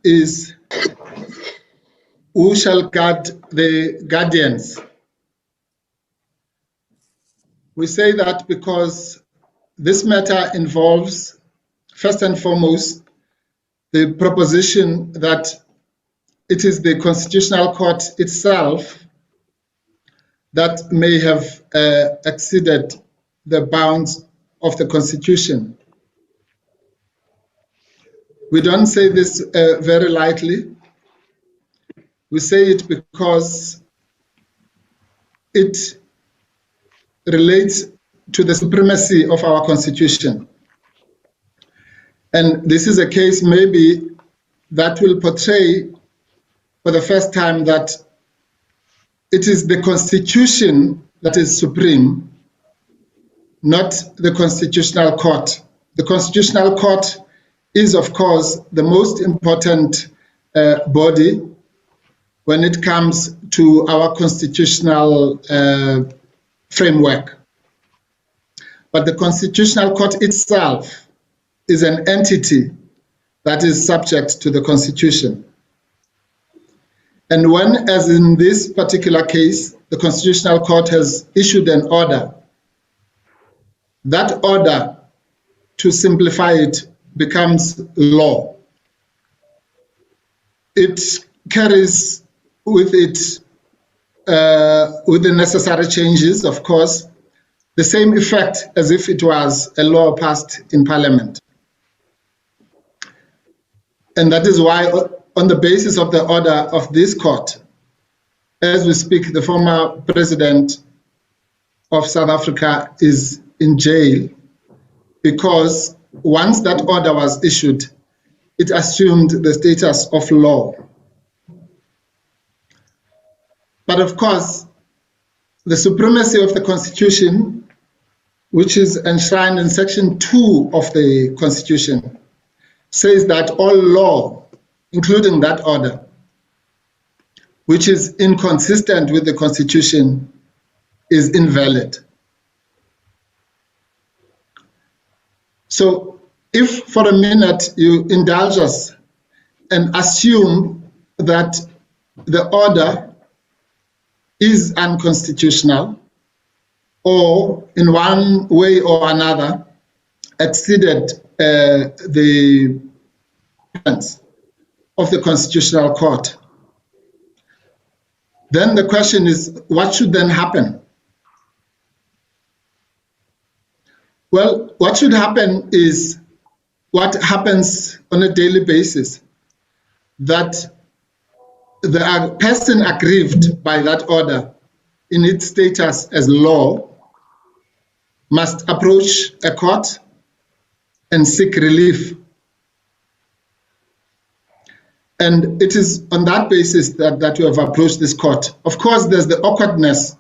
is who shall guard the guardians. We say that because this matter involves, first and foremost, the proposition that it is the Constitutional Court itself that may have exceeded the bounds of the Constitution. We don't say this very lightly. We say it because it relates to the supremacy of our Constitution. And this is a case maybe that will portray for the first time that it is the Constitution that is supreme, not the Constitutional Court. The Constitutional Court is, of course, the most important body when it comes to our constitutional framework. But the Constitutional Court itself is an entity that is subject to the Constitution. And when, as in this particular case, the Constitutional Court has issued an order, that order, to simplify it, becomes law. It carries with it, with the necessary changes, of course, the same effect as if it was a law passed in Parliament. And that is why, on the basis of the order of this court, as we speak, the former president of South Africa is in jail, because once that order was issued, it assumed the status of law. But of course, the supremacy of the Constitution, which is enshrined in Section 2 of the Constitution, says that all law, including that order, which is inconsistent with the Constitution, is invalid. So if for a minute you indulge us and assume that the order is unconstitutional or in one way or another exceeded the bounds of the Constitutional Court, then the question is, what should then happen? Well, what should happen is what happens on a daily basis, that the person aggrieved by that order in its status as law must approach a court and seek relief. And it is on that basis that we have approached this court. Of course, there's the awkwardness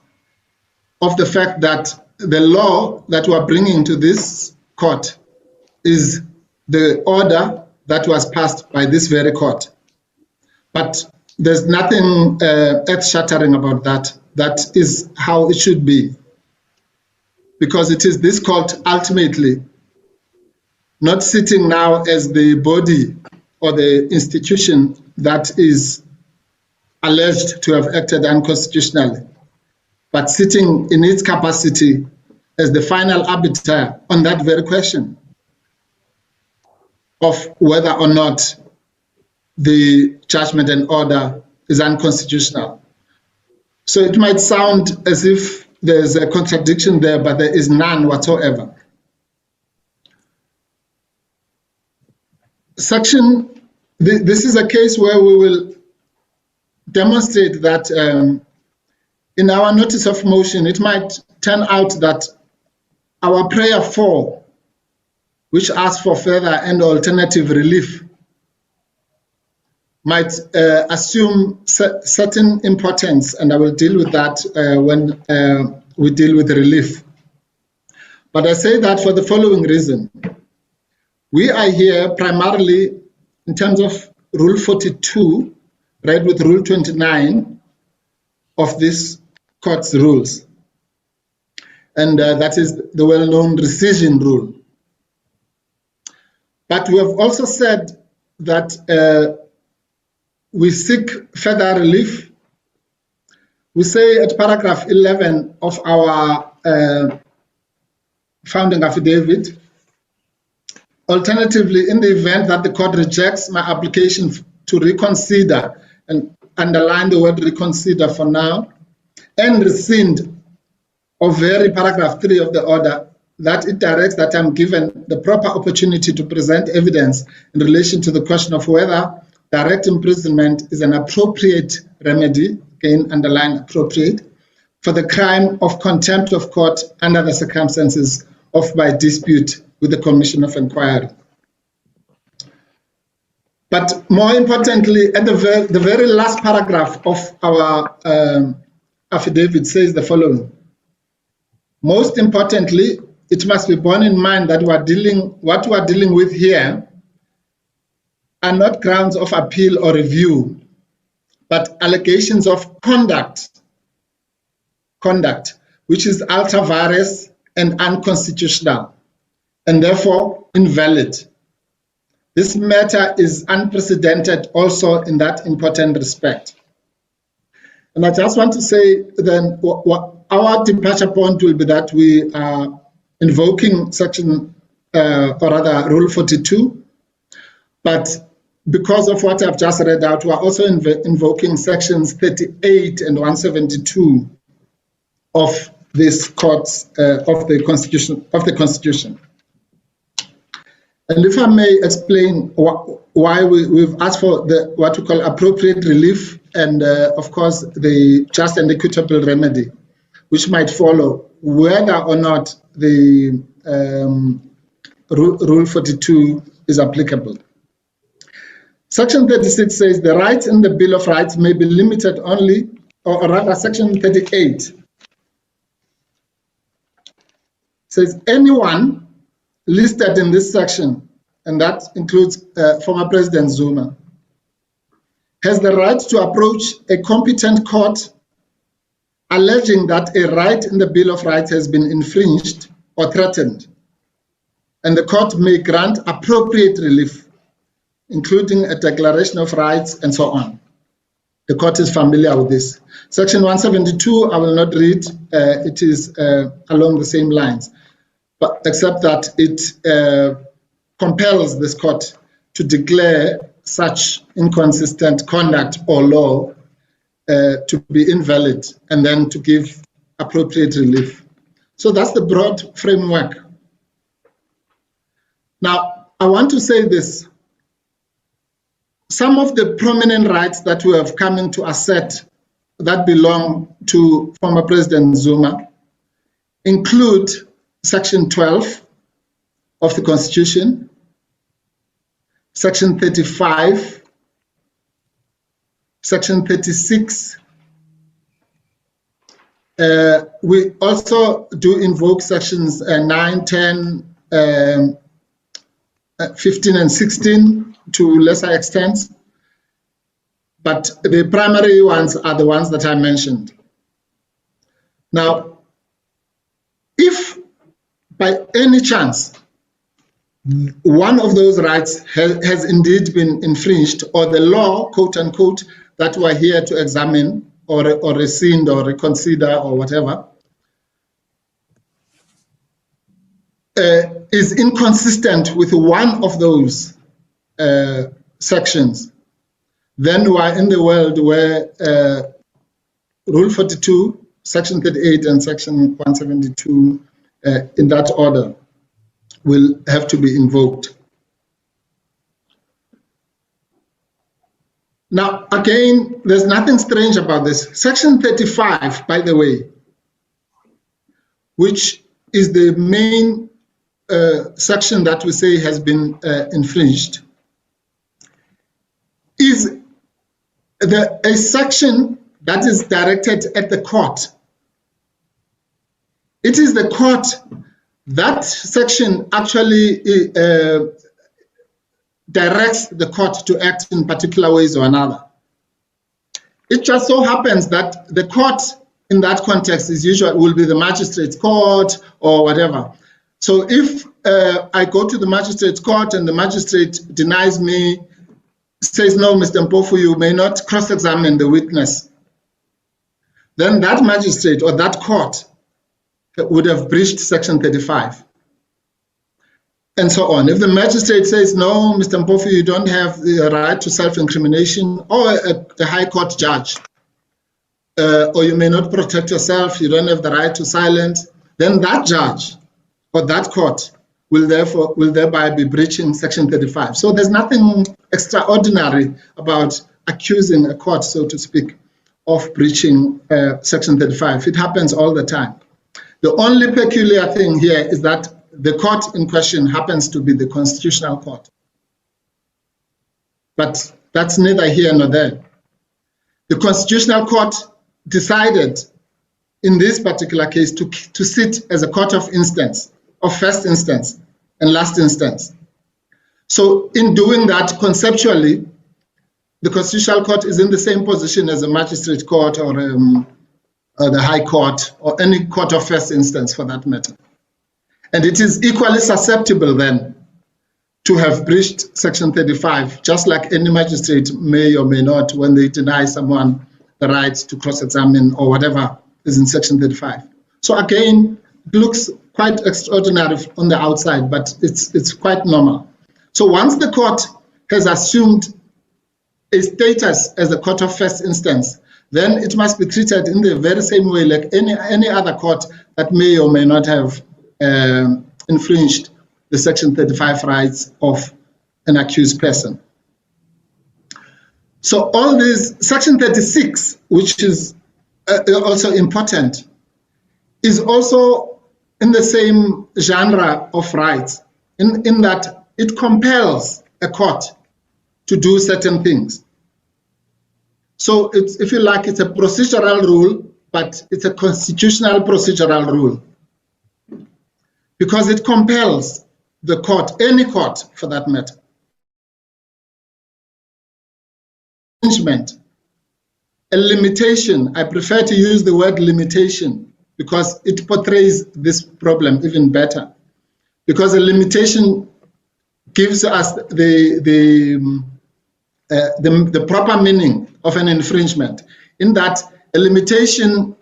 of the fact that the law that we are bringing to this court is the order that was passed by this very court. But there's nothing earth-shattering about that. That is how it should be. Because it is this court ultimately, not sitting now as the body or the institution that is alleged to have acted unconstitutionally, but sitting in its capacity as the final arbiter on that very question of whether or not the judgment and order is unconstitutional. So it might sound as if there's a contradiction there, but there is none whatsoever. This is a case where we will demonstrate that in our notice of motion, it might turn out that our prayer 4, which asks for further and alternative relief, might assume certain importance, and I will deal with that when we deal with relief. But I say that for the following reason. We are here primarily in terms of Rule 42, right, with Rule 29 of this court's rules. And that is the well-known rescission rule. But we have also said that we seek further relief. We say at paragraph 11 of our founding affidavit, alternatively, in the event that the court rejects my application to reconsider, and underline the word reconsider for now, and rescind or vary paragraph 3 of the order, that it directs that I'm given the proper opportunity to present evidence in relation to the question of whether direct imprisonment is an appropriate remedy, again underline appropriate, for the crime of contempt of court under the circumstances of my dispute with the Commission of Inquiry. But more importantly, at the very last paragraph of our affidavit says the following. Most importantly, it must be borne in mind that what we are dealing with here are not grounds of appeal or review, but allegations of conduct, which is ultra vires and unconstitutional, and therefore invalid. This matter is unprecedented also in that important respect. And I just want to say then our departure point will be that we are invoking section, or rather Rule 42, but because of what I've just read out, we are also invoking sections 38 and 172 of this court's of the Constitution. And if I may explain why we've asked for what we call appropriate relief and, of course, the just and equitable remedy, which might follow whether or not the Rule 42 is applicable. Section 36 says the rights in the Bill of Rights may be limited only, or rather Section 38 says anyone listed in this section, and that includes former President Zuma, has the right to approach a competent court alleging that a right in the Bill of Rights has been infringed or threatened, and the court may grant appropriate relief, including a declaration of rights and so on. The court is familiar with this. Section 172, I will not read, it is along the same lines, but except that it compels this court to declare such inconsistent conduct or law to be invalid and then to give appropriate relief. So that's the broad framework. Now, I want to say this. Some of the prominent rights that we have come in to assert that belong to former President Zuma include Section 12 of the Constitution, Section 35, Section 36. We also do invoke Sections 9, 10, 15, and 16 to lesser extents, but the primary ones are the ones that I mentioned. Now, if by any chance one of those rights has indeed been infringed, or the law, quote unquote, that we're here to examine or rescind or reconsider or whatever, is inconsistent with one of those sections, then we are in the world where Rule 42, Section 38, and Section 172, in that order, will have to be invoked. Now, again, there's nothing strange about this. Section 35, by the way, which is the main section that we say has been infringed, is a section that is directed at the court. It is the court. That section actually directs the court to act in particular ways or another. It just so happens that the court in that context is usually will be the magistrate's court or whatever. So if I go to the magistrate's court and the magistrate denies me says, no, Mr. Mpofu, you may not cross-examine the witness, then that magistrate or that court would have breached Section 35. And so on. If the magistrate says, no, Mr. Mpofu, you don't have the right to self-incrimination, or a high court judge, or you may not protect yourself, you don't have the right to silence, then that judge or that court will thereby be breaching Section 35. So there's nothing extraordinary about accusing a court, so to speak, of breaching Section 35. It happens all the time. The only peculiar thing here is that the court in question happens to be the Constitutional Court. But that's neither here nor there. The Constitutional Court decided in this particular case to sit as a court of instance, of first instance and last instance. So in doing that, conceptually, the Constitutional Court is in the same position as a magistrate court or the High Court or any court of first instance for that matter. And it is equally susceptible then to have breached Section 35, just like any magistrate may or may not when they deny someone the right to cross-examine or whatever is in Section 35. So again, it looks quite extraordinary on the outside, but it's quite normal. So once the court has assumed a status as a court of first instance, then it must be treated in the very same way like any other court that may or may not have infringed the Section 35 rights of an accused person. So all these, Section 36, which is also important, is also in the same genre of rights, in that it compels a court to do certain things. So it's, if you like, it's a procedural rule, but it's a constitutional procedural rule, because it compels the court, any court for that matter. A limitation, I prefer to use the word limitation because it portrays this problem even better. Because a limitation gives us the proper meaning of an infringement, in that a limitation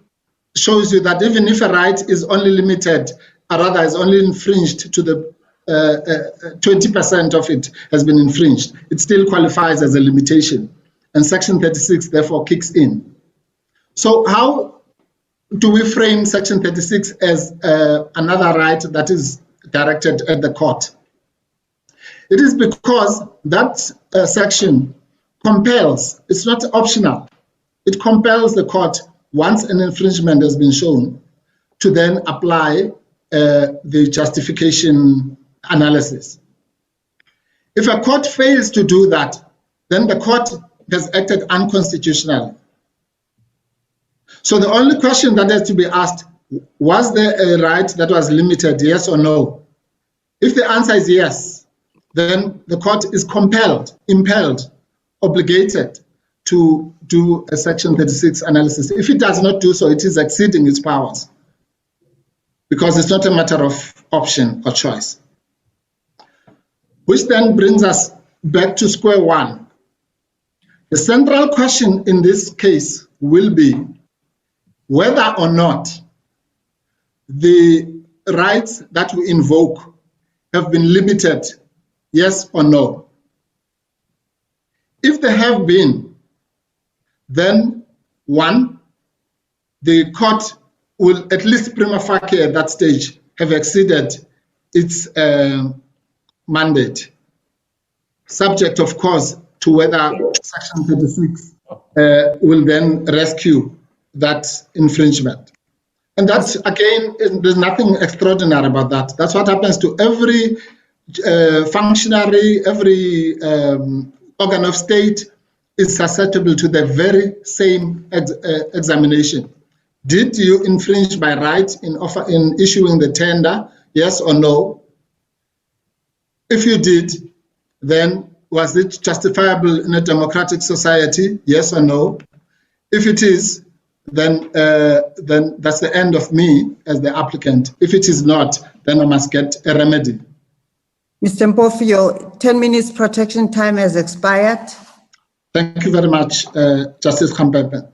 shows you that even if a right is only limited, or rather is only infringed to the 20% of it has been infringed, it still qualifies as a limitation. And Section 36 therefore kicks in. So how do we frame Section 36 as another right that is directed at the court? It is because that section compels, it's not optional, it compels the court, once an infringement has been shown, to then apply the justification analysis. If a court fails to do that, then the court has acted unconstitutionally. So the only question that has to be asked, was there a right that was limited, yes or no? If the answer is yes, then the court is compelled, impelled, obligated to do a Section 36 analysis. If it does not do so, it is exceeding its powers, because it's not a matter of option or choice. Which then brings us back to square one. The central question in this case will be whether or not the rights that we invoke have been limited, yes or no. If they have been, then one, the court will at least prima facie at that stage have exceeded its mandate, subject of course to whether Section 36 will then rescue that infringement. And that's, again, there's nothing extraordinary about that. That's what happens to every functionary, every organ of state is susceptible to the very same examination. Did you infringe my right in issuing the tender, yes or no? If you did, then was it justifiable in a democratic society, yes or no? If it is, then that's the end of me as the applicant. If it is not, then I must get a remedy. Mr. Mpofu, your 10 minutes protection time has expired. Thank you very much, Justice Khampepe.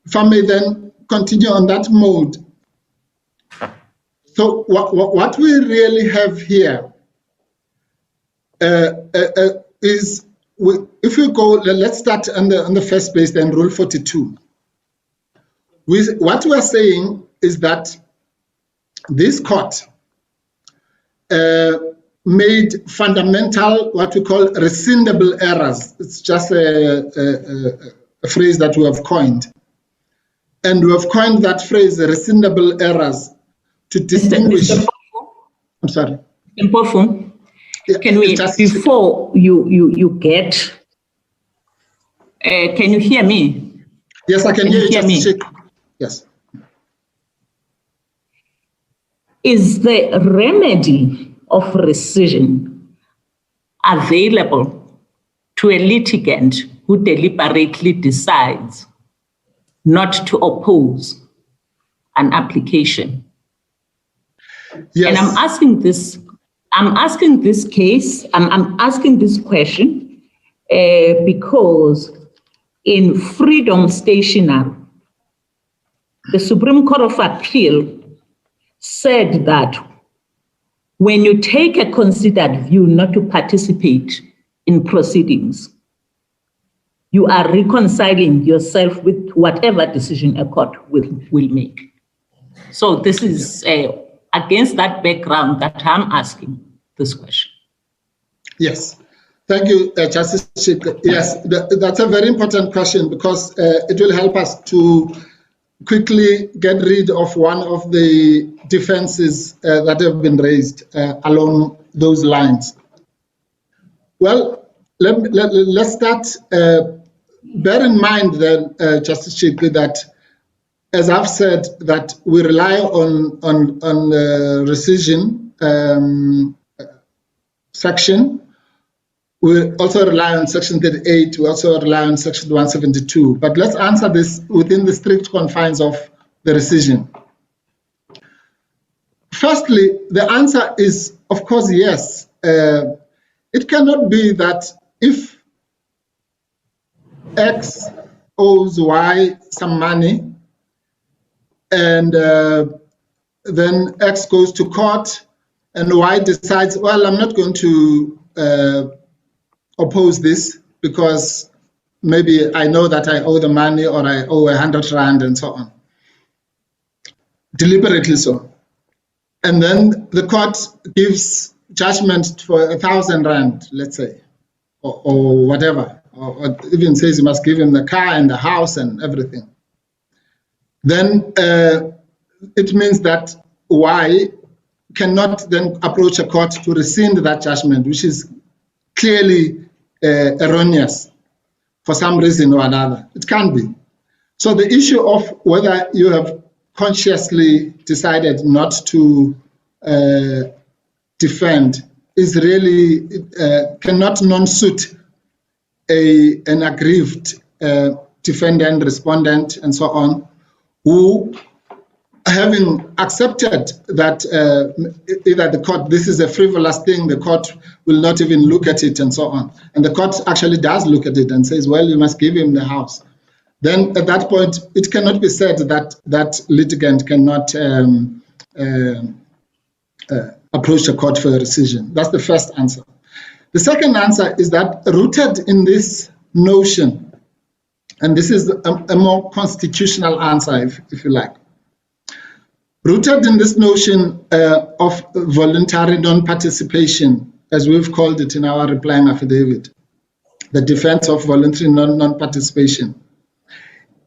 If I may then continue on that mode. So what we really have here is, if we go, let's start on the first base, then Rule 42. What we are saying is that this court made fundamental, what we call rescindable errors. It's just a phrase that we have coined. And we have coined that phrase, rescindable errors, to distinguish. I'm sorry. Important. Can we, before you get, can you hear me? Yes, I can hear you. Hear me? Yes. Is the remedy of rescission available to a litigant who deliberately decides not to oppose an application? Yes. And I'm asking this question because in Freedom Stationery, the Supreme Court of Appeal said that when you take a considered view not to participate in proceedings, you are reconciling yourself with whatever decision a court will make. So this is against that background that I'm asking this question. Yes. Thank you, Justice Chik. Yes, that's a very important question because it will help us to quickly get rid of one of the defenses that have been raised along those lines. Well, let's start. Bear in mind then, Justice Chik, that as I've said, that we rely on the rescission section. We also rely on Section 38. We also rely on Section 172. But let's answer this within the strict confines of the rescission. Firstly, the answer is, of course, yes. It cannot be that if X owes Y some money, and then X goes to court, and Y decides, well, I'm not going to oppose this because maybe I know that I owe the money or I owe 100 Rand and so on. Deliberately so. And then the court gives judgment for 1,000 Rand, let's say, or whatever, or even says you must give him the car and the house and everything. Then it means that Y cannot then approach a court to rescind that judgment, which is clearly erroneous for some reason or another. It can be. So the issue of whether you have consciously decided not to defend is really, cannot non-suit an aggrieved defendant, respondent, and so on, who, having accepted that either the court, this is a frivolous thing, the court will not even look at it and so on. And the court actually does look at it and says, well, you must give him the house. Then at that point, it cannot be said that that litigant cannot approach a court for a rescission. That's the first answer. The second answer is that rooted in this notion, and this is a more constitutional answer, if you like, rooted in this notion of voluntary non-participation, as we've called it in our replying affidavit, the defense of voluntary non-participation,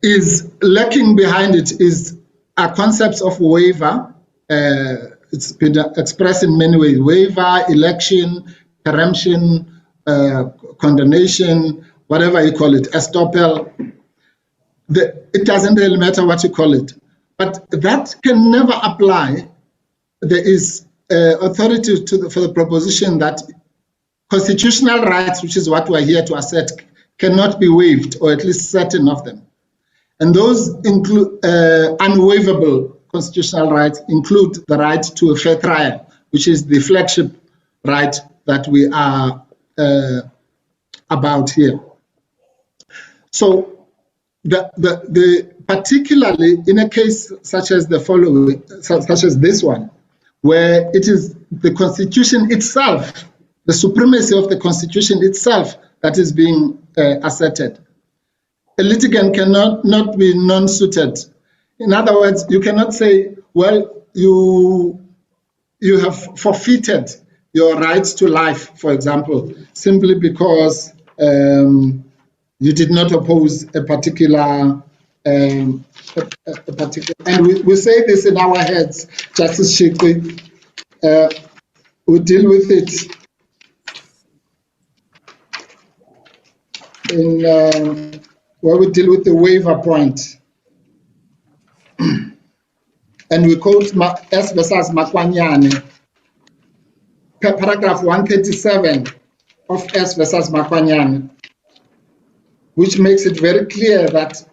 is lacking behind it is a concept of waiver. It's been expressed in many ways: waiver, election, peremption, condemnation, whatever you call it, estoppel. It doesn't really matter what you call it. But that can never apply. There is authority for the proposition that constitutional rights, which is what we're here to assert, cannot be waived, or at least certain of them. And those include unwaivable constitutional rights, include the right to a fair trial, which is the flagship right that we are about here. So the particularly in a case such as the following, such as this one, where it is the Constitution itself, the supremacy of the Constitution itself that is being asserted. A litigant cannot not be non-suited. In other words, you cannot say, well, you have forfeited your rights to life, for example, simply because you did not oppose a particular, and we say this in our heads, Justice Shikwi, we deal with it in where we deal with the waiver point. And we quote S versus Makwanyane, paragraph 137 of S versus Makwanyane, which makes it very clear that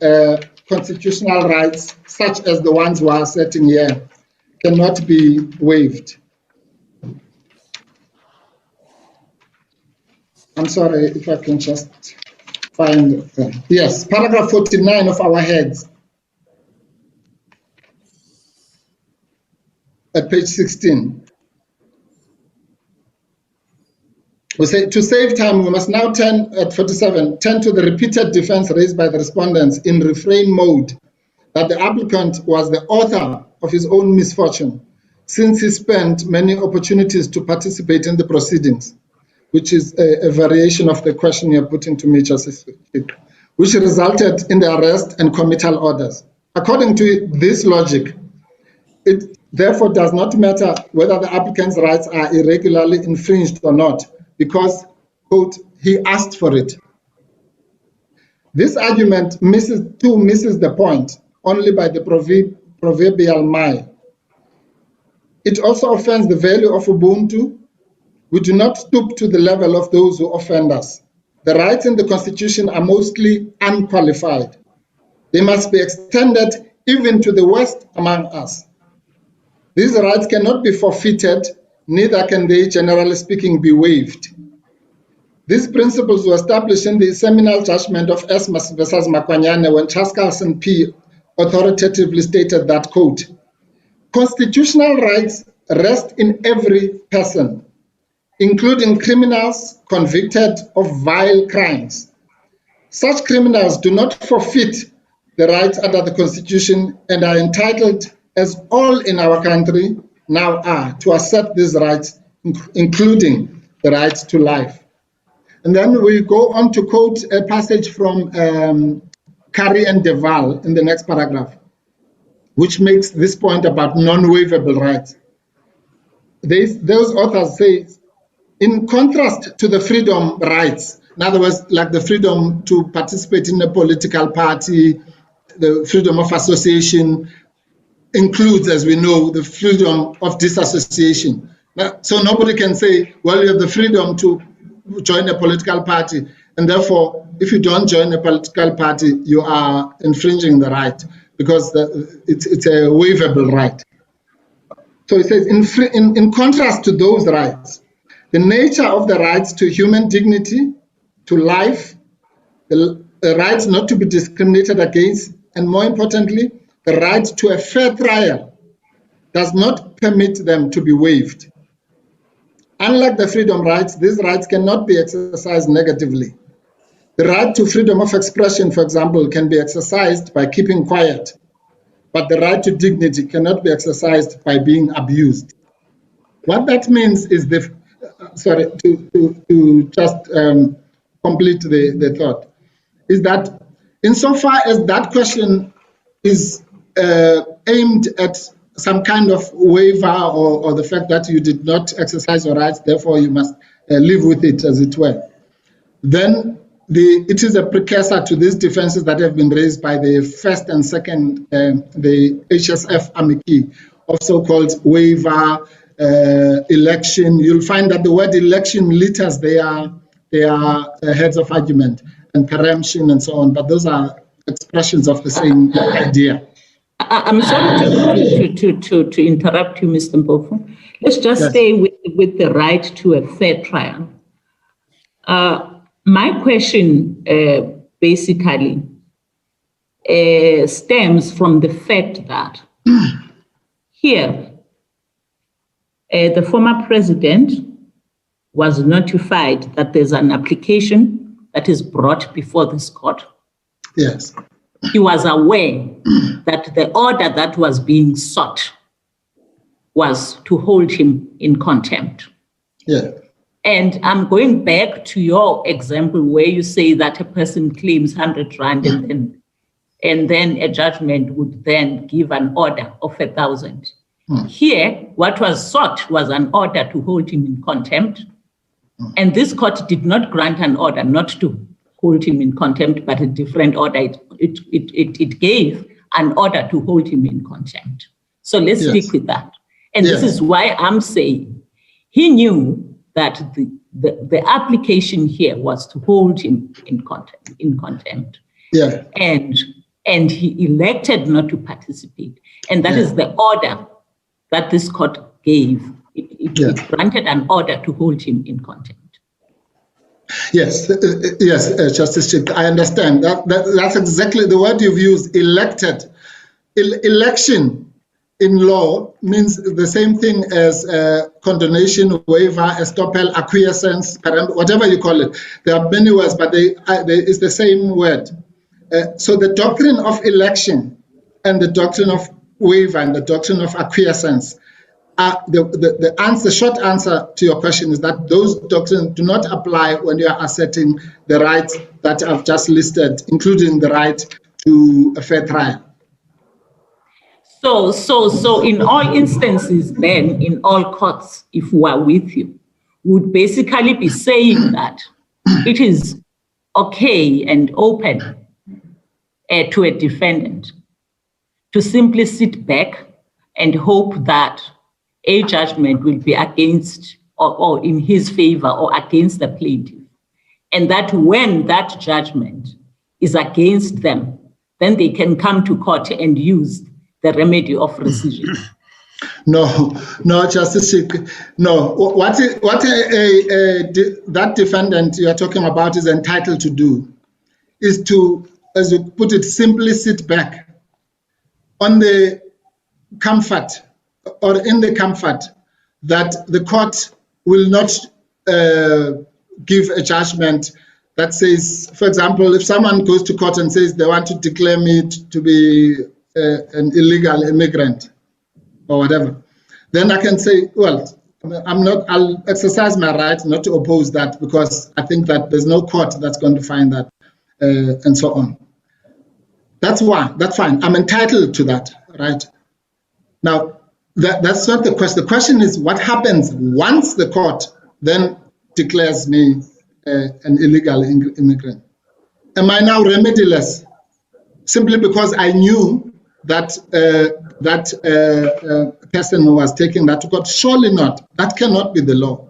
constitutional rights, such as the ones we are asserting here, cannot be waived. I'm sorry if I can just find, yes, paragraph 49 of our heads, at page 16. We say, to save time, we must now turn, at 47, turn to the repeated defense raised by the respondents in refrain mode that the applicant was the author of his own misfortune, since he spent many opportunities to participate in the proceedings, which is a variation of the question you're putting to me, Justice, which resulted in the arrest and committal orders. According to this logic, it therefore does not matter whether the applicant's rights are irregularly infringed or not, because, quote, he asked for it. This argument misses the point only by the proverbial mile. It also offends the value of Ubuntu. We do not stoop to the level of those who offend us. The rights in the Constitution are mostly unqualified. They must be extended even to the worst among us. These rights cannot be forfeited, neither can they, generally speaking, be waived. These principles were established in the seminal judgment of S versus Makwanyane when Chaskalson P. authoritatively stated that, quote, constitutional rights rest in every person, including criminals convicted of vile crimes. Such criminals do not forfeit the rights under the Constitution and are entitled, as all in our country now are, to assert these rights, including the right to life. And then we go on to quote a passage from Curry and Deval in the next paragraph, which makes this point about non-waivable rights. Those authors say, in contrast to the freedom rights, in other words, like the freedom to participate in a political party, the freedom of association includes, as we know, the freedom of disassociation. So nobody can say, well, you have the freedom to join a political party, and therefore, if you don't join a political party, you are infringing the right, because it's a waivable right. So it says, in contrast to those rights, the nature of the rights to human dignity, to life, the rights not to be discriminated against, and more importantly, the right to a fair trial does not permit them to be waived. Unlike the freedom rights, these rights cannot be exercised negatively. The right to freedom of expression, for example, can be exercised by keeping quiet, but the right to dignity cannot be exercised by being abused. What that means is to just complete the thought, is that insofar as that question is aimed at some kind of waiver or the fact that you did not exercise your rights, therefore you must live with it, as it were, then it is a precursor to these defenses that have been raised by the first and second, the HSF amici, of so-called waiver, election. You'll find that the word election litters their heads of argument, and preemption and so on, but those are expressions of the same idea. I'm sorry to interrupt you, Mr. Mpofu. Let's just stay with the right to a fair trial. My question basically stems from the fact that here, the former president was notified that there's an application that is brought before this court. Yes. He was aware that the order that was being sought was to hold him in contempt. Yeah. And I'm going back to your example where you say that a person claims 100 rand and then a judgment would then give an order of 1,000. Here, what was sought was an order to hold him in contempt. And this court did not grant an order not to hold him in contempt, but a different order. It gave an order to hold him in contempt. So let's stick with that. And this is why I'm saying he knew that the application here was to hold him in contempt. Yeah. And he elected not to participate. And that is the order that this court gave. It granted an order to hold him in contempt. Yes, Justice Chick, I understand. That's exactly the word you've used, elected. Election in law means the same thing as condonation, waiver, estoppel, acquiescence, whatever you call it. There are many words, but it's the same word. So the doctrine of election and the doctrine of waiver and the doctrine of acquiescence, the short answer to your question is that those doctrines do not apply when you are asserting the rights that I've just listed, including the right to a fair trial. So in all instances, then, in all courts, if we are with you, would basically be saying that it is okay and open to a defendant to simply sit back and hope that a judgment will be against or in his favor or against the plaintiff. And that when that judgment is against them, then they can come to court and use the remedy of rescission. No, Justice Chick. No, what that defendant you are talking about is entitled to do is to, as you put it, simply sit back on the comfort or in the comfort that the court will not give a judgment that says, for example, if someone goes to court and says they want to declare me to be an illegal immigrant or whatever, then I can say, well, I'll exercise my right not to oppose that because I think that there's no court that's going to find that and so on. That's fine. I'm entitled to that, right? Now, that's not the question. The question is what happens once the court then declares me an illegal immigrant? Am I now remediless simply because I knew that person who was taking that to court? Surely not. That cannot be the law.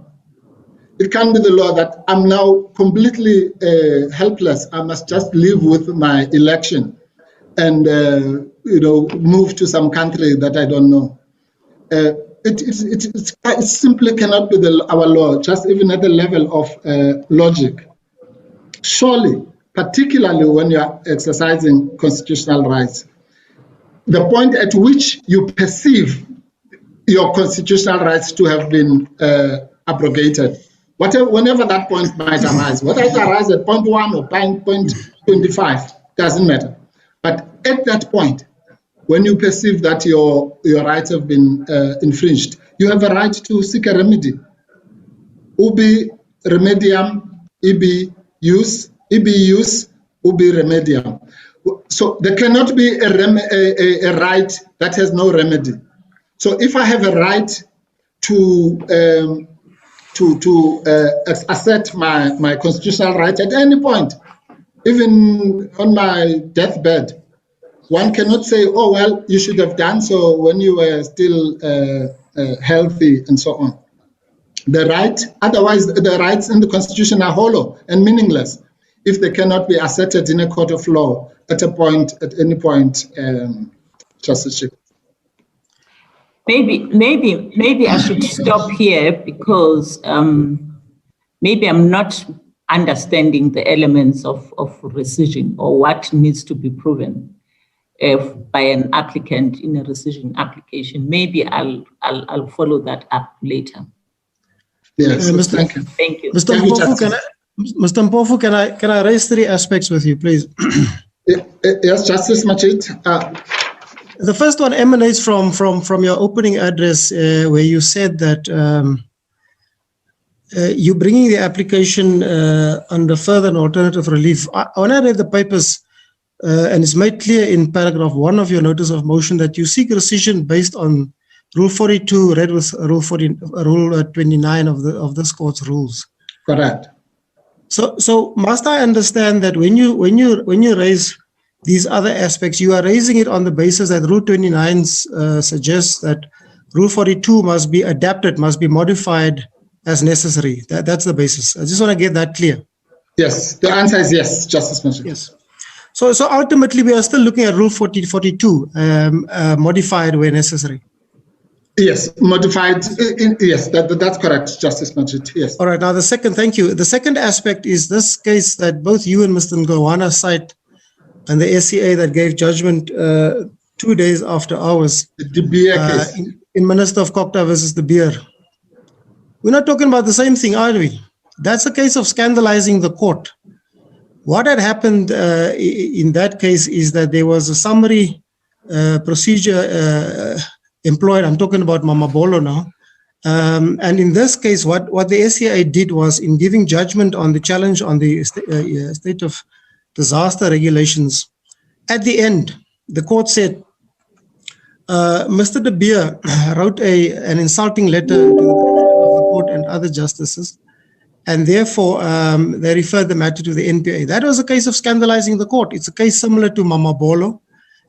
It can't be the law that I'm now completely helpless. I must just live with my election and move to some country that I don't know. It simply cannot be our law, just even at the level of logic. Surely, particularly when you are exercising constitutional rights, the point at which you perceive your constitutional rights to have been abrogated, whenever that point might arise, whether it arises at point 1 or point 25, doesn't matter. But at that point, when you perceive that your rights have been infringed, you have a right to seek a remedy. Ubi remedium, ibi jus, ubi remedium. So there cannot be a right that has no remedy. So if I have a right to assert my constitutional right at any point, even on my deathbed, one cannot say, oh, well, you should have done so when you were still healthy and so on. Otherwise, the rights in the Constitution are hollow and meaningless if they cannot be asserted in a court of law at any point, Justice Chick. Maybe I should stop here because maybe I'm not understanding the elements of rescission or what needs to be proven by an applicant in a rescission application. Maybe I'll follow that up later. Yes, Thank you. Mr. Mpofu, can I raise 3 aspects with you, please? Yes, Justice Machit. The first one emanates from your opening address, where you said that you're bringing the application under further and alternative relief. When I read the papers, and it's made clear in paragraph 1 of your notice of motion that you seek rescission based on Rule 42, read with Rule 29 of this court's rules. Correct. So must I understand that when you raise these other aspects, you are raising it on the basis that Rule 29 suggests that Rule 42 must be adapted, must be modified as necessary. That's the basis. I just want to get that clear. Yes, the answer is yes, Justice Machit. Yes. So ultimately, we are still looking at Rule 42, modified where necessary. Yes, modified. Yes, that's correct, Justice Machit. Yes. All right. Now, thank you. The second aspect is this case that both you and Mr. Ngowana cite, and the SCA that gave judgment 2 days after ours. The De Beer case. In Minister of Kokta versus De Beer. We're not talking about the same thing, are we? That's a case of scandalizing the court. What had happened in that case is that there was a summary procedure employed. I'm talking about Mama Bolo now. And in this case, what the SCA did was, in giving judgment on the challenge on the state of disaster regulations, at the end, the court said, Mr. De Beer wrote an insulting letter to the President of the court and other justices, and therefore they referred the matter to the NPA. That was a case of scandalizing the court. It's a case similar to Mama Bolo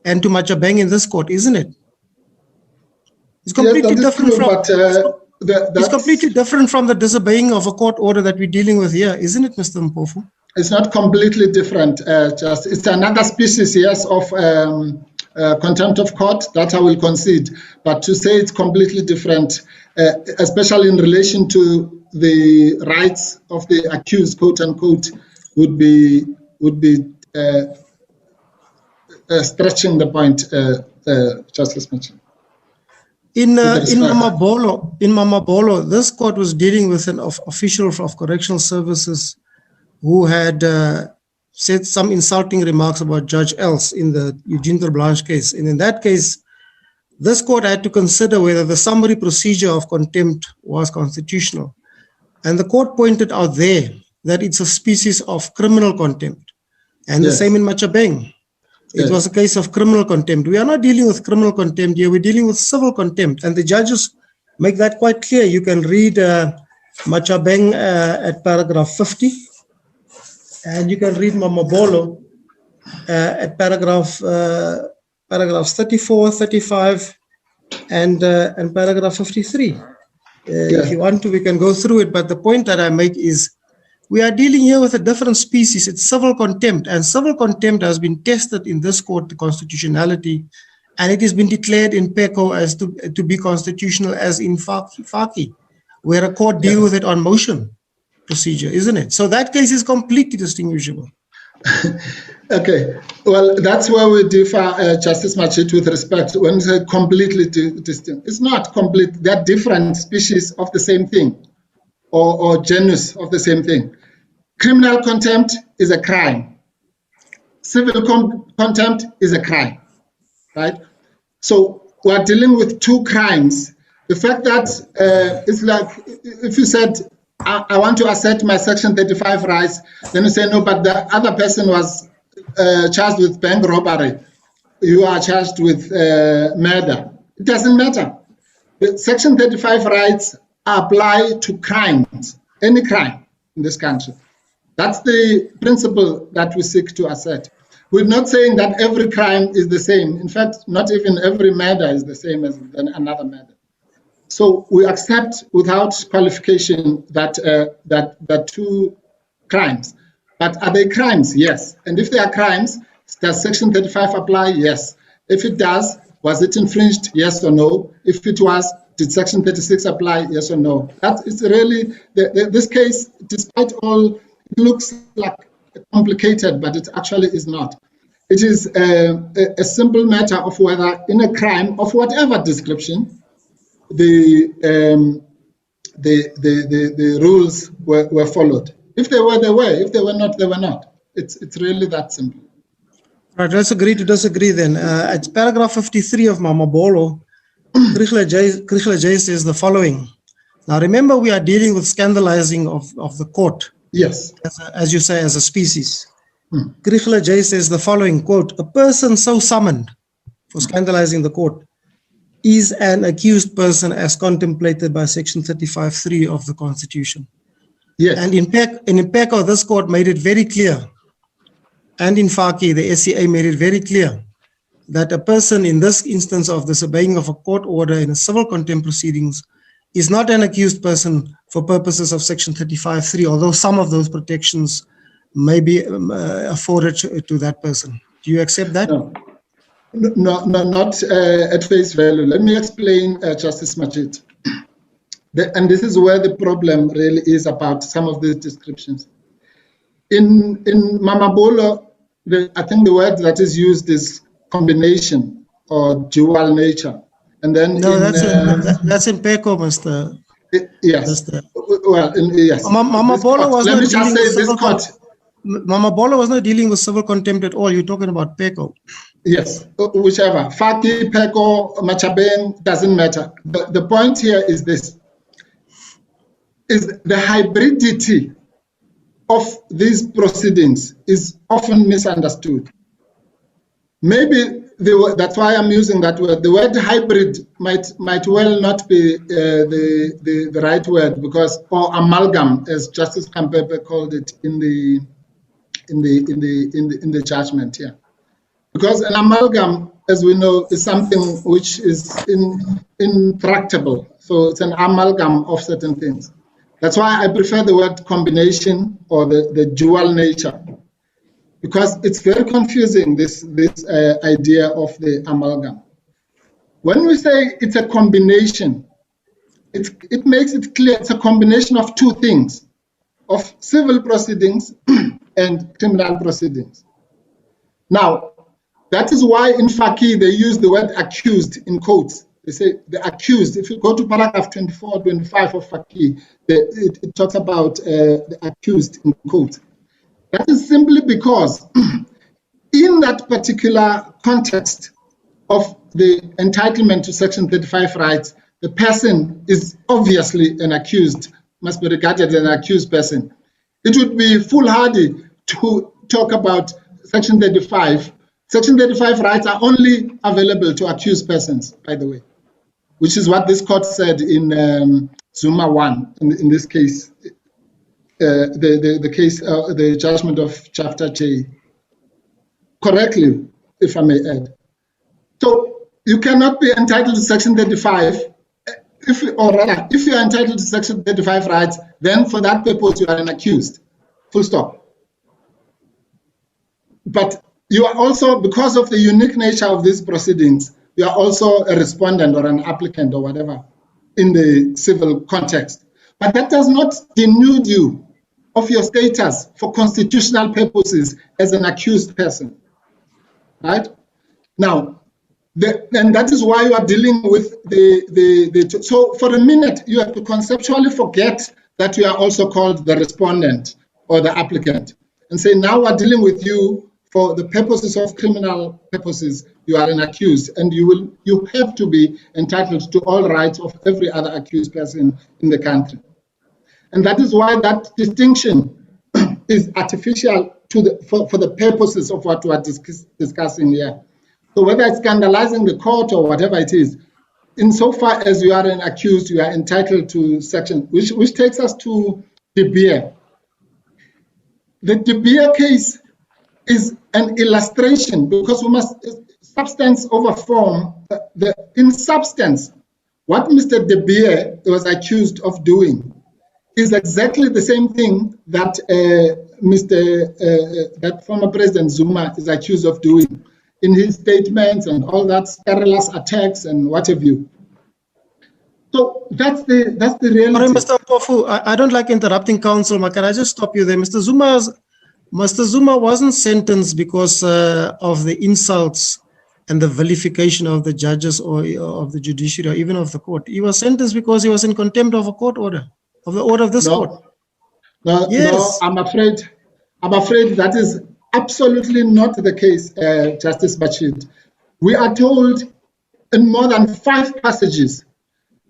and to Machabeng in this court, isn't it? It's completely different it's completely different from the disobeying of a court order that we're dealing with here, isn't it, Mr. Mpofu? It's not completely different. It's another species, yes, of contempt of court. That I will concede. But to say it's completely different, especially in relation to the rights of the accused, quote unquote, would be stretching the point, Justice Mitchell. In Mama Bolo, this court was dealing with an official of correctional services who had said some insulting remarks about Judge Els in the Eugene Terblanche case. And in that case, this court had to consider whether the summary procedure of contempt was constitutional. And the court pointed out there that it's a species of criminal contempt. And the same in Machabeng. It was a case of criminal contempt. We are not dealing with criminal contempt here. We're dealing with civil contempt. And the judges make that quite clear. You can read Machabeng at paragraph 50. And you can read Mama Bolo at paragraphs 34, 35, and paragraph 53. If you want to, we can go through it. But the point that I make is we are dealing here with a different species. It's civil contempt. And civil contempt has been tested in this court, the constitutionality, and it has been declared in PECO as to be constitutional as in Faki, where a court deals with it on motion procedure, isn't it? So that case is completely distinguishable. Okay, well, that's where we differ, Justice Machit, with respect when we say completely distinct. It's not complete. They're different species of the same thing, or genus of the same thing. Criminal contempt is a crime. Civil contempt is a crime, right? So we're dealing with two crimes. The fact that it's like if you said, I want to assert my Section 35 rights, then you say, no, but the other person was charged with bank robbery. You are charged with murder. It doesn't matter. The Section 35 rights apply to crimes, any crime in this country. That's the principle that we seek to assert. We're not saying that every crime is the same. In fact, not even every murder is the same as another murder. So we accept without qualification that two crimes. But are they crimes? Yes. And if they are crimes, does Section 35 apply? Yes. If it does, was it infringed? Yes or no? If it was, did Section 36 apply? Yes or no? That is really, this case, despite all it looks like complicated, but it actually is not. It is a simple matter of whether in a crime of whatever description, the rules were followed. If they were, they were. If they were not, they were not. It's really that simple. Right, let's agree to disagree then. It's paragraph 53 of Mamabolo. Krishla J says the following. Now remember, we are dealing with scandalizing of the court. Yes. As you say, as a species. Krishla J says the following, quote, a person so summoned for scandalizing the court is an accused person as contemplated by section 35(3) of the Constitution. Yes. And in PECO, this court made it very clear, and in FAKI, the SCA made it very clear that a person in this instance of disobeying of a court order in a civil contempt proceedings is not an accused person for purposes of section 35(3), although some of those protections may be afforded to that person. Do you accept that? No, not at face value. Let me explain, Justice Majid. And this is where the problem really is about some of these descriptions. In Mamabolo, I think the word that is used is combination or dual nature. And then no, that's in PECO, Mr. Yes. Mr. Well, yes. Mamabolo was Let not me just say this court. Mamabolo was not dealing with civil contempt at all. You're talking about PECO. Yes, whichever. Faki, PECO, Machabeng, doesn't matter. The point here is this. Is the hybridity of these proceedings is often misunderstood. Maybe that's why I'm using that word. The word hybrid might well not be the right word, because, or amalgam, as Justice Kampepe called it in the judgment here. Because an amalgam, as we know, is something which is intractable. So it's an amalgam of certain things. That's why I prefer the word combination or the dual nature, because it's very confusing, this idea of the amalgam. When we say it's a combination, it makes it clear it's a combination of two things, of civil proceedings and criminal proceedings. Now, that is why in Faki they use the word accused in quotes. They say the accused. If you go to paragraph 24, 25 of Faki, it talks about the accused in quotes. That is simply because in that particular context of the entitlement to Section 35 rights, the person is obviously an accused, must be regarded as an accused person. It would be foolhardy to talk about Section 35. Section 35 rights are only available to accused persons, by the way, which is what this court said in Zuma 1, in this case, the judgment of Chapter J, correctly, if I may add. So you cannot be entitled to Section 35, if you are entitled to Section 35 rights, then for that purpose you are an accused, full stop. But you are also, because of the unique nature of these proceedings, you are also a respondent or an applicant or whatever in the civil context. But that does not denude you of your status for constitutional purposes as an accused person, right? Now, and that is why you are dealing with so for a minute, you have to conceptually forget that you are also called the respondent or the applicant and say, now we're dealing with you for the purposes of criminal purposes. You are an accused, and you have to be entitled to all rights of every other accused person in the country. And that is why that distinction is artificial for the purposes of what we are discussing here. So whether it's scandalizing the court or whatever it is, insofar as you are an accused, you are entitled to section, which takes us to De Beer. The De Beer case is an illustration, because we must substance over form. In substance, what Mr. De Beer was accused of doing is exactly the same thing that that former President Zuma is accused of doing in his statements and all that scurrilous attacks and what have you. So that's the reality. Sorry, Mr. Mpofu, I don't like interrupting counsel, but can I just stop you there? Mr. Zuma wasn't sentenced because of the insults and the vilification of the judges or of the judiciary or even of the court. He was sentenced because he was in contempt of a court order, of the order of this court. No, yes. No, I'm afraid that is absolutely not the case, Justice Bashir. We are told in more than 5 passages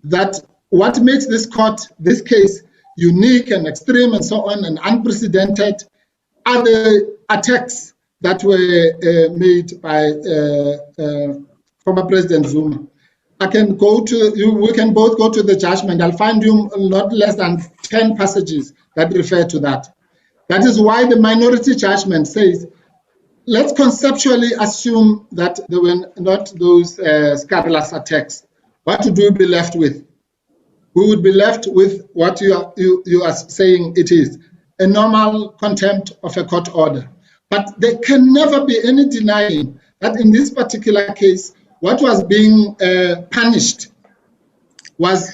that what makes this case unique and extreme and so on and unprecedented are the attacks that were made by former President Zuma. We can both go to the judgment. I'll find you not less than 10 passages that refer to that. That is why the minority judgment says, let's conceptually assume that there were not those scandalous attacks. What would we be left with? We would be left with what you are saying it is, a normal contempt of a court order. But there can never be any denying that in this particular case, what was being punished was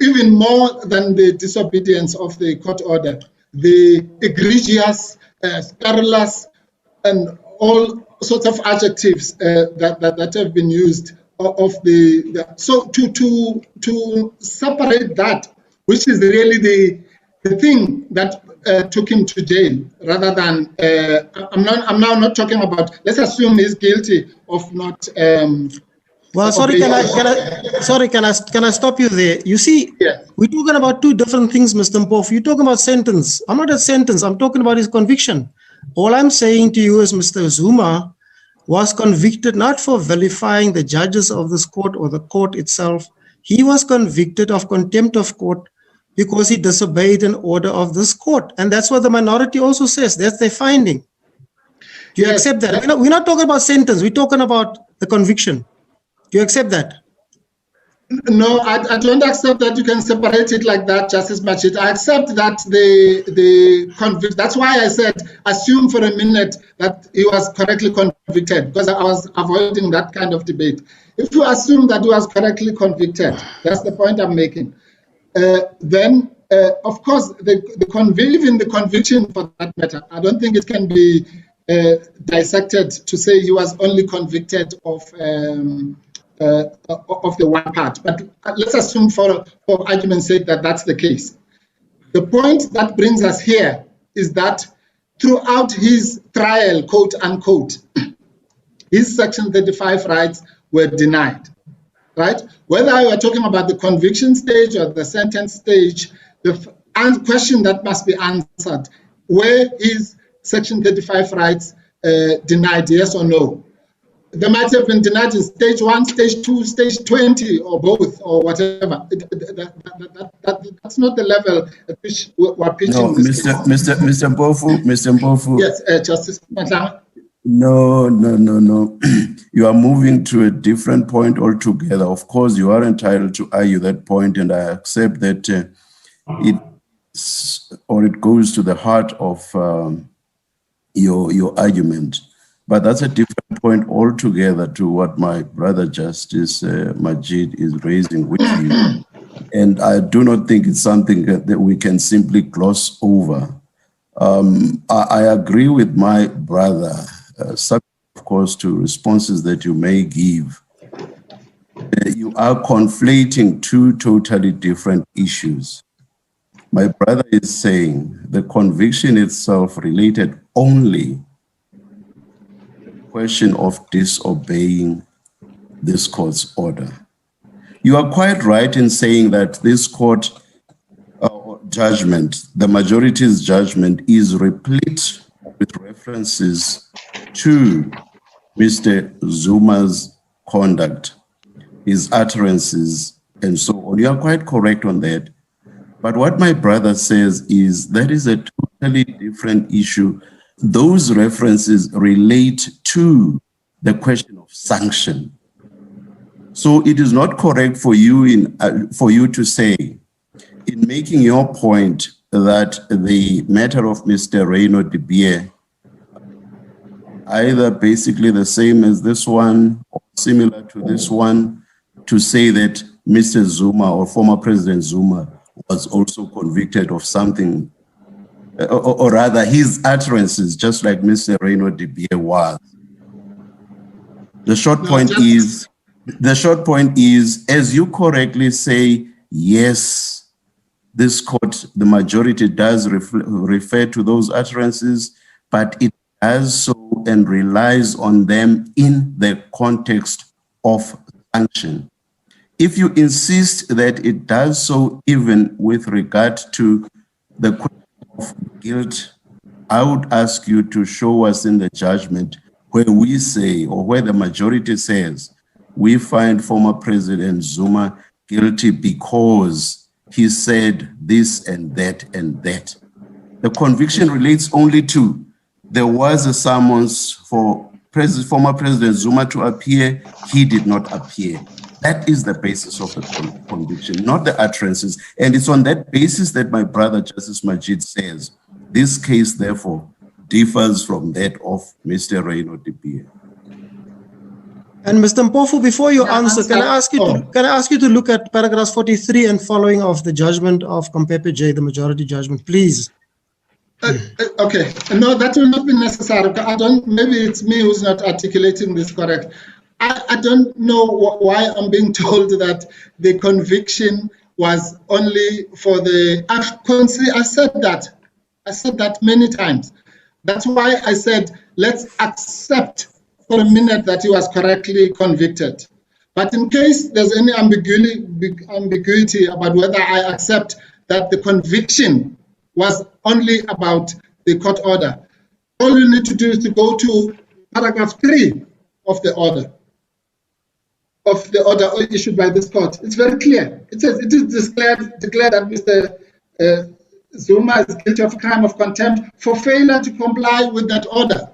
even more than the disobedience of the court order, the egregious, scurrilous, and all sorts of adjectives that have been used so to separate that, which is really the thing that took him to jail, rather than I'm now not talking about, let's assume he's guilty of not. Well, sorry, can I stop you there? You see, yes. We're talking about 2 different things, Mr. Mpofu. You're talking about sentence. I'm not a sentence. I'm talking about his conviction. All I'm saying to you is Mr. Zuma was convicted not for vilifying the judges of this court or the court itself. He was convicted of contempt of court because he disobeyed an order of this court. And that's what the minority also says. That's their finding. Do you accept that? We're not talking about sentence. We're talking about the conviction. Do you accept that? No, I don't accept that you can separate it like that, Justice Machit. I accept that the convict. That's why I said assume for a minute that he was correctly convicted, because I was avoiding that kind of debate. If you assume that he was correctly convicted, that's the point I'm making. Then, of course, even the conviction for that matter, I don't think it can be dissected to say he was only convicted of the one part. But let's assume for argument's sake that that's the case. The point that brings us here is that throughout his trial, quote unquote, his Section 35 rights were denied, right? Whether we are talking about the conviction stage or the sentence stage, the question that must be answered, were his Section 35 rights denied, yes or no? They might have been denied in stage 1, stage 2, stage 20, or both, or whatever. That's not the level at which we're pitching. No, Mr. Mpofu. Yes, Justice Matlanga. No. You are moving to a different point altogether. Of course, you are entitled to argue that point, and I accept that it goes to the heart of your argument. But that's a different point altogether to what my brother Justice Majid is raising with you. And I do not think it's something that we can simply gloss over. I agree with my brother, subject, of course, to responses that you may give. You are conflating 2 totally different issues. My brother is saying the conviction itself related only question of disobeying this court's order. You are quite right in saying that this court judgment, the majority's judgment, is replete with references to Mr. Zuma's conduct, his utterances, and so on. You are quite correct on that. But what my brother says is that is a totally different issue. Those references relate to the question of sanction. So it is not correct for you to say, in making your point, that the matter of Mr. Reyno de Beer, either basically the same as this one or similar to this one, to say that Mr. Zuma or former President Zuma was also convicted of something, or rather his utterances, just like Mr. Reno de Beer was. The short point is, as you correctly say, yes, this court, the majority does refer to those utterances, but it does so and relies on them in the context of sanction. If you insist that it does so even with regard to the question of guilt, I would ask you to show us in the judgment where we say, or where the majority says, we find former President Zuma guilty because he said this and that and that. The conviction relates only to, there was a summons for former President Zuma to appear, he did not appear. That is the basis of the conviction, not the utterances. And it's on that basis that my brother Justice Majid says, this case, therefore, differs from that of Mr. Reno de Beer. And Mr. Mpofu, before you answer, can I ask you to look at paragraphs 43 and following of the judgment of Kompepe J, the majority judgment, please? Okay, no, that will not be necessary. Maybe it's me who's not articulating this correct. I don't know why I'm being told that the conviction was only for the, I said that many times. That's why I said, let's accept for a minute that he was correctly convicted. But in case there's any ambiguity about whether I accept that the conviction was only about the court order, all you need to do is to go to paragraph 3 of the order issued by this court. It's very clear. It says it is declared that Mr. Zuma is guilty of crime of contempt for failure to comply with that order.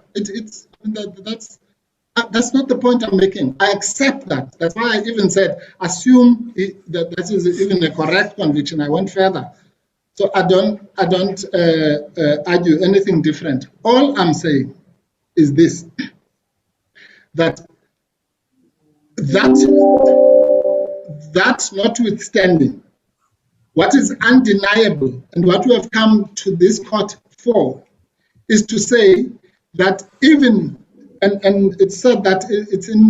That's not the point I'm making. I accept that. That's why I even said, assume that that is even a correct conviction. I went further. So I don't argue anything different. All I'm saying is this, that notwithstanding, what is undeniable and what we have come to this court for is to say that even, and it's said that it's in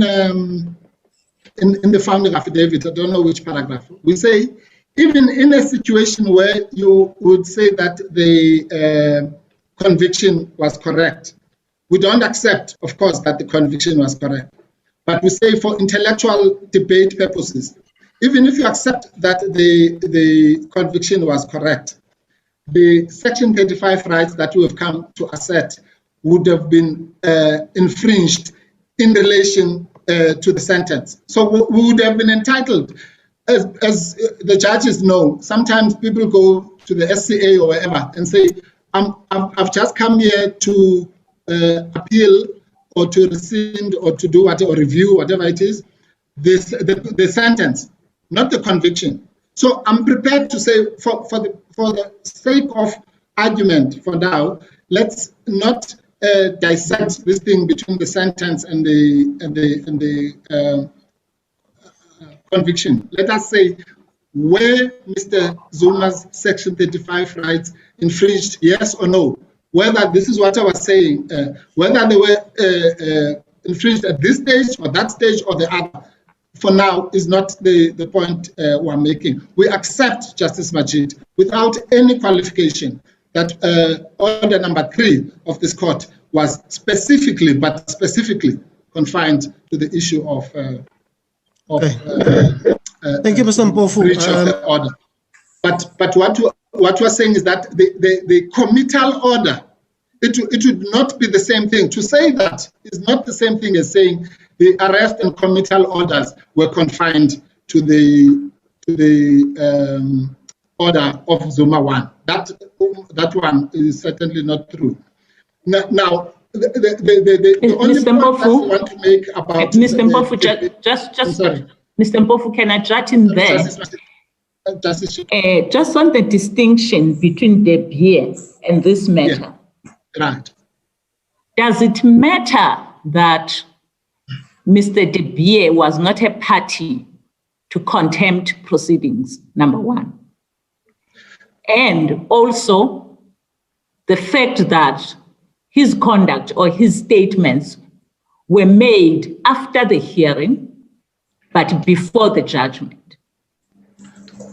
the founding affidavit, I don't know which paragraph, we say, even in a situation where you would say that the conviction was correct, we don't accept, of course, that the conviction was correct. But we say for intellectual debate purposes, even if you accept that the conviction was correct, the Section 35 rights that we have come to assert would have been infringed in relation to the sentence. So we would have been entitled, as the judges know, sometimes people go to the SCA or wherever and say, I've just come here to appeal or to rescind or to do whatever, or review, whatever it is, the sentence, not the conviction. So I'm prepared to say, for the sake of argument for now, let's not dissect this thing between the sentence and the conviction. Let us say where Mr. Zuma's Section 35 rights infringed, yes or no. Whether this is what I was saying, whether they were infringed at this stage or that stage or the other, for now is not the point we're making. We accept, Justice Majid, without any qualification, that order number 3 of this court was specifically confined to the issue of thank you, Mr. Mpofu. Breach of the order. But what we're saying is that the committal order, it would not be the same thing. To say that is not the same thing as saying the arrest and committal orders were confined to the order of Zuma 1. That one is certainly not true. Now the only point I want to make about Mr. Mpofu, just Mr. Mpofu, can I judge in there? Just on the distinction between De Beer and this matter. Yeah, right. Does it matter that Mr. De Beer was not a party to contempt proceedings, number one. And also the fact that his conduct or his statements were made after the hearing, but before the judgment.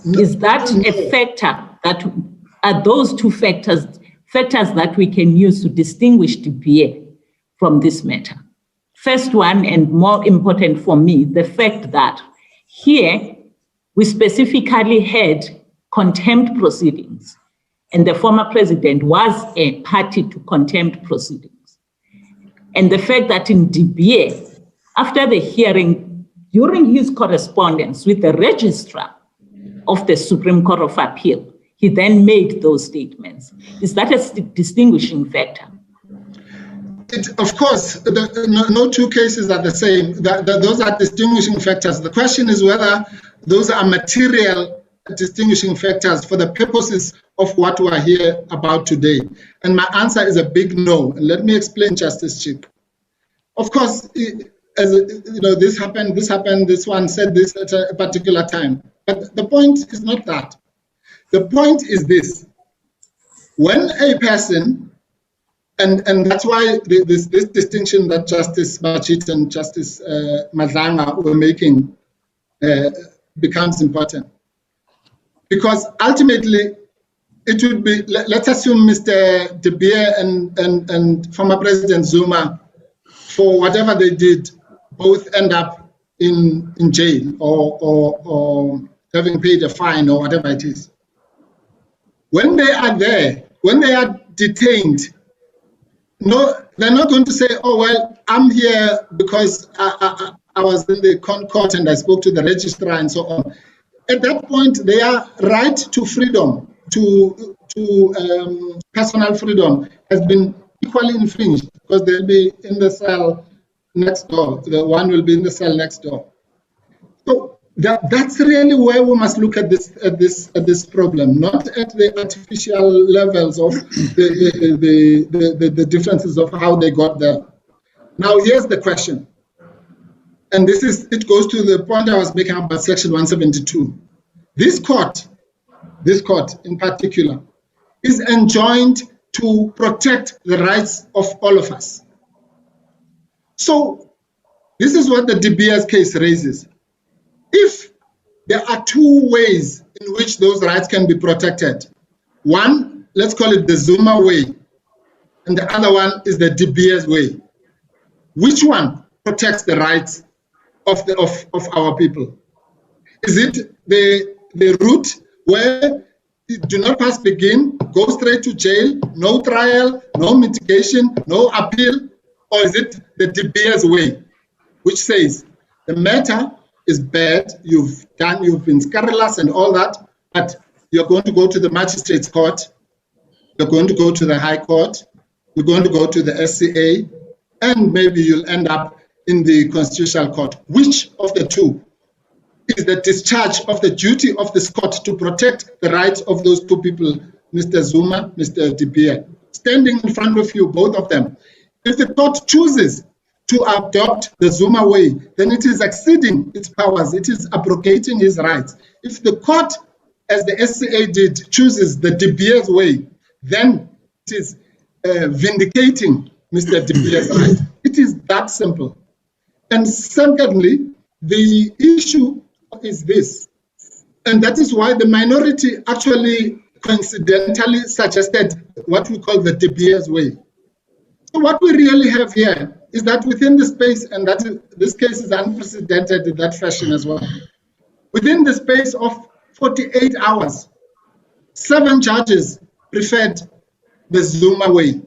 Is that a factor that, are those two factors that we can use to distinguish DBA from this matter? First one, and more important for me, the fact that here we specifically had contempt proceedings, and the former president was a party to contempt proceedings. And the fact that in DBA, after the hearing, during his correspondence with the registrar of the Supreme Court of Appeal, he then made those statements. Is that a distinguishing factor? Of course, no two cases are the same. Those are distinguishing factors. The question is whether those are material distinguishing factors for the purposes of what we are here about today. And my answer is a big no. And let me explain, Justice Chick. Of course, as you know, this happened, this one said this at a particular time. But the point is not that. The point is this. When a person, and that's why this distinction that Justice Majid and Justice Madlanga were making becomes important. Because ultimately, it would be, let's assume Mr. De Beer and former President Zuma, for whatever they did, both end up in jail or having paid a fine or whatever it is. When they are there, when they are detained, no, they're not going to say, oh, well, I'm here because I was in the court and I spoke to the registrar and so on. At that point, their right to freedom, to personal freedom, has been equally infringed because they'll be in the cell next door. The one will be in the cell next door. So that's really where we must look at this problem, not at the artificial levels of the differences of how they got there. Now, here's the question. And it goes to the point I was making about Section 172. This court in particular, is enjoined to protect the rights of all of us. So this is what the De Beers case raises. If there are two ways in which those rights can be protected, one, let's call it the Zuma way, and the other one is the De Beers way. Which one protects the rights of our people? Is it the route where you do not pass begin, go straight to jail, no trial, no mitigation, no appeal? Or is it the De Beers way, which says the matter is bad, you've been scurrilous and all that, but you're going to go to the magistrate's court, you're going to go to the High Court, you're going to go to the SCA, and maybe you'll end up in the Constitutional Court. Which of the two is the discharge of the duty of this court to protect the rights of those two people, Mr. Zuma, Mr. De Beer, standing in front of you, both of them? If the court chooses to adopt the Zuma way, then it is exceeding its powers, it is abrogating his rights. If the court, as the SCA did, chooses the De Beers way, then it is vindicating Mr. De Beers' right. It is that simple. And secondly, the issue is this, and that is why the minority actually coincidentally suggested what we call the De Beers way. So what we really have here is that within the space, and this case is unprecedented in that fashion as well, within the space of 48 hours, 7 judges preferred the Zuma way,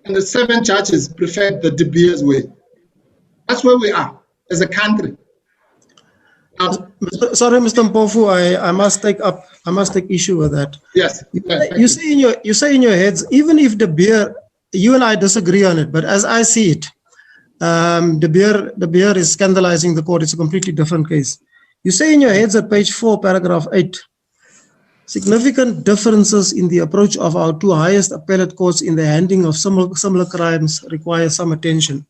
and the 7 judges preferred the De Beers way. That's where we are as a country. Sorry, Mr. Mpofu, I must take issue with that. Yes. You say in your heads, even if De Beer, you and I disagree on it, but as I see it, De Beer is scandalizing the court. It's a completely different case. You say in your heads at page 4, paragraph 8, significant differences in the approach of our 2 highest appellate courts in the handling of similar crimes require some attention.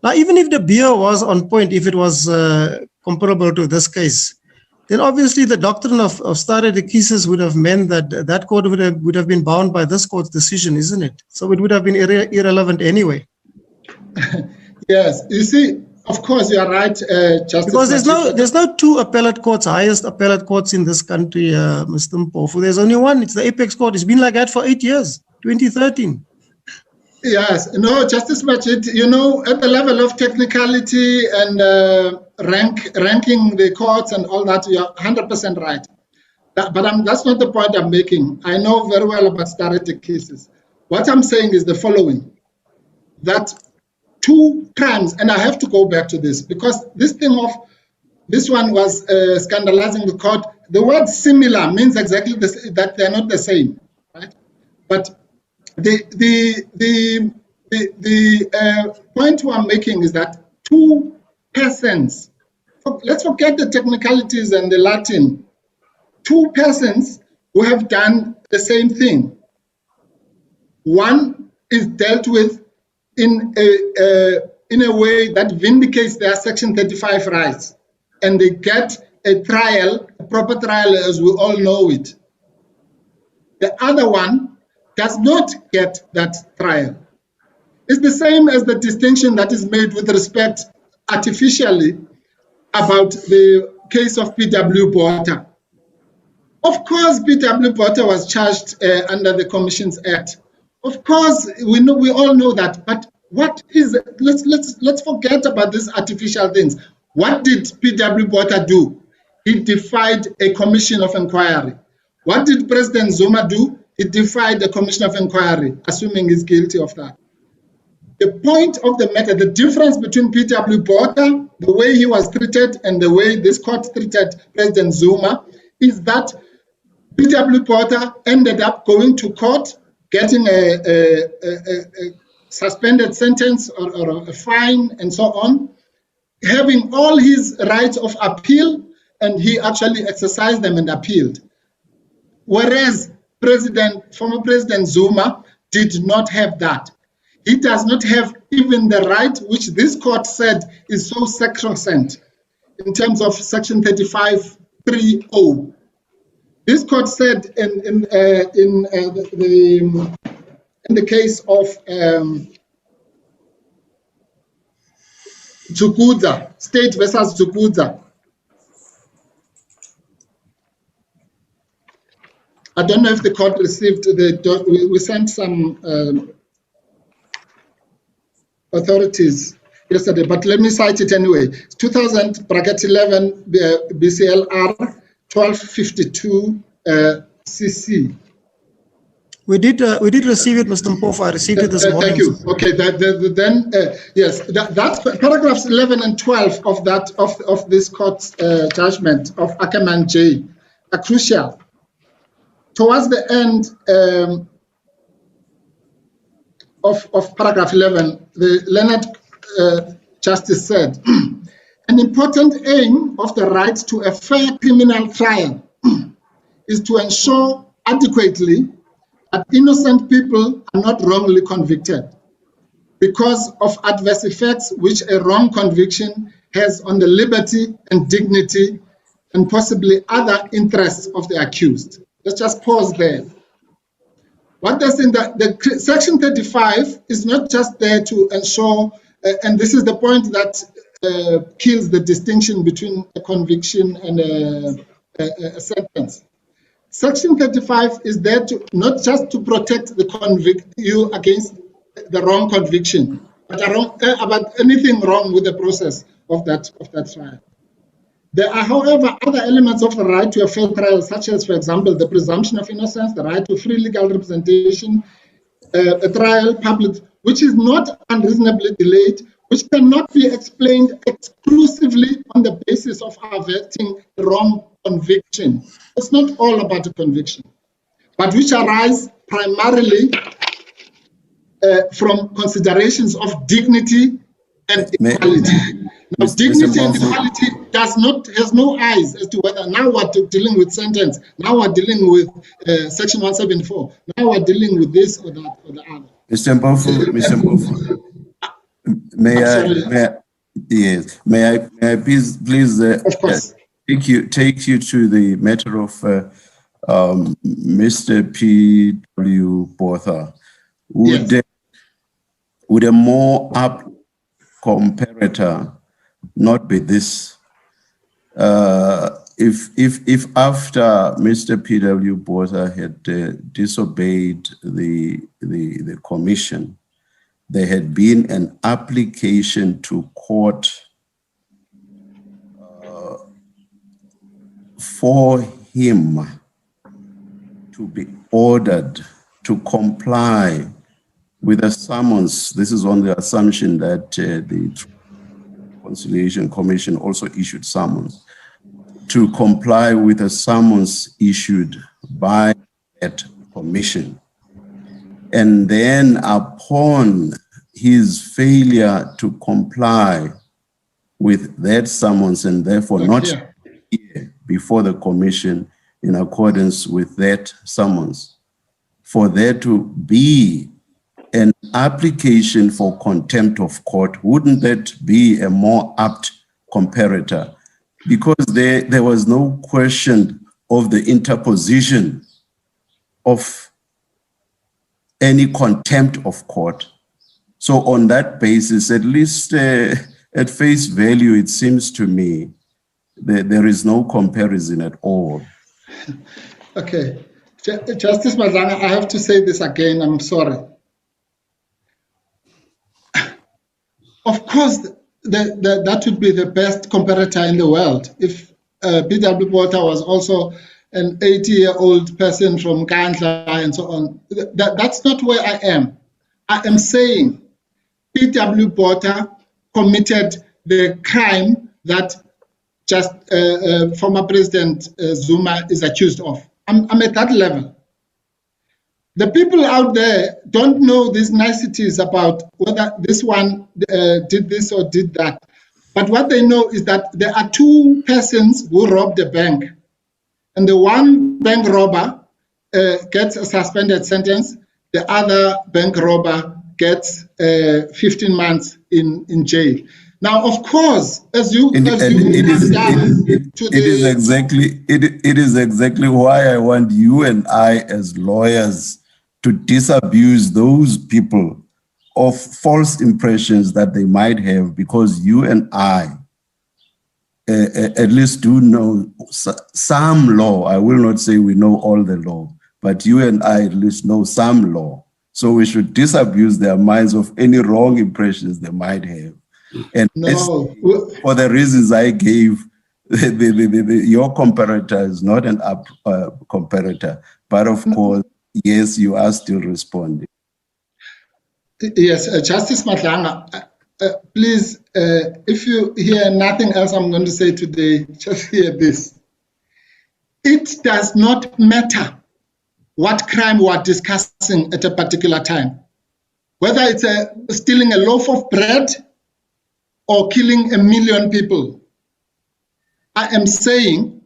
Now, even if De Beer was on point, if it was comparable to this case, then obviously the doctrine of stare decisis would have meant that that court would have been bound by this court's decision, isn't it? So it would have been irrelevant anyway. Yes, you see, of course, you are right, Justice. Because there's no two appellate courts, highest appellate courts in this country, Mr. Mpofu. There's only one. It's the apex court. It's been like that for 8 years, 2013. Yes, no, Justice Majid, you know, at the level of technicality and ranking the courts and all that, you're 100% right. But that's not the point I'm making. I know very well about stare decisis. What I'm saying is the following, that 2 crimes, and I have to go back to this, because this one was scandalizing the court. The word similar means exactly that they're not the same, right? But the point I'm making is that 2 persons, let's forget the technicalities and the Latin, 2 persons who have done the same thing. One is dealt with in a way that vindicates their Section 35 rights, and they get a trial, a proper trial as we all know it. The other one does not get that trial. It's the same as the distinction that is made with respect artificially about the case of P.W. Botha. Of course, P.W. Botha was charged under the Commissions Act. Of course, we all know that. But what is? Let's forget about these artificial things. What did P.W. Botha do? He defied a commission of inquiry. What did President Zuma do? He defied the commission of inquiry, assuming he's guilty of that. The point of the matter, the difference between P.W. Botha, the way he was treated, and the way this court treated President Zuma, is that P.W. Botha ended up going to court, getting a suspended sentence or a fine and so on, having all his rights of appeal, and he actually exercised them and appealed. Whereas former President Zuma did not have that. He does not have even the right, which this court said is so sacrosanct in terms of Section 35(3)(0). This court said in the case of Zukudza, State versus Zukudza. I don't know if the court received we sent some authorities yesterday, but let me cite it anyway. 2000-11 BCLR 1252 CC. We did receive it, Mr. Mpofu. I received it this morning. Thank you. Okay, then yes, that's paragraphs 11 and 12 of that of this court's judgment of Ackerman J are crucial. Towards the end of paragraph 11, the Leonard Justice said, an important aim of the right to a fair criminal trial is to ensure adequately that innocent people are not wrongly convicted because of adverse effects which a wrong conviction has on the liberty and dignity and possibly other interests of the accused. Let's just pause there. What does in the Section 35 is not just there to ensure, and this is the point that kills the distinction between a conviction and a sentence. Section 35 is there to not just to protect you against the wrong conviction, but about anything wrong with the process of that trial. There are, however, other elements of the right to a fair trial, such as, for example, the presumption of innocence, the right to free legal representation, a trial public, which is not unreasonably delayed, which cannot be explained exclusively on the basis of averting the wrong conviction. It's not all about a conviction, but which arise primarily from considerations of dignity and equality. Now, dignity and equality has no eyes as to whether now we're dealing with sentence, now we're dealing with Section 174, now we're dealing with this or that or the other. Mr. Mpofu, may I please of course. take you to the matter of Mr. P.W. Botha. Would a more apt comparator not be this? If after Mr. P.W. Botha had disobeyed the commission, there had been an application to court for him to be ordered to comply with a summons. This is on the assumption that the Conciliation Commission also issued summons, to comply with a summons issued by that commission. And then upon his failure to comply with that summons and therefore not appear before the commission in accordance with that summons, for there to be an application for contempt of court, wouldn't that be a more apt comparator? Because there was no question of the interposition of any contempt of court. So on that basis, at least at face value, it seems to me that there is no comparison at all. Okay. Justice Mazanga, I have to say this again, I'm sorry. Of course, that would be the best comparator in the world. If P.W. Botha was also an 80-year-old person from Kandla and so on. That's not where I am. I am saying P.W. Botha committed the crime that just former President Zuma is accused of. I'm at that level. The people out there don't know these niceties about whether this one did this or did that. But what they know is that there are two persons who robbed a bank. And the one bank robber gets a suspended sentence. The other bank robber gets 15 months in jail. Now, of course, it is exactly why I want you and I as lawyers to disabuse those people of false impressions that they might have, because you and I at least do know some law. I will not say we know all the law, but you and I at least know some law. So we should disabuse their minds of any wrong impressions they might have. And for the reasons I gave, your comparator is not an comparator, but of course, yes, you are still responding. Yes, Justice Matlanga, please, if you hear nothing else I'm going to say today, just hear this. It does not matter what crime we are discussing at a particular time, whether it's stealing a loaf of bread or killing 1 million people. I am saying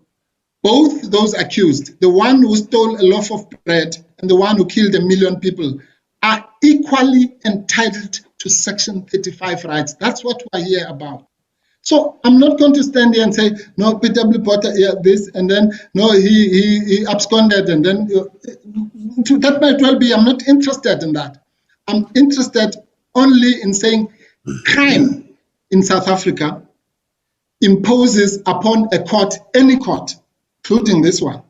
both those accused, the one who stole a loaf of bread and the one who killed 1 million people, are equally entitled to Section 35 rights. That's what we're here about. So I'm not going to stand here and say, no, P.W. Botha, yeah, this, and then, no, he absconded, and then, that might well be. I'm not interested in that. I'm interested only in saying crime in South Africa imposes upon a court, any court, including this one,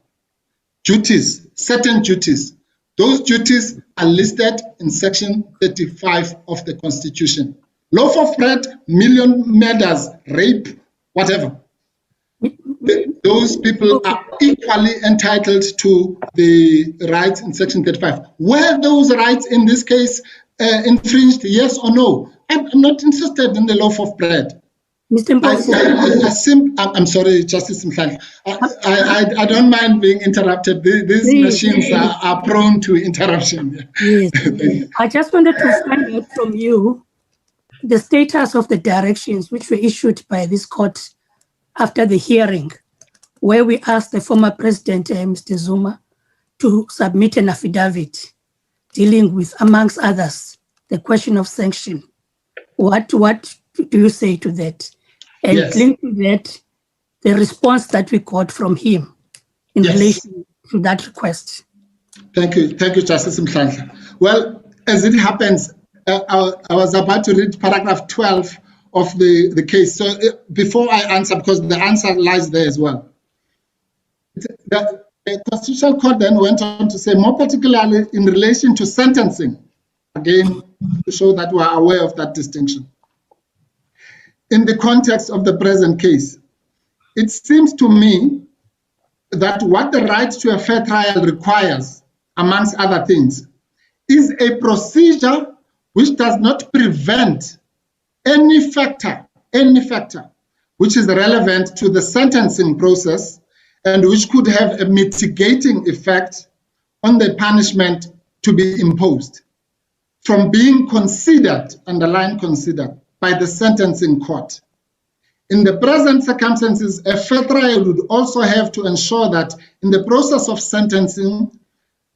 duties, certain duties. Those duties are listed in Section 35 of the Constitution. Loaf of bread, 1 million murders, rape, whatever. Those people are equally entitled to the rights in Section 35. Were those rights in this case infringed, yes or no? I'm not interested in the loaf of bread. Mr. I'm sorry, Justice Mhlanga. I don't mind being interrupted. These machines are prone to interruption. Yes. I just wanted to find out from you the status of the directions which were issued by this court after the hearing, where we asked the former president, Mr. Zuma, to submit an affidavit dealing with, amongst others, the question of sanction. What do you say to that? And linked to that, the response that we got from him in relation to that request. Thank you, Justice Mhlandla. Well, as it happens, I was about to read paragraph 12 of the case. So before I answer, because the answer lies there as well. The Constitutional Court then went on to say, more particularly in relation to sentencing, again, to show that we are aware of that distinction. In the context of the present case, it seems to me that what the right to a fair trial requires, amongst other things, is a procedure which does not prevent any factor which is relevant to the sentencing process and which could have a mitigating effect on the punishment to be imposed from being considered, underline considered, by the sentencing court. In the present circumstances, a fair trial would also have to ensure that in the process of sentencing,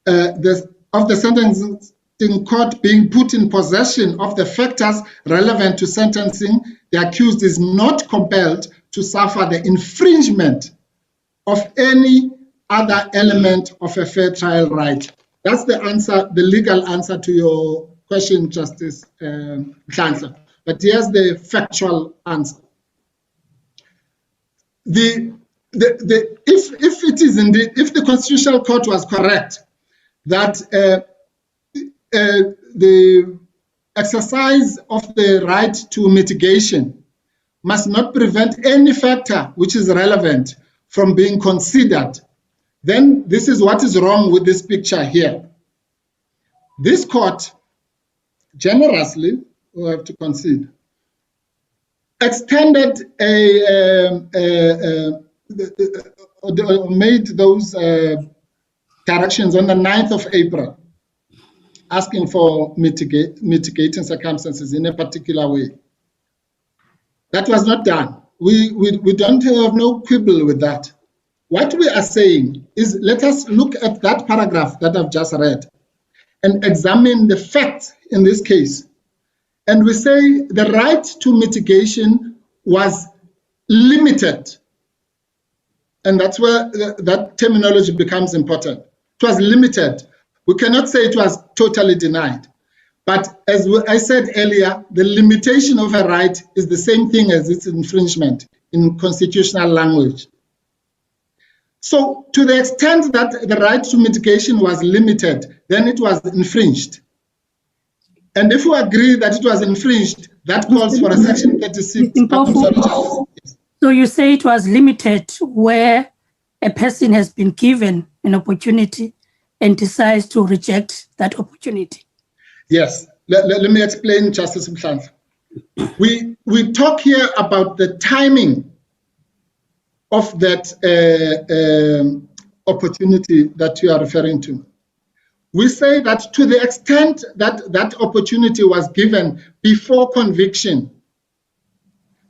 the sentencing court being put in possession of the factors relevant to sentencing, the accused is not compelled to suffer the infringement of any other element of a fair trial right. That's the answer, the legal answer to your question, Justice Mhlandla. But here's the factual answer. If it is indeed, if the Constitutional Court was correct that the exercise of the right to mitigation must not prevent any factor which is relevant from being considered, then this is what is wrong with this picture here. This court generously, we have to concede, extended made those corrections on the 9th of April, asking for mitigating circumstances in a particular way. That was not done. We don't have no quibble with that. What we are saying is, let us look at that paragraph that I've just read and examine the facts in this case. And we say the right to mitigation was limited. And that's where that terminology becomes important. It was limited. We cannot say it was totally denied. But as I said earlier, the limitation of a right is the same thing as its infringement in constitutional language. So to the extent that the right to mitigation was limited, then it was infringed. And if we agree that it was infringed, that calls for a section 36. So you say it was limited where a person has been given an opportunity and decides to reject that opportunity. Yes, let me explain, Justice Mhlandla. We talk here about the timing of that opportunity that you are referring to. We say that to the extent that that opportunity was given before conviction,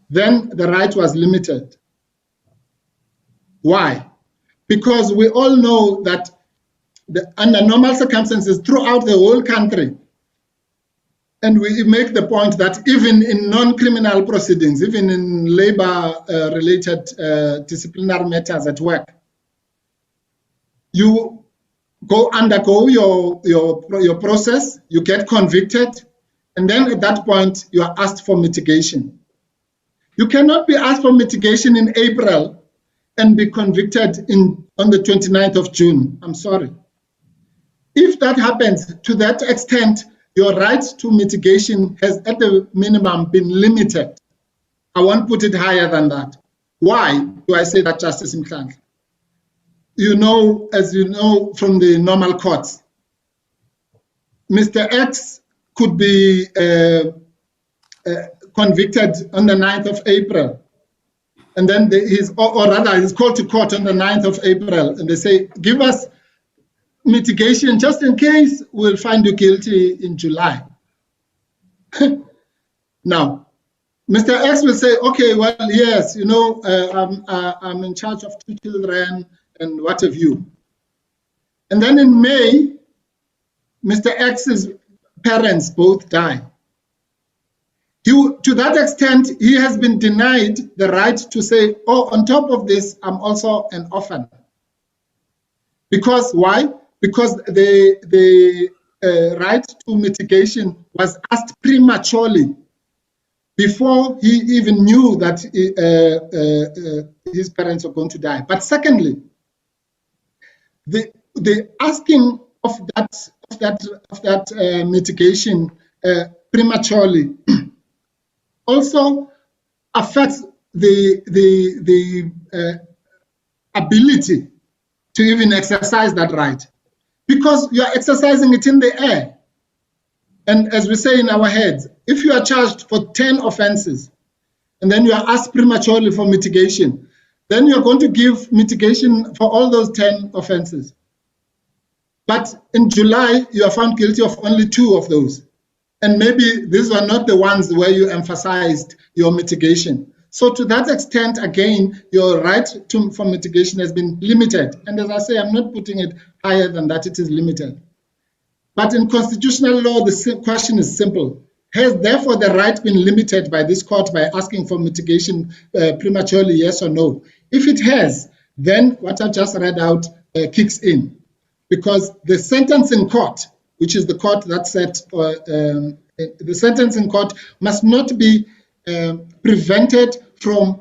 then the right was limited. Why? Because we all know that under normal circumstances throughout the whole country, and we make the point that even in non-criminal proceedings, even in labor-related disciplinary matters at work, you undergo your process, you get convicted, and then at that point, you are asked for mitigation. You cannot be asked for mitigation in April and be convicted on the 29th of June. I'm sorry. If that happens, to that extent, your right to mitigation has at the minimum been limited. I won't put it higher than that. Why do I say that, Justice Mhlandla? You know, as you know from the normal courts, Mr. X could be convicted on the 9th of April. And then he's called to court on the 9th of April. And they say, give us mitigation just in case we'll find you guilty in July. Now, Mr. X will say, okay, well, yes, you know, I'm in charge of 2 children and what have you. And then in May, Mr. X's parents both die. To that extent, he has been denied the right to say, oh, on top of this, I'm also an orphan. Because why? Because the right to mitigation was asked prematurely before he even knew that his parents were going to die. But secondly, the asking of that mitigation prematurely also affects the ability to even exercise that right, because you are exercising it in the air. And as we say in our heads, if you are charged for 10 offenses and then you are asked prematurely for mitigation, then you're going to give mitigation for all those 10 offenses. But in July, you are found guilty of only 2 of those. And maybe these are not the ones where you emphasized your mitigation. So to that extent, again, your right for mitigation has been limited. And as I say, I'm not putting it higher than that, it is limited. But in constitutional law, the question is simple. Has therefore the right been limited by this court by asking for mitigation prematurely, yes or no? If it has, then what I just read out kicks in. Because the sentencing court, which is the court that set, the sentencing court must not be prevented from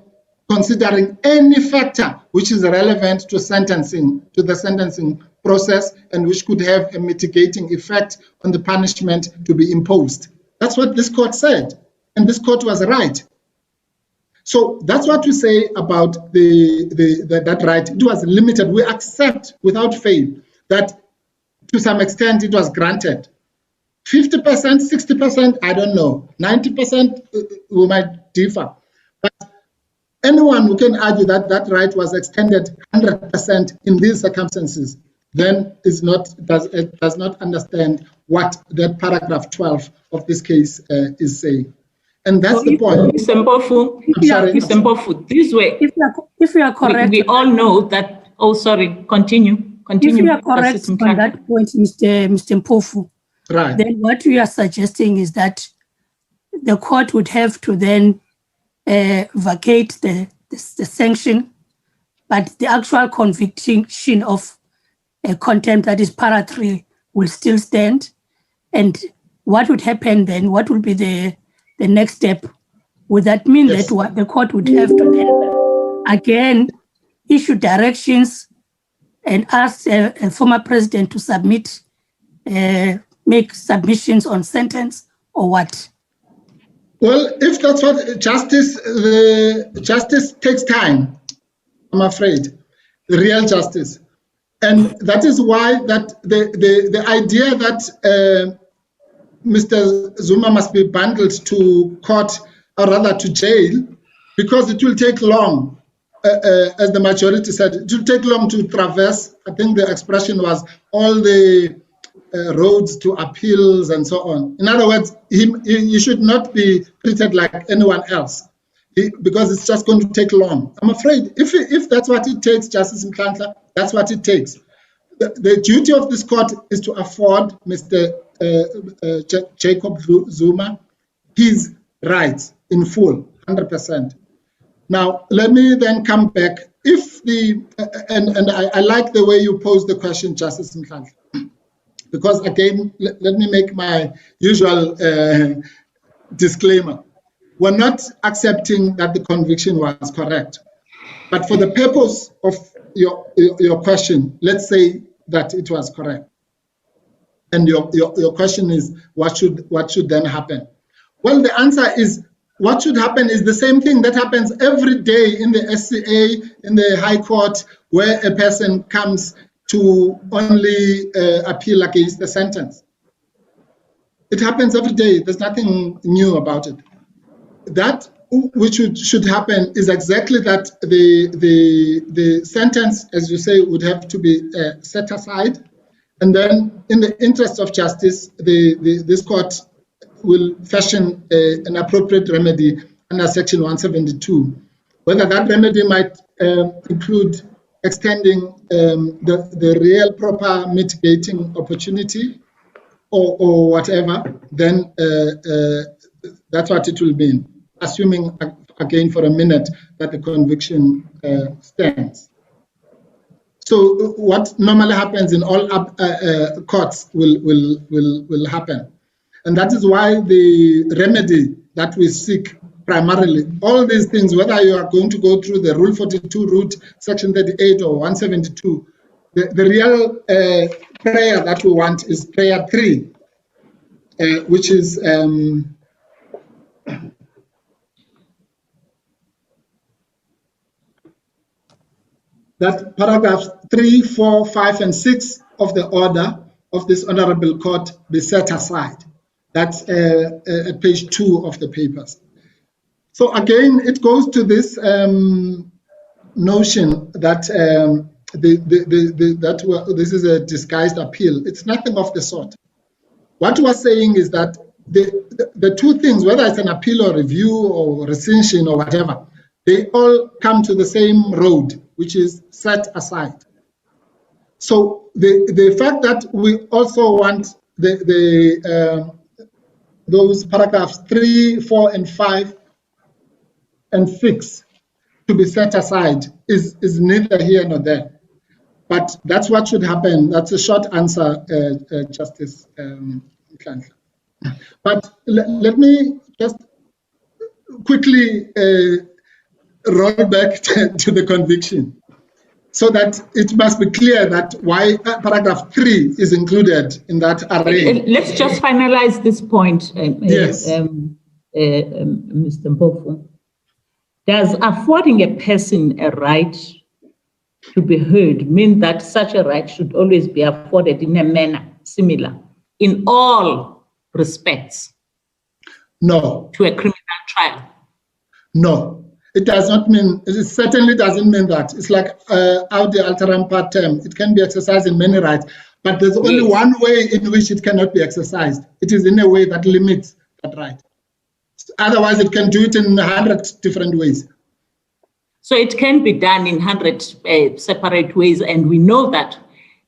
considering any factor which is relevant to sentencing, to the sentencing process, and which could have a mitigating effect on the punishment to be imposed. That's what this court said, and this court was right. So that's what we say about that right. It was limited. We accept without fail that to some extent it was granted. 50%, 60%, I don't know. 90%, we might differ. But anyone who can argue that that right was extended 100% in these circumstances, then does not understand what that paragraph 12 of this case is saying. And that's the point. Mr. Mpofu, this way, if you are correct, we all know that. Oh, sorry. Continue. If you are correct on that point, Mr. Mpofu, right, then what you are suggesting is that the court would have to then vacate the sanction, but the actual conviction of contempt, that is para 3, will still stand. And what would happen then? What would be the next step? Would that mean that the court would have to then again issue directions and ask a former president to submit, make submissions on sentence, or what? Well, if that's what justice takes time, I'm afraid, the real justice. And that is why that the idea that Mr. Zuma must be bundled to court, or rather to jail, because it will take long. As the majority said, it will take long to traverse. I think the expression was all the roads to appeals and so on. In other words, he should not be treated like anyone else, because it's just going to take long. I'm afraid if that's what it takes, Justice Mkandla, that's what it takes. The duty of this court is to afford Mr. Jacob Zuma his rights in full, 100%. Now, let me then come back. If I like the way you pose the question, Justice Mkandla, because again, let me make my usual disclaimer. We're not accepting that the conviction was correct, but for the purpose of your question, let's say that it was correct. And your question is, what should then happen? Well, the answer is, what should happen is the same thing that happens every day in the SCA, in the High Court, where a person comes to only appeal against the sentence. It happens every day. There's nothing new about it. That which should happen is exactly that the sentence, as you say, would have to be set aside. And then in the interest of justice, this court will fashion an appropriate remedy under Section 172. Whether that remedy might include extending the real proper mitigating opportunity or whatever, then That's what it will mean, assuming again for a minute that the conviction stands. So what normally happens in all courts will happen. And that is why the remedy that we seek primarily, all these things, whether you are going to go through the Rule 42 route, Section 38 or 172, the real prayer that we want is prayer 3, which is that paragraphs 3, 4, 5, and 6 of the order of this honorable court be set aside. That's at page 2 of the papers. So again, it goes to this notion that this is a disguised appeal. It's nothing of the sort. What we're saying is that the two things, whether it's an appeal or review or rescission or whatever, they all come to the same road, which is set aside. So the fact that we also want those paragraphs 3, 4, and 5, and 6 to be set aside is neither here nor there. But that's what should happen. That's a short answer, Justice Nhlanhla. But let me just quickly roll back to the conviction, so that it must be clear that why paragraph 3 is included in that array. Let's just finalize this point, yes. Mr. Mpofu. Does affording a person a right to be heard mean that such a right should always be afforded in a manner similar in all respects? No. To a criminal trial? No. It does not mean, it certainly doesn't mean that. It's like audi alteram partem. It can be exercised in many rights, but there's only one way in which it cannot be exercised. It is in a way that limits that right. Otherwise, it can do it in 100 different ways. So it can be done in 100 separate ways, and we know that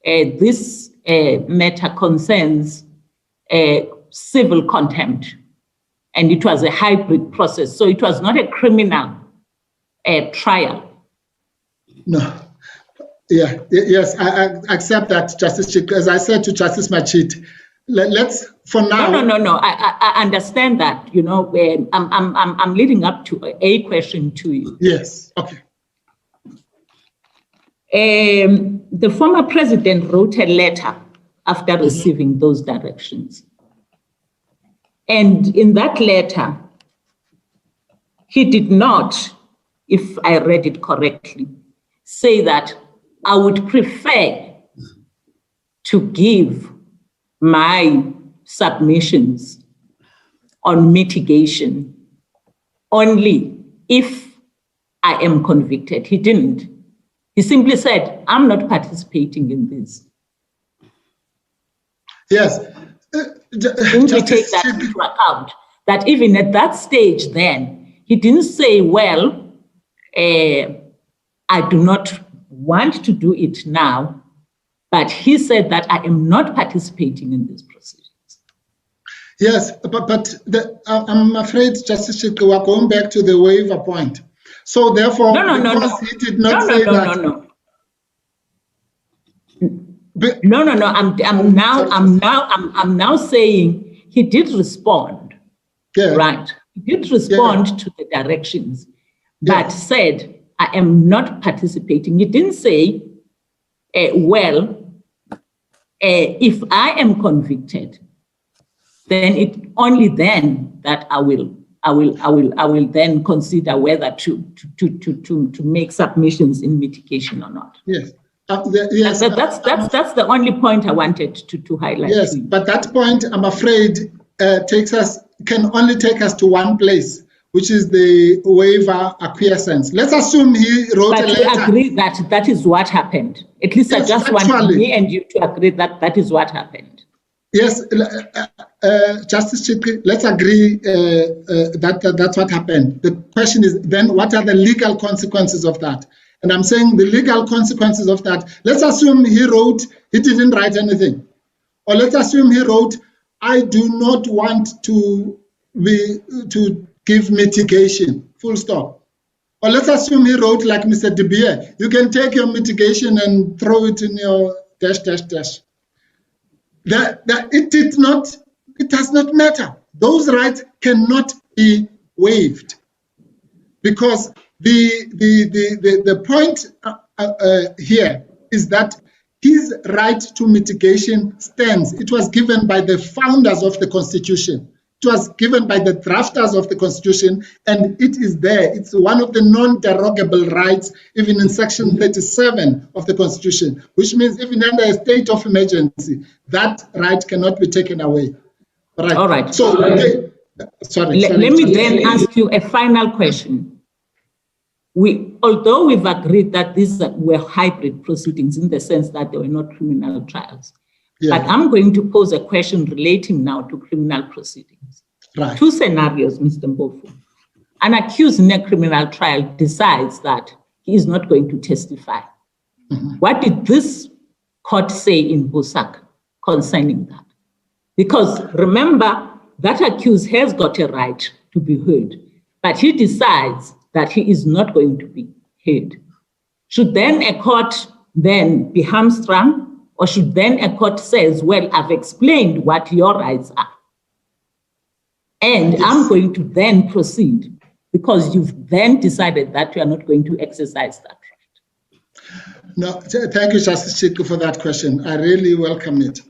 this matter concerns civil contempt, and it was a hybrid process. So it was not a criminal trial. No. Yeah. Yes, I accept that, Justice Chick. As I said to Justice Machit, let's for now. No. I understand that. You know, I'm leading up to a question to you. Yes. Okay. The former president wrote a letter after receiving those directions, and in that letter, he did not, if I read it correctly, say that I would prefer to give my submissions on mitigation only if I am convicted. He didn't. He simply said, I'm not participating in this. Yes. Didn't we take that into account? That even at that stage then, he didn't say, well, I do not want to do it now, but he said that I am not participating in these proceedings. Yes, but I'm afraid, Justice Chick, we are going back to the waiver point. So therefore, no. He did not say that. No. I'm now saying he did respond. Yeah. Right. He did respond to the directions, but said, I am not participating. He didn't say, if I am convicted, then it only then that I will then consider whether to make submissions in mitigation or not. Yes. That's the only point I wanted to highlight. Yes, but that point, I'm afraid, can only take us to one place, which is the waiver acquiescence. Let's assume he wrote a letter. But we agree that is what happened. At least yes, I just want me and you to agree that is what happened. Yes, Justice Chitri, let's agree that that's what happened. The question is then, what are the legal consequences of that? And I'm saying the legal consequences of that, let's assume he didn't write anything. Or let's assume he wrote, I do not want to give mitigation, full stop. Or let's assume he wrote like Mr. De Beer, you can take your mitigation and throw it in your dash, dash, dash. It does not matter. Those rights cannot be waived, because the point here is that his right to mitigation stands. It was given by the founders of the Constitution. It was given by the drafters of the Constitution, and it is there. It's one of the non-derogable rights, even in Section 37 of the Constitution, which means even under a state of emergency, that right cannot be taken away. Right. All right. So, let me then ask you a final question. Although we've agreed that these were hybrid proceedings in the sense that they were not criminal trials, but I'm going to pose a question relating now to criminal proceedings. Right. Two scenarios, Mr. Mbofu. An accused in a criminal trial decides that he is not going to testify. Mm-hmm. What did this court say in Bosak concerning that? Because remember, that accused has got a right to be heard, but he decides that he is not going to be heard. Should then a court then be hamstrung? Or should then a court says, well, I've explained what your rights are, and I'm going to then proceed because you've then decided that you are not going to exercise that right? No, thank you, Justice Chiku, for that question. I really welcome it.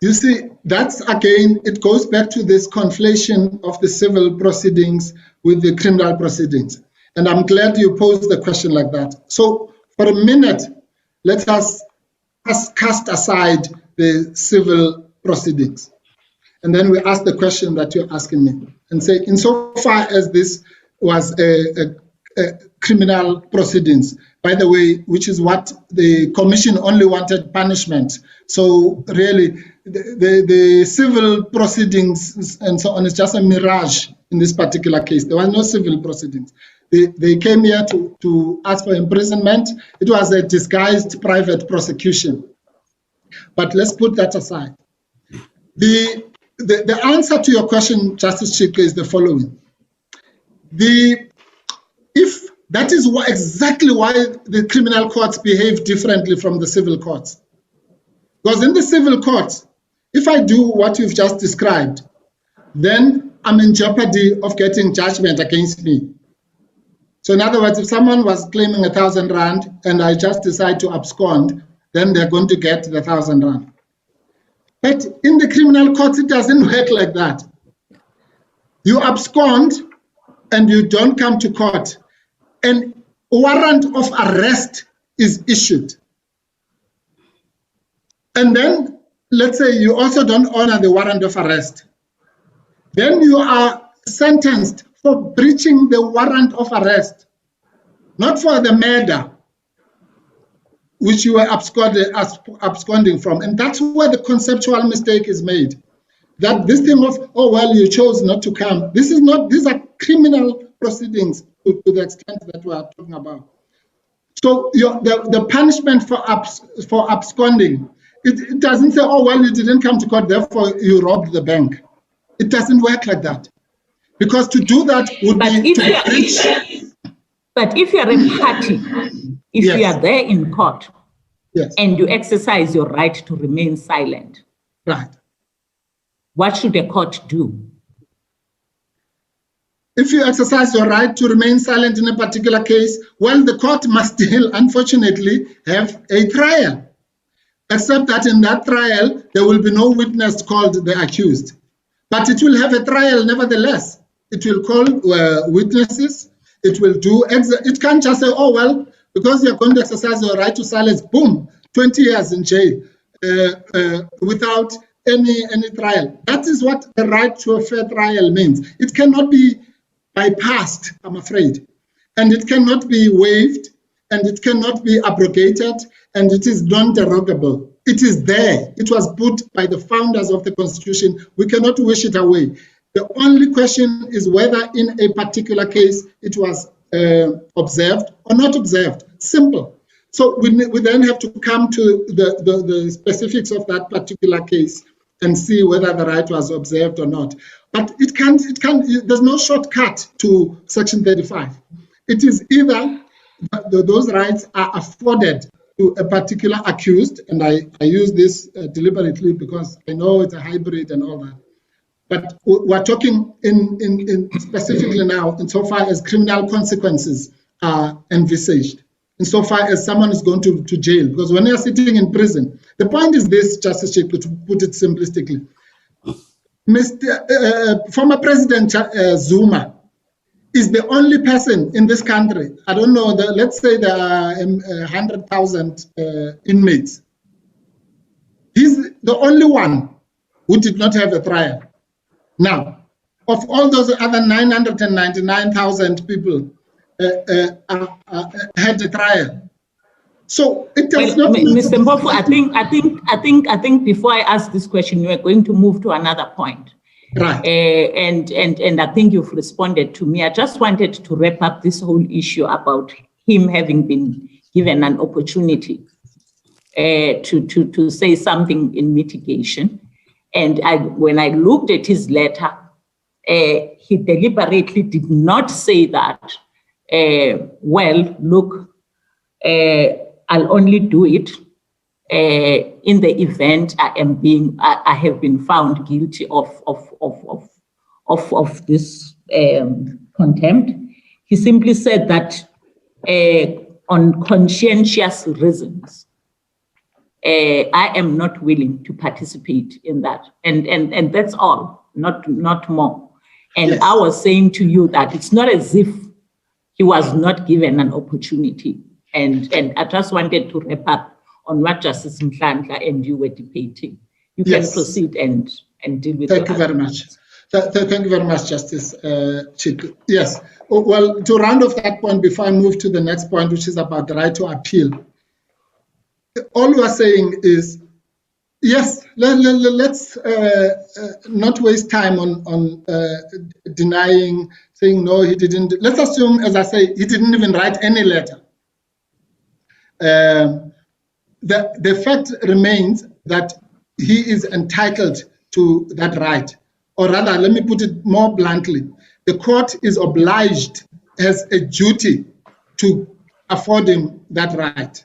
You see, that's again, it goes back to this conflation of the civil proceedings with the criminal proceedings. And I'm glad you posed the question like that. So for a minute, let us cast aside the civil proceedings. And then we ask the question that you're asking me and say, insofar as this was a criminal proceedings, by the way, which is what the commission only wanted punishment. So really, the civil proceedings and so on is just a mirage in this particular case. There was no civil proceedings. They came here to ask for imprisonment. It was a disguised private prosecution. But let's put that aside. The answer to your question, Justice Chika, is the following. If that is exactly why the criminal courts behave differently from the civil courts. Because in the civil courts, if I do what you've just described, then I'm in jeopardy of getting judgment against me. So in other words, if someone was claiming 1,000 rand and I just decide to abscond, then they're going to get the 1,000 rand. But in the criminal courts, it doesn't work like that. You abscond and you don't come to court, and warrant of arrest is issued. And then, let's say you also don't honor the warrant of arrest. Then you are sentenced for breaching the warrant of arrest, not for the murder, which you were absconding from. And that's where the conceptual mistake is made. That this thing of, oh, well, you chose not to come. This is not, these are criminal proceedings to the extent that we are talking about. So the punishment for absconding, it doesn't say, oh, well, you didn't come to court, therefore you robbed the bank. It doesn't work like that. Because to do that would be to breach. But if you're a party, if Yes. you are there in court, Yes. and you exercise your right to remain silent, Right. what should a court do? If you exercise your right to remain silent in a particular case, well, the court must still, unfortunately, have a trial. Except that in that trial, there will be no witness called the accused. But it will have a trial nevertheless. It will call witnesses. It will do, it can't just say, oh, well, because you're going to exercise your right to silence, boom, 20 years in jail without any trial. That is what the right to a fair trial means. It cannot be bypassed, I'm afraid. And it cannot be waived, and it cannot be abrogated, and it is non-derogable. It is there. It was put by the founders of the Constitution. We cannot wish it away. The only question is whether in a particular case it was observed or not observed. Simple. So we then have to come to the specifics of that particular case and see whether the right was observed or not. But there's no shortcut to Section 35. It is either those rights are afforded to a particular accused, and I use this deliberately because I know it's a hybrid and all that. But we're talking in specifically now insofar as criminal consequences are envisaged, insofar as someone is going to jail. Because when you're sitting in prison, the point is this, Justice Jacob, to put it simplistically. Former President Zuma is the only person in this country. I don't know, let's say there are 100,000 inmates. He's the only one who did not have a trial. Now, of all those other 999,000 people had a trial. So it does not. Mr. Mpofu, I think before I ask this question, you are going to move to another point. Right. And I think you've responded to me. I just wanted to wrap up this whole issue about him having been given an opportunity to say something in mitigation. And when I looked at his letter, he deliberately did not say that, well, look, I'll only do it in the event I have been found guilty of this contempt. He simply said that on conscientious reasons, I am not willing to participate in that, and that's all, not more. And yes. I was saying to you that it's not as if he was not given an opportunity. And I just wanted to wrap up on what Justice Mhlandla and you were debating. You can proceed and deal with it. Thank you very much. Thank you very much, Justice Chiku. Yes. Well, to round off that point before I move to the next point, which is about the right to appeal, all we are saying is, yes, let's not waste time on denying, saying no, he didn't. Let's assume, as I say, he didn't even write any letter. The fact remains that he is entitled to that right. Or rather, let me put it more bluntly. The court is obliged, has a duty to afford him that right.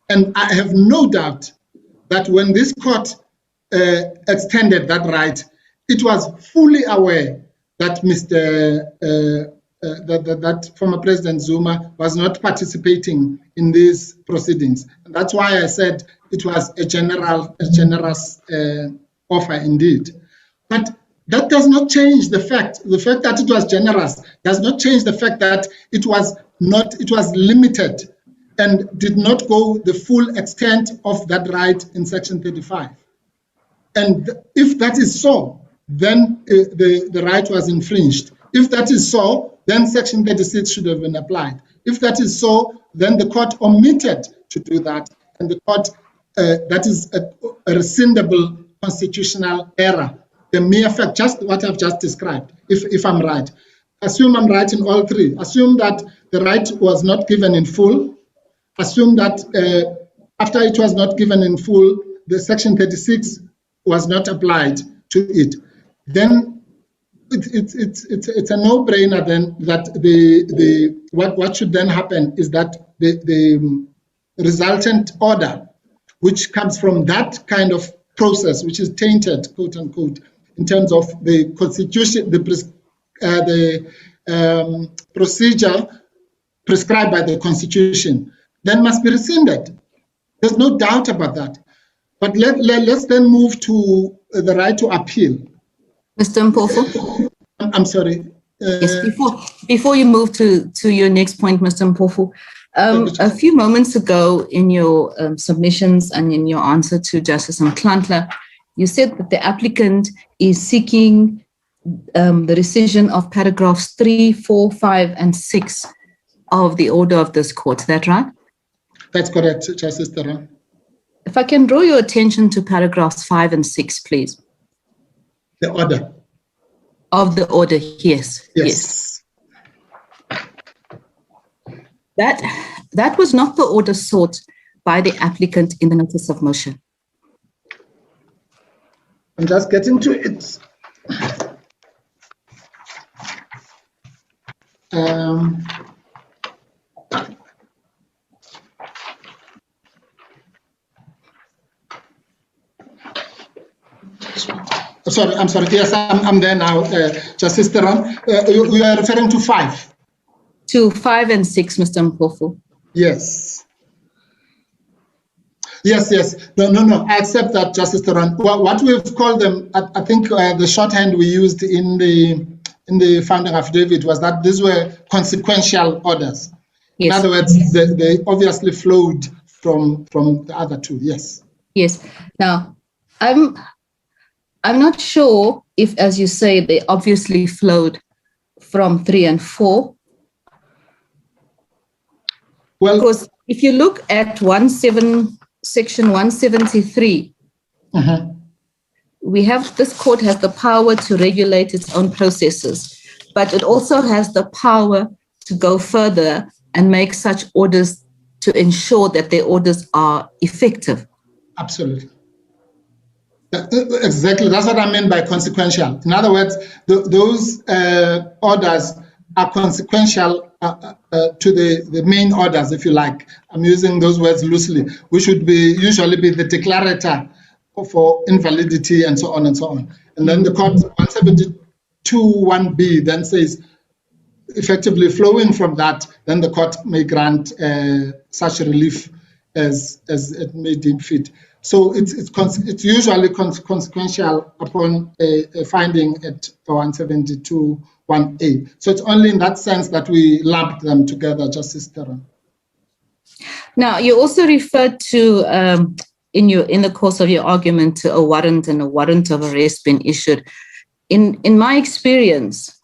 And I have no doubt that when this court extended that right, it was fully aware that that former President Zuma was not participating in these proceedings. And that's why I said it was a generous offer indeed. But that does not change the fact that it was generous does not change the fact that it was limited and did not go the full extent of that right in Section 35. And if that is so, then the right was infringed. If that is so, then Section 36 should have been applied. If that is so, then the court omitted to do that, and the court, that is a rescindable constitutional error. The mere fact, just what I've just described, if I'm right. Assume I'm right in all three. Assume that the right was not given in full. Assume that after it was not given in full, the Section 36 was not applied to it. Then it's a no-brainer then that what should then happen is that the resultant order, which comes from that kind of process, which is tainted, quote unquote, in terms of the constitution, the procedure prescribed by the Constitution, then must be rescinded. There's no doubt about that. But let's then move to the right to appeal. Mr. Mpofu? I'm sorry. Yes, before you move to your next point, Mr. Mpofu, a few moments ago in your submissions and in your answer to Justice Mhlandla, you said that the applicant is seeking the rescission of paragraphs 3, 4, 5, and 6 of the order of this court. Is that right? That's correct, Justice Theron. If I can draw your attention to paragraphs 5 and 6, please. The order. Of the order, yes. Yes. That was not the order sought by the applicant in the notice of motion. I'm just getting to it. Sorry, I'm sorry. Yes, I'm there now, Justice Theron. You are referring to 5? To 5 and 6, Mr. Mpofu. Yes. Yes. No. I accept that, Justice Theron. What we've called them, I think the shorthand we used in the founding affidavit was that these were consequential orders. Yes. In other words, they obviously flowed from the other 2. Yes. Yes. Now, I'm not sure if, as you say, they obviously flowed from 3 and 4. Well, because if you look at Section 173, we have, this court has the power to regulate its own processes, but it also has the power to go further and make such orders to ensure that their orders are effective. Absolutely. Exactly. That's what I mean by consequential. In other words, those orders are consequential to the main orders, if you like. I'm using those words loosely, which would usually be the declarator for invalidity and so on and so on. And then the court 172(1)(b) then says, effectively flowing from that, then the court may grant such relief as it may deem fit. So it's usually consequential upon a finding at 172(1)(a). So it's only in that sense that we lumped them together, Justice Theron. Now, you also referred to, in the course of your argument, to a warrant and a warrant of arrest being issued. In my experience,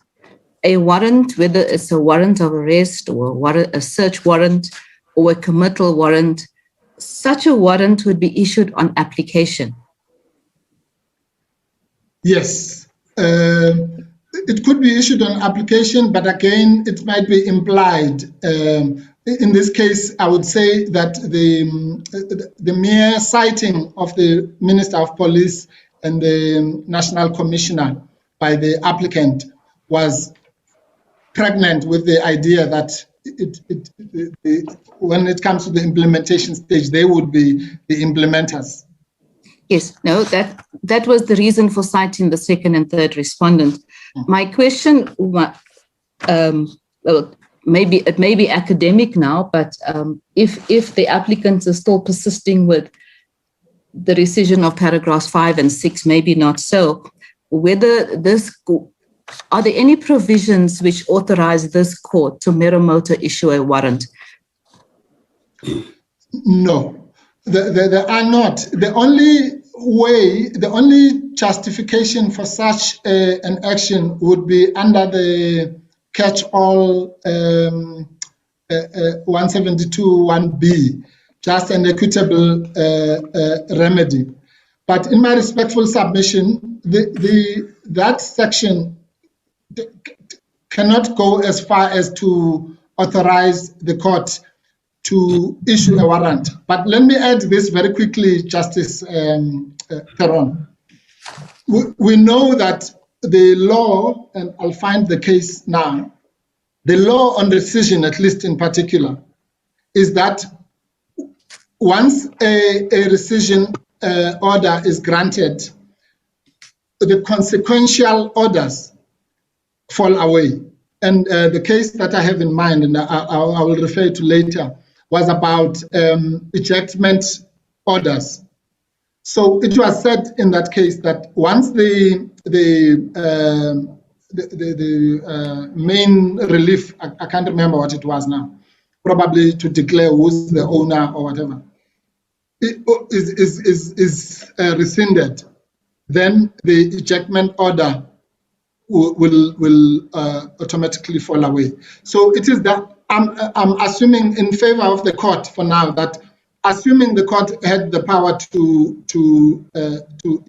a warrant, whether it's a warrant of arrest or a search warrant or a committal warrant, such a warrant would be issued on application. Yes, it could be issued on application, but again, it might be implied. In this case, I would say that the mere citing of the Minister of Police and the National Commissioner by the applicant was pregnant with the idea that when it comes to the implementation stage, they would be the implementers. Yes, no, that was the reason for citing the second and third respondent. My question, well, maybe it may be academic now, but if the applicants are still persisting with the rescission of paragraphs 5 and 6, maybe not so, are there any provisions which authorize this court to mero moto issue a warrant? No, there are not. The only justification for such an action would be under the catch-all 172(1)(b), just an equitable remedy. But in my respectful submission, that section cannot go as far as to authorize the court to issue a warrant. But let me add this very quickly, Justice Theron. We know that the law, and I'll find the case now, the law on rescission, at least in particular, is that once a rescission order is granted, the consequential orders fall away. And the case that I have in mind, and I will refer to later, was about ejectment orders. So it was said in that case that once the main relief, I can't remember what it was now, probably to declare who's the owner or whatever, is rescinded, then the ejectment order will automatically fall away. So it is that I'm assuming in favor of the court for now that, assuming the court had the power to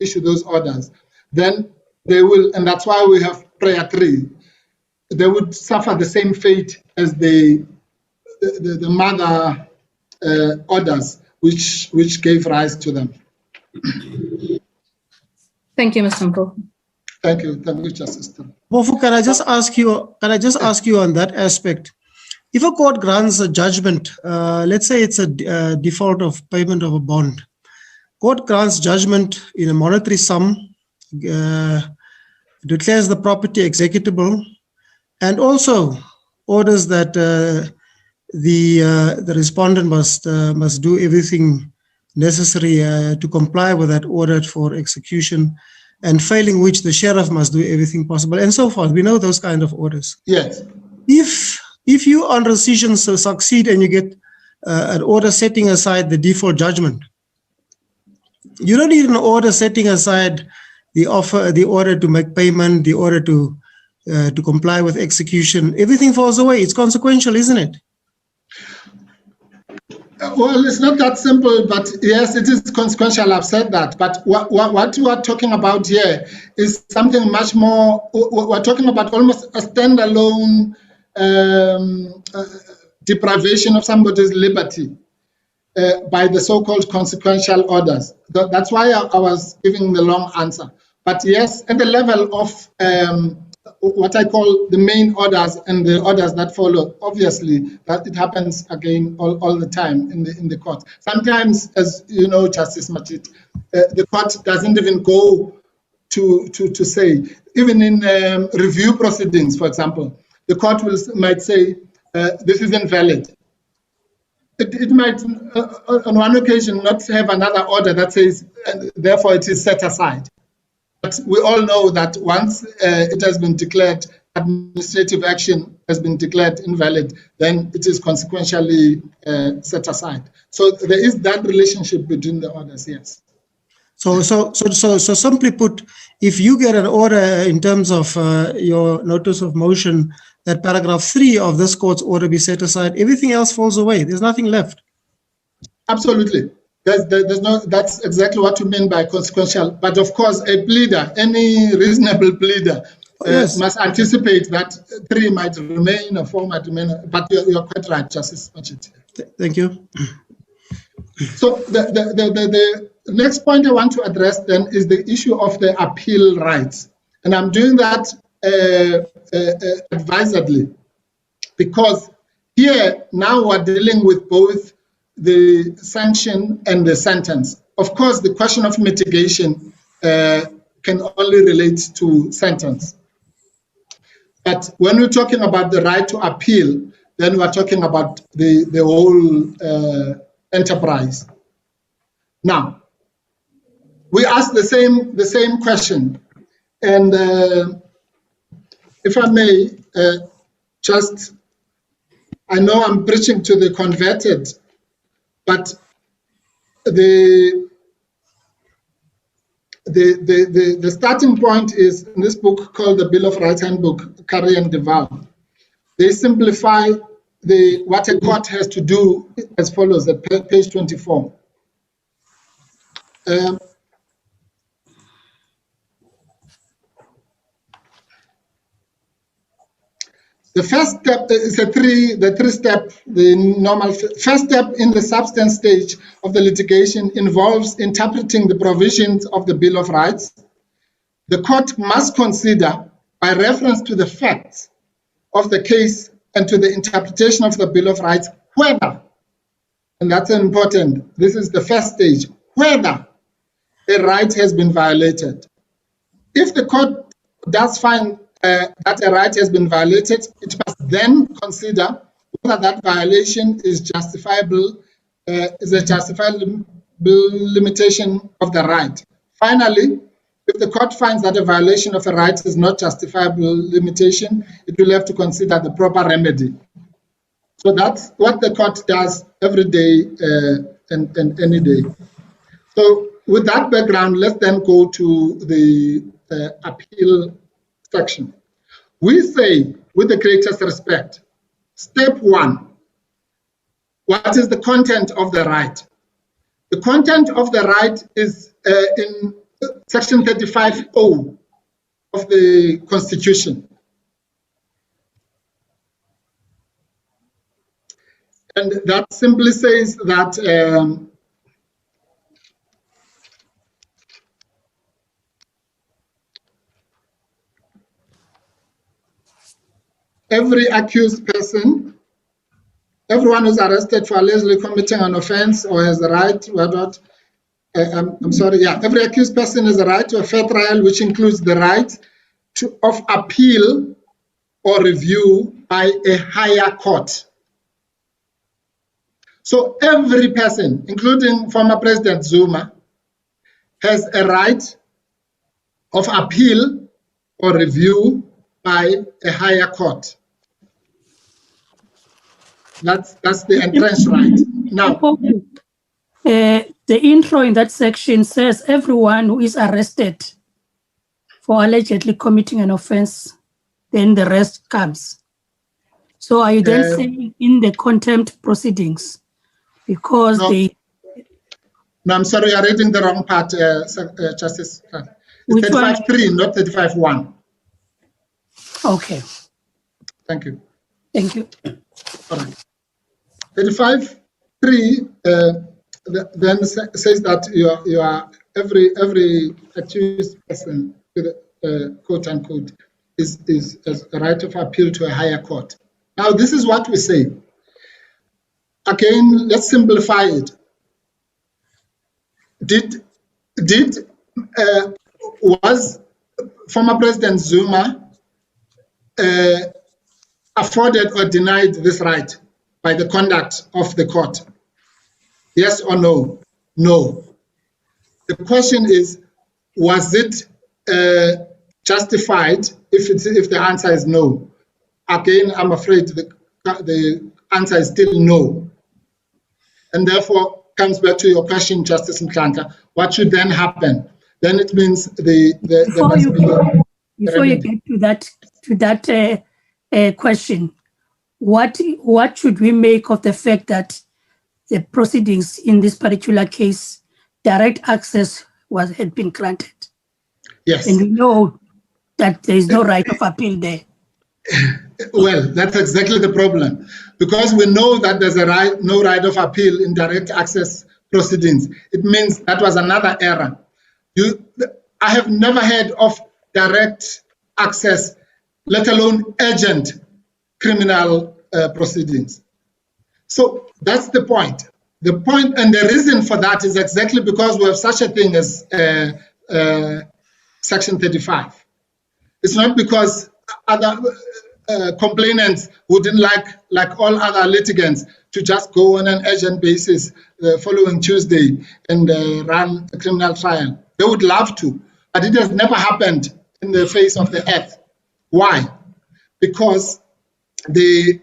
issue those orders, then they will, and that's why we have prayer 3. They would suffer the same fate as the mother orders, which gave rise to them. Thank you, Mr. Mpofu. Thank you, Justice. Mpofu, can I just ask you on that aspect? If a court grants a judgment, let's say it's a default of payment of a bond, court grants judgment in a monetary sum declares the property executable, and also orders that the respondent must do everything necessary to comply with that order for execution, and failing which the sheriff must do everything possible, and so forth. We know those kind of orders. Yes. If you on rescission succeed and you get an order setting aside the default judgment, you don't need an order setting aside the order to make payment, the order to comply with execution. Everything falls away. It's consequential, isn't it? Well, it's not that simple, but yes, it is consequential. I've said that. But what we are talking about here is something much more. We're talking about almost a standalone deprivation of somebody's liberty by the so-called consequential orders. That's why I was giving the long answer. But yes, at the level of what I call the main orders and the orders that follow, obviously that it happens again all the time in the court. Sometimes, as you know, Justice Majid, the court doesn't even go to say, even in review proceedings, for example, the court might say this is invalid. It might, on one occasion, not have another order that says, therefore it is set aside. But we all know that once it has been declared, administrative action has been declared invalid, then it is consequentially set aside. So there is that relationship between the orders, yes. So simply put, if you get an order in terms of your notice of motion that paragraph 3 of this court's order be set aside, everything else falls away. There's nothing left. Absolutely. There's no. That's exactly what you mean by consequential. But of course, a pleader, any reasonable pleader, yes, must anticipate that 3 might remain or 4 might remain. But you're quite right, Justice Majid. Thank you. So the next point I want to address then is the issue of the appeal rights, and I'm doing that advisedly, because here now we're dealing with both the sanction and the sentence. Of course, the question of mitigation can only relate to sentence. But when we're talking about the right to appeal, then we're talking about the whole enterprise. Now, we ask the same question, and if I may, I know I'm preaching to the converted, but the starting point is in this book called the Bill of Rights Handbook, Carry and Devour. They simplify what a court has to do as follows at page 24. The first step is the normal first step in the substance stage of the litigation involves interpreting the provisions of the Bill of Rights. The court must consider, by reference to the facts of the case and to the interpretation of the Bill of Rights, whether, and that's important, this is the first stage, whether a right has been violated. If the court does find that a right has been violated, it must then consider whether that violation is justifiable, is a justifiable limitation of the right. Finally, if the court finds that a violation of a right is not justifiable limitation, it will have to consider the proper remedy. So that's what the court does every day and any day. So with that background, let's then go to the appeal section. We say, with the greatest respect, step 1, what is the content of the right? The content of the right is in section 35(0) of the Constitution. And that simply says that every accused person, everyone who's arrested for allegedly committing an offense or has the right I'm sorry, yeah, every accused person has a right to a fair trial, which includes the right of appeal or review by a higher court. So every person, including former President Zuma, has a right of appeal or review by a higher court. That's the entrenched right. Now, the intro in that section says everyone who is arrested for allegedly committing an offense, then the rest comes. So are you then saying in the contempt proceedings, because no, I'm sorry, you're reading the wrong part, Justice. It's 35.3, not 35.1. Okay. Thank you. Thank you. All right. 35.3 then says that you are every accused person, quote unquote, is a right of appeal to a higher court. Now, this is what we say. Again, let's simplify it. Was former President Zuma afforded or denied this right by the conduct of the court? Yes or no? No. The question is, was it justified? If the answer is no, again, I'm afraid the answer is still no. And therefore, comes back to your question, Justice Mklanka, what should then happen? Then it means before you get to that question, what should we make of the fact that the proceedings in this particular case, direct access had been granted? Yes. And we know that there is no right of appeal there. Well, that's exactly the problem, because we know that there's no right of appeal in direct access proceedings. It means that was another error. I have never heard of direct access, let alone urgent criminal proceedings. So that's the point. The point and the reason for that is exactly because we have such a thing as Section 35. It's not because other complainants wouldn't like all other litigants to just go on an urgent basis the following Tuesday and run a criminal trial. They would love to, but it has never happened in the face of the earth. Why? Because the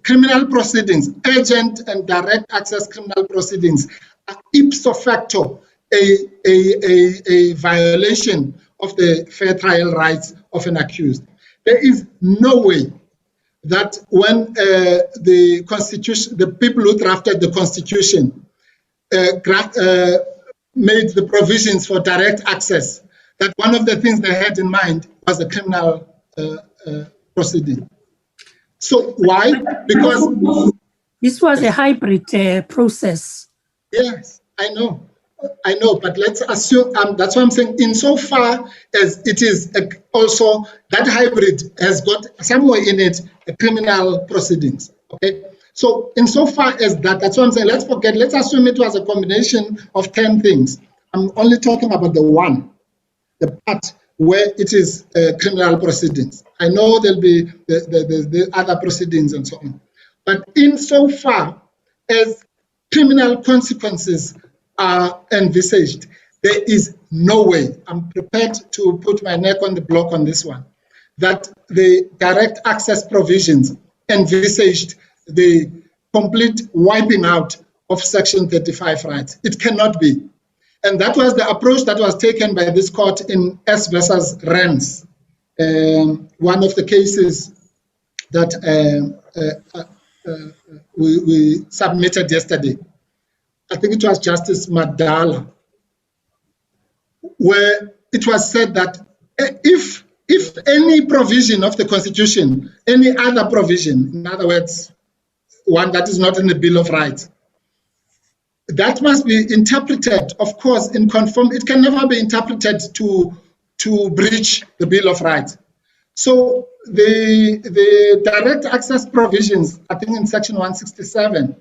criminal proceedings, urgent and direct access criminal proceedings, are ipso facto a violation of the fair trial rights of an accused. There is no way that when the Constitution, the people who drafted the Constitution made the provisions for direct access, that one of the things they had in mind was a criminal proceeding. So why? Because this was a hybrid process. Yes, I know, but let's assume, that's what I'm saying, insofar as it is also, that hybrid has got somewhere in it a criminal proceedings, okay? So insofar as that's what I'm saying, let's assume it was a combination of 10 things. I'm only talking about the part where it is criminal proceedings. I know there'll be the other proceedings and so on. But insofar as criminal consequences are envisaged, there is no way, I'm prepared to put my neck on the block on this one, that the direct access provisions envisaged the complete wiping out of Section 35 rights. It cannot be. And that was the approach that was taken by this court in S versus Renz, one of the cases that we submitted yesterday. I think it was Justice Madala, where it was said that if any provision of the Constitution, any other provision, in other words, one that is not in the Bill of Rights, that must be interpreted, of course, in conform. It can never be interpreted to breach the Bill of Rights. So the direct access provisions, I think in Section 167,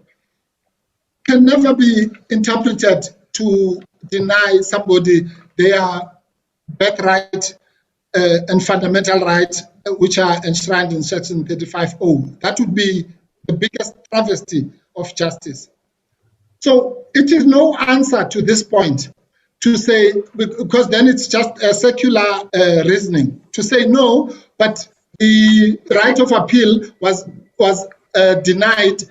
can never be interpreted to deny somebody their birthright and fundamental rights which are enshrined in Section 35(0). That would be the biggest travesty of justice. So it is no answer to this point to say, because then it's just a secular reasoning, to say no, but the right of appeal was denied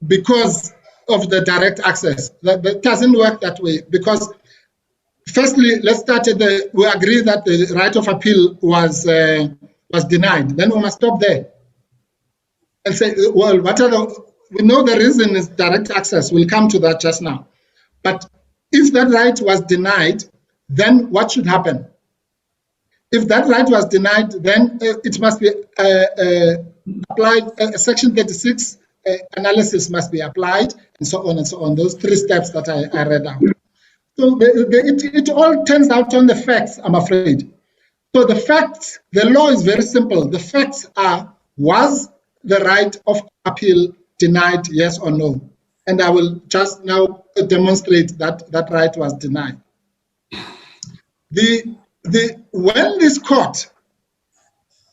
because of the direct access. That doesn't work that way, because firstly, let's start at we agree that the right of appeal was denied. Then we must stop there and say, well, we know the reason is direct access. We'll come to that just now. But if that right was denied, then what should happen? If that right was denied, then it must be applied, Section 36 analysis must be applied, and so on and so on, those 3 steps that I read out. So it all turns out on the facts, I'm afraid. So the facts, the law is very simple. The facts are, was the right of appeal denied, yes or no? And I will just now demonstrate that that right was denied. When this court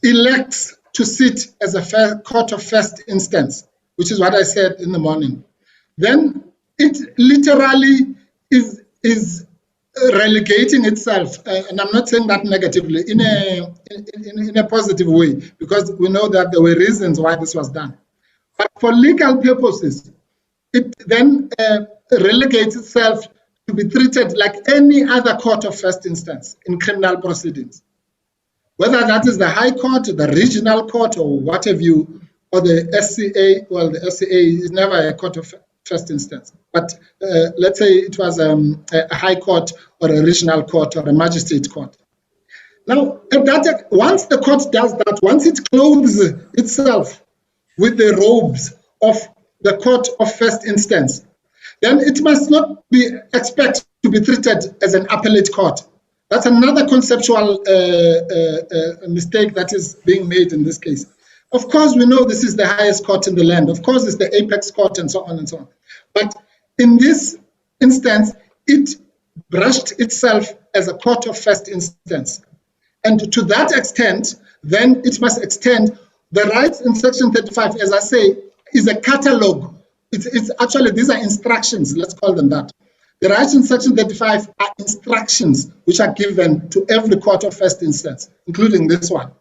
elects to sit as a court of first instance, which is what I said in the morning, then it literally is relegating itself, and I'm not saying that negatively, in a positive way, because we know that there were reasons why this was done. But for legal purposes, it then relegates itself to be treated like any other court of first instance in criminal proceedings. Whether that is the High Court, the Regional Court, or what have you, or the SCA, well, the SCA is never a court of first instance. But let's say it was a High Court or a Regional Court or a Magistrate Court. Now, once the court does that, once it clothes itself with the robes of the court of first instance, then it must not be expected to be treated as an appellate court. That's another conceptual mistake that is being made in this case. Of course, we know this is the highest court in the land. Of course, it's the apex court and so on and so on. But in this instance, it brushed itself as a court of first instance. And to that extent, then it must extend the rights in Section 35, as I say, is a catalog. It's actually, these are instructions, let's call them that. The rights in Section 35 are instructions which are given to every court of first instance, including this one.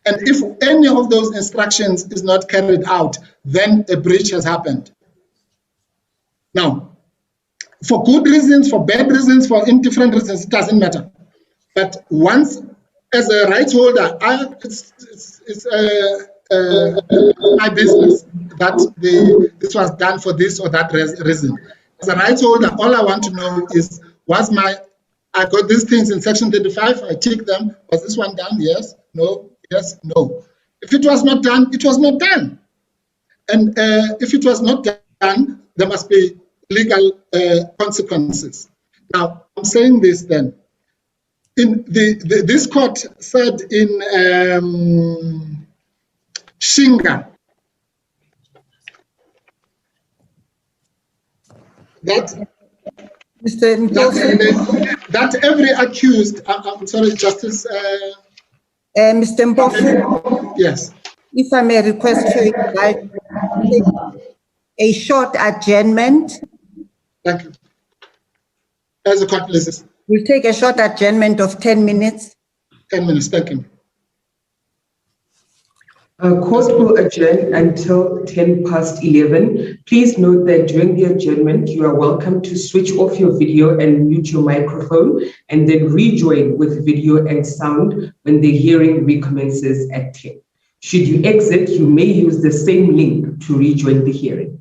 And if any of those instructions is not carried out, then a breach has happened. Now, for good reasons, for bad reasons, for indifferent reasons, it doesn't matter. But once, as a rights holder, it's my business that this was done for this or that reason. As a rights holder, all I want to know is, I got these things in Section 35, I tick them. Was this one done? Yes, no, yes, no. If it was not done, it was not done. And if it was not done, there must be legal consequences. Now, I'm saying this then. In this court said in Shinga that every accused, I'm sorry, Justice. Mr. Mpofu? Yes. If I may request you a short adjournment. Thank you. As a court pleases. We'll take a short adjournment of 10 minutes. 10 minutes, thank you. Court will adjourn until 11:10. Please note that during the adjournment, you are welcome to switch off your video and mute your microphone, and then rejoin with video and sound when the hearing recommences at 10. Should you exit, you may use the same link to rejoin the hearing.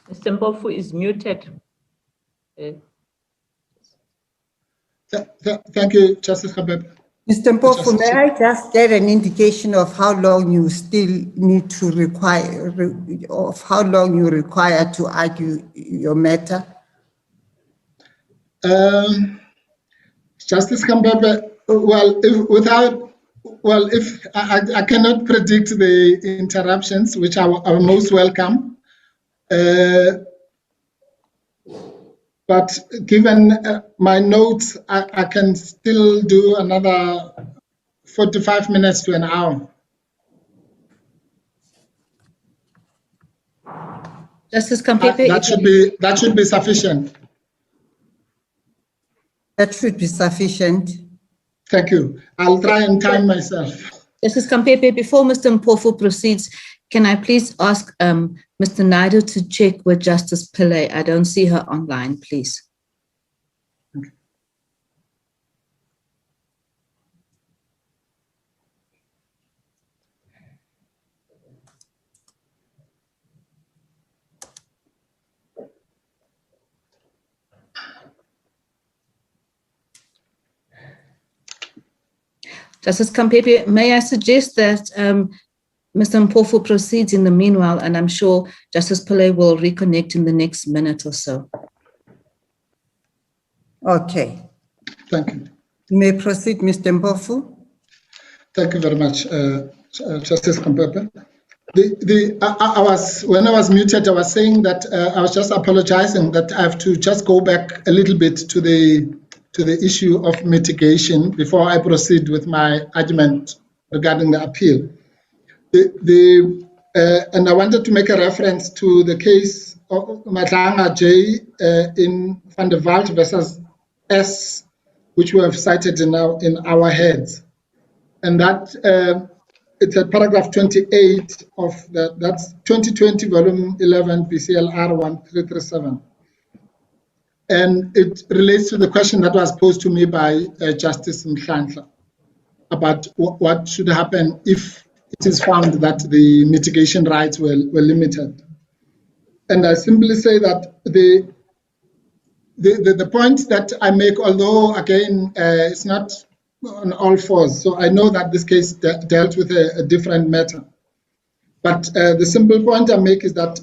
Mr. Mpofu is muted. Thank you, Justice Kabeb. Mr. Mpofu, may I just get an indication of how long you still need to require, of how long you require to argue your matter? Justice Kambebe, if I cannot predict the interruptions, which are most welcome, but given my notes, I can still do another 45 minutes to an hour. Justice Kampepe, that should be sufficient. That should be sufficient. Thank you. I'll try and time myself. Justice Kampepe, before Mr. Mpofu proceeds, can I please ask Mr. Naidu to check with Justice Pillay? I don't see her online, please. Okay. Justice Kampepe, may I suggest that Mr. Mpofu proceeds in the meanwhile, and I'm sure Justice Pillay will reconnect in the next minute or so. Okay. Thank you. You may proceed, Mr. Mpofu. Thank you very much, Justice Kampepe. When I was muted, I was saying that I was just apologizing that I have to just go back a little bit to the issue of mitigation before I proceed with my argument regarding the appeal. And I wanted to make a reference to the case of Madlanga J in Van der Walt versus S, which we have cited in our heads. And that it's at paragraph 28 of that's 2020 volume 11 PCLR 1337. And it relates to the question that was posed to me by Justice Mhlanhla about what should happen if it is found that the mitigation rights were limited. And I simply say that the point that I make, although again it's not on all fours, so I know that this case dealt with a different matter. But the simple point I make is that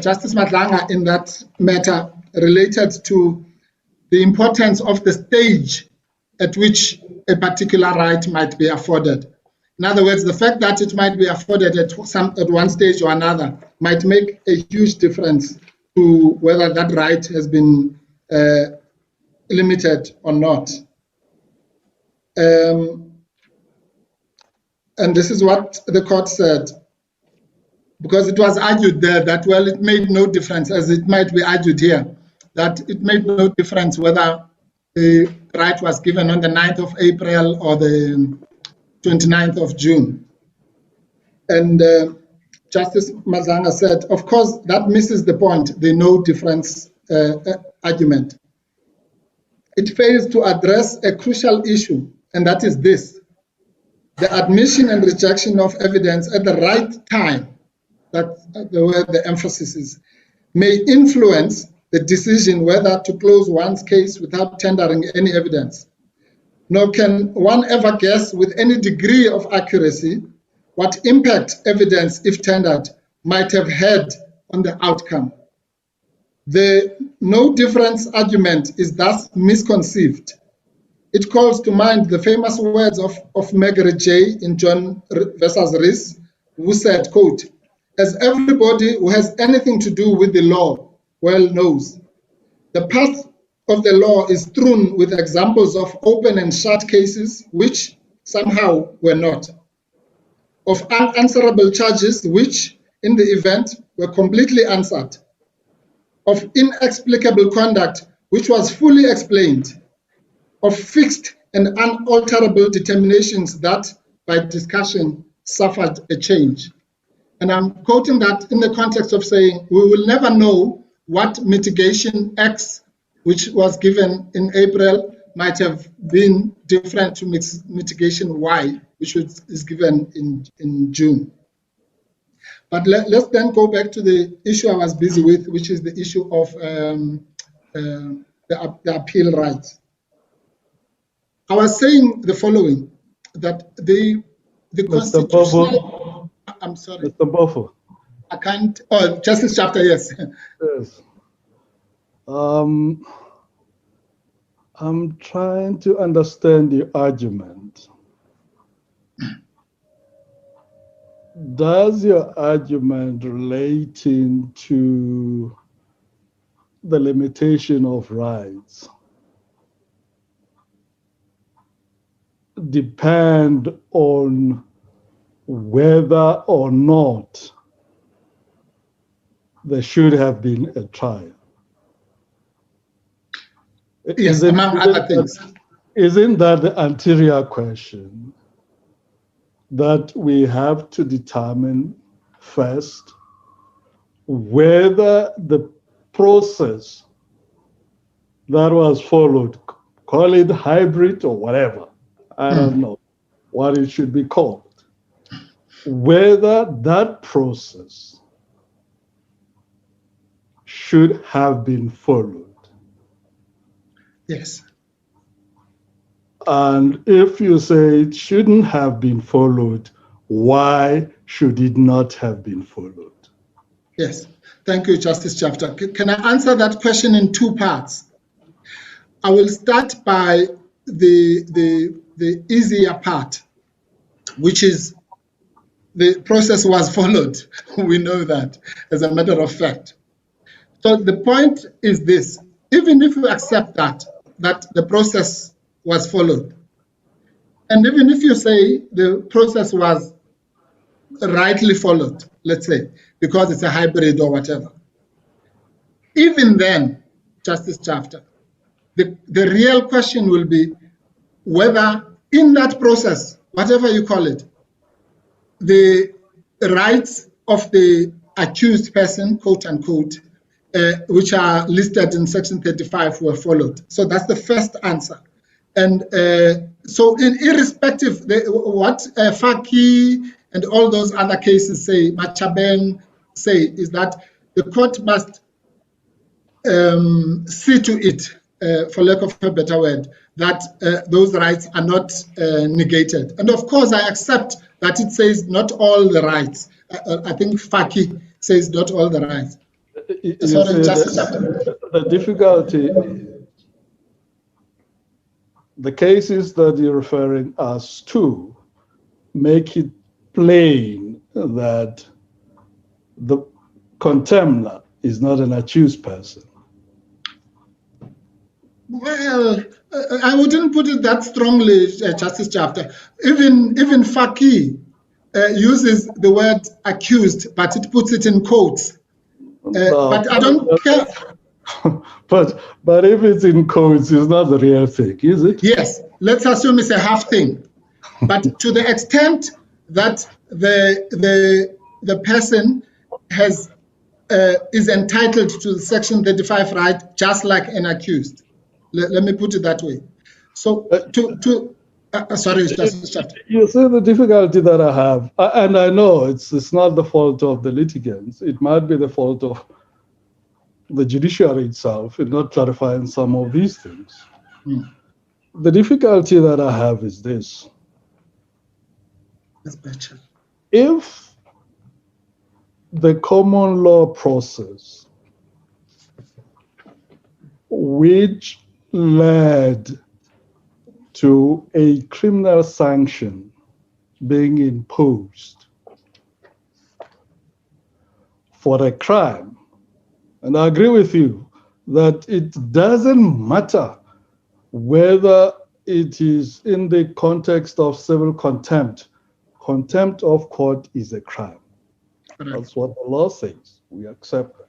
Justice Madlanga in that matter related to the importance of the stage at which a particular right might be afforded. In other words, the fact that it might be afforded at one stage or another might make a huge difference to whether that right has been limited or not. And this is what the court said, because it was argued there that, well, it made no difference, as it might be argued here, that it made no difference whether the right was given on the 9th of April or the 29th of June. And Justice Mazanga said, of course, that misses the point, the no difference argument. It fails to address a crucial issue, and that is this: the admission and rejection of evidence at the right time, that's where the emphasis is, may influence the decision whether to close one's case without tendering any evidence. Nor can one ever guess with any degree of accuracy what impact evidence, if tendered, might have had on the outcome. The no difference argument is thus misconceived. It calls to mind the famous words of Margaret J. in John versus Rees, who said, quote, "As everybody who has anything to do with the law well knows, the path of the law is strewn with examples of open and shut cases which somehow were not, of unanswerable charges which, in the event, were completely answered, of inexplicable conduct which was fully explained, of fixed and unalterable determinations that, by discussion, suffered a change." And I'm quoting that in the context of saying we will never know what mitigation X, which was given in April, might have been different to mitigation Y, which is given in June. But let's then go back to the issue I was busy with, which is the issue of the appeal rights. I was saying the following, that the constitutional... I'm sorry. Mr. Bofo. I can't... Oh, Justice Chapter, yes. Yes. I'm trying to understand the argument. Does your argument relating to the limitation of rights depend on whether or not there should have been a trial? Yes, among other things. Isn't that the anterior question that we have to determine first whether the process that was followed, call it hybrid or whatever, I don't know what it should be called, whether that process should have been followed? Yes. And if you say it shouldn't have been followed, why should it not have been followed? Yes. Thank you, Justice Chapter. Can I answer that question in two parts? I will start by the easier part, which is the process was followed. We know that as a matter of fact. So the point is this: even if you accept that the process was followed, and even if you say the process was rightly followed, let's say, because it's a hybrid or whatever, even then, Justice Chapter, the real question will be whether in that process, whatever you call it, the rights of the accused person, quote unquote, which are listed in Section 35 were followed. So that's the first answer. And so irrespective what Faki and all those other cases say, Machabeng say, is that the court must see to it, for lack of a better word, that those rights are not negated. And of course, I accept that it says not all the rights. I think Faki says not all the rights. Sorry, Justice Chapter. The difficulty, the cases that you're referring us to make it plain that the contemner is not an accused person. Well, I wouldn't put it that strongly, Justice Chapter. Even Faki uses the word accused, but it puts it in quotes. But I don't care. But if it's in quotes, it's not the real thing, is it? Yes, let's assume it's a half thing. But to the extent that the person is entitled to the Section 35 right, just like an accused. Let me put it that way. So sorry, Justice Chapter. You see the difficulty that I have, and I know it's not the fault of the litigants. It might be the fault of the judiciary itself in not clarifying some of these things. The difficulty that I have is this. If the common law process, which led to a criminal sanction being imposed for a crime, and I agree with you that it doesn't matter whether it is in the context of civil contempt. Contempt of court is a crime. That's what the law says. We accept that.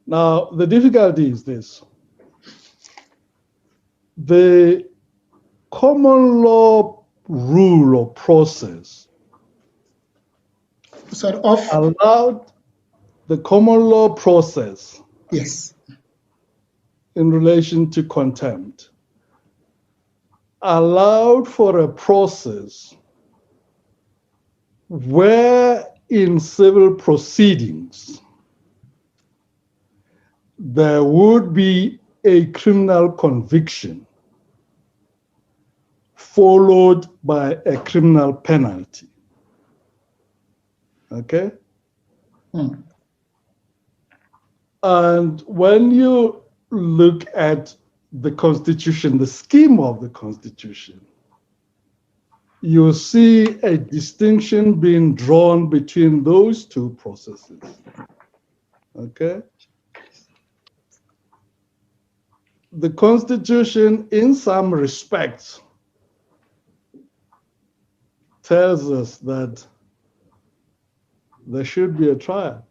Now, the difficulty is this. The common law rule or process allowed the common law process, yes, in relation to contempt, allowed for a process where in civil proceedings, there would be a criminal conviction followed by a criminal penalty. Okay? And when you look at the Constitution, the scheme of the Constitution, you see a distinction being drawn between those two processes. Okay? The Constitution, in some respects, tells us that there should be a trial.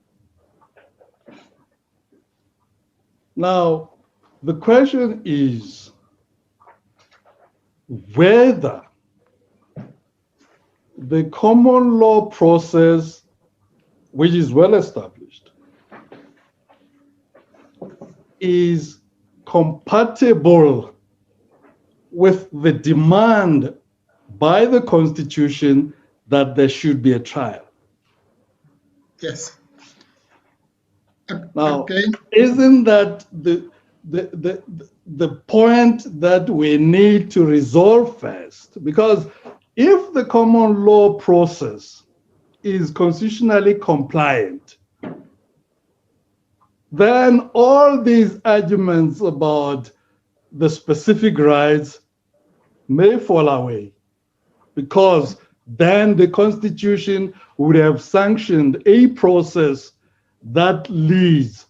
Now, the question is whether the common law process, which is well established, is compatible with the demand by the Constitution that there should be a trial. Yes. Now, okay. Isn't that the point that we need to resolve first? Because if the common law process is constitutionally compliant, then all these arguments about the specific rights may fall away, because then the Constitution would have sanctioned a process that leads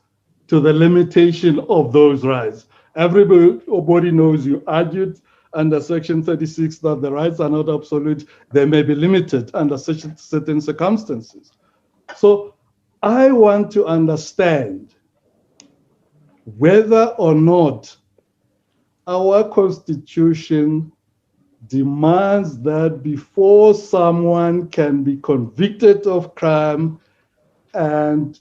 to the limitation of those rights. Everybody knows you argued under Section 36 that the rights are not absolute, they may be limited under certain circumstances. So I want to understand whether or not our Constitution demands that before someone can be convicted of crime and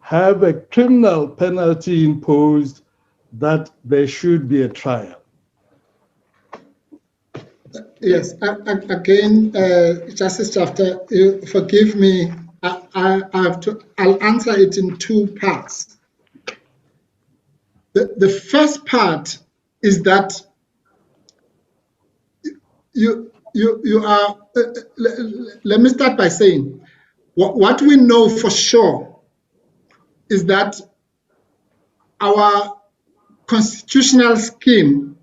have a criminal penalty imposed, that there should be a trial. Yes, again, Justice Chafter, forgive me, I'll answer it in two parts. The first part is that you are, let me start by saying, what we know for sure is that our constitutional scheme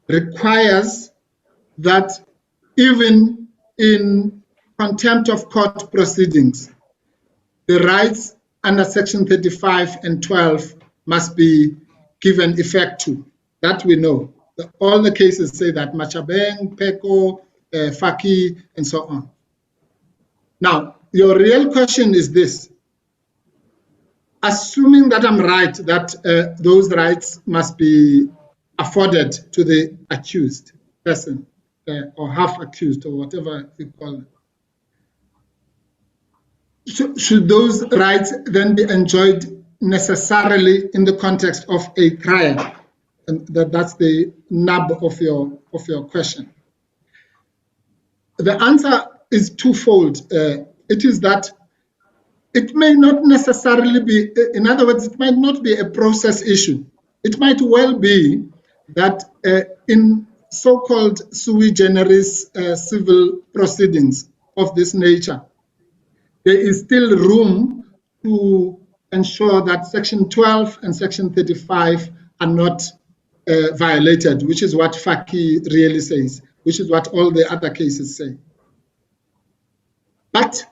requires that even in contempt of court proceedings, the rights under Section 35 and 12 must be given effect to. That we know. All the cases say that, Machabeng, Peko, Faki, and so on. Now, your real question is this. Assuming that I'm right, that those rights must be afforded to the accused person, or half accused, or whatever you call it. Should those rights then be enjoyed necessarily in the context of a trial? And that's the nub of your question. The answer is twofold. It is that it may not necessarily be, in other words, it might not be a process issue. It might well be that in so-called sui generis civil proceedings of this nature, there is still room to ensure that Section 12 and Section 35 are not violated, which is what Faki really says, which is what all the other cases say. But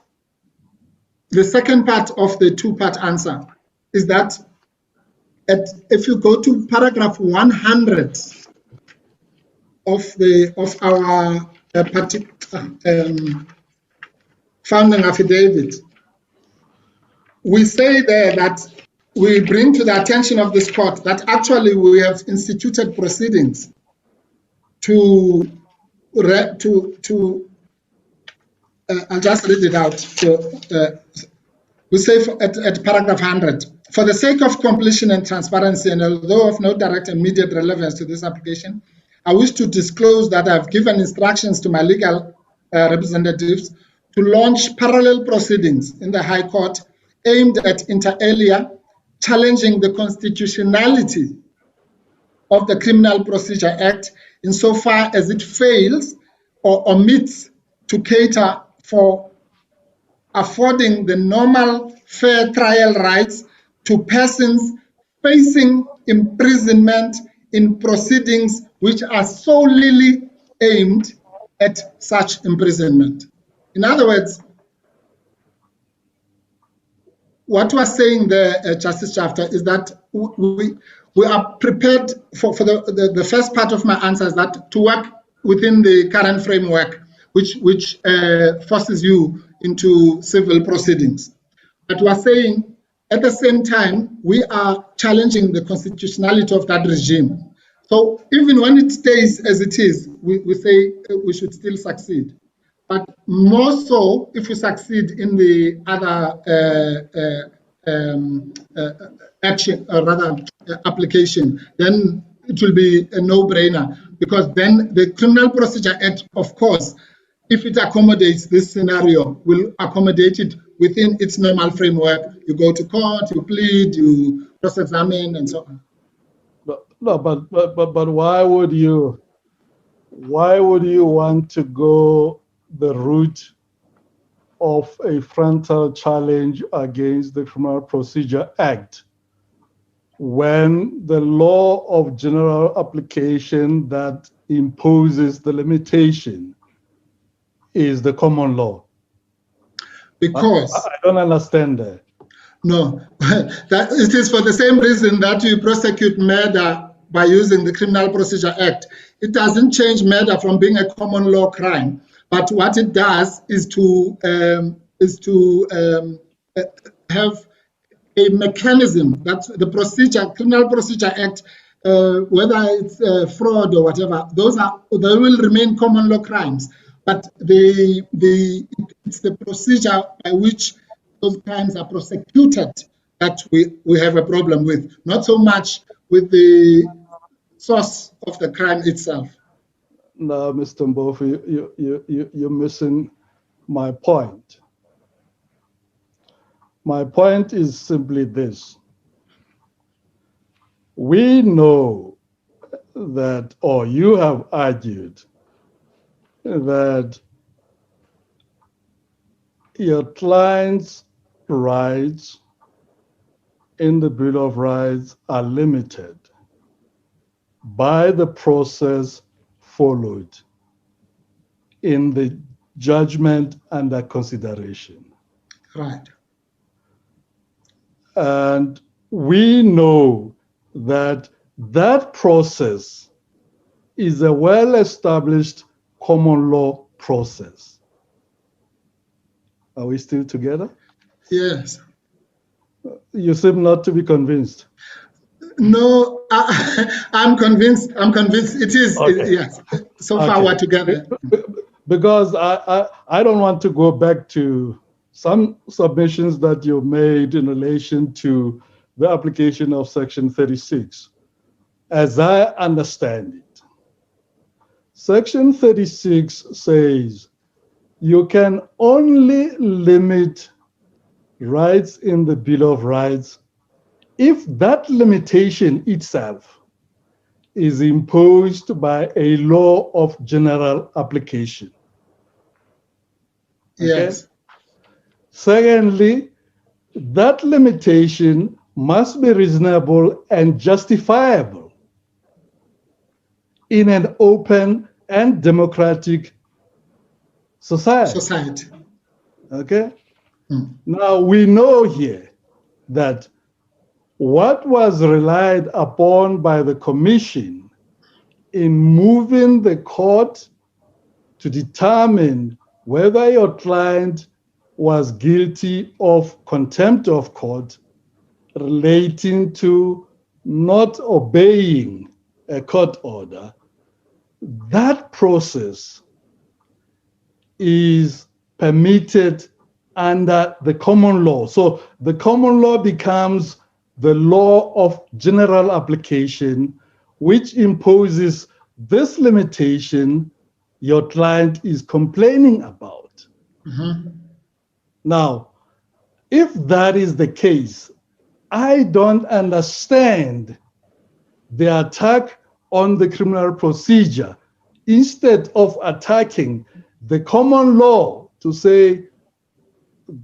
the second part of the two-part answer is that if you go to paragraph 100 of our founding affidavit, we say there that we bring to the attention of this court that actually we have instituted proceedings to I'll just read it out. We say at paragraph 100, for the sake of completion and transparency, and although of no direct and immediate relevance to this application, I wish to disclose that I've given instructions to my legal representatives to launch parallel proceedings in the High Court aimed at inter alia challenging the constitutionality of the Criminal Procedure Act insofar as it fails or omits to cater for affording the normal fair trial rights to persons facing imprisonment in proceedings which are solely aimed at such imprisonment. In other words, what we're saying there, Justice Jafta, is that we are prepared for the first part of my answer is that to work within the current framework, which forces you into civil proceedings. But we're saying at the same time, we are challenging the constitutionality of that regime. So even when it stays as it is, we say we should still succeed. But more so, if we succeed in the other action, or rather application, then it will be a no-brainer, because then the Criminal Procedure Act, of course, if it accommodates this scenario, will accommodate it within its normal framework. You go to court, you plead, you cross-examine, and so on. No, but why would you want to go the route of a frontal challenge against the Criminal Procedure Act when the law of general application that imposes the limitation is the common law? Because I don't understand that. No, that it is for the same reason that you prosecute murder by using the Criminal Procedure Act. It doesn't change murder from being a common law crime, but what it does is to have a mechanism that the Criminal Procedure Act, whether it's fraud or whatever, they will remain common law crimes. But it's the procedure by which those crimes are prosecuted that we have a problem with, not so much with the source of the crime itself. No, Mr. Mbofu, you're missing my point. My point is simply this. We know that, or you have argued that your client's rights in the Bill of Rights are limited by the process followed in the judgment under consideration. Right. And we know that that process is a well-established common law process. Are we still together? Yes. You seem not to be convinced. No, I'm convinced. I'm convinced it is. Okay. Yes. So far we're together. Because I don't want to go back to some submissions that you made in relation to the application of Section 36. As I understand it, Section 36 says you can only limit rights in the Bill of Rights if that limitation itself is imposed by a law of general application. Okay? Yes. Secondly, that limitation must be reasonable and justifiable in an open and democratic society. Okay? Now, we know here that what was relied upon by the Commission in moving the court to determine whether your client was guilty of contempt of court relating to not obeying a court order, that process is permitted under the common law. So the common law becomes the law of general application, which imposes this limitation your client is complaining about. Now, if that is the case, I don't understand the attack on the criminal procedure instead of attacking the common law to say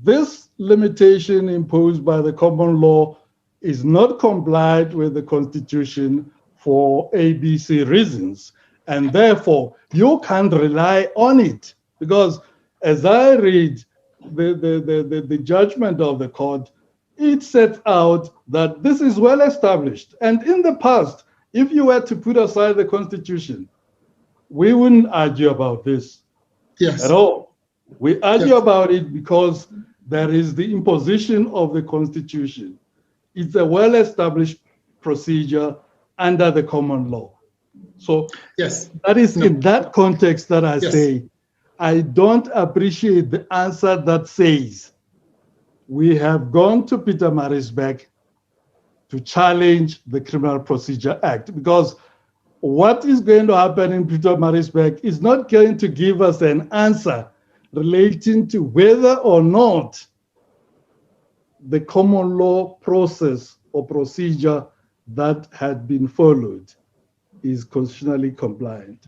this limitation imposed by the common law is not complied with the Constitution for ABC reasons. And therefore, you can't rely on it. Because as I read the judgment of the court, it sets out that this is well established. And in the past, if you were to put aside the Constitution, we wouldn't argue about this at all. We argue about it because there is the imposition of the Constitution. It's a well-established procedure under the common law. So that is in that context that I say, I don't appreciate the answer that says, we have gone to Pietermaritzburg to challenge the Criminal Procedure Act, because what is going to happen in Pietermaritzburg is not going to give us an answer relating to whether or not the common law process or procedure that had been followed is constitutionally compliant.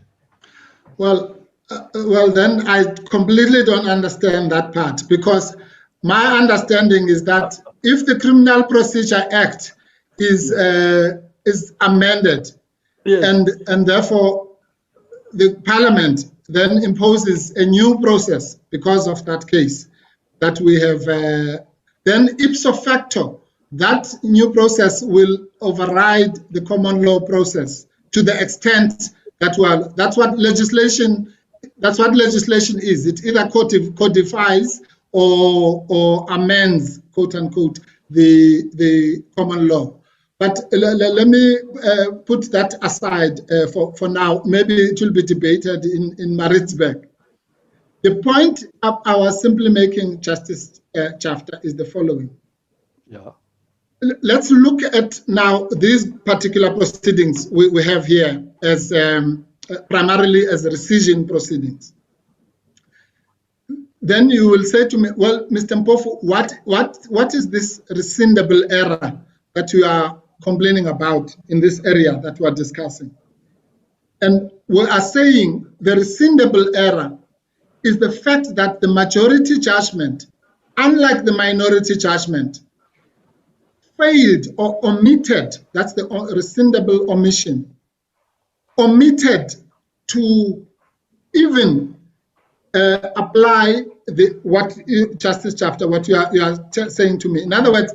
Well, then I completely don't understand that part, because my understanding is that if the Criminal Procedure Act is amended, and therefore the Parliament then imposes a new process because of that case that we have, then ipso facto, that new process will override the common law process to the extent that, well, that's what legislation is. It either codifies or amends, quote unquote, the common law. But let me put that aside for now. Maybe it will be debated in Maritzburg. The point I was simply making, Justice Chafter, is the following. Let's look at now these particular proceedings we have here as primarily as rescission proceedings. Then you will say to me, well, Mr. Mpofu, what is this rescindable error that you are complaining about in this area that we are discussing? And we are saying the rescindable error is the fact that the majority judgment, unlike the minority judgment, failed or omitted, that's the rescindable omission, omitted to even apply what Justice Chafter, what you are saying to me. In other words,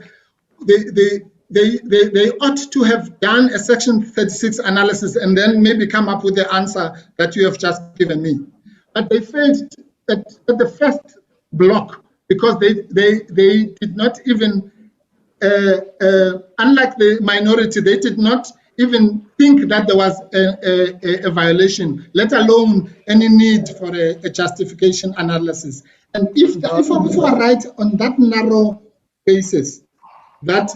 they ought to have done a Section 36 analysis and then maybe come up with the answer that you have just given me. But they failed at the first block because they did not even, unlike the minority, they did not even think that there was a violation, let alone any need for a justification analysis. And if we are right on that narrow basis, that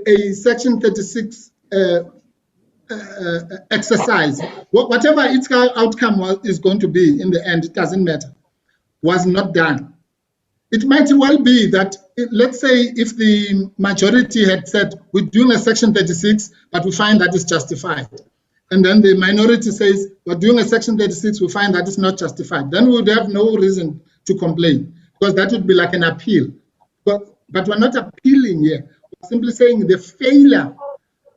a Section 36 exercise, whatever its outcome is going to be in the end, it doesn't matter, was not done. It might well be that, let's say, if the majority had said, we're doing a Section 36, but we find that it's justified. And then the minority says, we're doing a Section 36, we find that it's not justified. Then we would have no reason to complain, because that would be like an appeal. But we're not appealing here. We're simply saying the failure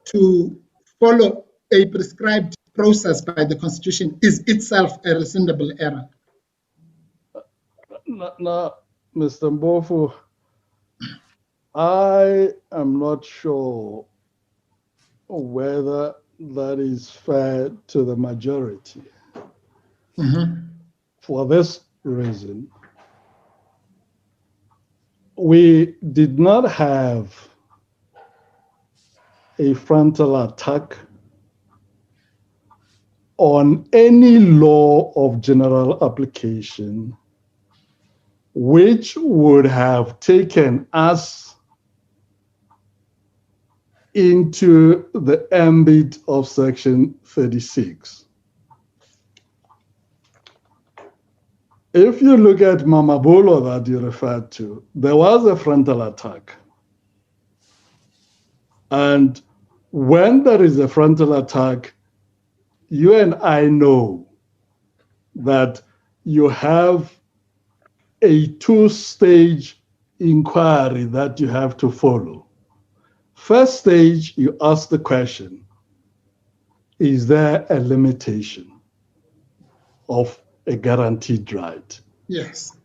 to follow a prescribed process by the Constitution is itself a rescindable error. Now, Mr. Mpofu, I am not sure whether that is fair to the majority. For this reason, we did not have a frontal attack on any law of general application which would have taken us into the ambit of Section 36. if you look at Mamabolo that you referred to, there was a frontal attack. And when there is a frontal attack, you and I know that you have a two-stage inquiry that you have to follow. First stage, you ask the question, is there a limitation of a guaranteed right? Yes.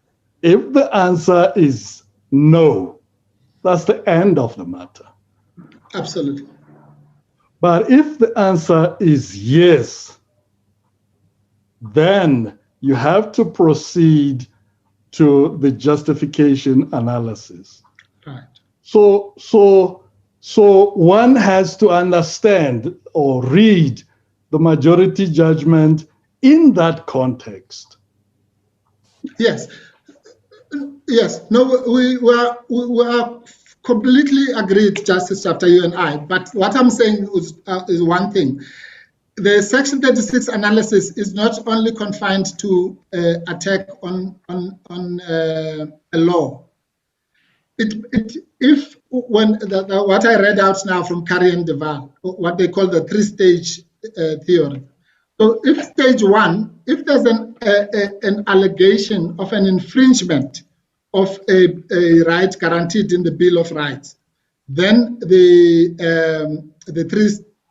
If the answer is no, that's the end of the matter. Absolutely. But if the answer is yes, then you have to proceed to the justification analysis. Right. So one has to understand or read the majority judgment in that context. Yes. Yes. No, we are completely agreed, Justice Chapter, you and I. But what I'm saying is one thing. The Section 36 analysis is not only confined to attack on a law. What I read out now from Curry and Deval, what they call the three-stage theory. So if stage one, if there's an allegation of an infringement of a right guaranteed in the Bill of Rights, then the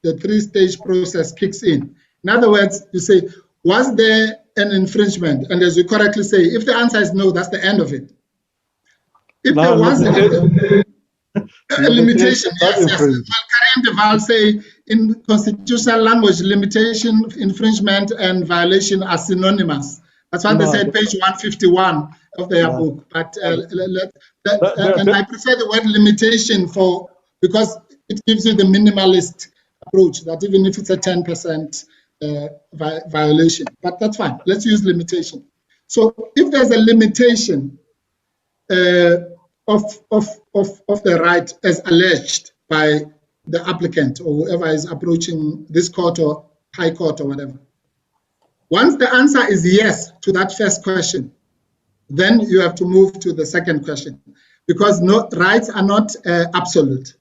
three-stage process kicks in. In other words, you say, was there an infringement? And as you correctly say, if the answer is no, that's the end of it. If there was a limitation, yes. Well, Karen Deval say in constitutional language, limitation, infringement, and violation are synonymous. That's why they said page 151 of their book. But and I prefer the word limitation because it gives you the minimalist approach that even if it's a 10% violation, but that's fine. Let's use limitation. So if there's a limitation of the right as alleged by the applicant or whoever is approaching this court or high court or whatever. Once the answer is yes to that first question, then you have to move to the second question because rights are not absolute.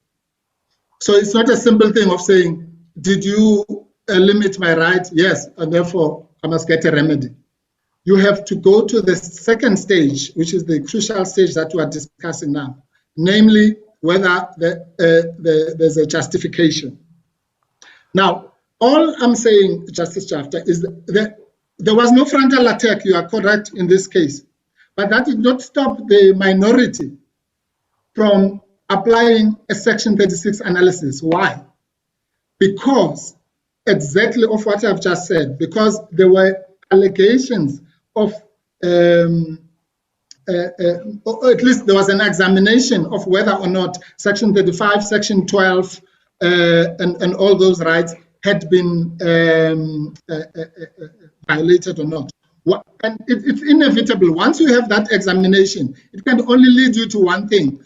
So it's not a simple thing of saying, did you limit my right? Yes, and therefore I must get a remedy. You have to go to the second stage, which is the crucial stage that we are discussing now, namely whether there's a justification. Now, all I'm saying, Justice Chafter, is that there was no frontal attack, you are correct in this case, but that did not stop the minority from applying a Section 36 analysis. Why? Because exactly of what I've just said, because there were allegations of, or at least there was an examination of whether or not Section 35, Section 12, and all those rights had been violated or not. And it's inevitable. Once you have that examination, it can only lead you to one thing.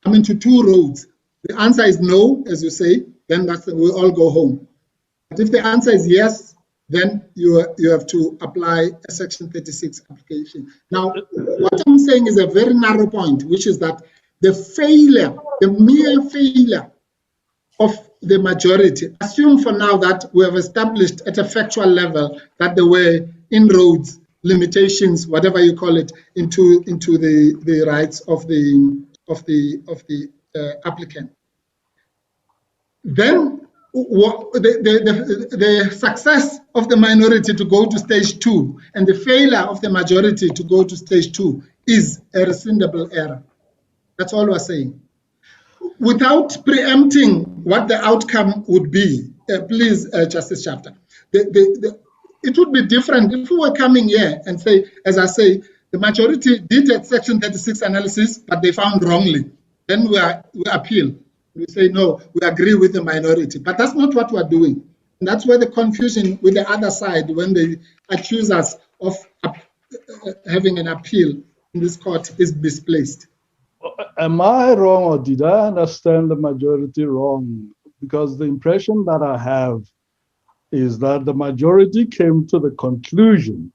I mean, to two roads. The answer is no, as you say, then we'll all go home. But if the answer is yes, then you have to apply a Section 36 application. Now, what I'm saying is a very narrow point, which is that the mere failure of the majority, assume for now that we have established at a factual level that there were inroads, limitations, whatever you call it, into the rights of the applicant. Then the success of the minority to go to stage 2 and the failure of the majority to go to stage 2 is a rescindable error. That's all we're saying. Without preempting what the outcome would be, please, Justice Chafter, it would be different if we were coming here and say, as I say, the majority did a Section 36 analysis, but they found wrongly. Then we appeal. We say, no, we agree with the minority. But that's not what we're doing. And that's where the confusion with the other side, when they accuse us of having an appeal in this court, is misplaced. Am I wrong, or did I understand the majority wrong? Because the impression that I have is that the majority came to the conclusion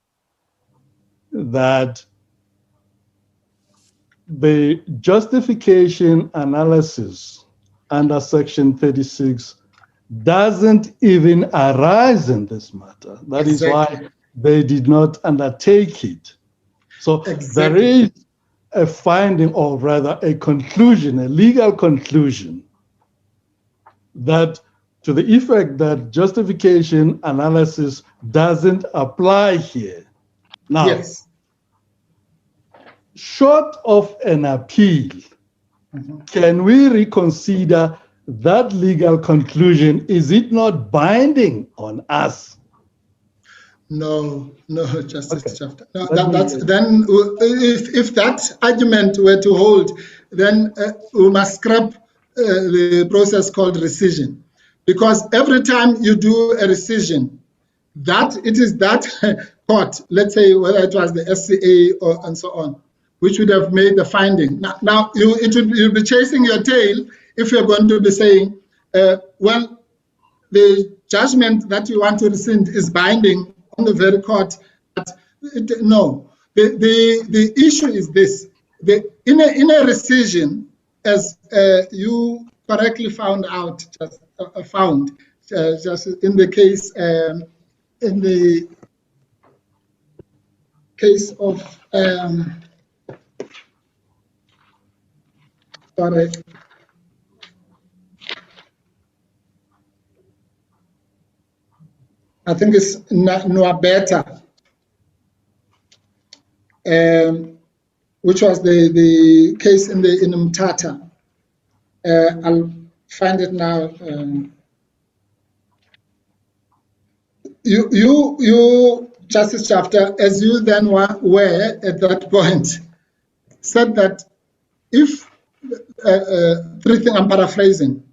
that the justification analysis under Section 36 doesn't even arise in this matter. That is why they did not undertake it. So there is a finding, or rather a conclusion, a legal conclusion, that to the effect that justification analysis doesn't apply here. Now, short of an appeal, can we reconsider that legal conclusion? Is it not binding on us? No, Justice Chafter. No, then if that argument were to hold, then we must scrap the process called rescission, because every time you do a rescission, that it is that court, let's say whether it was the SCA or and so on, which would have made the finding. Now you'll be chasing your tail if you're going to be saying, well, the judgment that you want to rescind is binding on the very court. No, the issue is this: in a rescission, as you correctly found out, just in the case of sorry. I think it's Nwabeta, which was the case in Mthatha. I'll find it now. You, Justice Chafter, as you then were at that point, said that if three things, I'm paraphrasing.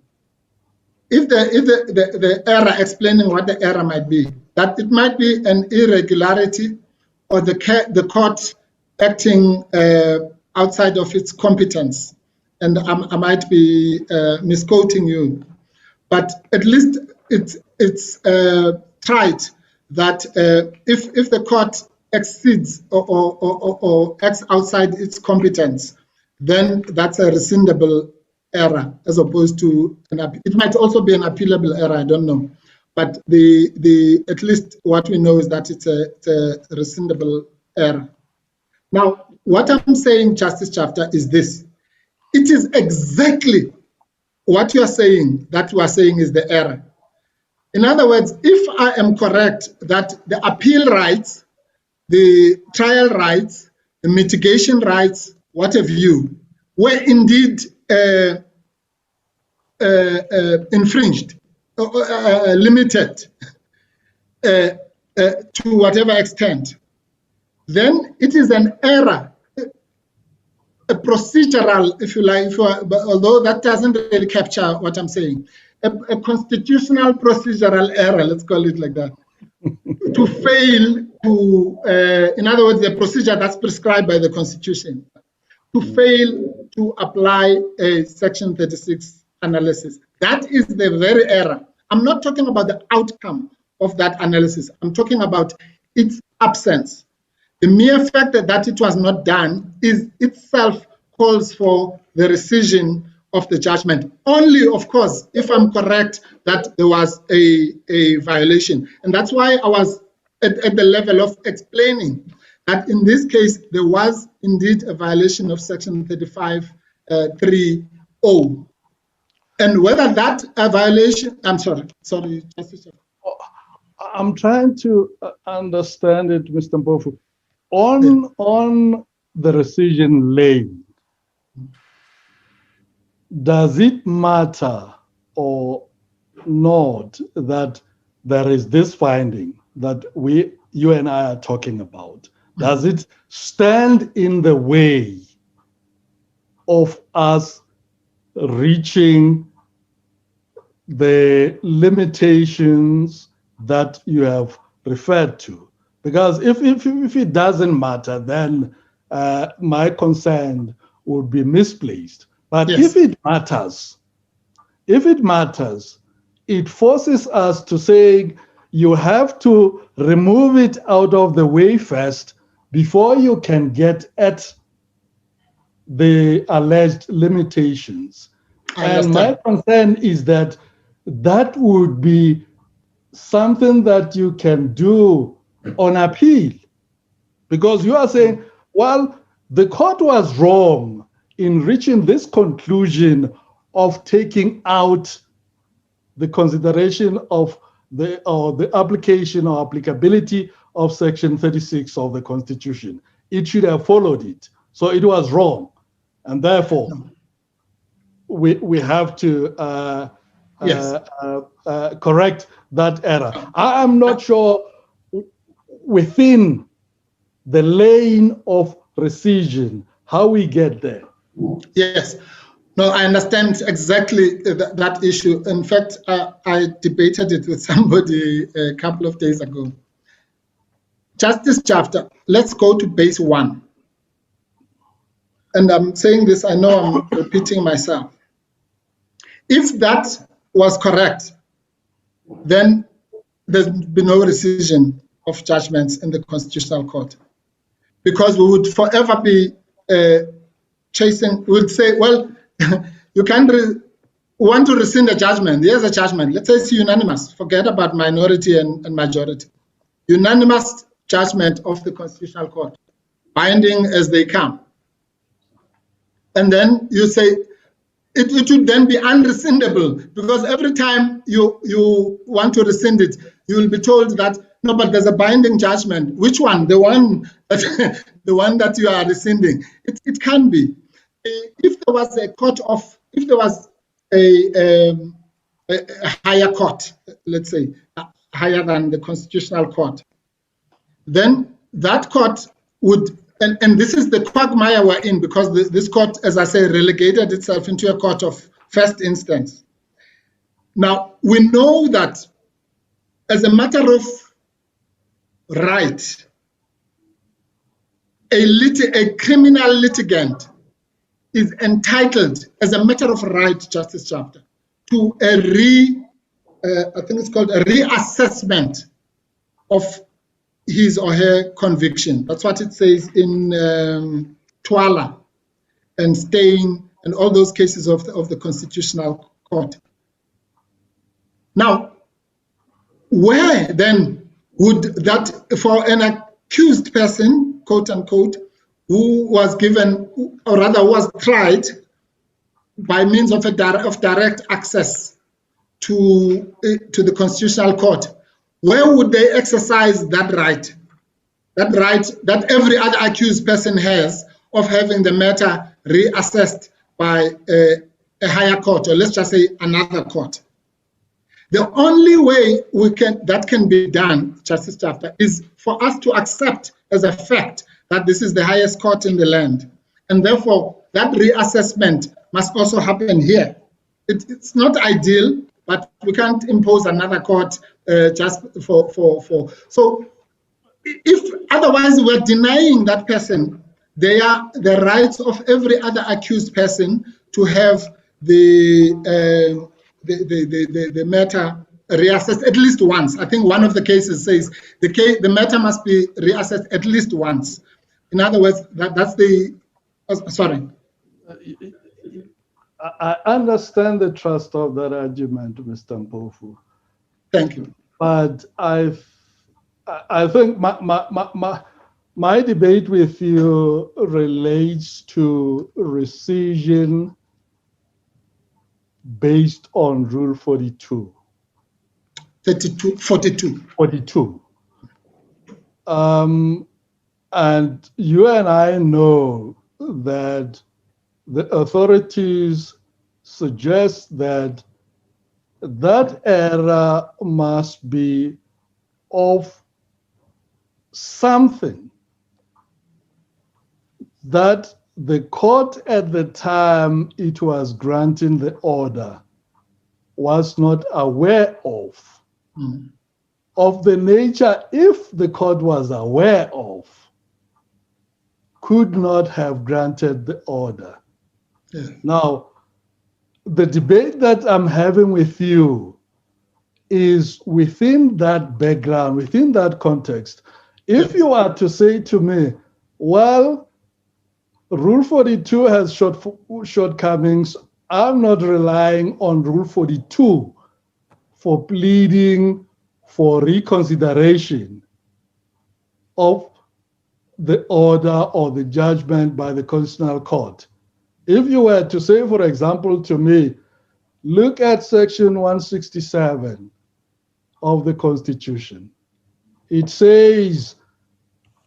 If the error, explaining what the error might be, that it might be an irregularity or the court acting outside of its competence, and I might be misquoting you, but at least it's tried that if the court exceeds or acts outside its competence, then that's a rescindable error, as opposed to it might also be an appealable error. I don't know, but at least what we know is that it's a rescindable error. Now, what I'm saying, Justice Chafter, is this: it is exactly what you are saying that you are saying is the error. In other words, if I am correct that the appeal rights, the trial rights, the mitigation rights, what have you, were indeed infringed, limited to whatever extent, then it is an error, a procedural, if you like, although that doesn't really capture what I'm saying, a constitutional procedural error, let's call it like that, to fail to, in other words, the procedure that's prescribed by the Constitution, to fail to apply a Section 36 analysis. That is the very error. I'm not talking about the outcome of that analysis. I'm talking about its absence. The mere fact that it was not done is itself calls for the rescission of the judgment. Only, of course, if I'm correct that there was a violation. And that's why I was at the level of explaining that in this case, there was indeed a violation of Section 35(3)(0). And whether that a violation, I'm sorry, Justice. I'm trying to understand it, Mr. Mpofu. On the rescission lane, does it matter or not that there is this finding that you and I are talking about? Does it stand in the way of us reaching the limitations that you have referred to? Because if it doesn't matter, then my concern would be misplaced. But yes, if it matters, it forces us to say you have to remove it out of the way first before you can get at the alleged limitations. And my concern is that that would be something that you can do on appeal, because you are saying, well, the court was wrong in reaching this conclusion of taking out the consideration of the application or applicability of Section 36 of the Constitution. It should have followed it. So it was wrong. And therefore, we have to correct that error. I am not sure within the lane of rescission how we get there. Yes. No, I understand exactly that issue. In fact, I debated it with somebody a couple of days ago. Justice chapter, let's go to base 1. And I'm saying this, I know I'm repeating myself. If that was correct, then there'd be no rescission of judgments in the Constitutional Court, because we would forever be chasing, we would say, well, you can't want to rescind a judgment. Here's a judgment. Let's say it's unanimous. Forget about minority and majority. Unanimous judgment of the Constitutional Court, binding as they come. And then you say, it would then be unrescindable, because every time you want to rescind it, you will be told that, no, but there's a binding judgment. Which one? The one that, the one that you are rescinding. It can be. If there was a court of, if there was a higher court, let's say, higher than the Constitutional Court, then that court would, and this is the quagmire we're in, because this court, as I say, relegated itself into a court of first instance. Now, we know that as a matter of right, a criminal litigant is entitled, as a matter of right, Justice Chapter, to a I think it's called a reassessment of his or her conviction. That's what it says in Twala and Steyn and all those cases of the Constitutional Court. Now, where then would that, for an accused person, quote unquote, who was given, or rather was tried by means of direct access to the Constitutional Court, where would they exercise that right? That right that every other accused person has of having the matter reassessed by a higher court, or let's just say another court. The only way that can be done, Justice Chapter, is for us to accept as a fact that this is the highest court in the land. And therefore, that reassessment must also happen here. It's not ideal, but we can't impose another court just for. So if otherwise we're denying that person the rights of every other accused person to have the matter reassessed at least once. I think one of the cases says the matter must be reassessed at least once. In other words, that's the, sorry. I understand the thrust of that argument, Mr. Mpofu. Thank you. But I think my debate with you relates to rescission based on Rule 42. 42. And you and I know that the authorities suggest that that error must be of something that the court at the time it was granting the order was not aware of the nature, if the court was aware of, could not have granted the order. Yeah. Now, the debate that I'm having with you is within that background, within that context, If you are to say to me, well, Rule 42 has shortcomings, I'm not relying on Rule 42 for pleading for reconsideration of the order or the judgment by the Constitutional Court. If you were to say, for example, to me, look at Section 167 of the Constitution. It says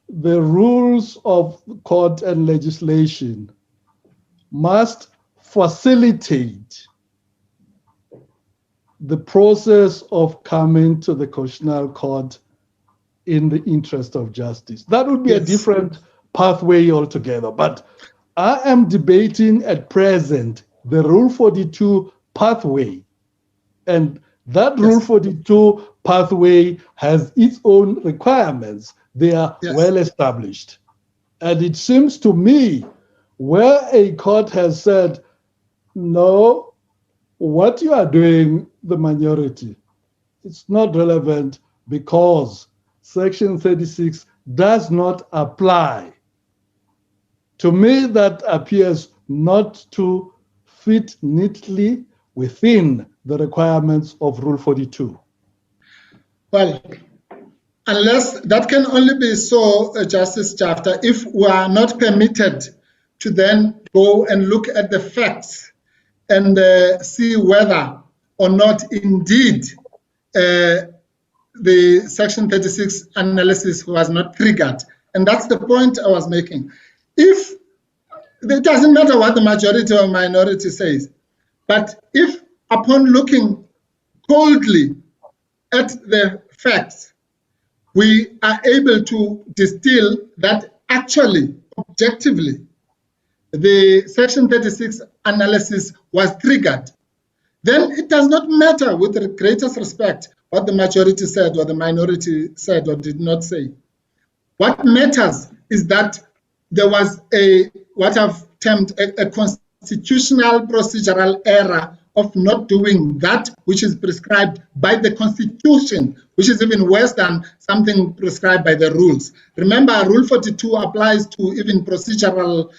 the rules of court and legislation must facilitate the process of coming to the Constitutional Court in the interest of justice. That would be a different pathway altogether. But I am debating at present the Rule 42 pathway. And that Rule 42 pathway has its own requirements. They are well established. And it seems to me where a court has said, no, what you are doing, the minority, it's not relevant because Section 36 does not apply. To me, that appears not to fit neatly within the requirements of Rule 42. Well, unless that can only be so, Justice Chafter, if we are not permitted to then go and look at the facts and see whether or not indeed the Section 36 analysis was not triggered. And that's the point I was making. If it doesn't matter what the majority or minority says, but if upon looking coldly at the facts, we are able to distill that actually, objectively, the Section 36 analysis was triggered, then it does not matter, with the greatest respect, what the majority said or the minority said or did not say. What matters is that there was what I've termed a constitutional procedural error of not doing that which is prescribed by the Constitution, which is even worse than something prescribed by the rules. Remember, Rule 42 applies to even procedural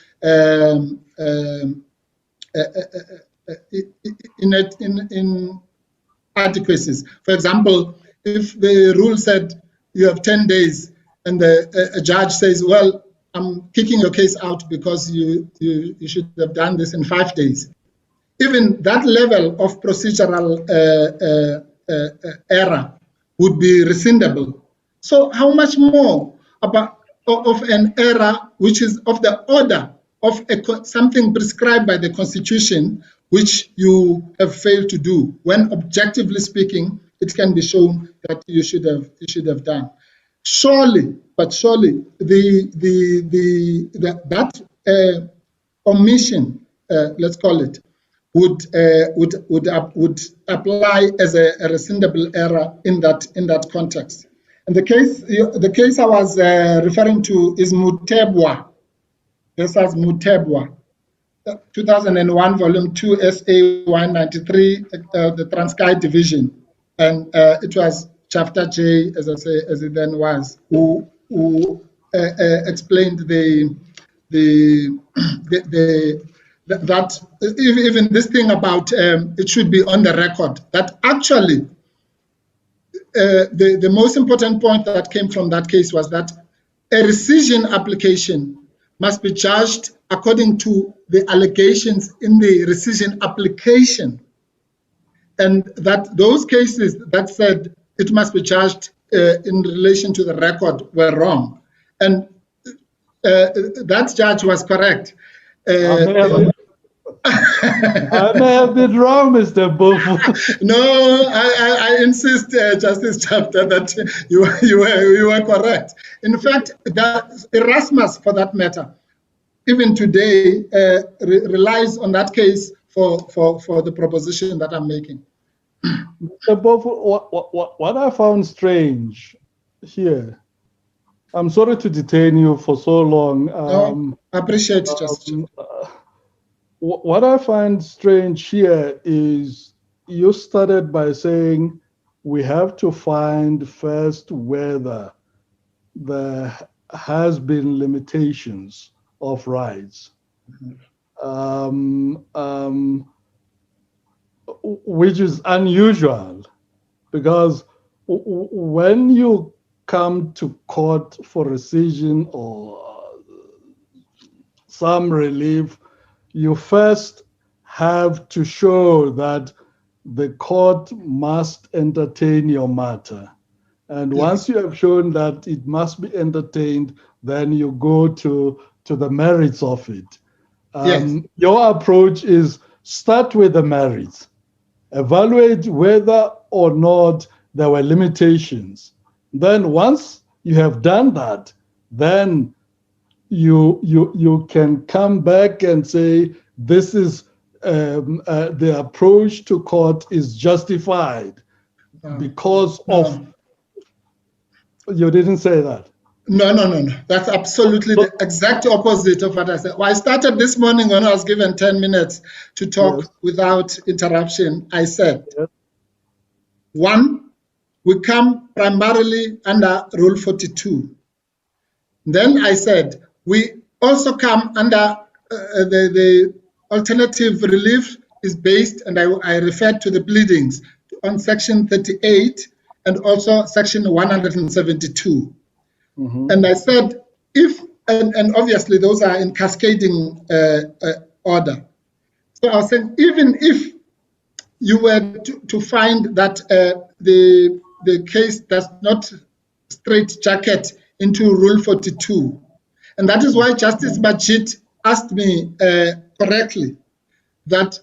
inadequacies. For example, if the rule said you have 10 days and a judge says, well, I'm kicking your case out because you should have done this in 5 days. Even that level of procedural error would be rescindable. So how much more of an error which is of the order of something prescribed by the Constitution, which you have failed to do, when objectively speaking, it can be shown that you should have done. Surely, that omission, let's call it, would apply as a rescindable error in that context. And the case I was referring to is Mutebwa. This was Mutebwa, 2001, Volume 2, SA 193, the Transkei Division, and it was Chapter J, as I say, as it then was, who explained that even this thing about it should be on the record, that actually the most important point that came from that case was that a rescission application must be judged according to the allegations in the rescission application, and that those cases that said it must be judged in relation to the record were wrong. And that judge was correct. I may have been wrong, Mr. Mpofu. No, I insist, Justice Chapter, that you were correct. In fact, that Erasmus, for that matter, even today relies on that case for the proposition that I'm making. Mr. Mpofu, what I found strange here, I'm sorry to detain you for so long. I appreciate it, Justice. What I find strange here is you started by saying we have to find first whether there has been limitations of rights, which is unusual, because when you come to court for rescission or some relief, you first have to show that the court must entertain your matter. And once you have shown that it must be entertained, then you go to the merits of it. Your approach is start with the merits, evaluate whether or not there were limitations. Then once you have done that, then you can come back and say, this is the approach to court is justified because of. You didn't say that. No. That's absolutely the exact opposite of what I said. Well, I started this morning when I was given 10 minutes to talk without interruption. I said, 1, we come primarily under Rule 42. Then I said, we also come under the alternative relief is based, and I referred to the pleadings on Section 38 and also Section 172. And I said, if, and obviously those are in cascading order. So I was saying, even if you were to find that the case does not straitjacket into Rule 42, and that is why Justice Majid asked me correctly that,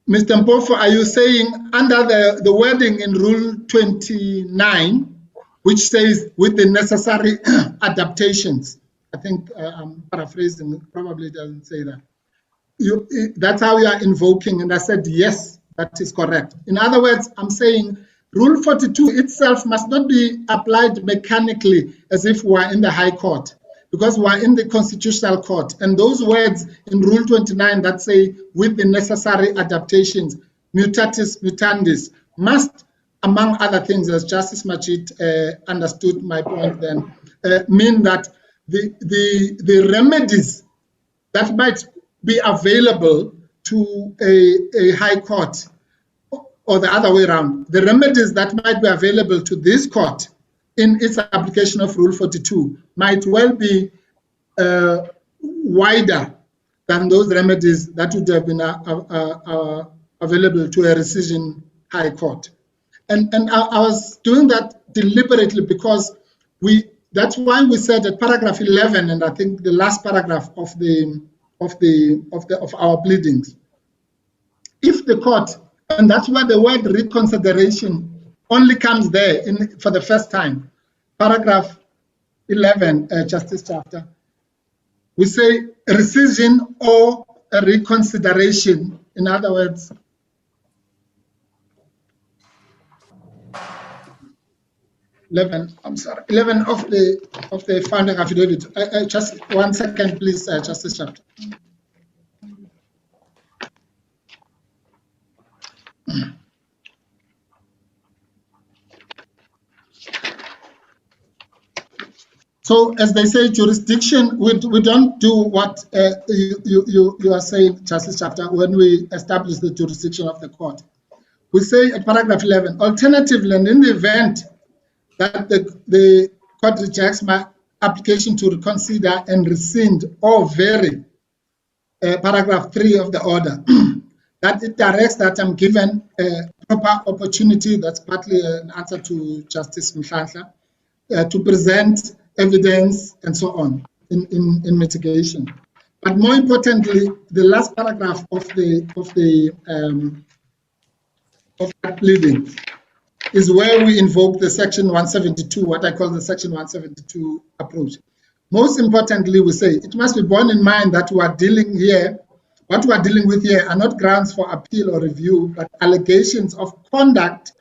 Mr. Mpofu, are you saying under the wording in Rule 29, which says with the necessary adaptations? I think I'm paraphrasing, it probably doesn't say that. That's how you are invoking, and I said, yes, that is correct. In other words, I'm saying Rule 42 itself must not be applied mechanically as if we are in the High Court, because we are in the Constitutional Court. And those words in Rule 29 that say with the necessary adaptations, mutatis mutandis, must, among other things, as Justice Majid understood my point then, mean that the remedies that might be available to a High Court, or the other way around, the remedies that might be available to this court in its application of Rule 42 might well be wider than those remedies that would have been available to a rescission High Court. And I was doing that deliberately because that's why we said at paragraph 11, and I think the last paragraph of our pleadings, if the court, and that's why the word reconsideration only comes there for the first time. Paragraph 11, Justice Chapter. We say rescission or a reconsideration. In other words, eleven of the founding affidavit. Just 1 second, please, Justice Chapter. So, as they say, jurisdiction, we don't do what you are saying, Justice Chapter, when we establish the jurisdiction of the court. We say at paragraph 11, alternatively, and in the event that the court rejects my application to reconsider and rescind or vary paragraph 3 of the order, that it directs that I'm given a proper opportunity, that's partly an answer to Justice Mhlahla, to present evidence and so on in mitigation. But more importantly, the last paragraph of that pleading is where we invoke the Section 172, what I call the Section 172 approach. Most importantly, we say it must be borne in mind that what we are dealing with here are not grounds for appeal or review, but allegations of conduct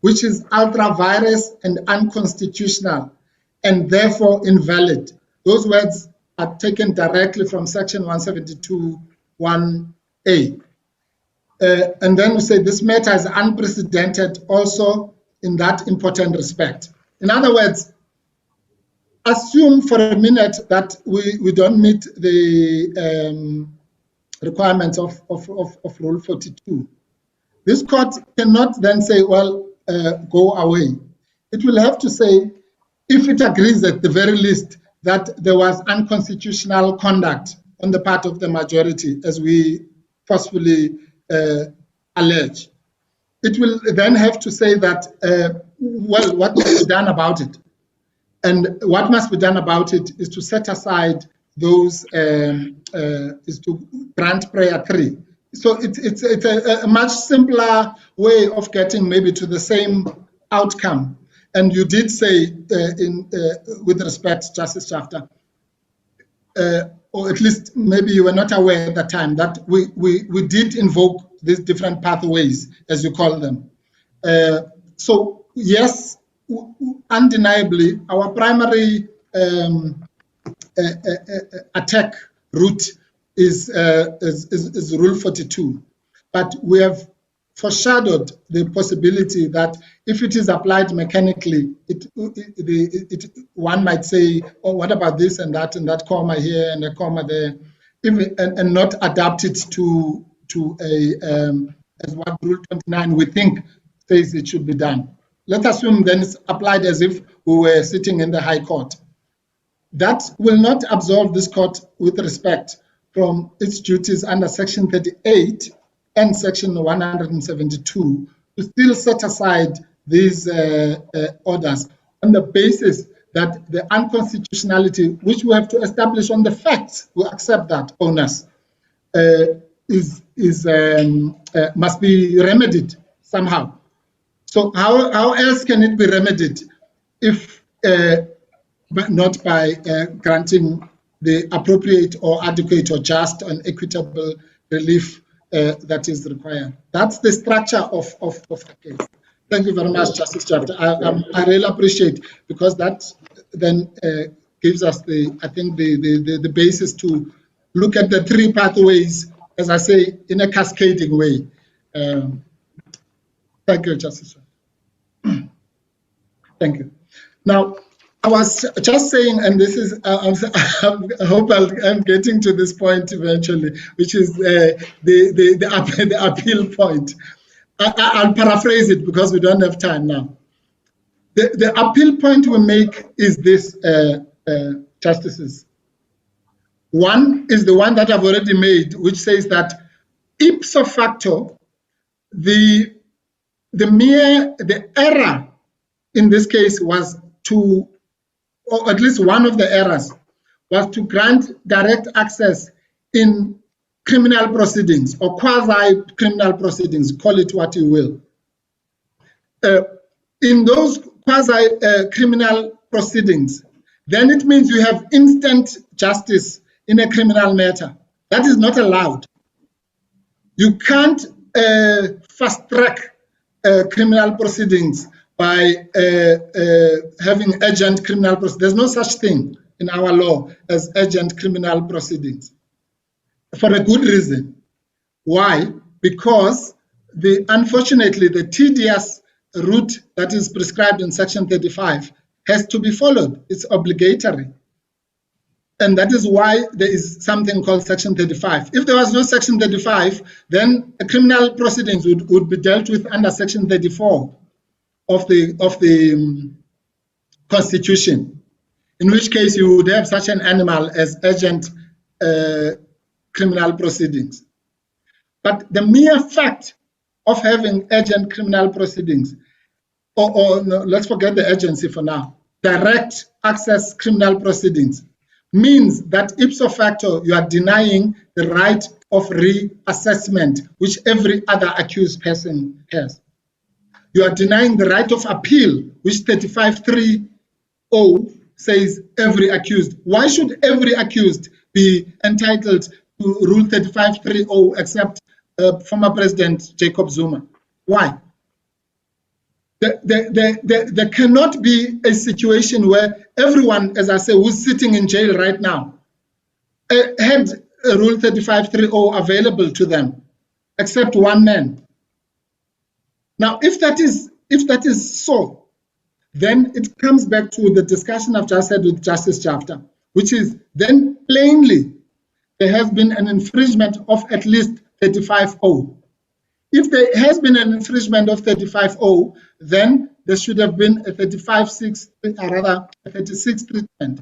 which is ultra vires and unconstitutional and therefore invalid. Those words are taken directly from Section 172(1)(a). And then we say this matter is unprecedented also in that important respect. In other words, assume for a minute that we don't meet the requirements of Rule 42. This court cannot then say, well, go away. It will have to say, if it agrees at the very least that there was unconstitutional conduct on the part of the majority, as we forcefully allege, it will then have to say that, well, what must be done about it? And what must be done about it is to set aside those, is to grant prayer 3. So it's a much simpler way of getting maybe to the same outcome. And you did say, with respect, Justice Shafter, or at least maybe you were not aware at the time, that we did invoke these different pathways, as you call them. So yes, undeniably, our primary attack route is Rule 42, but we have foreshadowed the possibility that if it is applied mechanically, one might say, oh, what about this and that comma here and a comma there, and not adapt it to as what Rule 29 we think says it should be done. Let's assume then it's applied as if we were sitting in the High Court. That will not absolve this court with respect from its duties under Section 38 and Section 172 to still set aside these orders on the basis that the unconstitutionality, which we have to establish on the facts, we accept that onus, must be remedied somehow. So how else can it be remedied if but not by granting the appropriate or adequate or just and equitable relief that is required? That's the structure of the case. Thank you very much, Justice Shafter. I really appreciate, because that then gives us the basis to look at the 3 pathways, as I say, in a cascading way. Thank you, Justice Shafter. Thank you. Now, I was just saying, and this is, I hope I'm getting to this point eventually, which is the appeal point. I'll paraphrase it because we don't have time now. The appeal point we make is this, Justices. One is the one that I've already made, which says that ipso facto, the error in this case was to, or at least one of the errors, was to grant direct access in criminal proceedings or quasi-criminal proceedings, call it what you will. In those quasi-criminal proceedings, then it means you have instant justice in a criminal matter. That is not allowed. You can't fast-track criminal proceedings by having urgent criminal proceedings. There's no such thing in our law as urgent criminal proceedings, for a good reason. Why? Because unfortunately the tedious route that is prescribed in Section 35 has to be followed. It's obligatory. And that is why there is something called Section 35. If there was no Section 35, then criminal proceedings would be dealt with under Section 34 of the Constitution, in which case you would have such an animal as urgent criminal proceedings. But the mere fact of having urgent criminal proceedings, or no, let's forget the urgency for now, direct access criminal proceedings, means that ipso facto you are denying the right of reassessment, which every other accused person has. You are denying the right of appeal, which 35.3.0 says every accused. Why should every accused be entitled to Rule 35.3.0 except former President Jacob Zuma? Why? There cannot be a situation where everyone, as I say, who's sitting in jail right now, had Rule 35.3.0 available to them, except one man. Now, if that is so, then it comes back to the discussion I've just had with Justice Jafta, which is then plainly there has been an infringement of at least 35.0. If there has been an infringement of 35.0, then there should have been a 35.6, rather a 36 treatment.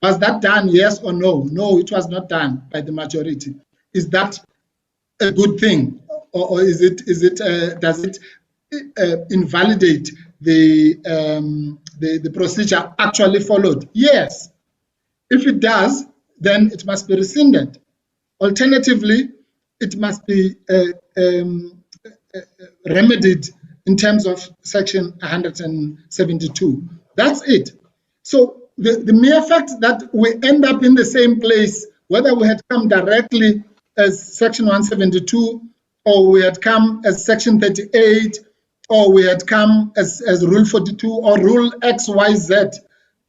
Was that done, yes or no? No, it was not done by the majority. Is that a good thing, or does it invalidate the procedure actually followed? Yes. If it does, then it must be rescinded. Alternatively, it must be remedied in terms of Section 172. That's it. So the mere fact that we end up in the same place, whether we had come directly as Section 172, or we had come as Section 38, or we had come as Rule 42 or Rule XYZ,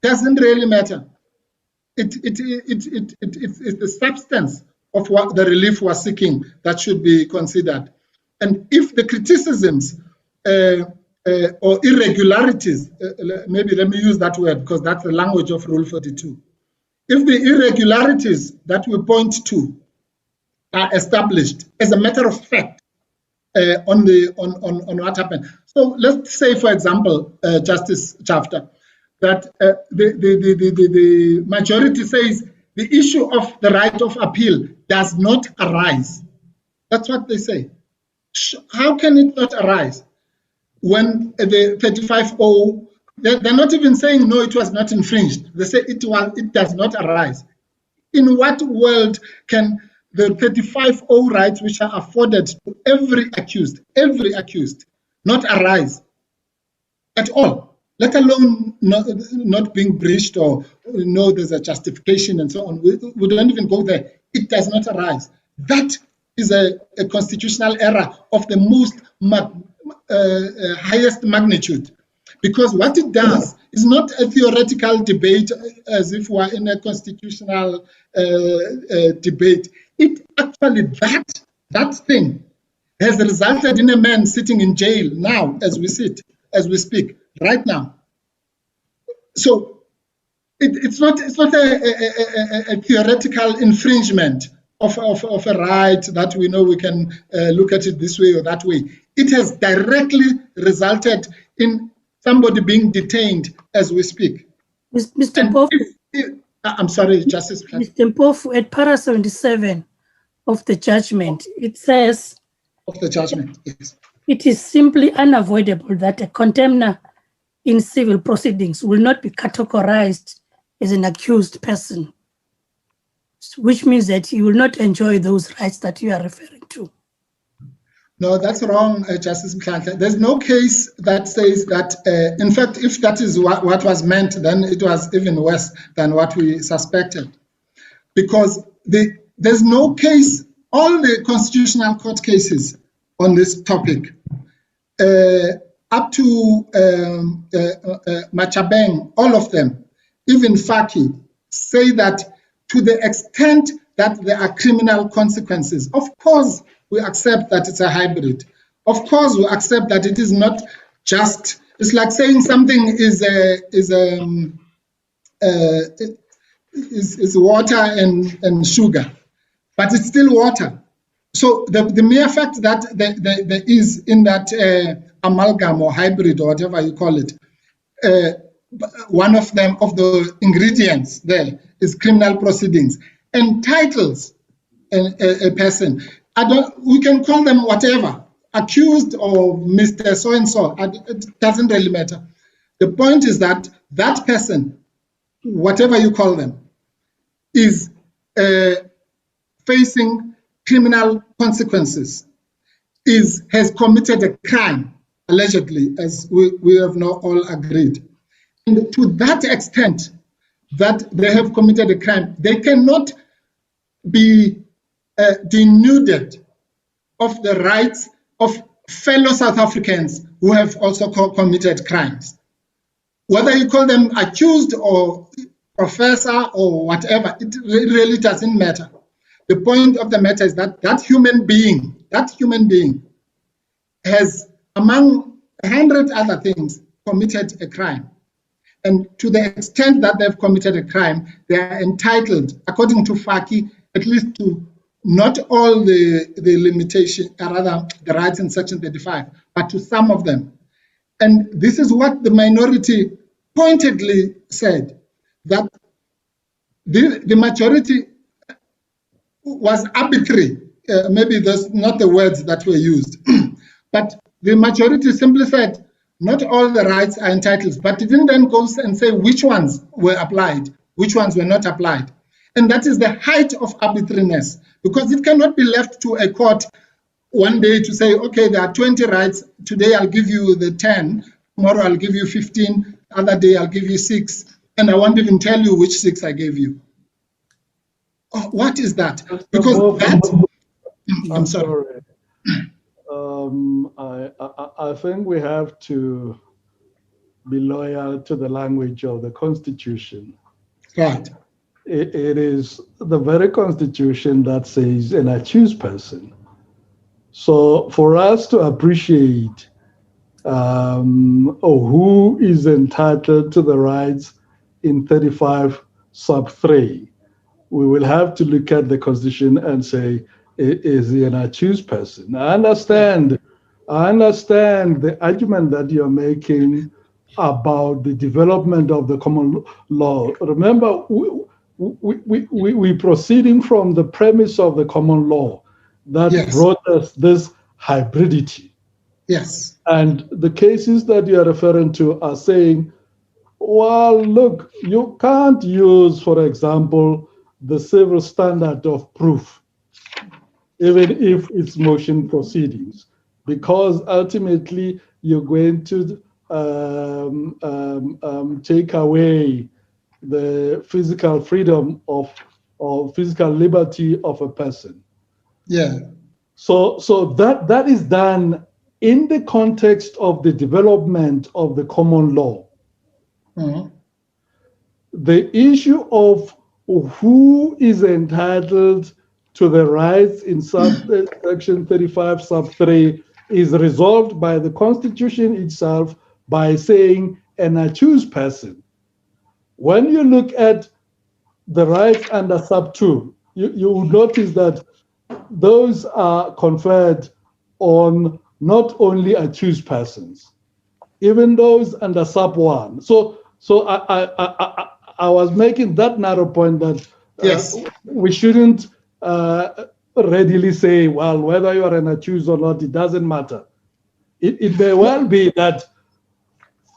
doesn't really matter. It's the substance of what the relief was seeking that should be considered. And if the criticisms or irregularities, maybe let me use that word because that's the language of Rule 42. If the irregularities that we point to are established as a matter of fact on what happened. So let's say, for example, Justice Jafta, that the majority says the issue of the right of appeal does not arise. That's what they say. How can it not arise when the 35.0, they're not even saying no, it was not infringed. They say it does not arise. In what world can the 35.0 rights which are afforded to every accused, not arise at all, let alone not being breached or there's a justification and so on. We don't even go there. It does not arise. That is a constitutional error of the most highest magnitude, because what it does is not a theoretical debate as if we're in a constitutional debate. It actually, that thing has resulted in a man sitting in jail now as we speak, right now. So it's not a theoretical infringement of a right that we know we can look at it this way or that way. It has directly resulted in somebody being detained as we speak. Mr. Mpofu, I'm sorry, Justice. Mr. Mpofu, at para 77 of the judgment, it says, of the judgment, yes. It is simply unavoidable that a contemner in civil proceedings will not be categorized as an accused person, which means that he will not enjoy those rights that you are referring to. No, that's wrong, Justice Mkhandla. There's no case that says that, in fact, if that is what was meant, then it was even worse than what we suspected. Because there's no case, all the constitutional court cases on this topic, up to Machabeng, all of them, even Faki, say that to the extent that there are criminal consequences, of course, we accept that it's a hybrid. Of course, we accept that it is not just, it's like saying something is water and sugar, but it's still water. So the mere fact that there is in that amalgam or hybrid or whatever you call it, one of them, of the ingredients there is criminal proceedings, entitles a person. We can call them whatever, accused or Mr. So-and-so, it doesn't really matter. The point is that that person, whatever you call them, is facing criminal consequences, has committed a crime, allegedly, as we have now all agreed. And to that extent that they have committed a crime, they cannot be denuded of the rights of fellow South Africans who have also committed crimes. Whether you call them accused or professor or whatever, it really doesn't matter. The point of the matter is that that human being has, among 100 other things, committed a crime. And to the extent that they've committed a crime, they are entitled, according to FACI, at least to not all the limitation, or rather the rights in Section 35, but to some of them. And this is what the minority pointedly said, that the majority was arbitrary. Maybe that's not the words that were used, but the majority simply said, not all the rights are entitled, but it didn't then go and say which ones were applied, which ones were not applied. And that is the height of arbitrariness, because it cannot be left to a court one day to say, okay, there are 20 rights, today I'll give you the 10, tomorrow I'll give you 15, other day I'll give you 6, and I won't even tell you which 6 I gave you. Oh, what is that? Because that... I'm sorry. I think we have to be loyal to the language of the Constitution. Right. It is the very Constitution that says an accused person. So for us to appreciate who is entitled to the rights in 35 sub 3, we will have to look at the Constitution and say, is he an accused person? I understand the argument that you're making about the development of the common law. Remember, we're proceeding from the premise of the common law that brought us this hybridity. Yes. And the cases that you are referring to are saying, well, look, you can't use, for example, the civil standard of proof, even if it's motion proceedings, because ultimately you're going to take away the physical freedom or physical liberty of a person. Yeah. So that is done in the context of the development of the common law. Mm-hmm. The issue of who is entitled to the rights in Section 35 sub 3 is resolved by the Constitution itself by saying an accused person. When you look at the rights under sub 2, you will notice that those are conferred on not only accused persons, even those under sub 1. So I was making that narrow point that we shouldn't readily say, well, whether you are an accused or not, it doesn't matter. It may well be that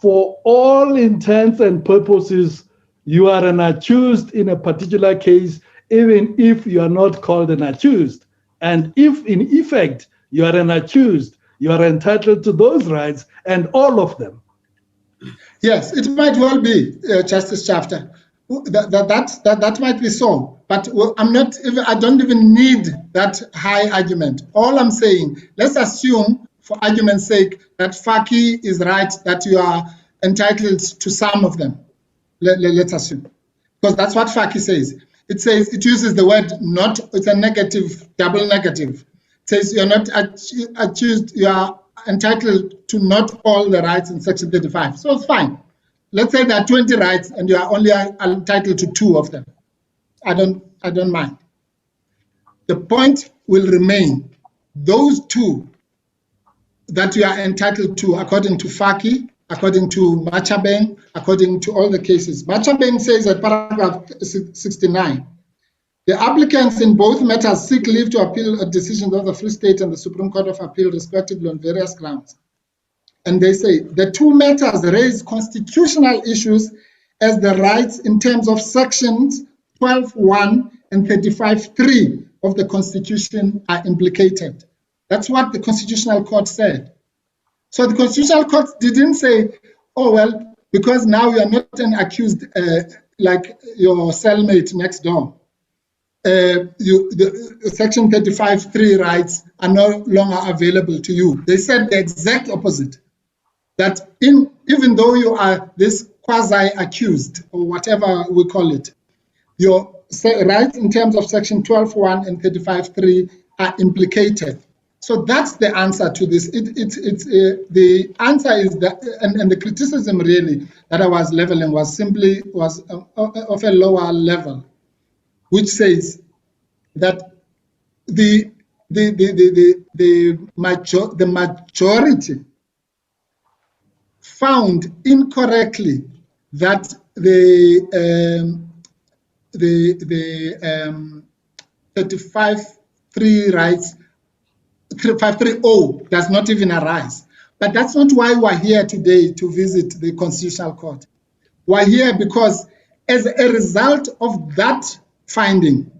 for all intents and purposes, you are an accused in a particular case, even if you are not called an accused. And if in effect you are an accused, you are entitled to those rights and all of them. Yes, it might well be, Justice Shafter. That might be so, but I don't even need that high argument. All I'm saying, let's assume, for argument's sake, that FACI is right, that you are entitled to some of them. Let's assume, because that's what FACI says. It says, it uses the word not, it's a negative, double negative. It says you're not accused, you are entitled to not all the rights in Section 35. So it's fine. Let's say there are 20 rights and you are only entitled to 2 of them. I don't mind. The point will remain, those 2 that you are entitled to according to FACI, according to Machabeng, according to all the cases. Machabeng says at paragraph 69, the applicants in both matters seek leave to appeal a decision of the Free State and the Supreme Court of Appeal, respectively, on various grounds. And they say the 2 matters raise constitutional issues as the rights in terms of sections 12.1 and 35.3 of the Constitution are implicated. That's what the Constitutional Court said. So the Constitutional Court didn't say, oh, well, because now you are not an accused like your cellmate next door. The Section 35.3 rights are no longer available to you. They said the exact opposite, that even though you are this quasi-accused, or whatever we call it, your rights in terms of Section 12.1 and 35.3 are implicated. So that's the answer to this. The answer is that, and the criticism really that I was leveling was simply of a lower level, which says that the majority found incorrectly that the 35.3 rights 530 does not even arise. But that's not why we're here today to visit the Constitutional Court. We're here because as a result of that finding,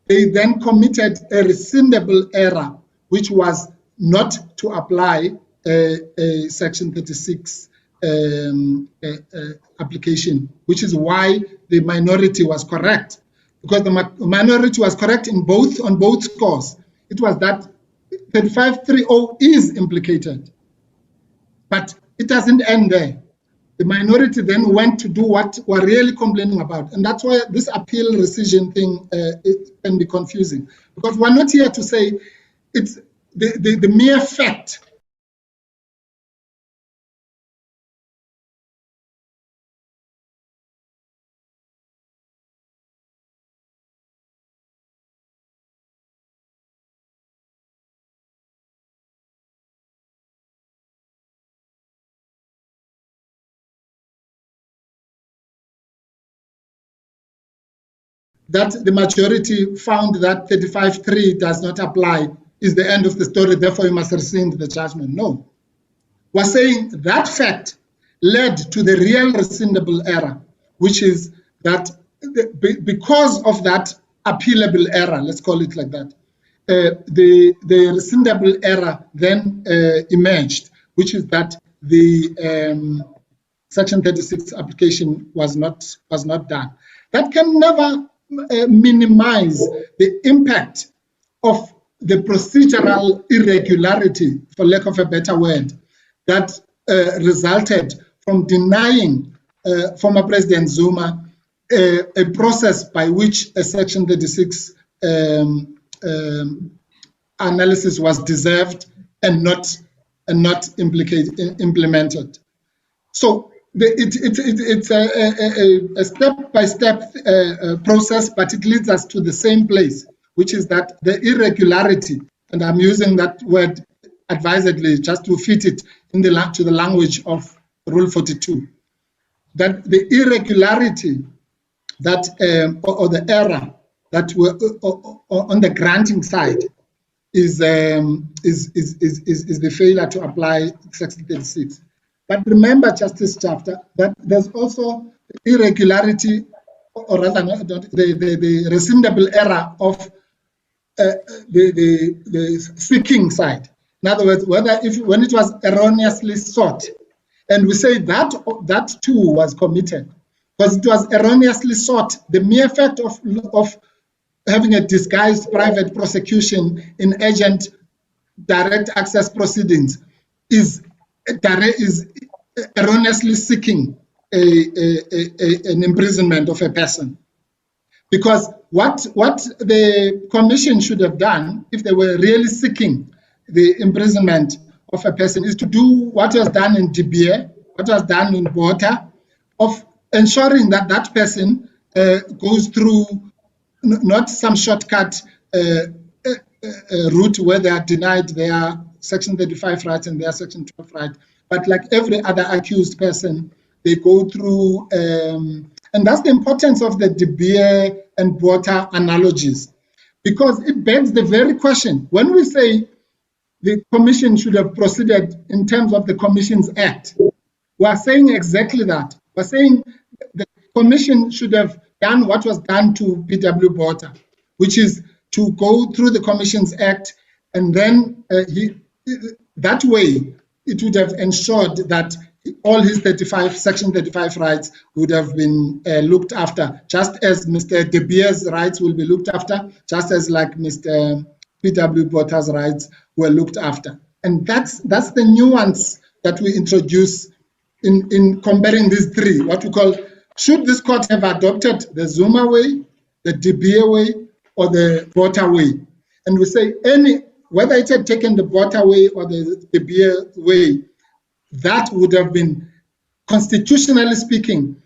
they then committed a rescindable error, which was not to apply Section 36 application, which is why the minority was correct. Because the minority was correct on both scores. It was that 35.30 is implicated, but it doesn't end there. The minority then went to do what we're really complaining about. And that's why this appeal rescission thing it can be confusing. Because we're not here to say it's the mere fact that the majority found that 35.3 does not apply is the end of the story, therefore you must rescind the judgment. No. We're saying that fact led to the real rescindable error, which is that because of that appealable error, let's call it like that, the rescindable error then emerged, which is that the Section 36 application was not done. That can never minimize the impact of the procedural irregularity, for lack of a better word, that resulted from denying former President Zuma a process by which a Section 36 analysis was deserved and not implemented. So it's a step-by-step process, but it leads us to the same place, which is that the irregularity, and I'm using that word advisedly just to fit it in to the language of Rule 42, that the irregularity that or the error that were on the granting side is the failure to apply Section 36. But remember, Justice Chafter, that there's also irregularity, or rather the rescindable error of the seeking side. In other words, when it was erroneously sought, and we say that too was committed because it was erroneously sought. The mere fact of having a disguised private prosecution in urgent direct access proceedings is erroneously seeking an imprisonment of a person. Because what the commission should have done, if they were really seeking the imprisonment of a person, is to do what was done in DBA, what was done in Bota, of ensuring that that person goes through not some shortcut route where they are denied their Section 35 rights and their Section 12 rights, but like every other accused person, they go through, and that's the importance of the DBA and Bota analogies, because it begs the very question. When we say the commission should have proceeded in terms of the Commissions Act, we are saying exactly that. We're saying the commission should have done what was done to P.W. Bota, which is to go through the Commissions Act, and then that way it would have ensured that all his Section 35 rights would have been looked after, just as Mr. De Beer's rights will be looked after, just as like Mr. P.W. Bota's rights were looked after. And that's the nuance that we introduce in comparing these three, what we call, should this court have adopted the Zuma way, the De Beer way, or the Bota way? And we say whether it had taken the Botha way or the Beer way, that would have been, constitutionally speaking,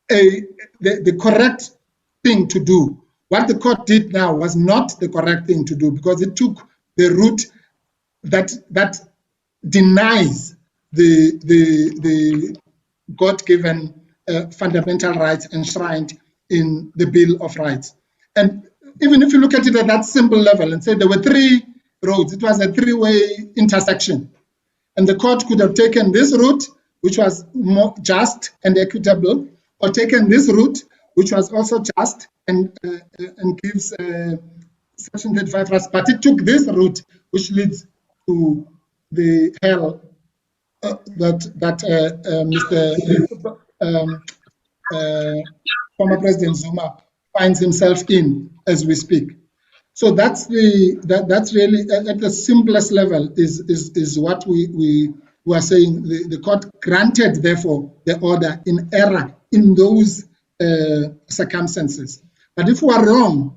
the correct thing to do. What the court did now was not the correct thing to do, because it took the route that denies the God-given fundamental rights enshrined in the Bill of Rights. And even if you look at it at that simple level and say there were 3 roads, it was a 3-way intersection. And the court could have taken this route, which was more just and equitable, or taken this route, which was also just and gives Section 35 rights. But it took this route, which leads to the hell that former President Zuma finds himself in as we speak. So that's really at the simplest level is what we are saying. The court granted, therefore, the order in error in those circumstances. But if we are wrong,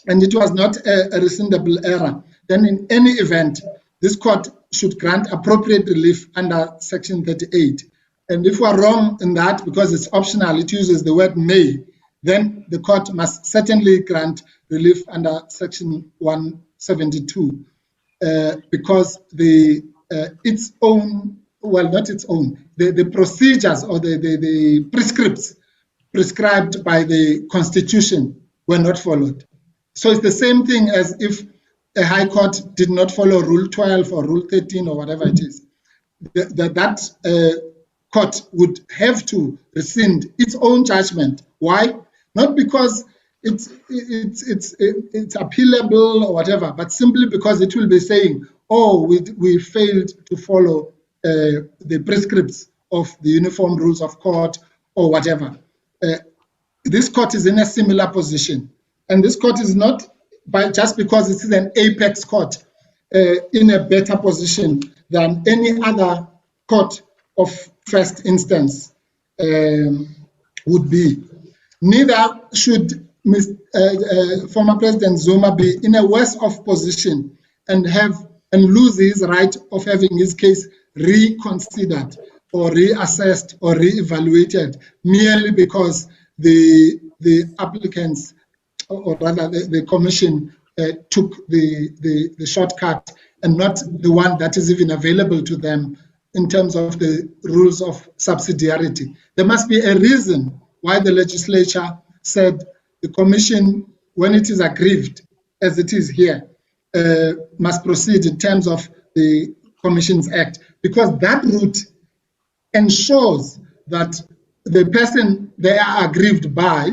and it was not a rescindable error, then in any event, this court should grant appropriate relief under Section 38. And if we are wrong in that, because it's optional, it uses the word may, then the court must certainly grant relief under Section 172, because its own, well, not its own, the procedures or the prescripts prescribed by the Constitution were not followed. So it's the same thing as if a high court did not follow Rule 12 or Rule 13 or whatever it is. That court would have to rescind its own judgment. Why? Not because it's appealable or whatever, but simply because it will be saying, oh, we failed to follow the prescripts of the Uniform Rules of Court or whatever. This court is in a similar position. And this court is not, just because it is an apex court, in a better position than any other court of first instance would be. Neither should former President Zuma be in a worse off position and lose his right of having his case reconsidered or reassessed or reevaluated merely because the applicants, or rather the commission, took the shortcut and not the one that is even available to them in terms of the rules of subsidiarity. There must be a reason why the legislature said the commission, when it is aggrieved, as it is here, must proceed in terms of the Commissions Act, because that route ensures that the person they are aggrieved by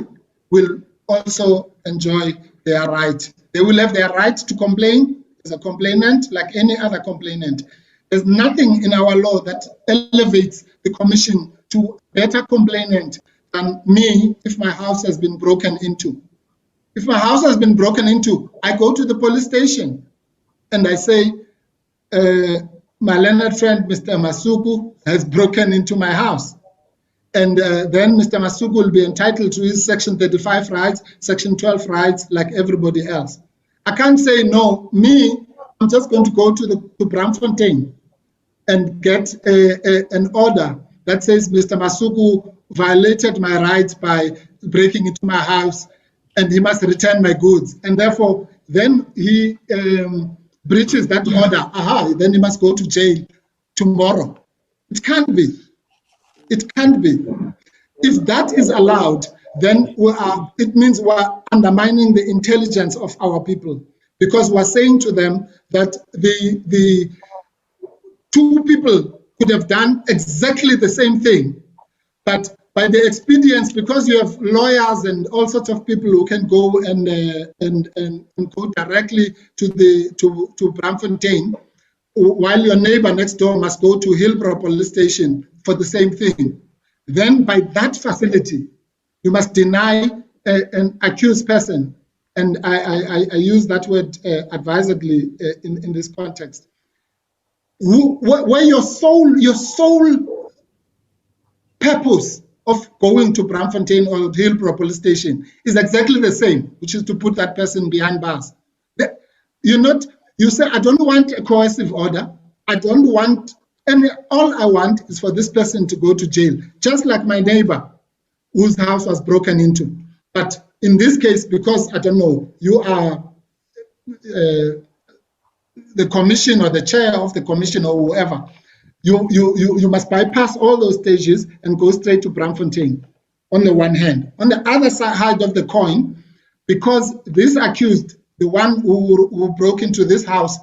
will also enjoy their right. They will have their right to complain as a complainant, like any other complainant. There's nothing in our law that elevates the commission to better complainant than me if my house has been broken into. If my house has been broken into, I go to the police station and I say, my learned friend, Mr. Masuku, has broken into my house. And then Mr. Masuku will be entitled to his Section 35 rights, Section 12 rights, like everybody else. I can't say, no, I'm just going to go to Braamfontein and get an order that says Mr. Masuku violated my rights by breaking into my house and he must return my goods. And therefore, then he breaches that order. Then he must go to jail tomorrow. It can't be. It can't be. If that is allowed, then it means we're undermining the intelligence of our people, because we're saying to them that the two people could have done exactly the same thing, but by the expedience, because you have lawyers and all sorts of people who can go and go directly to Braamfontein, while your neighbor next door must go to Hillbrow police station for the same thing. Then by that facility, you must deny an accused person. And I use that word advisedly in this context. Where your sole purpose of going to Braamfontein or Hillbrow police station is exactly the same, which is to put that person behind bars. You're not You say, I don't want a coercive order. I don't want any, all I want is for this person to go to jail, just like my neighbor whose house was broken into. But in this case, because, I don't know, you are the commission or the chair of the commission or whoever, you must bypass all those stages and go straight to Braamfontein on the one hand. On the other side of the coin, because this accused, the one who broke into this house,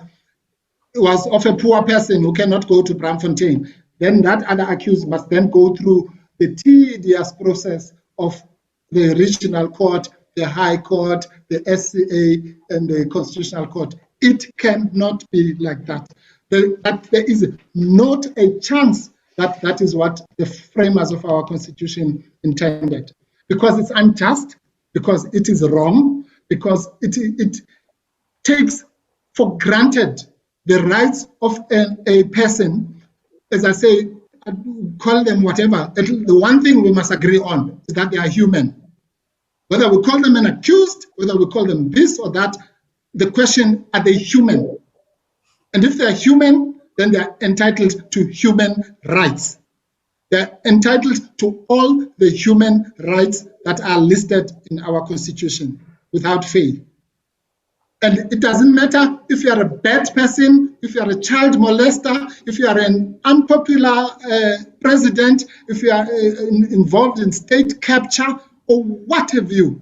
was of a poor person who cannot go to Braamfontein, then that other accused must then go through the tedious process of the regional court, the high court, the SCA, and the constitutional court. It cannot be like that. There is not a chance that that is what the framers of our constitution intended. Because it's unjust, because it is wrong, because it takes for granted the rights of a person. As I say, call them whatever. The one thing we must agree on is that they are human. Whether we call them an accused, whether we call them this or that, the question, are they human? And if they're human, then they're entitled to human rights. They're entitled to all the human rights that are listed in our constitution without fail. And it doesn't matter if you're a bad person, if you're a child molester, if you are an unpopular president, if you are involved in state capture, or what have you.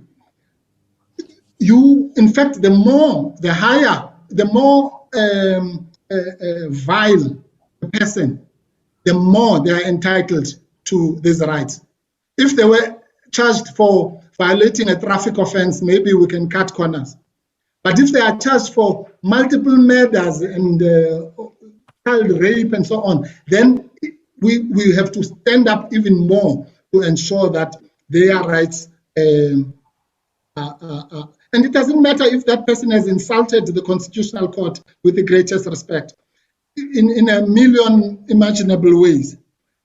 In fact, the higher, the more vile a person, the more they are entitled to these rights. If they were charged for violating a traffic offense, maybe we can cut corners. But if they are charged for multiple murders and child rape and so on, then we have to stand up even more to ensure that their rights and it doesn't matter if that person has insulted the constitutional court with the greatest respect. In a million imaginable ways,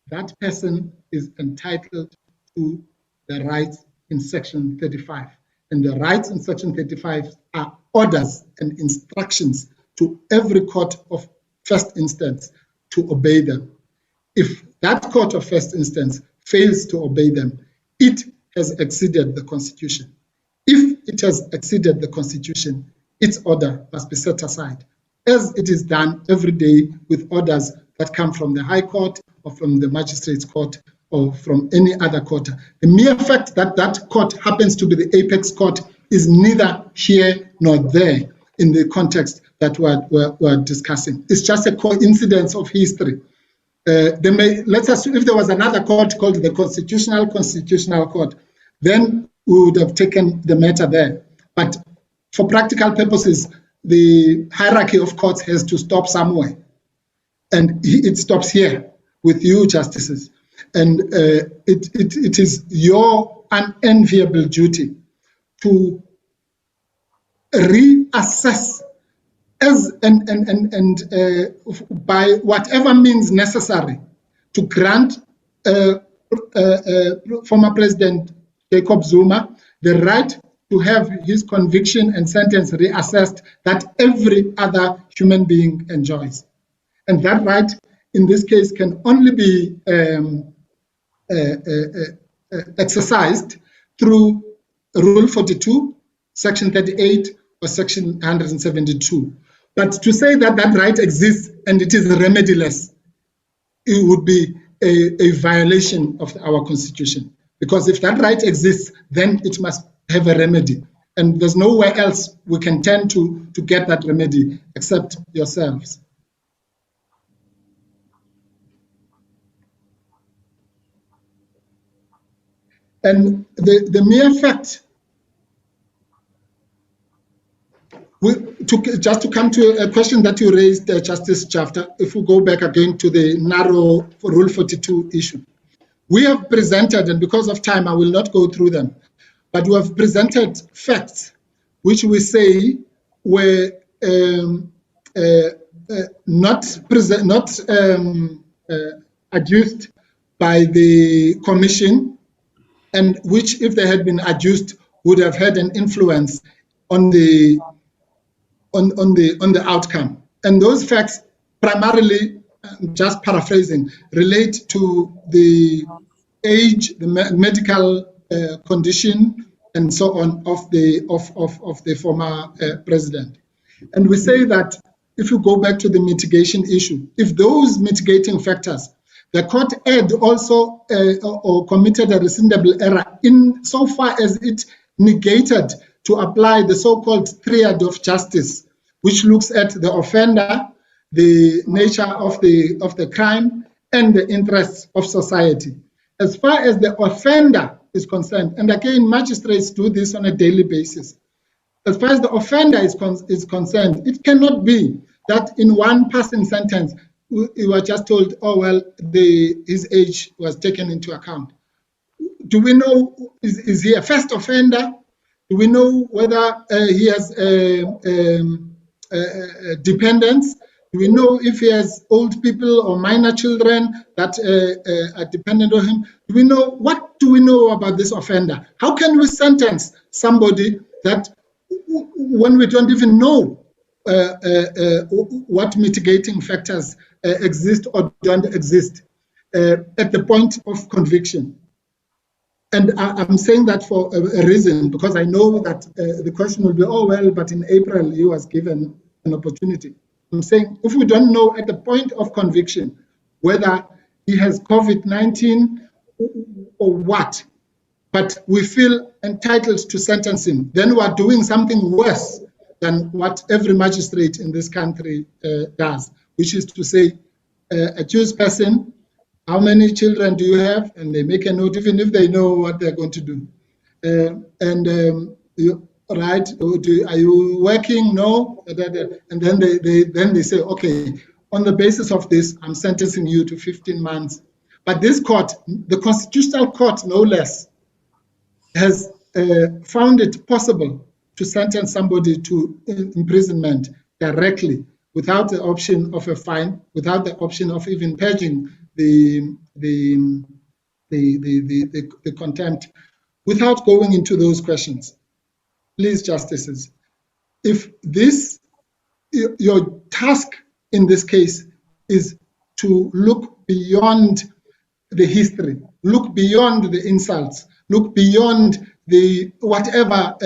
that person is entitled to the rights in Section 35. And the rights in Section 35 are orders and instructions to every court of first instance to obey them. If that court of first instance fails to obey them, it has exceeded the Constitution. If it has exceeded the Constitution, its order must be set aside, as it is done every day with orders that come from the High Court or from the Magistrates Court or from any other court. The mere fact that that court happens to be the apex court is neither here nor there in the context that we're discussing. It's just a coincidence of history. Let's assume if there was another court called the Constitutional Court, then we would have taken the matter there. But for practical purposes, the hierarchy of courts has to stop somewhere. And it stops here with you, justices. And it is your unenviable duty to reassess as by whatever means necessary to grant former President Jacob Zuma the right to have his conviction and sentence reassessed that every other human being enjoys. And that right, in this case, can only be exercised through Rule 42, Section 38, or Section 172. But to say that that right exists and it is remediless, it would be a violation of our Constitution. Because if that right exists, then it must have a remedy. And there's nowhere else we can turn to get that remedy except yourselves. And the mere fact, just to come to a question that you raised, Justice Jafta, if we go back again to the narrow Rule 42 issue. We have presented, and because of time, I will not go through them, but we have presented facts which we say were not adduced by the Commission, and which, if they had been adduced, would have had an influence on the on the outcome. And those facts primarily, just paraphrasing, relate to the age, the medical condition, and so on of the former president. And we say that if you go back to the mitigation issue, if those mitigating factors, the court had also or committed a rescindable error in so far as it negated to apply the so-called triad of justice, which looks at the offender, the nature of the crime, and the interests of society. As far as the offender is concerned, and again, magistrates do this on a daily basis. As far as the offender is concerned, it cannot be that in one passing sentence, you were just told, oh, well, his age was taken into account. Do we know, is he a first offender? Do we know whether he has dependents? Do we know if he has old people or minor children that are dependent on him? What do we know about this offender? How can we sentence somebody that when we don't even know what mitigating factors exist or don't exist at the point of conviction? And I'm saying that for a reason, because I know that the question will be, oh, well, but in April he was given an opportunity. I'm saying if we don't know at the point of conviction whether he has COVID-19 or what, but we feel entitled to sentence him, then we are doing something worse than what every magistrate in this country does, which is to say, accused person, how many children do you have? And they make a note, even if they know what they're going to do. Right? Are you working? No. And then they say, okay, on the basis of this, I'm sentencing you to 15 months. But this court, the Constitutional Court, no less, has found it possible to sentence somebody to imprisonment directly without the option of a fine, without the option of even purging the contempt, without going into those questions. Please, justices, if this, your task in this case is to look beyond the history, look beyond the insults, look beyond the whatever,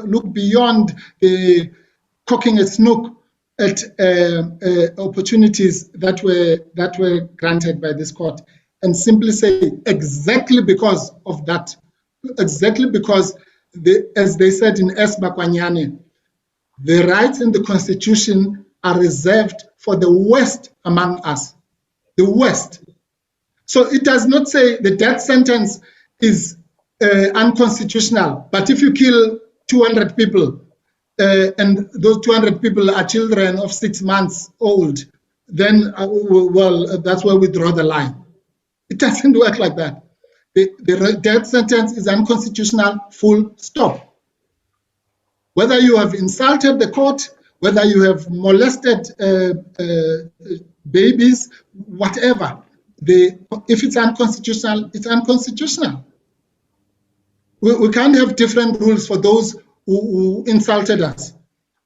look beyond the cocking a snook at opportunities that were granted by this court, and simply say exactly because of that, exactly because as they said in Esma Kwanyane, the rights in the Constitution are reserved for the worst among us, the worst. So it does not say the death sentence is unconstitutional, but if you kill 200 people and those 200 people are children of 6 months old, then, well, that's where we draw the line. It doesn't work like that. The death sentence is unconstitutional, full stop. Whether you have insulted the court, whether you have molested babies, whatever, if it's unconstitutional, it's unconstitutional. We can't have different rules for those who insulted us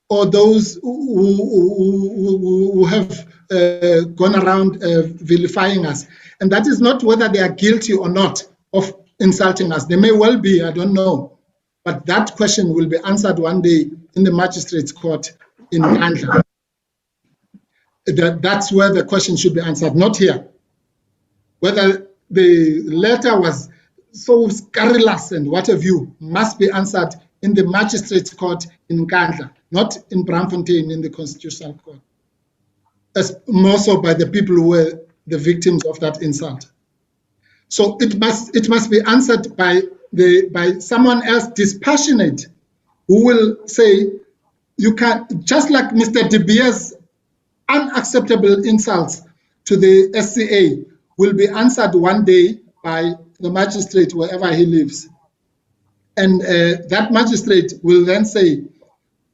or those who have gone around vilifying us. And that is not whether they are guilty or not of insulting us. They may well be, I don't know. But that question will be answered one day in the magistrate's court in Nkandla. That's where the question should be answered, not here. Whether the letter was so scurrilous and what have you must be answered in the magistrate's court in Nkandla, not in Braamfontein in the Constitutional Court, as more so by the people who were the victims of that insult. So it must be answered by someone else dispassionate, who will say, you can, just like Mr. De Beer's unacceptable insults to the SCA will be answered one day by the magistrate wherever he lives. And that magistrate will then say,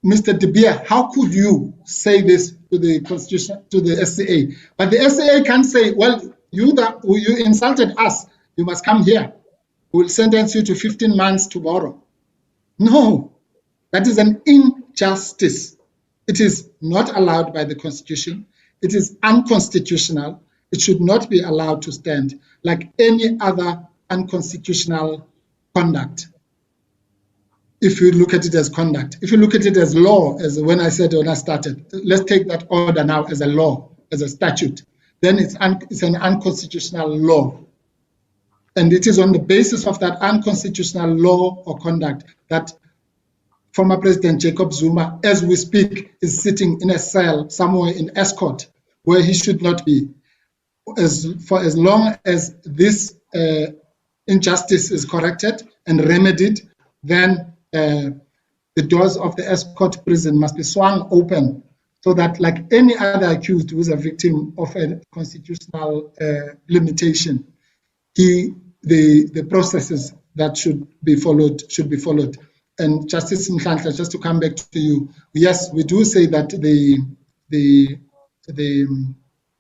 Mr. De Beer, how could you say this to the Constitution, to the SCA? But the SCA can't say, well, you insulted us, you must come here. We'll sentence you to 15 months tomorrow. No, that is an injustice. It is not allowed by the Constitution. It is unconstitutional. It should not be allowed to stand like any other unconstitutional conduct. If you look at it as conduct, if you look at it as law, as when I started, let's take that order now as a law, as a statute, then it's an unconstitutional law. And it is on the basis of that unconstitutional law or conduct that former President Jacob Zuma, as we speak, is sitting in a cell somewhere in Escort, where he should not be. For as long as this injustice is corrected and remedied, then the doors of the Escort prison must be swung open so that, like any other accused who is a victim of a constitutional limitation, the processes that should be followed. And Justice Mhlantla, just to come back to you, yes, we do say that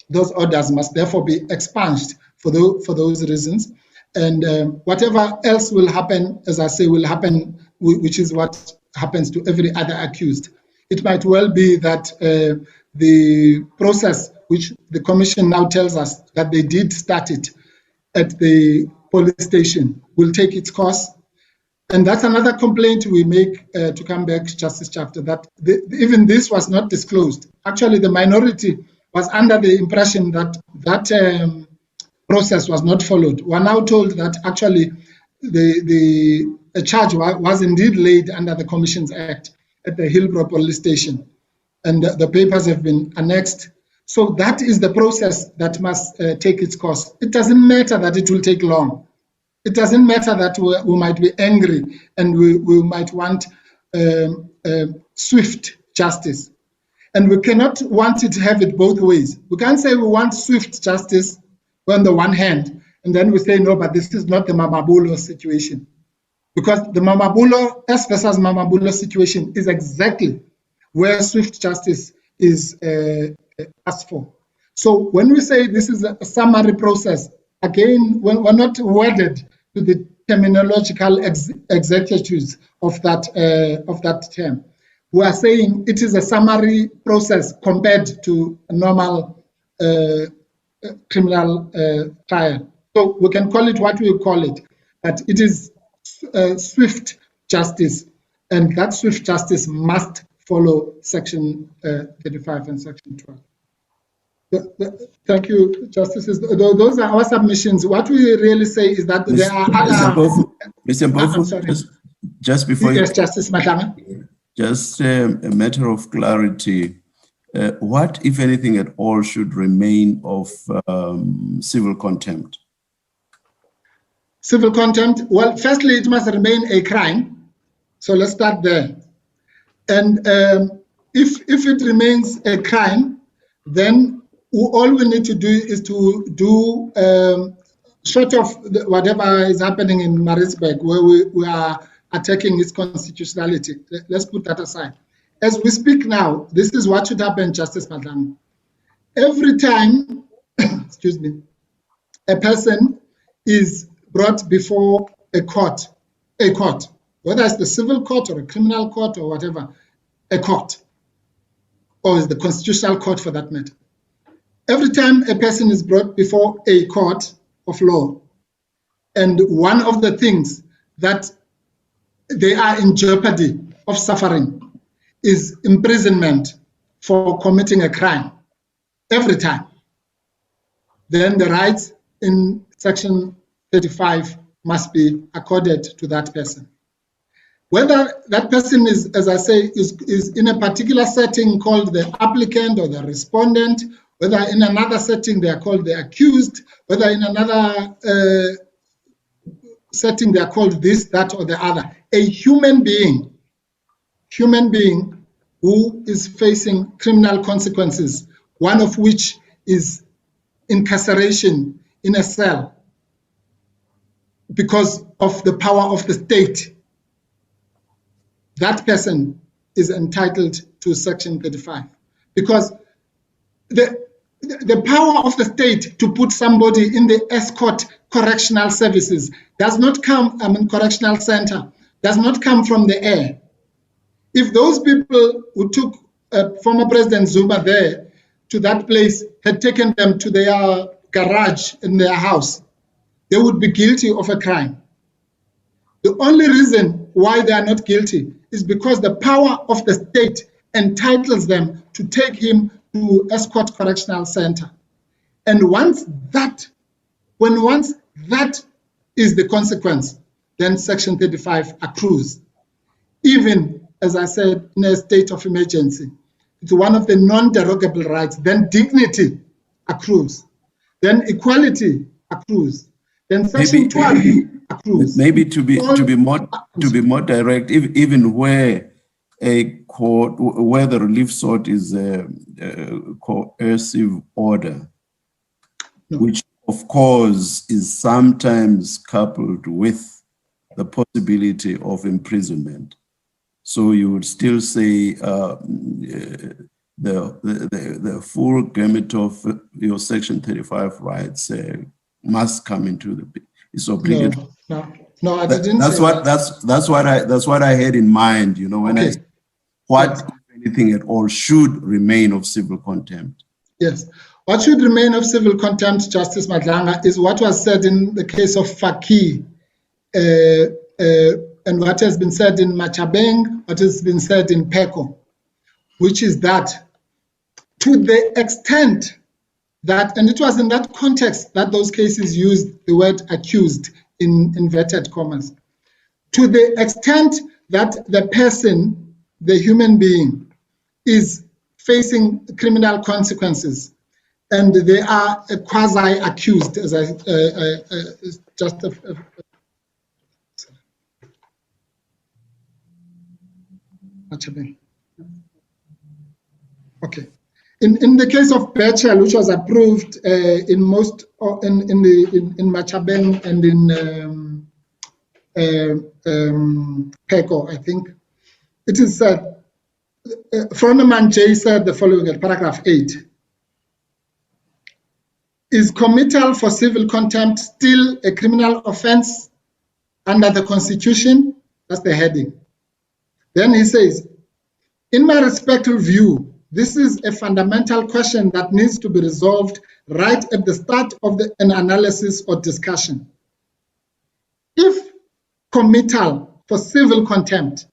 those orders must therefore be expunged for those reasons. And whatever else will happen, as I say, will happen, which is what happens to every other accused. It might well be that the process, which the Commission now tells us that they did start it at the police station, will take its course. And that's another complaint we make, to come back, Justice Chapter, that even this was not disclosed. Actually, the minority was under the impression that that process was not followed. We're now told that actually a charge was indeed laid under the Commissions Act at the Hillbrow police station, and the papers have been annexed. So that is the process that must take its course. It doesn't matter that it will take long. It doesn't matter that we might be angry and we might want swift justice. And we cannot want it to have it both ways. We can't say we want swift justice on the one hand, and then we say, no, but this is not the Mamabulo situation. Because the Mamabulo, S versus Mamabulo situation is exactly where swift justice is asked for. So when we say this is a summary process, again, we're not wedded to the terminological executives of that term. We are saying it is a summary process compared to a normal criminal trial. So we can call it what we call it, but it is swift justice, and that swift justice must follow Section 35 and Section 12. Thank you, Justices. Those are our submissions. What we really say is that there are other... Mr. Mpofu, just before you... Yes, Justice Matanga. Just a matter of clarity. What, if anything at all, should remain of civil contempt? Civil contempt? Well, firstly, it must remain a crime. So let's start there. And if it remains a crime, then all we need to do is to do, short of whatever is happening in Maritzburg, where we are attacking its constitutionality. Let's put that aside. As we speak now, this is what should happen, Justice Madlang. Every time, excuse me, a person is brought before a court, whether it's the civil court or a criminal court or whatever, a court, or is the constitutional court for that matter. Every time a person is brought before a court of law, and one of the things that they are in jeopardy of suffering is imprisonment for committing a crime, every time, then the rights in Section 35 must be accorded to that person. Whether that person is, as I say, is in a particular setting called the applicant or the respondent, whether in another setting they are called the accused, whether in another setting they are called this, that, or the other, a human being who is facing criminal consequences, one of which is incarceration in a cell because of the power of the state, that person is entitled to Section 35. Because the power of the state to put somebody in the Escort correctional services does not come, correctional center, does not come from the air. If those people who took former President Zuma there to that place, had taken them to their garage in their house, they would be guilty of a crime. The only reason why they are not guilty is because the power of the state entitles them to take him to Escort Correctional Center. And once that is the consequence, then Section 35 accrues. Even, as I said, in a state of emergency, it's one of the non-derogable rights. Then dignity accrues. Then equality accrues. Then Section 12 accrues. Maybe to be more direct, even where a court, where the relief sought is a coercive order, which of course is sometimes coupled with the possibility of imprisonment. So you would still say the full gamut of your Section 35 rights must come into the. It's obligatory. No, I didn't. That's what I had in mind. You know, when I what, if anything at all, should remain of civil contempt. Yes. What should remain of civil contempt, Justice Madlanga, is what was said in the case of Faki, and what has been said in Machabeng, what has been said in Peko, which is that to the extent that, and it was in that context that those cases used the word accused in inverted commas, to the extent that the person, the human being, is facing criminal consequences, and they are quasi-accused, as I just okay. In the case of Bechel, which was approved in Machabeng and in Peko, I think, it is said, Froneman J said the following at paragraph 8. Is committal for civil contempt still a criminal offense under the Constitution? That's the heading. Then he says, in my respectful view, this is a fundamental question that needs to be resolved right at the start of an analysis or discussion. If committal for civil contempt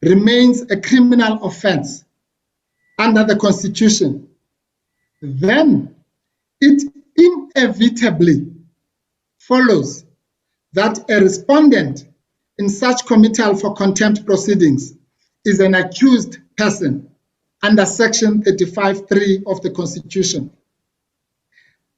remains a criminal offense under the Constitution, then it inevitably follows that a respondent in such committal for contempt proceedings is an accused person under Section 35(3) of the Constitution.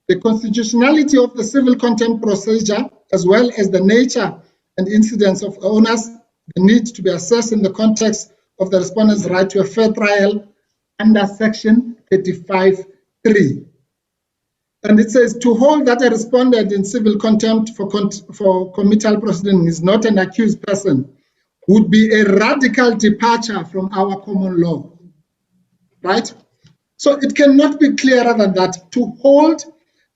The constitutionality of the civil contempt procedure, as well as the nature and incidence of onus, the need to be assessed in the context of the respondent's right to a fair trial under Section 35(3). And it says, to hold that a respondent in civil contempt for committal proceeding is not an accused person would be a radical departure from our common law, right? So it cannot be clearer than that. To hold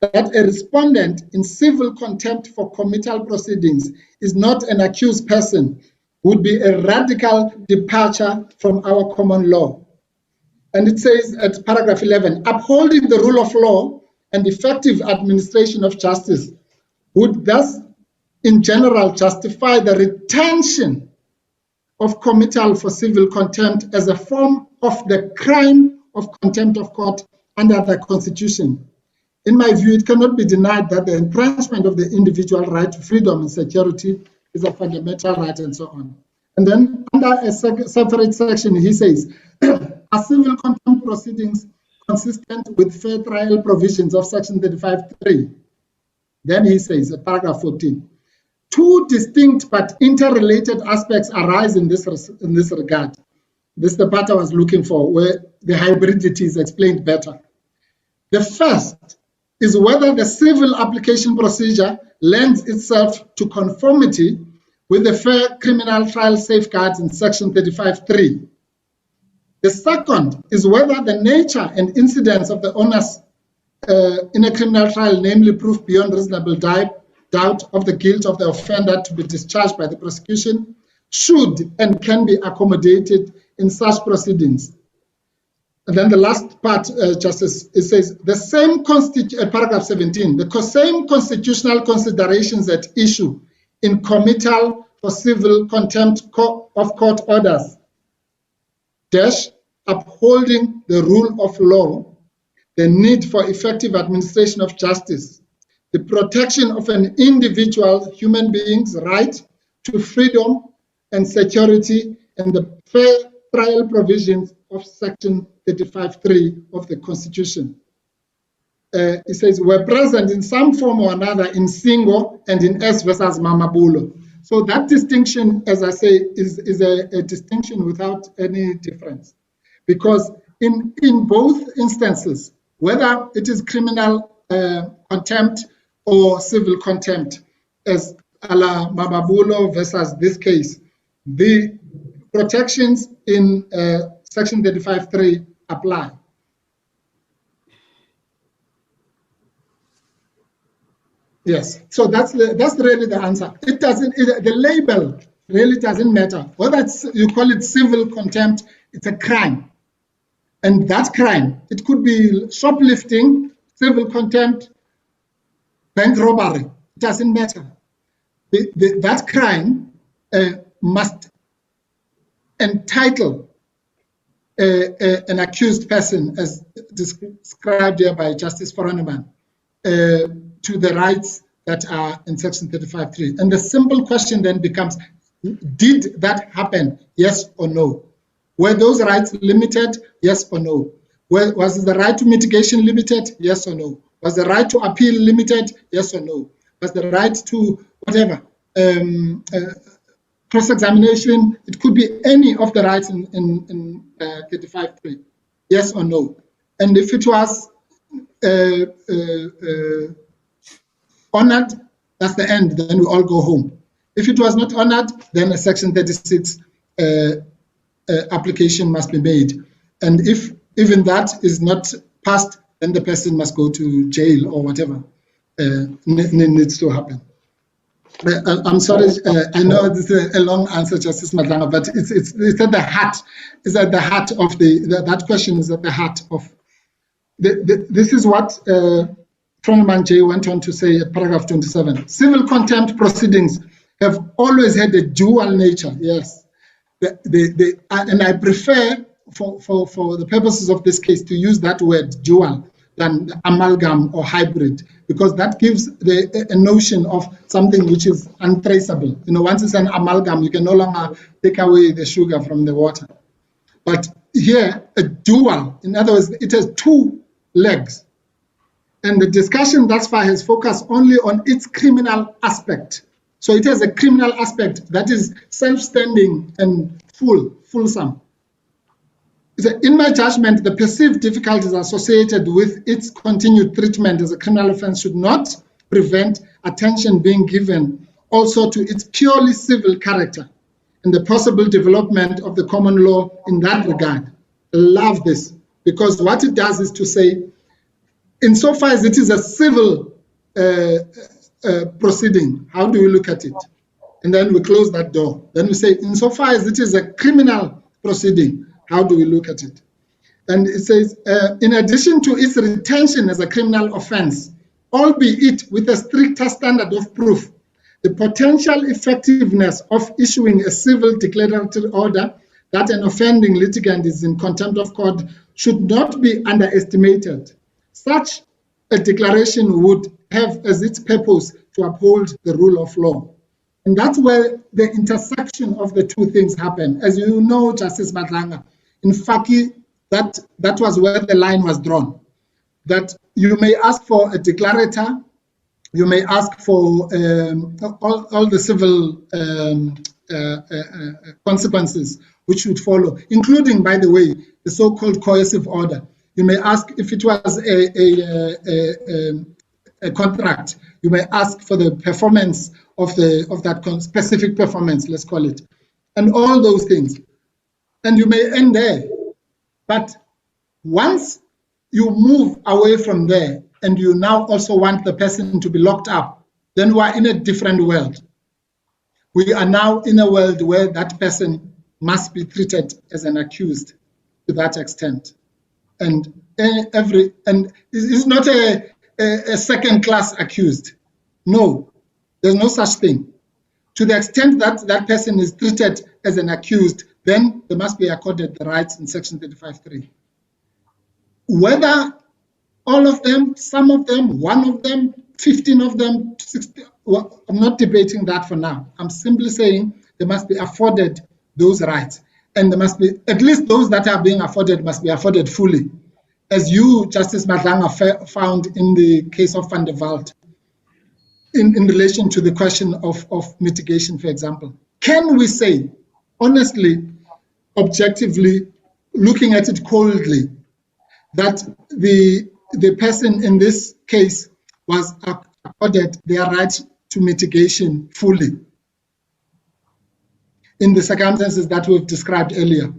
that a respondent in civil contempt for committal proceedings is not an accused person would be a radical departure from our common law. And it says at paragraph 11, upholding the rule of law and effective administration of justice would thus, in general, justify the retention of committal for civil contempt as a form of the crime of contempt of court under the Constitution. In my view, it cannot be denied that the entrenchment of the individual right to freedom and security is a fundamental right, and so on. And then under a separate section, he says, are civil contempt proceedings consistent with fair trial provisions of Section 35(3). Then he says, paragraph 14, two distinct but interrelated aspects arise in this regard. This is the part I was looking for, where the hybridity is explained better. The first is whether the civil application procedure lends itself to conformity with the fair criminal trial safeguards in Section 35(3). The second is whether the nature and incidence of the onus in a criminal trial, namely proof beyond reasonable doubt of the guilt of the offender to be discharged by the prosecution, should and can be accommodated in such proceedings. And then the last part, Justice, it says the same paragraph 17, the same constitutional considerations at issue in committal for civil contempt of court orders, upholding the rule of law, the need for effective administration of justice, the protection of an individual human being's right to freedom and security, and the fair trial provisions of Section 35(3) of the Constitution. It says, were present in some form or another in Singo and in S versus Mamabulo. So that distinction, as I say, is a distinction without any difference. Because in both instances, whether it is criminal contempt or civil contempt, as a la Mamabulo versus this case, the protections in Section 35(3) apply. Yes, so that's really the answer. It doesn't. The label really doesn't matter. Whether you call it civil contempt, it's a crime, and that crime, it could be shoplifting, civil contempt, bank robbery. It doesn't matter. That crime must entitle an accused person, as described here by Justice Foroneman, to the rights that are in Section 35(3). And the simple question then becomes, did that happen? Yes or no? Were those rights limited? Yes or no? Was the right to mitigation limited? Yes or no? Was the right to appeal limited? Yes or no? Was the right to whatever? Cross-examination, it could be any of the rights in 35(3). Yes or no? And if it was honored, that's the end, then we all go home. If it was not honored, then a Section 36 application must be made. And if even that is not passed, then the person must go to jail or whatever needs to happen. I'm sorry, I know this is a long answer, Justice Madlanga, but it's at the heart. It's at the heart of that question is at the heart of this is what Froneman J went on to say at paragraph 27. Civil contempt proceedings have always had a dual nature. Yes, and I prefer for the purposes of this case to use that word dual than amalgam or hybrid, because that gives a notion of something which is untraceable. You know, once it's an amalgam, you can no longer take away the sugar from the water. But here, a dual, in other words, it has two legs. And the discussion thus far has focused only on its criminal aspect. So it has a criminal aspect that is self-standing and fulsome. In my judgment, the perceived difficulties associated with its continued treatment as a criminal offense should not prevent attention being given also to its purely civil character and the possible development of the common law in that regard. I love this, because what it does is to say, insofar as it is a civil proceeding, how do we look at it? And then we close that door. Then we say, insofar as it is a criminal proceeding, how do we look at it? And it says, in addition to its retention as a criminal offense, albeit with a stricter standard of proof, the potential effectiveness of issuing a civil declaratory order that an offending litigant is in contempt of court should not be underestimated. Such a declaration would have as its purpose to uphold the rule of law. And that's where the intersection of the two things happen. As you know, Justice Madlanga, in Faki, that was where the line was drawn. That you may ask for a declarator, you may ask for all the civil consequences which would follow, including, by the way, the so-called coercive order. You may ask if it was a contract. You may ask for the performance of that specific performance, let's call it, and all those things. And you may end there. But once you move away from there and you now also want the person to be locked up, then we are in a different world. We are now in a world where that person must be treated as an accused to that extent. and is not a second-class accused. No, there's no such thing. To the extent that that person is treated as an accused, then they must be accorded the rights in Section 35(3). Whether all of them, some of them, one of them, 15 of them, 60, well, I'm not debating that for now. I'm simply saying they must be afforded those rights. And there must be, at least those that are being afforded must be afforded fully. As you, Justice Madlanga, found in the case of Van der Walt, in relation to the question of mitigation, for example. Can we say, honestly, objectively, looking at it coldly, that the person in this case was accorded their right to mitigation fully in the circumstances that we've described earlier?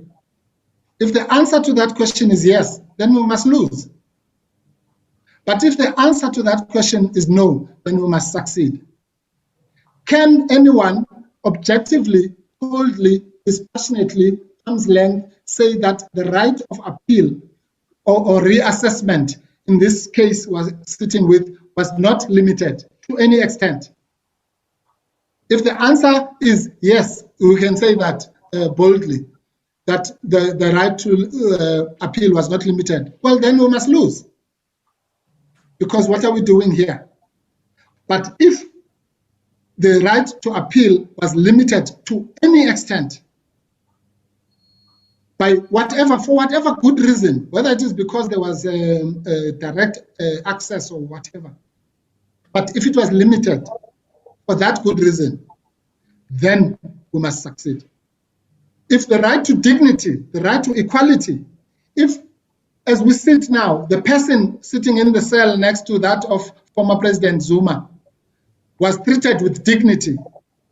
If the answer to that question is yes, then we must lose. But if the answer to that question is no, then we must succeed. Can anyone objectively, coldly, dispassionately, arm's length, say that the right of appeal or reassessment in this case was sitting with was not limited to any extent? If the answer is yes, we can say that boldly, that the right to appeal was not limited. Well, then we must lose. Because what are we doing here? But if the right to appeal was limited to any extent, by whatever, for whatever good reason, whether it is because there was direct access or whatever, but if it was limited for that good reason, then we must succeed. If the right to dignity, the right to equality, if, as we sit now, the person sitting in the cell next to that of former President Zuma was treated with dignity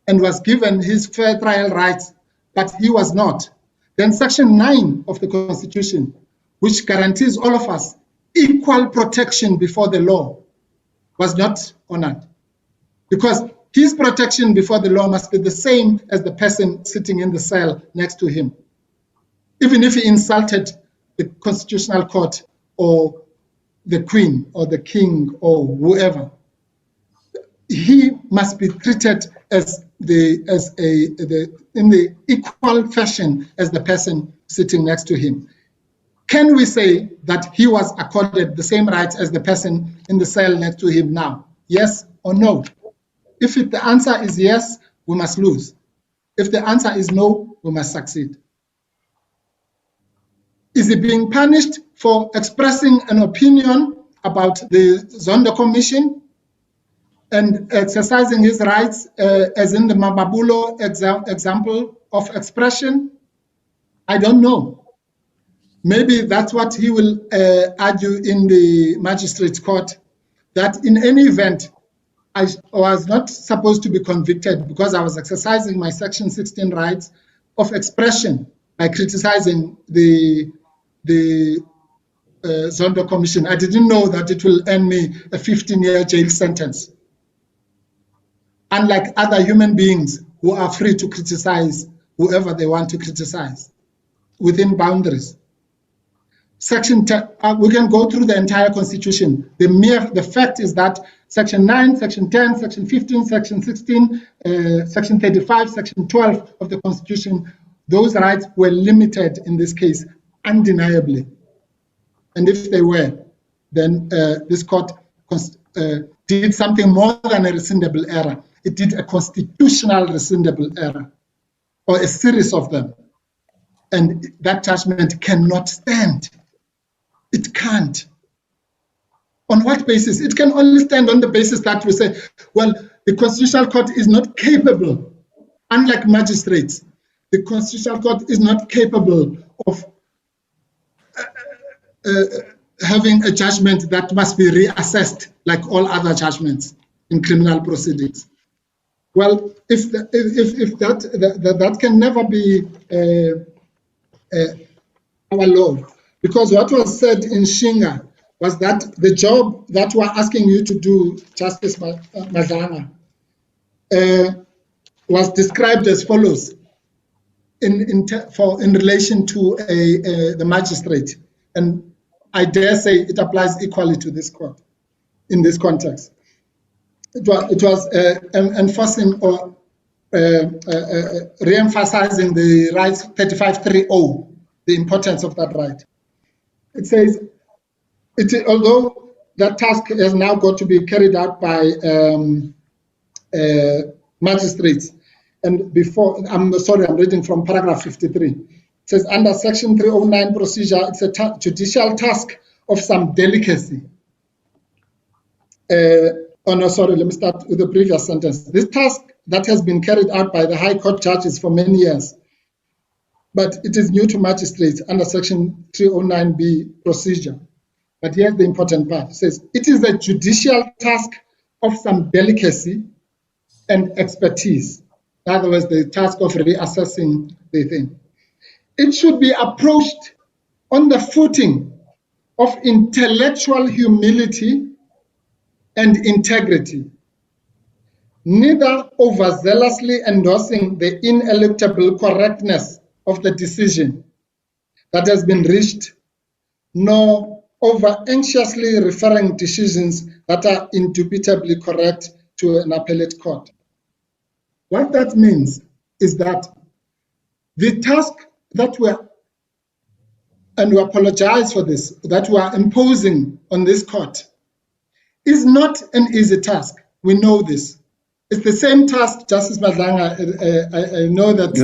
and was given his fair trial rights, but he was not, then Section 9 of the Constitution, which guarantees all of us equal protection before the law, was not honored. Because his protection before the law must be the same as the person sitting in the cell next to him. Even if he insulted the Constitutional Court or the Queen or the King or whoever, he must be treated as in the equal fashion as the person sitting next to him. Can we say that he was accorded the same rights as the person in the cell next to him now? Yes or no? If the answer is yes, we must lose. If the answer is no, we must succeed. Is he being punished for expressing an opinion about the Zondo Commission and exercising his rights, as in the Mababulo example of expression? I don't know. Maybe that's what he will argue in the magistrate's court, that in any event, I was not supposed to be convicted because I was exercising my Section 16 rights of expression by criticizing the Zondo Commission. I didn't know that it will earn me a 15-year jail sentence. Unlike other human beings who are free to criticize whoever they want to criticize within boundaries. Section 10, we can go through the entire Constitution. The fact is that Section 9, Section 10, Section 15, Section 16, Section 35, Section 12 of the Constitution, those rights were limited in this case, undeniably. And if they were, then this court did something more than a rescindable error. It did a constitutional rescindable error, or a series of them. And that judgment cannot stand. It can't. On what basis? It can only stand on the basis that we say, well, the Constitutional Court is not capable, unlike magistrates, the Constitutional Court is not capable of having a judgment that must be reassessed like all other judgments in criminal proceedings. Well, if that can never be our law, because what was said in Shinga was that the job that we're asking you to do, Justice Madlanga, was described as follows in relation to the magistrate. And I dare say it applies equally to this court in this context. It was enforcing or re-emphasizing the rights 3530, the importance of that right. It says, although that task has now got to be carried out by magistrates, and before, I'm sorry, I'm reading from paragraph 53. It says, under section 309 procedure, it's a judicial task of some delicacy. Oh no, sorry, let me start with the previous sentence. This task that has been carried out by the High Court judges for many years, but it is new to magistrates under section 309B procedure. But here's the important part. It says, it is a judicial task of some delicacy and expertise. In other words, the task of reassessing the thing. It should be approached on the footing of intellectual humility and integrity, neither overzealously endorsing the ineluctable correctness of the decision that has been reached, nor over-anxiously referring decisions that are indubitably correct to an appellate court. What that means is that the task that and we apologize for this, that we are imposing on this court is not an easy task. We know this. It's the same task, Justice Madlanga. I know that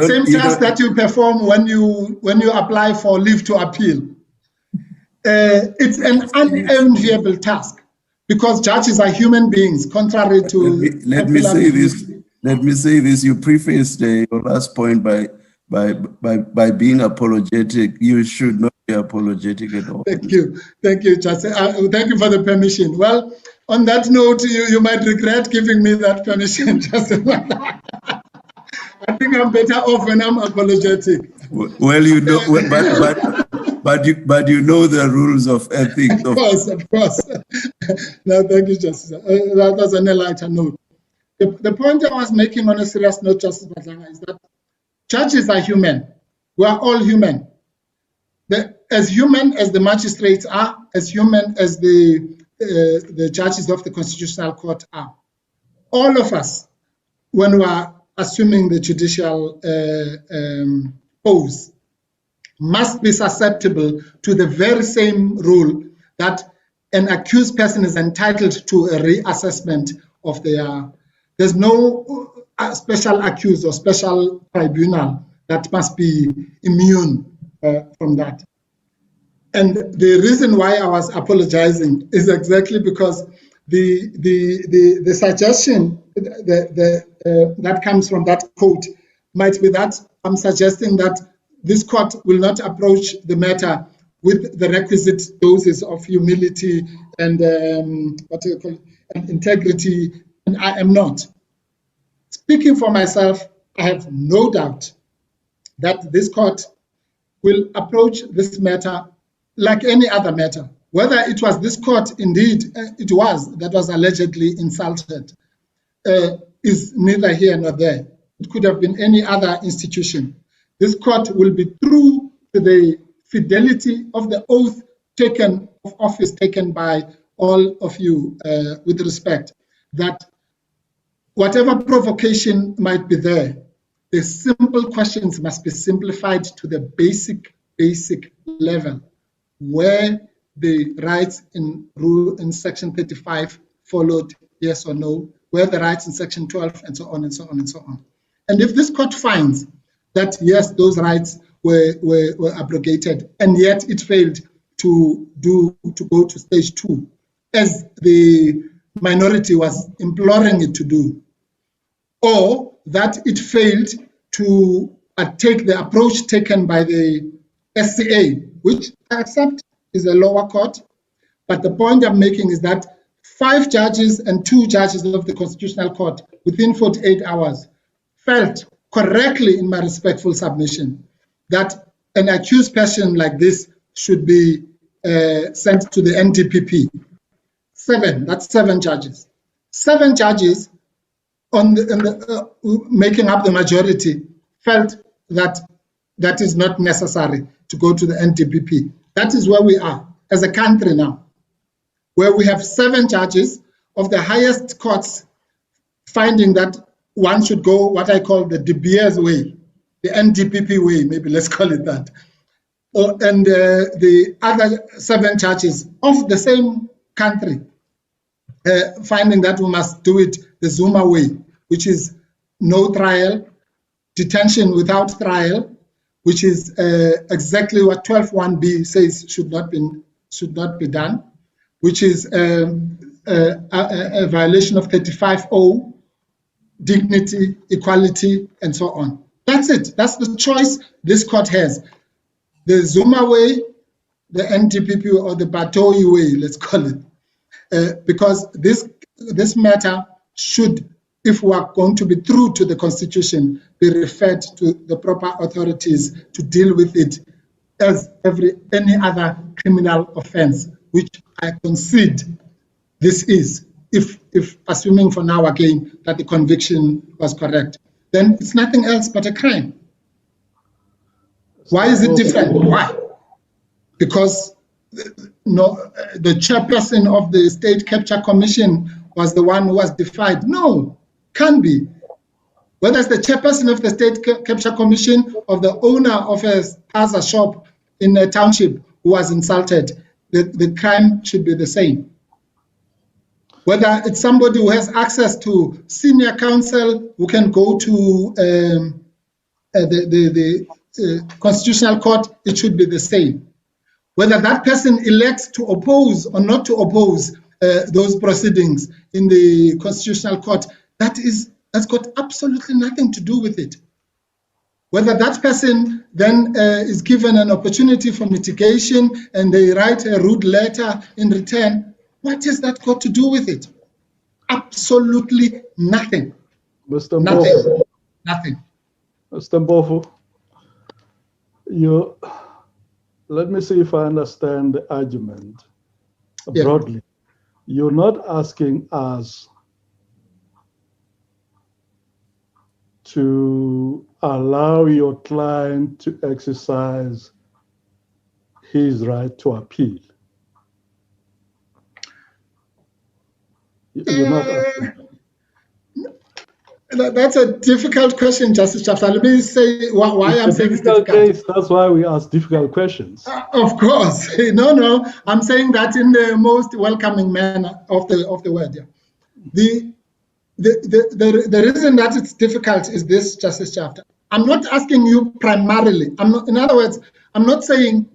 same task that you perform when you apply for leave to appeal. It's an unenviable task because judges are human beings, contrary to. Let me say this. You prefaced your last point by being apologetic. You should not be apologetic at all. Thank you, Justice. Thank you for the permission. Well, on that note, you might regret giving me that permission, Justice. I think I'm better off when I'm apologetic. Well, you know, but you know the rules of ethics. Of course. No, thank you, Justice. That was on a lighter note. The point I was making on a serious note, Justice Madlanga, is that judges are human. We are all human. As human as the magistrates are, as human as the judges of the Constitutional Court are. All of us, when we are assuming the judicial pose, must be susceptible to the very same rule that an accused person is entitled to a reassessment of their. There's no special accused or special tribunal that must be immune from that. And the reason why I was apologizing is exactly because the suggestion that comes from that quote might be that I'm suggesting that this court will not approach the matter with the requisite doses of humility and and integrity, and I am not. Speaking for myself, I have no doubt that this court will approach this matter like any other matter. Whether it was this court, indeed, it was, that was allegedly insulted, is neither here nor there. It could have been any other institution. This court will be true to the fidelity of the oath taken, of office taken by all of you with respect, that whatever provocation might be there, the simple questions must be simplified to the basic level, where the rights in section 35 followed, yes or no, where the rights in section 12, and so on and so on and so on. And if this court finds that yes, those rights were abrogated, and yet it failed to go to stage 2, as the minority was imploring it to do, or that it failed to take the approach taken by the SCA, which I accept is a lower court, but the point I'm making is that 5 judges and 2 judges of the Constitutional Court within 48 hours felt correctly, in my respectful submission, that an accused person like this should be sent to the NDPP. 7, that's 7 judges. 7 judges making up the majority felt that that is not necessary to go to the NDPP. That is where we are as a country now, where we have 7 judges of the highest courts finding that one should go what I call the De Beers way, the NDPP way, maybe let's call it that. And the other 7 judges of the same country finding that we must do it the Zuma way, which is no trial, detention without trial, which is exactly what 12(1)(b) says should not be done, which is a violation of 35(0), dignity, equality, and so on. That's it. That's the choice this court has. The Zuma way, the NDPP or the Batoyi way, let's call it, because this matter should, if we are going to be true to the Constitution, be referred to the proper authorities to deal with it as any other criminal offense, which I concede this is, if assuming for now again that the conviction was correct, then it's nothing else but a crime. Why is it different? Why? Because the chairperson of the State Capture Commission was the one who was defied. No, can't be. Whether it's the chairperson of the State Capture Commission or the owner of a Plaza shop in a township who was insulted, the crime should be the same. Whether it's somebody who has access to senior counsel who can go to the Constitutional Court, it should be the same. Whether that person elects to oppose or not to oppose those proceedings in the Constitutional Court, that's got absolutely nothing to do with it. Whether that person then is given an opportunity for mitigation and they write a rude letter in return, what has that got to do with it? Absolutely nothing. Mr. Nothing. Nothing. Mr. Mpofu, let me see if I understand the argument broadly. You're not asking us to allow your client to exercise his right to appeal. You're not asking. That's a difficult question, Justice Chapter. Let me say why I'm saying it's difficult. Case, that's why we ask difficult questions. Of course. No, I'm saying that in the most welcoming manner of the word. Yeah. The reason that it's difficult is this, Justice Chapter. I'm not asking you primarily. In other words, I'm not saying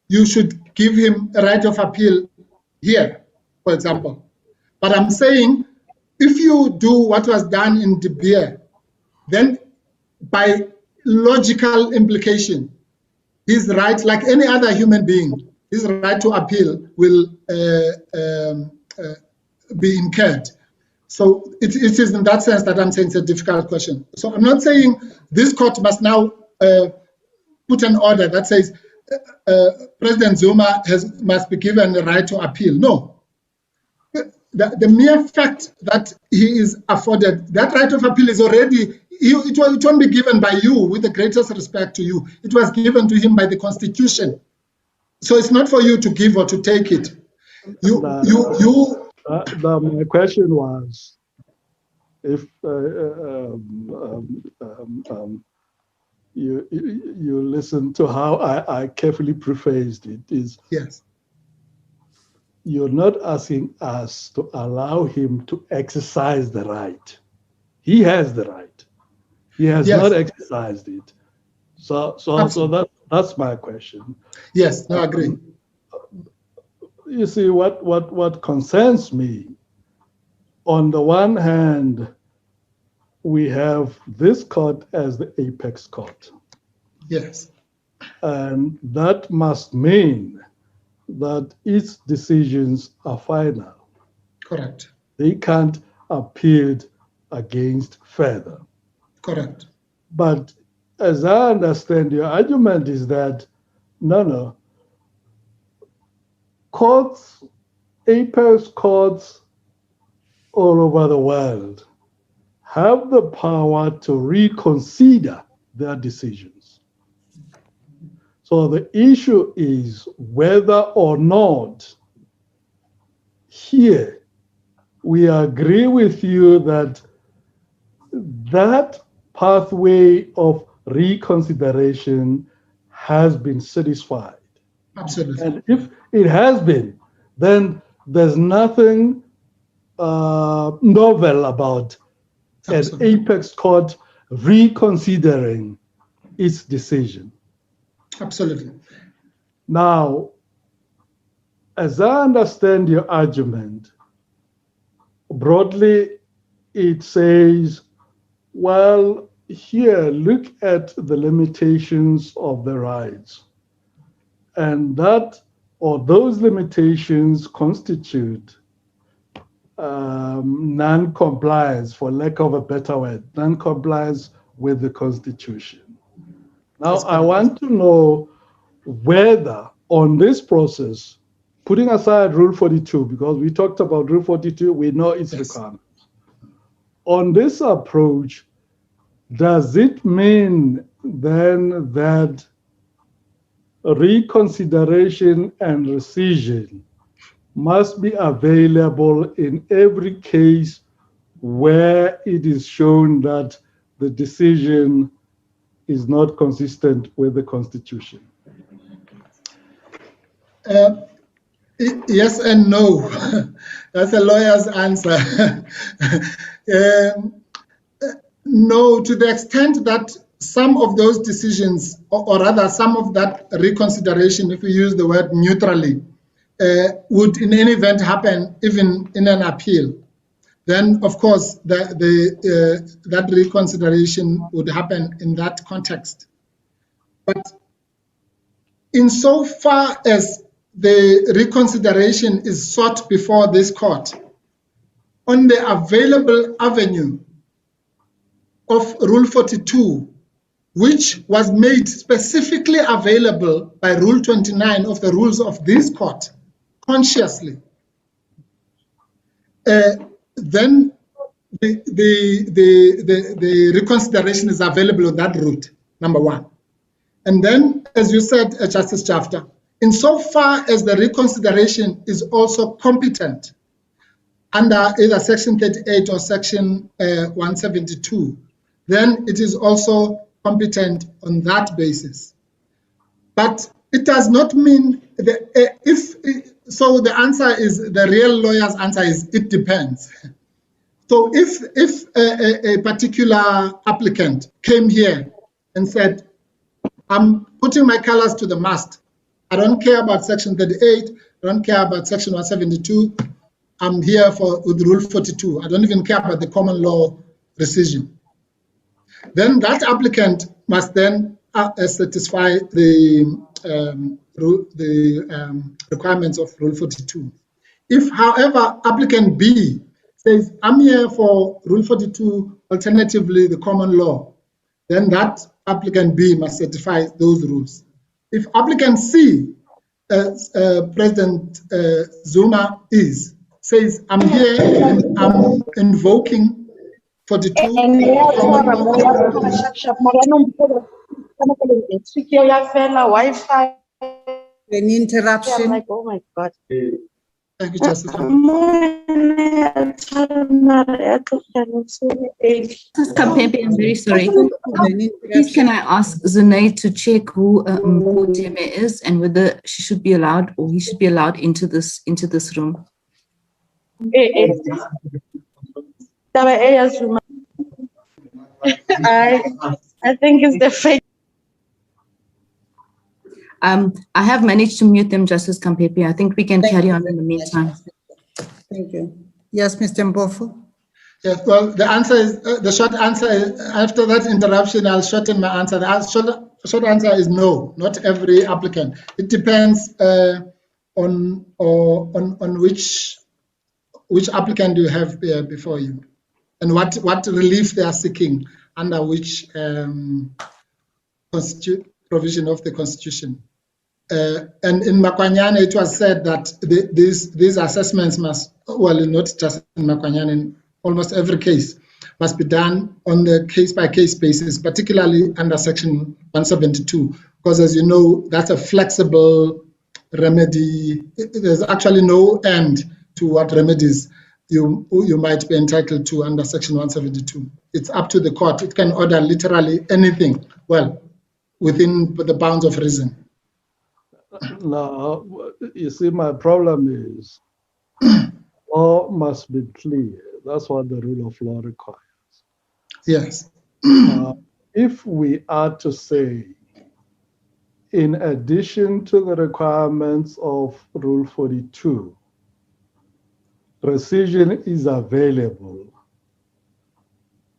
you should give him a right of appeal here, for example. But I'm saying if you do what was done in De Beers, then by logical implication, his right, like any other human being, his right to appeal will be incurred. So it is in that sense that I'm saying it's a difficult question. So I'm not saying this court must now put an order that says President Zuma must be given the right to appeal. No. The mere fact that he is afforded that right of appeal is already, it won't be given by you with the greatest respect to you. It was given to him by the Constitution. So it's not for you to give or to take it. My question was, if you listen to how I carefully prefaced it, is yes. You're not asking us to allow him to exercise the right. He has the right. He has not exercised it. So that's my question. Yes, I agree. You see, what concerns me, on the one hand, we have this court as the apex court. Yes. And that must mean that its decisions are final. Correct. They can't appeal against further. Correct. But as I understand, your argument is that, no, courts, apex courts all over the world have the power to reconsider their decisions. So the issue is whether or not here we agree with you that that pathway of reconsideration has been satisfied. Absolutely. And if it has been, then there's nothing novel about an apex court reconsidering its decision. Absolutely. Now, as I understand your argument, broadly it says, well, here, look at the limitations of the rights. And that, or those limitations constitute non-compliance, for lack of a better word, non-compliance with the Constitution. Now, I want to know whether on this process, putting aside Rule 42, because we talked about Rule 42, we know its requirements. On this approach, does it mean then that reconsideration and rescission must be available in every case where it is shown that the decision is not consistent with the Constitution? Yes and no. That's a lawyer's answer. No, to the extent that some of those decisions, or rather some of that reconsideration, if we use the word neutrally, would in any event happen even in an appeal, then of course that reconsideration would happen in that context. But insofar as the reconsideration is sought before this court, on the available avenue of Rule 42, which was made specifically available by Rule 29 of the rules of this court, consciously, then the reconsideration is available on that route, number one. And then, as you said, Justice Jafta, insofar as the reconsideration is also competent under either Section 38 or Section 172, then it is also competent on that basis. But it does not mean that so the answer is, the real lawyer's answer is, it depends. So if a particular applicant came here and said, I'm putting my colors to the mast, I don't care about Section 38, I don't care about Section 172, I'm here with Rule 42, I don't even care about the common law rescission, then that applicant must then satisfy the requirements of Rule 42. If, however, applicant B says, I'm here for Rule 42, alternatively the common law, then that applicant B must certify those rules. If applicant C, President Zuma says, I'm here and I'm invoking 42 common Wi-Fi. An interruption. Like, oh my God. Thank you, Justice. Justice Kampembe, I'm very sorry. Please, can I ask Zune to check who Deme is and whether she should be allowed or he should be allowed into this room? I think it's the fake. I have managed to mute them, Justice Kampembe. I think we can carry on in the meantime. Thank you. Yes, Mr. Mpofu. Yes, well, the answer is, the short answer is, after that interruption, I'll shorten my answer. The short answer is no, not every applicant. It depends on which applicant you have before you and what relief they are seeking under which provision of the Constitution. And in Makwanyane, it was said that these assessments must, well, not just in Makwanyane, in almost every case, must be done on the case-by-case basis, particularly under Section 172, because as you know, that's a flexible remedy. There's actually no end to what remedies you might be entitled to under Section 172. It's up to the court. It can order literally anything, well, within the bounds of reason. Now, you see, my problem is law must be clear. That's what the rule of law requires. Yes. If we are to say, in addition to the requirements of Rule 42, rescission is available,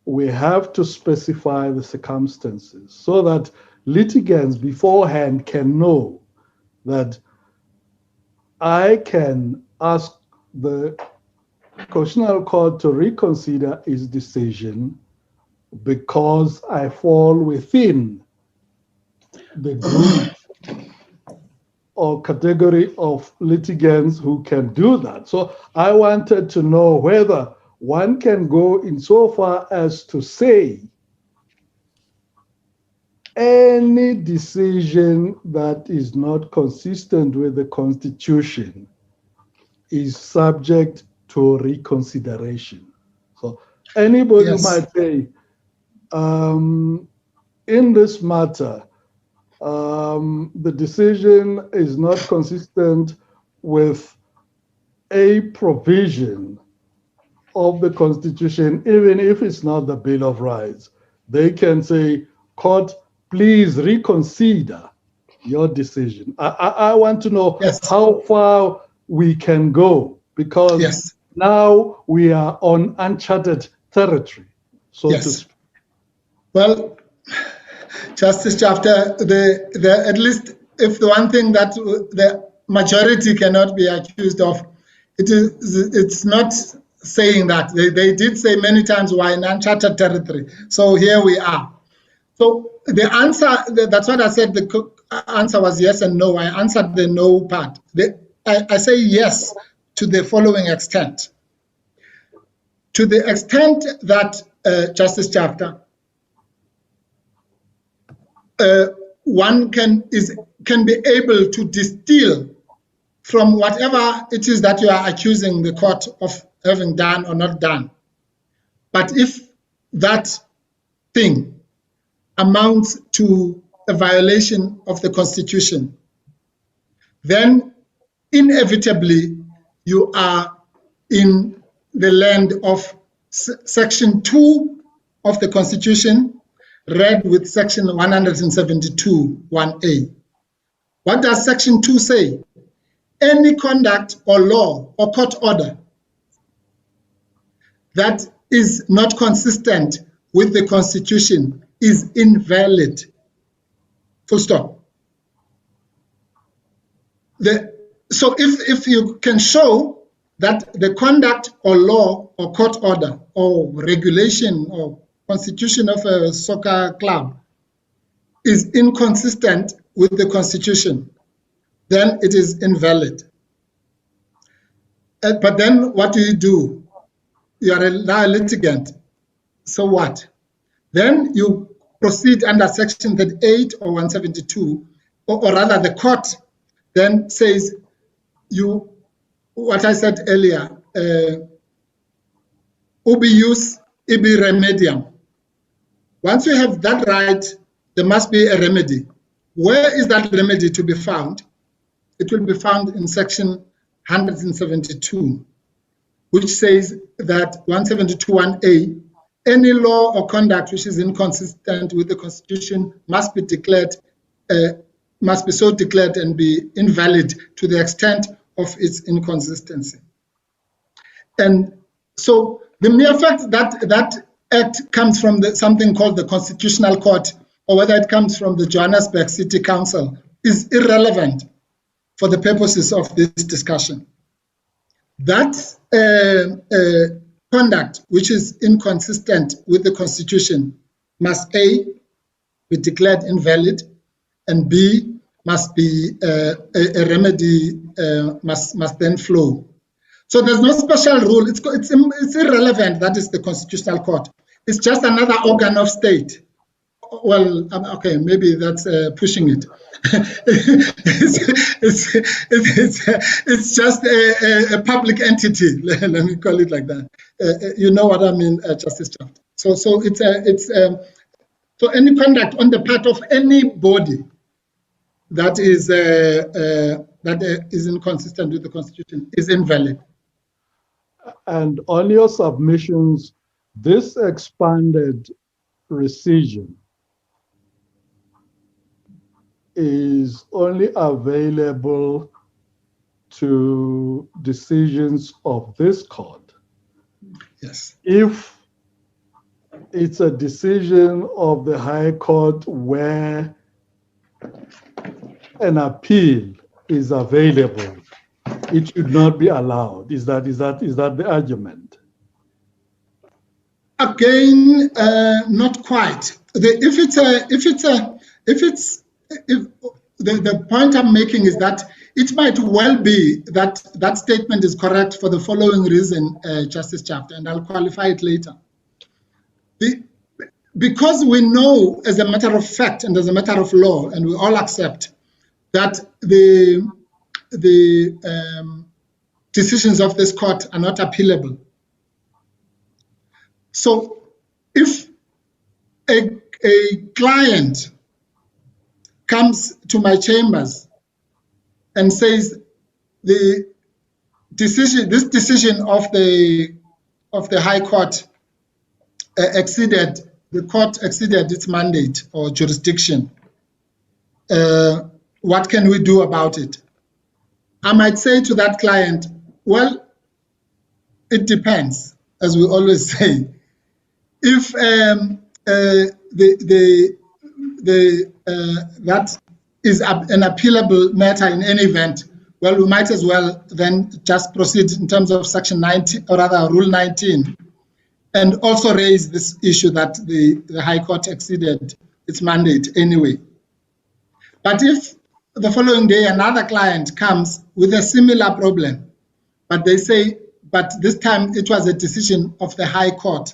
we have to specify the circumstances so that litigants beforehand can know that I can ask the Constitutional Court to reconsider its decision because I fall within the group or category of litigants who can do that. So I wanted to know whether one can go in so far as to say any decision that is not consistent with the Constitution is subject to reconsideration. So anybody might say, in this matter, the decision is not consistent with a provision of the Constitution, even if it's not the Bill of Rights. They can say, court, please reconsider your decision. I want to know how far we can go, because now we are on uncharted territory, so to speak. Well, Justice Chapter, at least if the one thing that the majority cannot be accused of, it's not saying that. They did say many times we're in uncharted territory. So here we are. So the answer, that's what I said, the answer was yes and no. I answered the no part. I say yes to the following extent. To the extent that, Justice Chapter, one can be able to distill from whatever it is that you are accusing the court of having done or not done. But if that thing amounts to a violation of the Constitution, then inevitably you are in the land of Section 2 of the Constitution, read with Section 172, 1A. What does Section 2 say? Any conduct or law or court order that is not consistent with the Constitution is invalid. Full stop. So if you can show that the conduct or law or court order or regulation or constitution of a soccer club is inconsistent with the Constitution, then it is invalid. But then what do? You are now a litigant. So what? Then you proceed under Section 38 or 172, or rather the court then says what I said earlier, ubi ius, ibi remedium. Once you have that right, there must be a remedy. Where is that remedy to be found? It will be found in Section 172, which says that 172.1a, any law or conduct which is inconsistent with the Constitution must be declared, must be so declared and be invalid to the extent of its inconsistency. And so the mere fact that that act comes from something called the Constitutional Court, or whether it comes from the Johannesburg City Council, is irrelevant for the purposes of this discussion. That conduct which is inconsistent with the Constitution must A, be declared invalid, and B, must be a remedy must then flow. So there's no special rule. It's irrelevant. That is the Constitutional Court. It's just another organ of state, well, okay, maybe that's pushing it. It's just a public entity. Let me call it like that. You know what I mean, Justice Chaft. So so any conduct on the part of anybody that is inconsistent with the Constitution is invalid. And on your submissions, this expanded rescission is only available to decisions of this court. Yes. If it's a decision of the High Court where an appeal is available, it should not be allowed. Is that the argument? Again, not quite. The point I'm making is that it might well be that that statement is correct for the following reason, Justice Chaft, and I'll qualify it later. Because we know, as a matter of fact and as a matter of law, and we all accept that the decisions of this court are not appealable. So if a client comes to my chambers and says this decision of the High Court the court exceeded its mandate or jurisdiction, what can we do about it? I might say to that client, well, it depends, as we always say. If that is an appealable matter in any event, well, we might as well then just proceed in terms of Section 19, or rather Rule 19, and also raise this issue that the High Court exceeded its mandate anyway. But if the following day another client comes with a similar problem, but they say, but this time it was a decision of the High Court,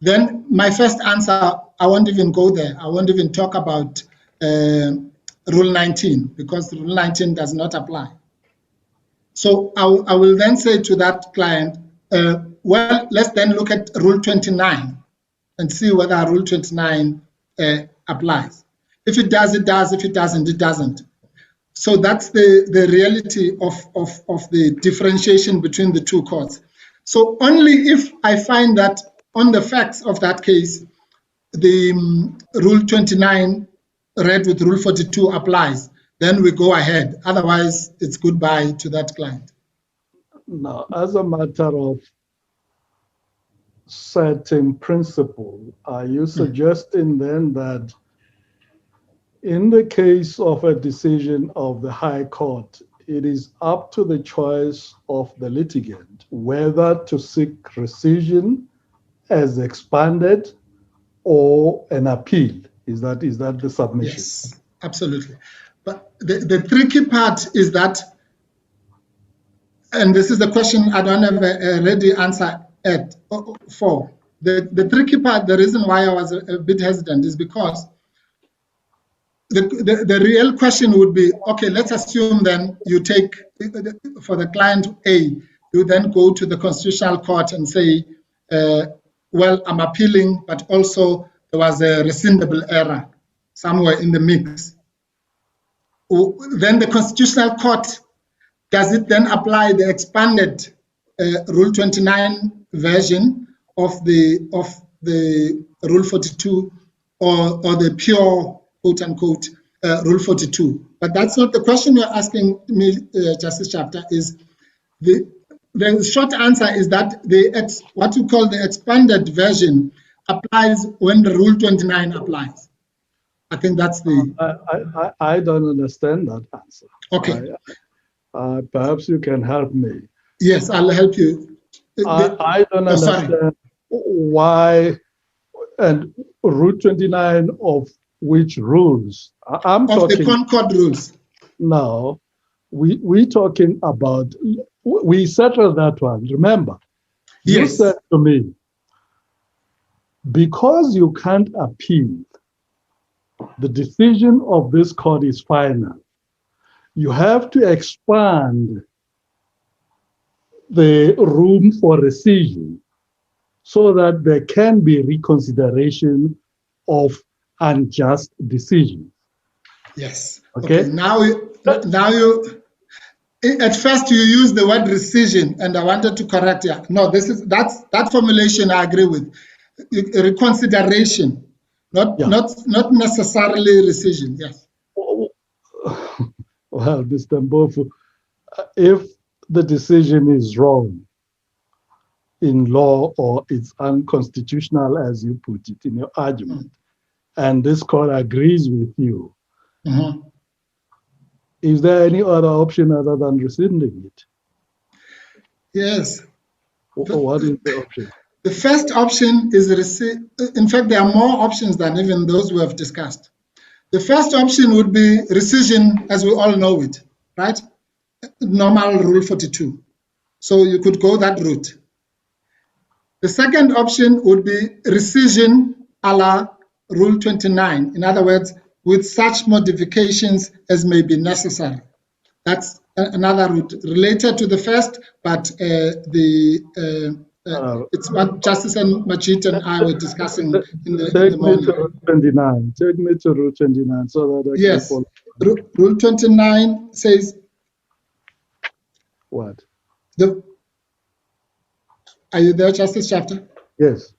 then my first answer, I won't even go there. I won't even talk about Rule 19, because Rule 19 does not apply. So I will then say to that client, well, let's then look at Rule 29 and see whether Rule 29 applies. If it does, it does. If it doesn't, it doesn't. So that's the reality of the differentiation between the two courts. So only if I find that on the facts of that case, the Rule 29 read with Rule 42 applies, then we go ahead. Otherwise, it's goodbye to that client. Now, as a matter of setting principle, are you suggesting then that in the case of a decision of the High Court, it is up to the choice of the litigant whether to seek rescission as expanded or an appeal? Is that the submission? Yes, absolutely. But the tricky part is that, and this is the question I don't have a ready answer for. The tricky part, the reason why I was a bit hesitant is because the real question would be, okay, let's assume then you take, for the client A, you then go to the Constitutional Court and say, well, I'm appealing, but also there was a rescindable error somewhere in the mix. Then the Constitutional Court, does it then apply the expanded Rule 29 version of the Rule 42 or the pure quote unquote Rule 42? But that's not the question you're asking me, Justice Chapter. Is the short answer is that what you call the expanded version applies when the Rule 29 applies. I think that's the. I don't understand that answer. Okay. Perhaps you can help me. Yes, I'll help you. I don't understand why, and Rule 29 of which rules? I'm talking the Concord rules. No, we talking about, we settled that one, remember? Yes. You said to me, because you can't appeal the decision of this court is final, you have to expand the room for rescission so that there can be reconsideration of unjust decisions. Yes. Okay. Now you, at first you used the word rescission, and I wanted to correct you. No, that formulation I agree with. Reconsideration, not necessarily rescission. Yes. Well, Mr. Mbofu, if the decision is wrong in law or it's unconstitutional, as you put it in your argument, and this court agrees with you, is there any other option other than rescinding it? Yes. What is the option? The first option is in fact, there are more options than even those we have discussed. The first option would be rescission, as we all know it, right? Normal Rule 42. So you could go that route. The second option would be rescission a la Rule 29. In other words, with such modifications as may be necessary. That's another route related to the first, but it's what Justice Majid and I were discussing in the morning. Take me to Rule 29 so that I can follow. Rule 29 says what? Are you there, Justice Chapter? Yes.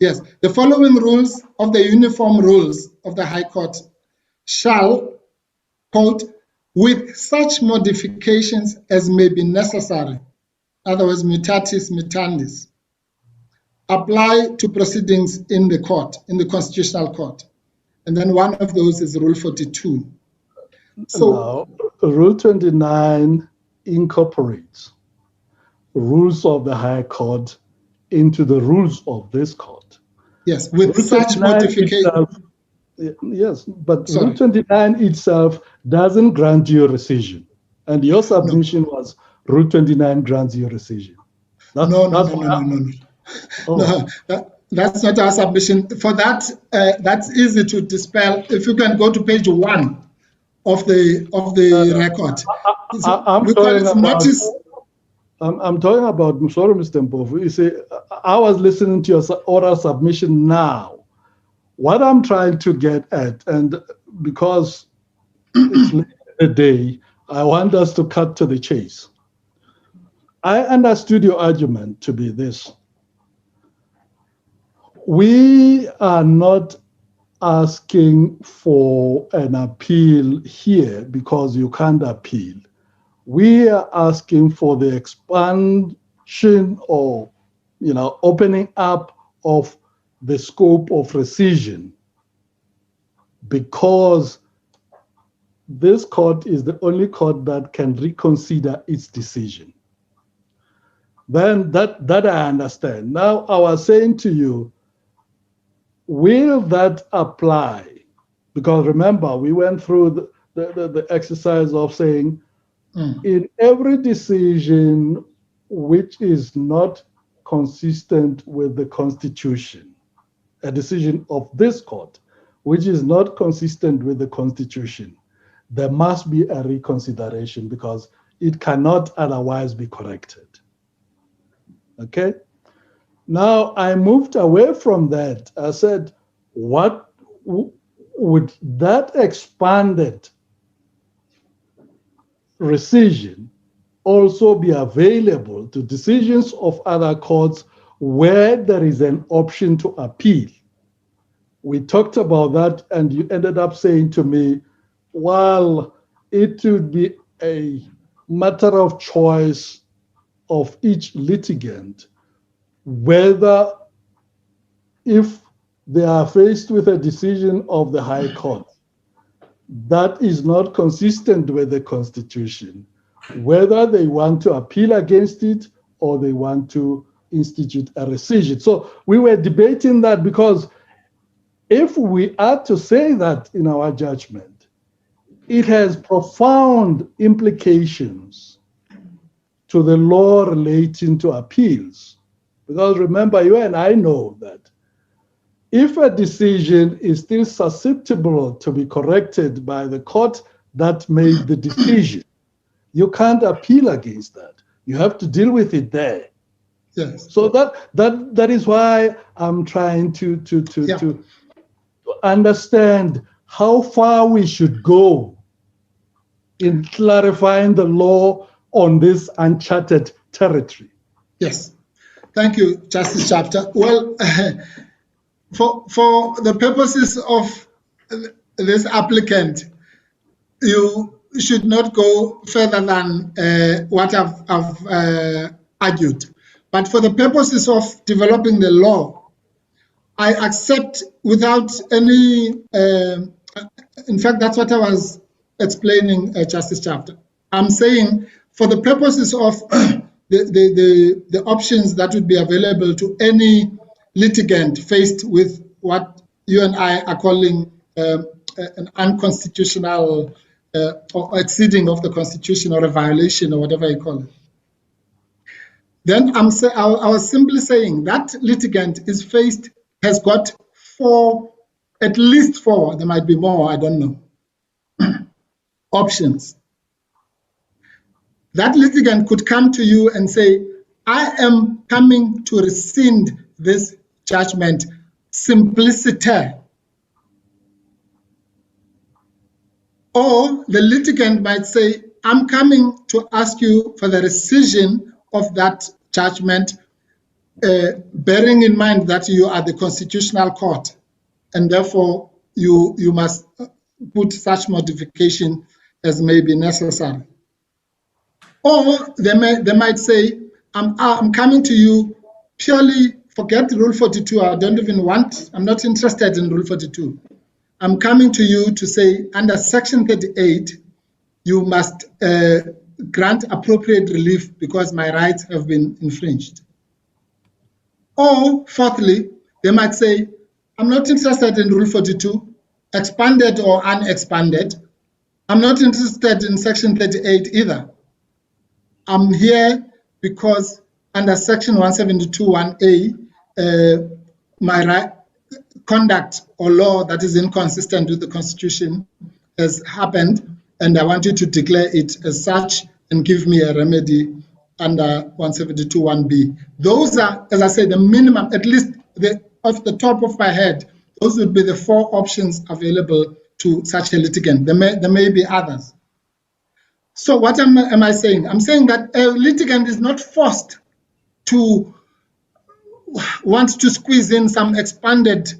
Yes. The following rules of the uniform rules of the High Court shall, quote, with such modifications as may be necessary, otherwise mutatis mutandis, apply to proceedings in the court, in the Constitutional Court. And then one of those is Rule 42. So now, Rule 29 incorporates rules of the High Court into the rules of this court. Yes, with such modifications. Yes, but Rule 29 itself doesn't grant you rescission. And your submission was Rule 29 grants you rescission. No, that's not our submission. For that, that's easy to dispel. If you can go to page 1 of the record. I'm talking about, sorry, Mr. Mpofu. You see, I was listening to your oral submission now. What I'm trying to get at, and because it's late in the day, I want us to cut to the chase. I understood your argument to be this. We are not asking for an appeal here because you can't appeal. We are asking for the expansion or, opening up of the scope of rescission, because this court is the only court that can reconsider its decision. Then that I understand. Now I was saying to you, will that apply? Because remember, we went through the exercise of saying, in every decision which is not consistent with the Constitution, a decision of this court which is not consistent with the Constitution, there must be a reconsideration because it cannot otherwise be corrected. Okay? Now, I moved away from that. I said, what would that expanded rescission also be available to decisions of other courts where there is an option to appeal? We talked about that, and you ended up saying to me, well, it would be a matter of choice of each litigant whether, if they are faced with a decision of the High Court that is not consistent with the Constitution, whether they want to appeal against it or they want to institute a rescission. So we were debating that, because if we are to say that in our judgment, it has profound implications to the law relating to appeals. Because remember, you and I know that if a decision is still susceptible to be corrected by the court that made the decision, you can't appeal against that. You have to deal with it there. Yes. So that is why I'm trying to understand how far we should go in clarifying the law on this uncharted territory. Yes. Thank you, Justice Chapter. Well, for the purposes of this applicant, you should not go further than what I've argued. But for the purposes of developing the law, I accept without any, in fact, that's what I was explaining, Justice Chapter. I'm saying for the purposes of the options that would be available to any litigant faced with what you and I are calling an unconstitutional or exceeding of the Constitution or a violation or whatever you call it. Then I was simply saying that litigant is faced, has got at least four, there might be more, I don't know, options. That litigant could come to you and say, I am coming to rescind this judgment, simpliciter. Or the litigant might say, I'm coming to ask you for the rescission of that judgment, bearing in mind that you are the constitutional court, and therefore you must put such modification as may be necessary. Or they might say, I'm coming to you purely, forget Rule 42, I'm not interested in Rule 42. I'm coming to you to say, under Section 38, you must grant appropriate relief because my rights have been infringed. Or fourthly, they might say, I'm not interested in Rule 42, expanded or unexpanded. I'm not interested in Section 38 either. I'm here because under Section 172(1)(a), my conduct or law that is inconsistent with the Constitution has happened, and I want you to declare it as such and give me a remedy under 172(1)(b). Those are, as I say, the minimum, at least off the top of my head, those would be the four options available to such a litigant. There may be others. So what am I saying? I'm saying that a litigant is not forced to want to squeeze in some expanded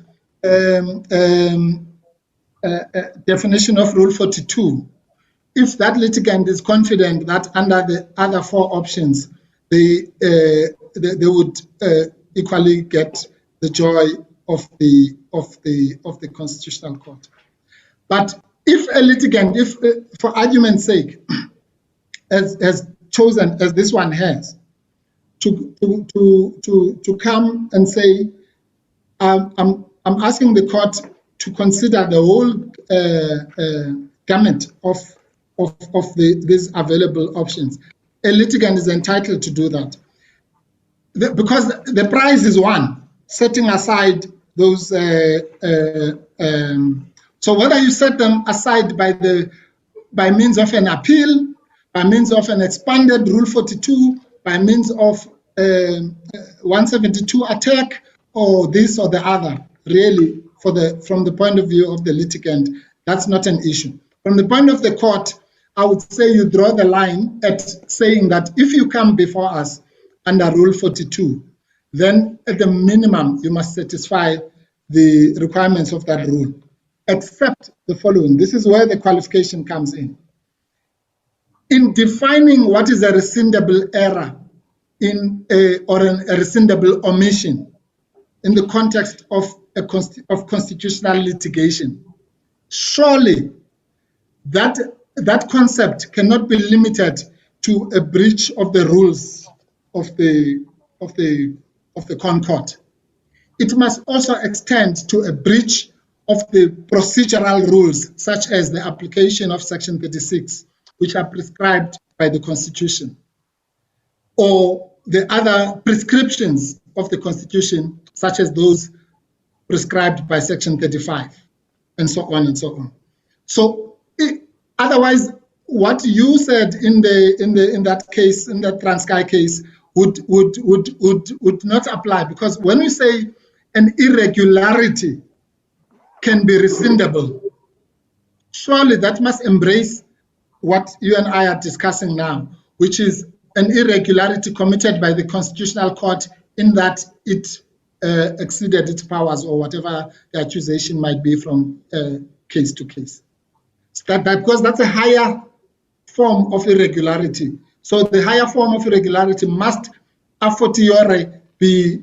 definition of Rule 42. If that litigant is confident that under the other four options, they would equally get the joy of the Constitutional Court. But if a litigant, for argument's sake, has chosen, as this one has, to come and say, I'm asking the court to consider the whole gamut of these available options. A litigant is entitled to do that because the prize is one, setting aside those. So whether you set them aside by means of an appeal, by means of an expanded Rule 42, by means of 172 attack, or this or the other, really, from the point of view of the litigant, that's not an issue. From the point of the court, I would say you draw the line at saying that if you come before us under Rule 42, then at the minimum, you must satisfy the requirements of that rule, except the following. This is where the qualification comes in. In defining what is a rescindable error or a rescindable omission in the context of constitutional litigation, surely that concept cannot be limited to a breach of the rules of the Concord. It must also extend to a breach of the procedural rules, such as the application of Section 36, which are prescribed by the Constitution, or the other prescriptions of the Constitution, such as those prescribed by Section 35, and so on and so on. So otherwise, what you said in that case, in that Transkei case, would not apply, because when we say an irregularity can be rescindable, surely that must embrace what you and I are discussing now, which is an irregularity committed by the Constitutional Court in that it exceeded its powers, or whatever the accusation might be from case to case. Because that's a higher form of irregularity. So the higher form of irregularity must a fortiori be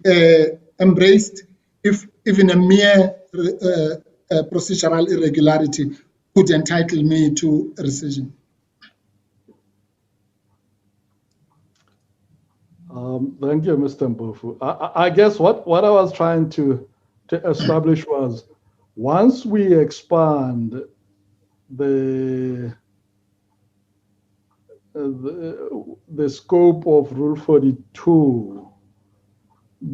embraced if even a mere procedural irregularity could entitle me to rescission. Thank you, Mr. Mpofu. I guess what I was trying to establish was, once we expand the scope of Rule 42,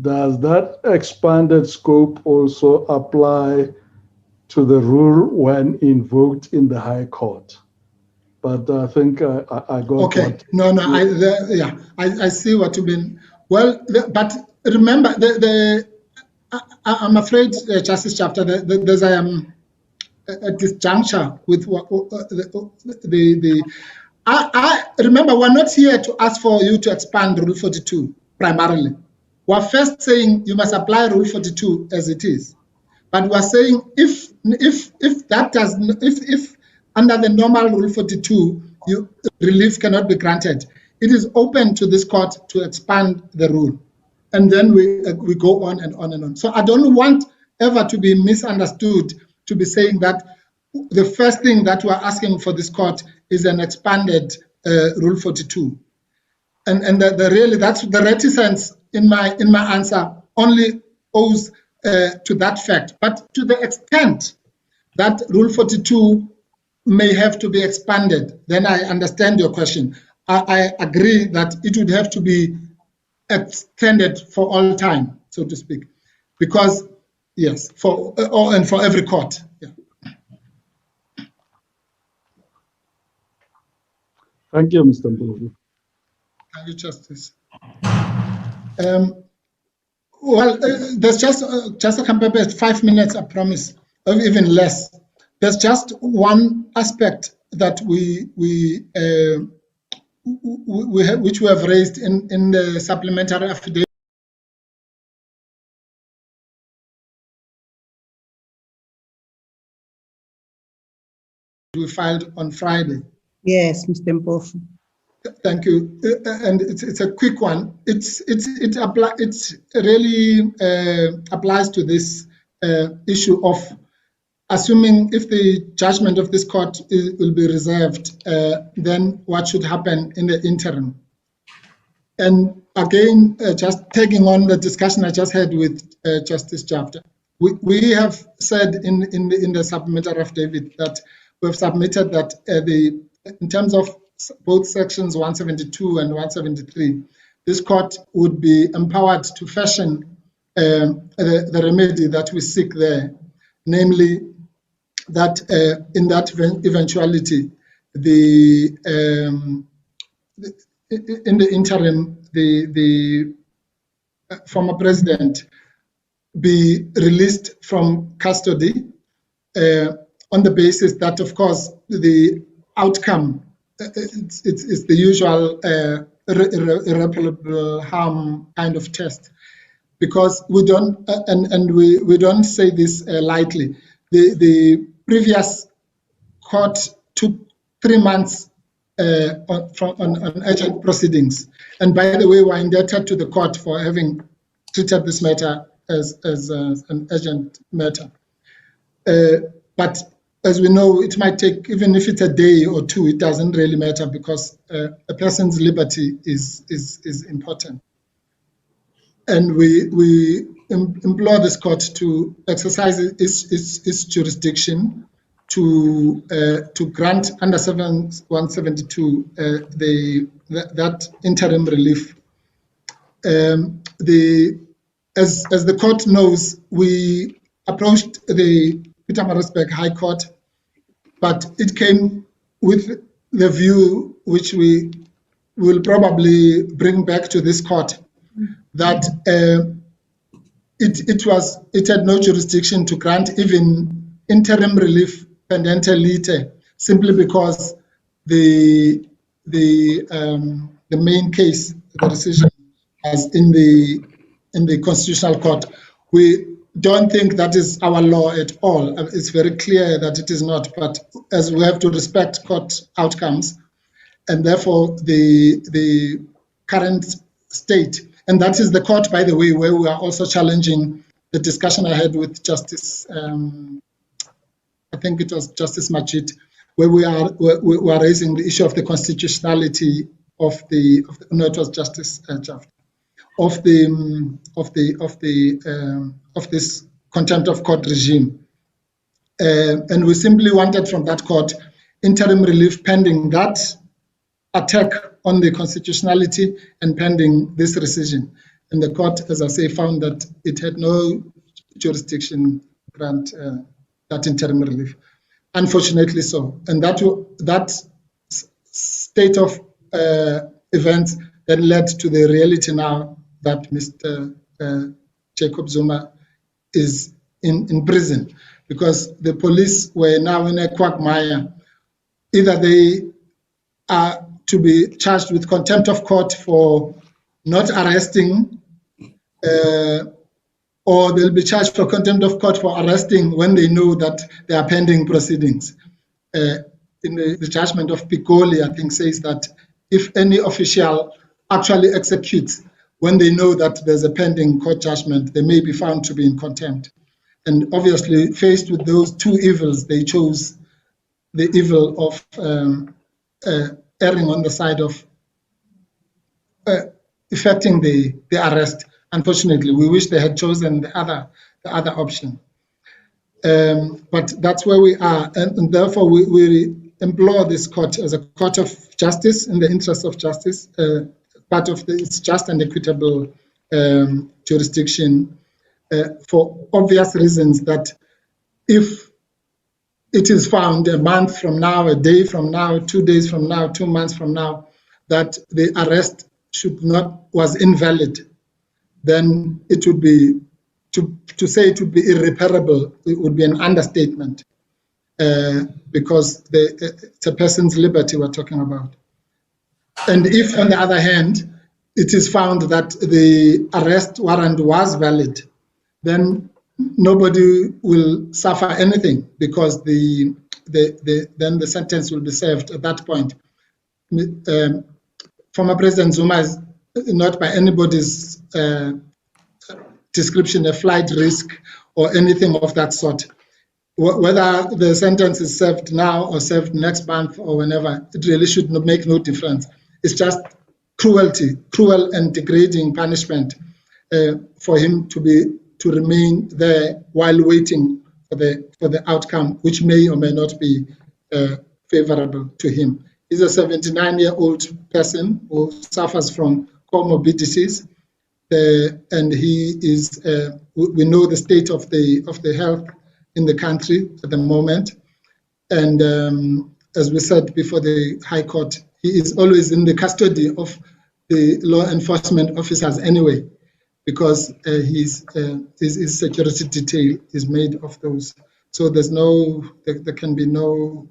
does that expanded scope also apply to the rule when invoked in the High Court? But I think I got okay. I see what you mean. Well, but remember, I'm afraid, Justice Chapter, there's a disjuncture with I remember, we're not here to ask for you to expand Rule 42 primarily. We're first saying you must apply Rule 42 as it is. But we're saying if under the normal Rule 42, relief cannot be granted, it is open to this court to expand the rule. And then we go on and on and on. So I don't want ever to be misunderstood to be saying that the first thing that we're asking for this court is an expanded Rule 42. And really, that's the reticence in my answer only owes to that fact. But to the extent that Rule 42 may have to be expanded, then I understand your question. I agree that it would have to be extended for all time, so to speak, because yes, for every court. Yeah. Thank you, Mr. Mpofu. Thank you, Justice. Well, there's just a compare 5 minutes, I promise, or even less. There's just one aspect that which we have raised in the supplementary affidavit. We filed on Friday. Yes, Mr. Mpofu. Thank you, and it's a quick one. It really applies to this issue of assuming if the judgment of this court will be reserved, then what should happen in the interim? And again, just taking on the discussion I just had with Justice Chapter, we have said in the supplementary affidavit that we have submitted that in terms of both sections 172 and 173, this court would be empowered to fashion the remedy that we seek there, namely that in that eventuality, in the interim, the former president be released from custody on the basis that, of course, the outcome it's the usual irreparable harm kind of test, because we don't we don't say this lightly. The previous court took 3 months on urgent proceedings, and by the way, we're indebted to the court for having treated this matter as an urgent matter. But as we know, it might take, even if it's a day or two, it doesn't really matter, because a person's liberty is important. And we implore this court to exercise its jurisdiction to grant under 172 that interim relief. As the court knows, we approached the Pietermaritzburg High Court, but it came with the view, which we will probably bring back to this court, that it had no jurisdiction to grant even interim relief pendente lite, simply because the main case, the decision, was in the Constitutional Court. We don't think that is our law at all. It's very clear that it is not, but as we have to respect court outcomes, and therefore the current state, and that is the court, by the way, where we are also challenging the discussion I had with Justice, I think it was Justice Majid, where we are raising the issue of the constitutionality of no, it was Justice Jaff, of this contempt of court regime, and we simply wanted from that court interim relief pending that attack on the constitutionality and pending this rescission. And the court, as I say, found that it had no jurisdiction to grant that interim relief. Unfortunately so. And that state of events that led to the reality now that Mr. Jacob Zuma is in prison, because the police were now in a quagmire. Either they are to be charged with contempt of court for not arresting, or they'll be charged for contempt of court for arresting when they know that they are pending proceedings. In the judgment of Piccoli, I think, says that if any official actually executes when they know that there's a pending court judgment, they may be found to be in contempt. And obviously, faced with those two evils, they chose the evil of erring on the side of effecting the arrest. Unfortunately, we wish they had chosen the other option. But that's where we are, and therefore we implore this court as a court of justice, in the interest of justice, part of its just and equitable jurisdiction, for obvious reasons, that if it is found a month from now, a day from now, 2 days from now, 2 months from now, that the arrest was invalid, then it would be, to say it would be irreparable, it would be an understatement, because it's a person's liberty we're talking about. And if, on the other hand, it is found that the arrest warrant was valid, then nobody will suffer anything, because then the sentence will be served at that point. Former President Zuma is not by anybody's description a flight risk or anything of that sort. Whether the sentence is served now or served next month or whenever, it really should make no difference. It's just cruel and degrading punishment for him to remain there while waiting for the outcome, which may or may not be favorable to him. He's a 79-year-old person who suffers from comorbidities, and he is. We know the state of the health in the country at the moment, and as we said before the High Court, he is always in the custody of the law enforcement officers anyway, because his security detail is made of those. So there can be no,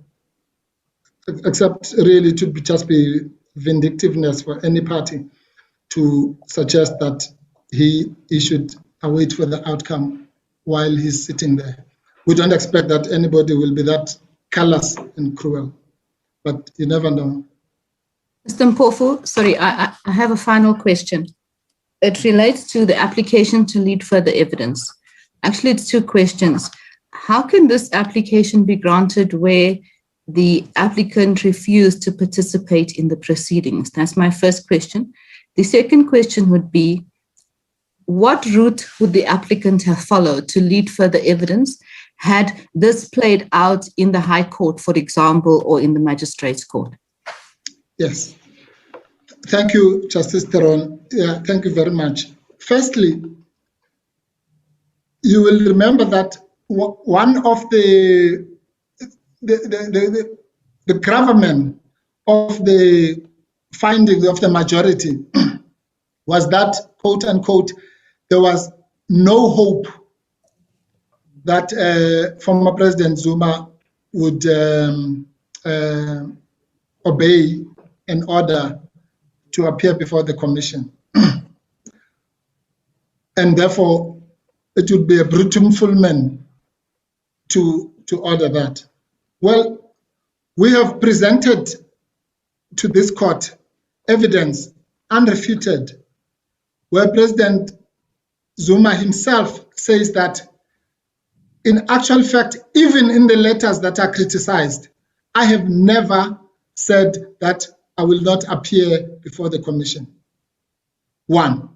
except really to just be vindictiveness for any party to suggest that he should await for the outcome while he's sitting there. We don't expect that anybody will be that callous and cruel, but you never know. Mr. Mpofu, sorry, I have a final question. It relates to the application to lead further evidence. Actually, it's two questions. How can this application be granted where the applicant refused to participate in the proceedings? That's my first question. The second question would be, what route would the applicant have followed to lead further evidence had this played out in the High Court, for example, or in the Magistrates Court? Yes. Thank you, Justice Theron. Yeah, thank you very much. Firstly, you will remember that one of the gravamen of the finding of the majority was that, quote unquote, there was no hope that former President Zuma would obey an order to appear before the commission. And therefore, it would be a brutum fulmen to order that. Well, we have presented to this court evidence unrefuted where President Zuma himself says that in actual fact, even in the letters that are criticized, I have never said that I will not appear before the commission. One,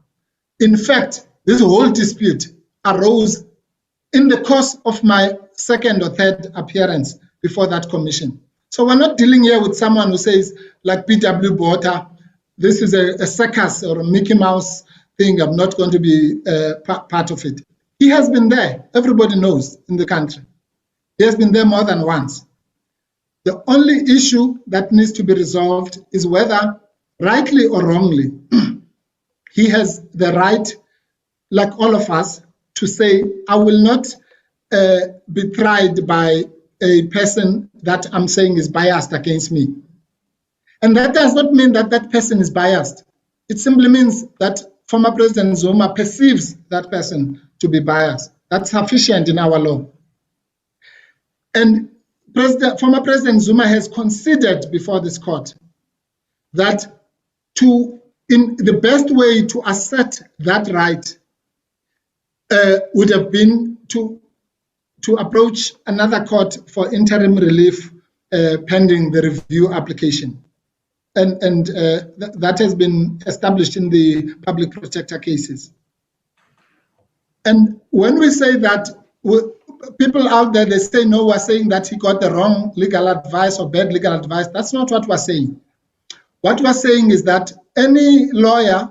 in fact, this whole dispute arose in the course of my second or third appearance before that commission. So we're not dealing here with someone who says, like P.W. Botha, this is a circus or a Mickey Mouse thing, I'm not going to be part of it. He has been there, everybody knows in the country. He has been there more than once. The only issue that needs to be resolved is whether, rightly or wrongly, he has the right, like all of us, to say, I will not be tried by a person that I'm saying is biased against me. And that does not mean that that person is biased. It simply means that former President Zuma perceives that person to be biased. That's sufficient in our law. And former President Zuma has conceded before this court that in the best way to assert that right would have been to approach another court for interim relief pending the review application. And that has been established in the public protector cases. And when we say that, people out there, they say, no, we're saying that he got the wrong legal advice or bad legal advice. That's not what we're saying. What we're saying is that any lawyer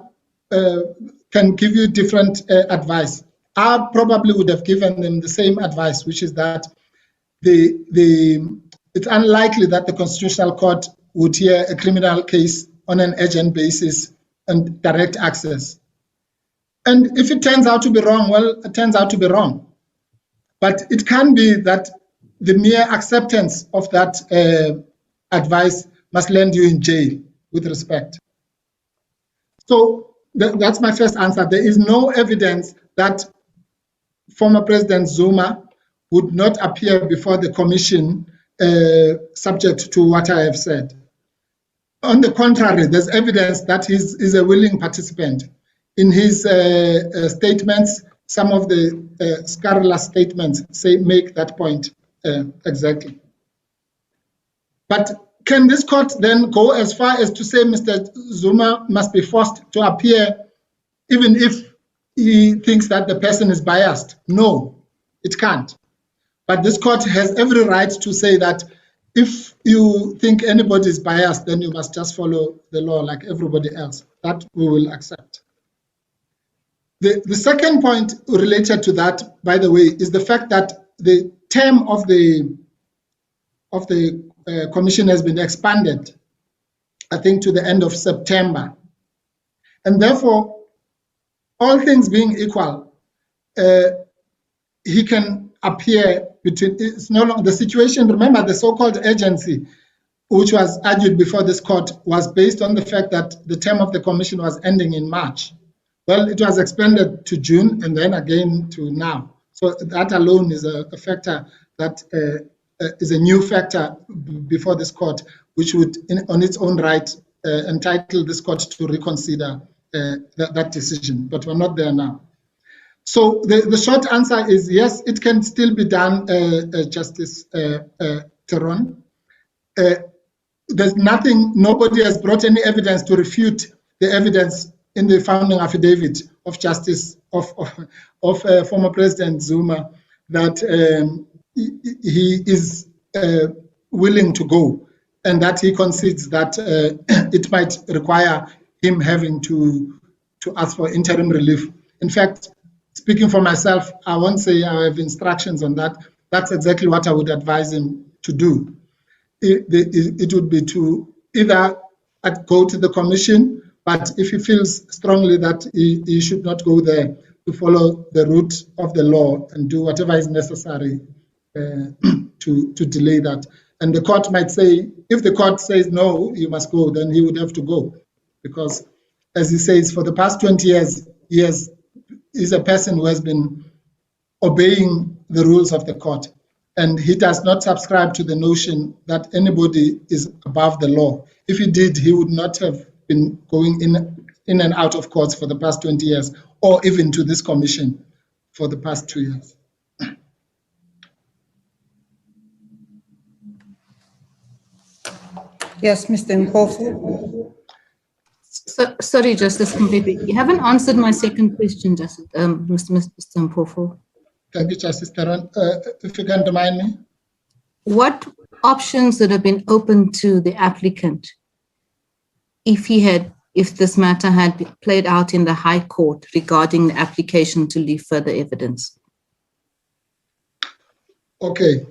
can give you different advice. I probably would have given them the same advice, which is that it's unlikely that the Constitutional Court would hear a criminal case on an urgent basis and direct access. And if it turns out to be wrong, well, it turns out to be wrong. But it can be that the mere acceptance of that advice must land you in jail, with respect. So that's my first answer. There is no evidence that former President Zuma would not appear before the commission subject to what I have said. On the contrary, there's evidence that he's a willing participant. In his statements, some of the scurrilous statements make that point exactly. But can this court then go as far as to say Mr. Zuma must be forced to appear even if he thinks that the person is biased? No, it can't. But this court has every right to say that if you think anybody is biased, then you must just follow the law like everybody else. That we will accept. The second point related to that, by the way, is the fact that the term of the commission has been expanded, I think, to the end of September. And therefore, all things being equal, he can appear between, it's no longer the situation. Remember, the so-called urgency, which was argued before this court, was based on the fact that the term of the commission was ending in March. Well, it was expanded to June and then again to now. So that alone is a factor that is a new factor before this court, which would, on its own right, entitle this court to reconsider that decision. But we're not there now. So the short answer is yes, it can still be done, Justice Theron. There's nothing, nobody has brought any evidence to refute the evidence in the founding affidavit of justice of former President Zuma that he is willing to go, and that he concedes that it might require him having to ask for interim relief. In fact, speaking for myself, I won't say I have instructions on that. That's exactly what I would advise him to do. It would be to either go to the commission, but if he feels strongly that he should not go there, to follow the route of the law and do whatever is necessary to delay that. And the court might say, if the court says no, you must go, then he would have to go. Because as he says, for the past 20 years, he's a person who has been obeying the rules of the court. And he does not subscribe to the notion that anybody is above the law. If he did, he would not have been going in and out of courts for the past 20 years, or even to this commission for the past 2 years. Yes, Mr. Mpofu. So, sorry, Justice Mpepe. You haven't answered my second question, Justice, Mr. Mpofu. Thank you, Justice Taran. If you can remind me. What options would have been open to the applicant if this matter had played out in the High Court regarding the application to leave further evidence? Okay.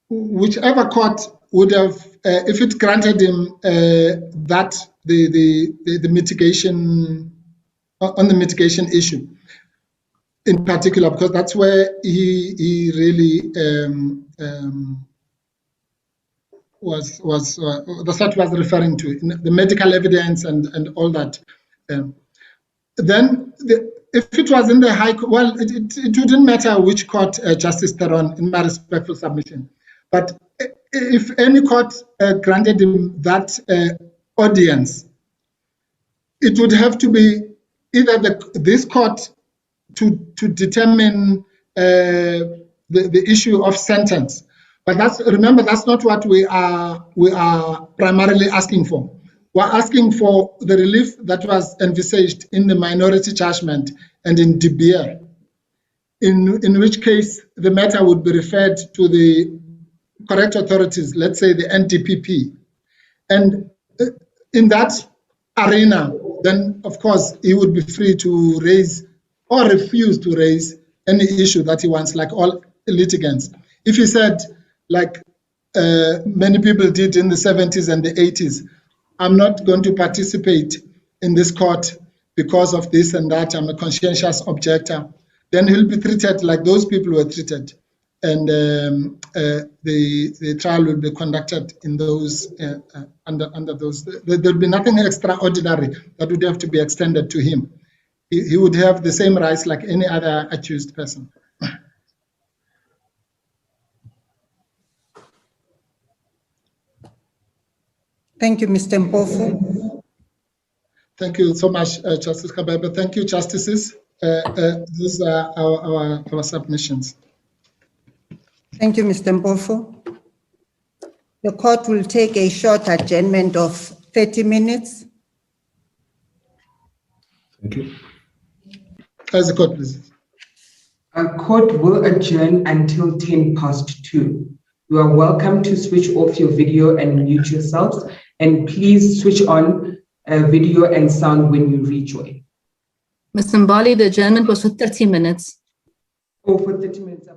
Whichever court would have, if it granted him that the mitigation on the mitigation issue in particular, because that's where he really that's what he was referring to, the medical evidence and all that. Then if it was in the High Court, well, it wouldn't matter which court, Justice Taran, in my respectful submission. But if any court granted him that audience, it would have to be either this court to determine the issue of sentence. But remember, that's not what we are primarily asking for. We're asking for the relief that was envisaged in the minority judgment and in De Beer, in which case the matter would be referred to the correct authorities, let's say the NDPP. And in that arena, then of course he would be free to raise or refuse to raise any issue that he wants, like all litigants. If he said, like many people did in the 70s and the 80s, I'm not going to participate in this court because of this and that, I'm a conscientious objector, then he'll be treated like those people were treated. And the trial will be conducted in those, under those. There'll be nothing extraordinary that would have to be extended to him. He would have the same rights like any other accused person. Thank you, Mr. Mpofu. Thank you so much, Justice Kabebe. Thank you, Justices. These are our submissions. Thank you, Mr. Mpofu. The court will take a short adjournment of 30 minutes. Thank you. As the court, please. Our court will adjourn until 2:10. You are welcome to switch off your video and mute yourselves, and please switch on video and sound when you rejoin. Mr. Mbali, the adjournment was for 30 minutes. Oh, for 30 minutes.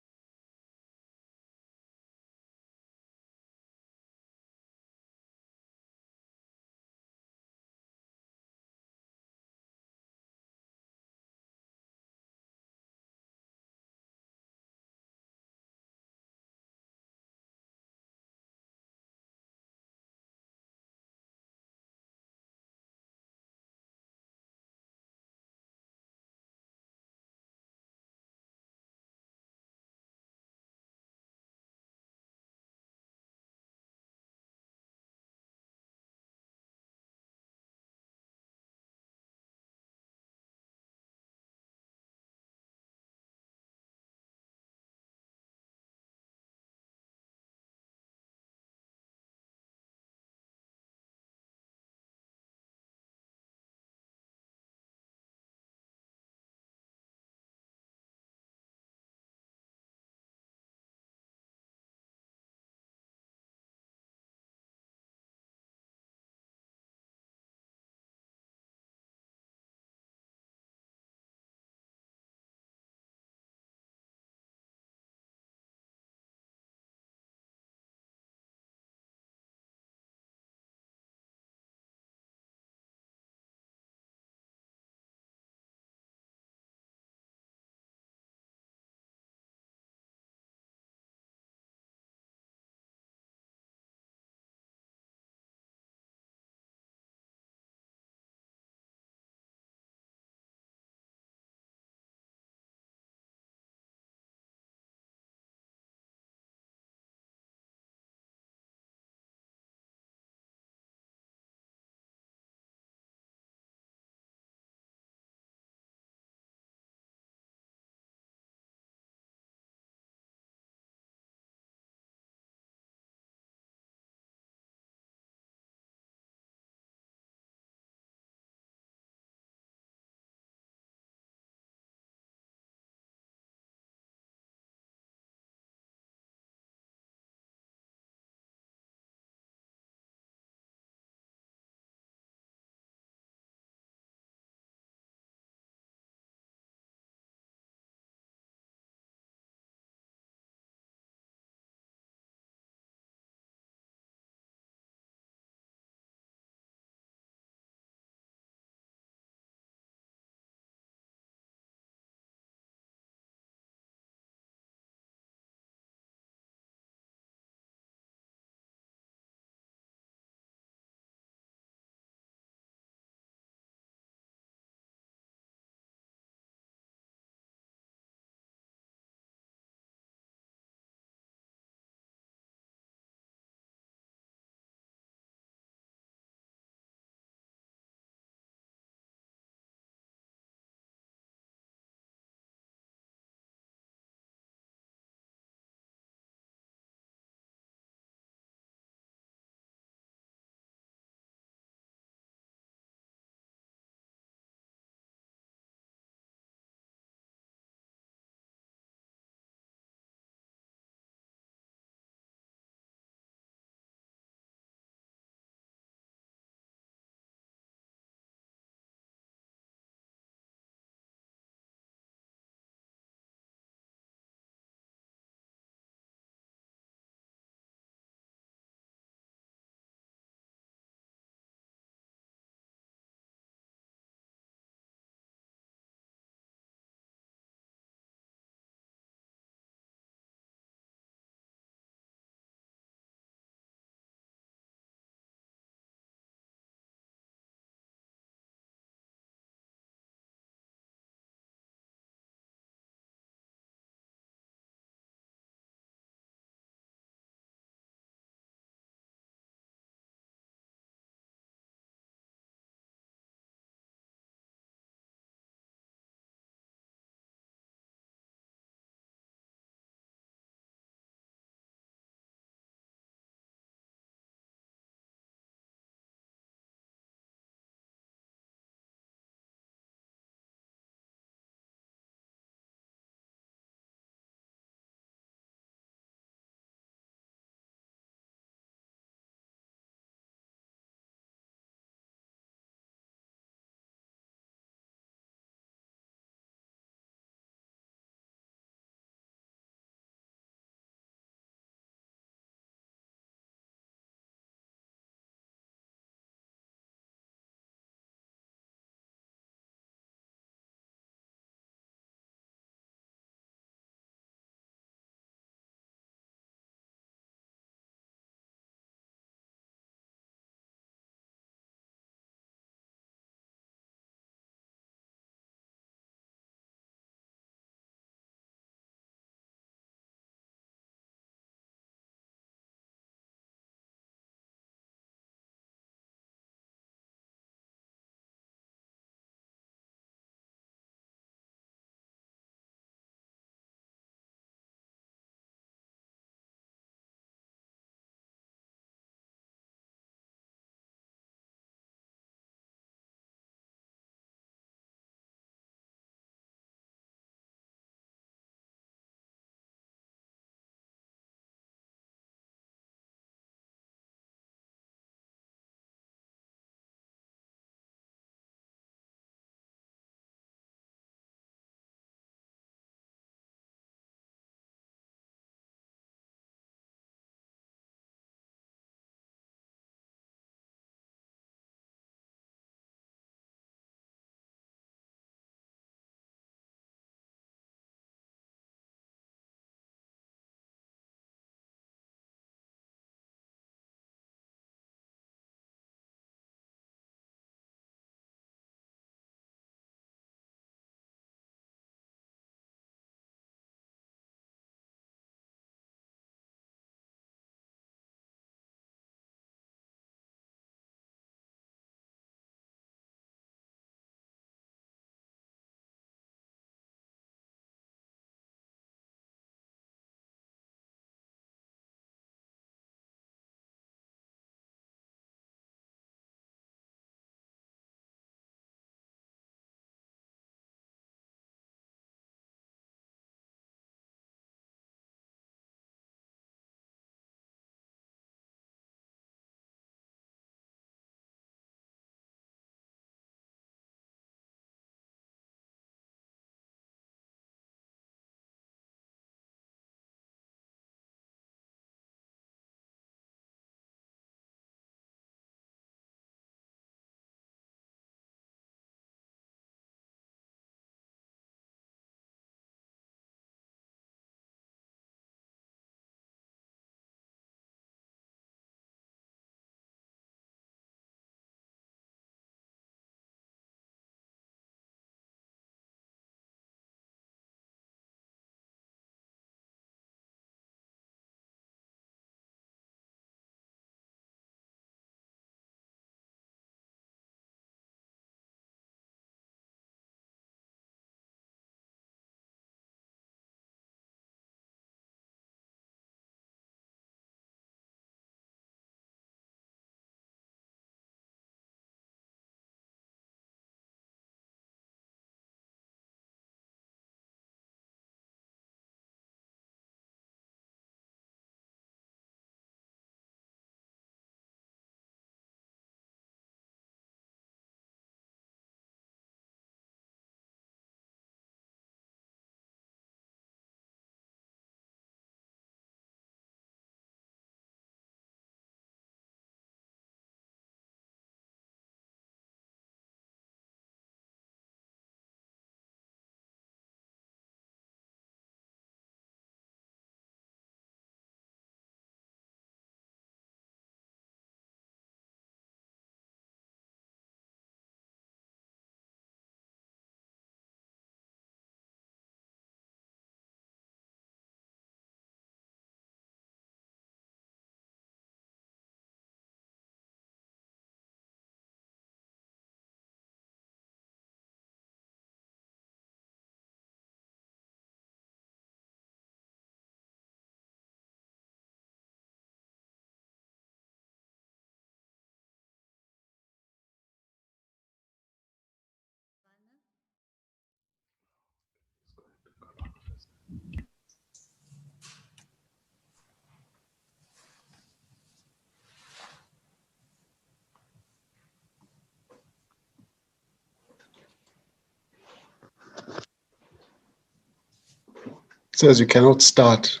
says you cannot start.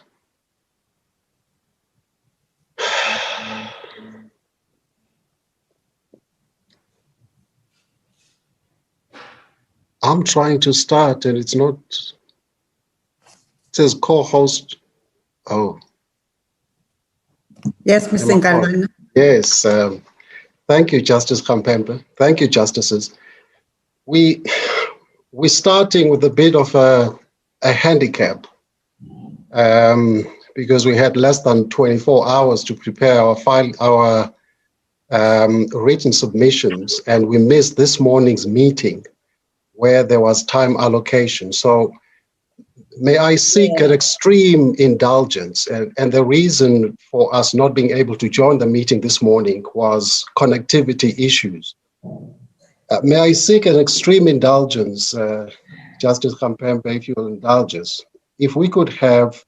I'm trying to start and it's not. It says co-host. Oh. Yes, Mr. Ngalwana. Yes. Thank you, Justice Kampembe. Thank you, Justices. We're starting with a bit of a handicap because we had less than 24 hours to prepare our written submissions, and we missed this morning's meeting where there was time allocation. So may I seek an extreme indulgence, and the reason for us not being able to join the meeting this morning was connectivity issues. May I seek an extreme indulgence, Justice Kampembe, if you will indulge us, if we could have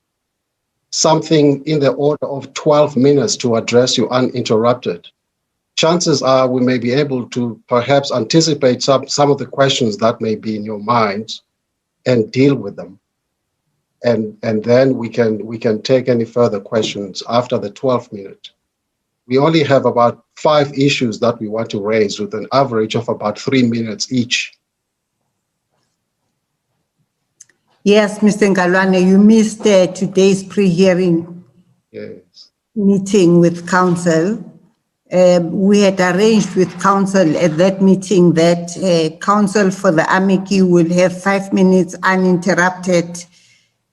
something in the order of 12 minutes to address you uninterrupted. Chances are we may be able to perhaps anticipate some of the questions that may be in your minds and deal with them. And then we can take any further questions after the 12th minute. We only have about 5 issues that we want to raise with an average of about 3 minutes each. Yes, Mr. Ngalwana, you missed today's pre-hearing meeting with counsel. We had arranged with counsel at that meeting that counsel for the amici will have 5 minutes uninterrupted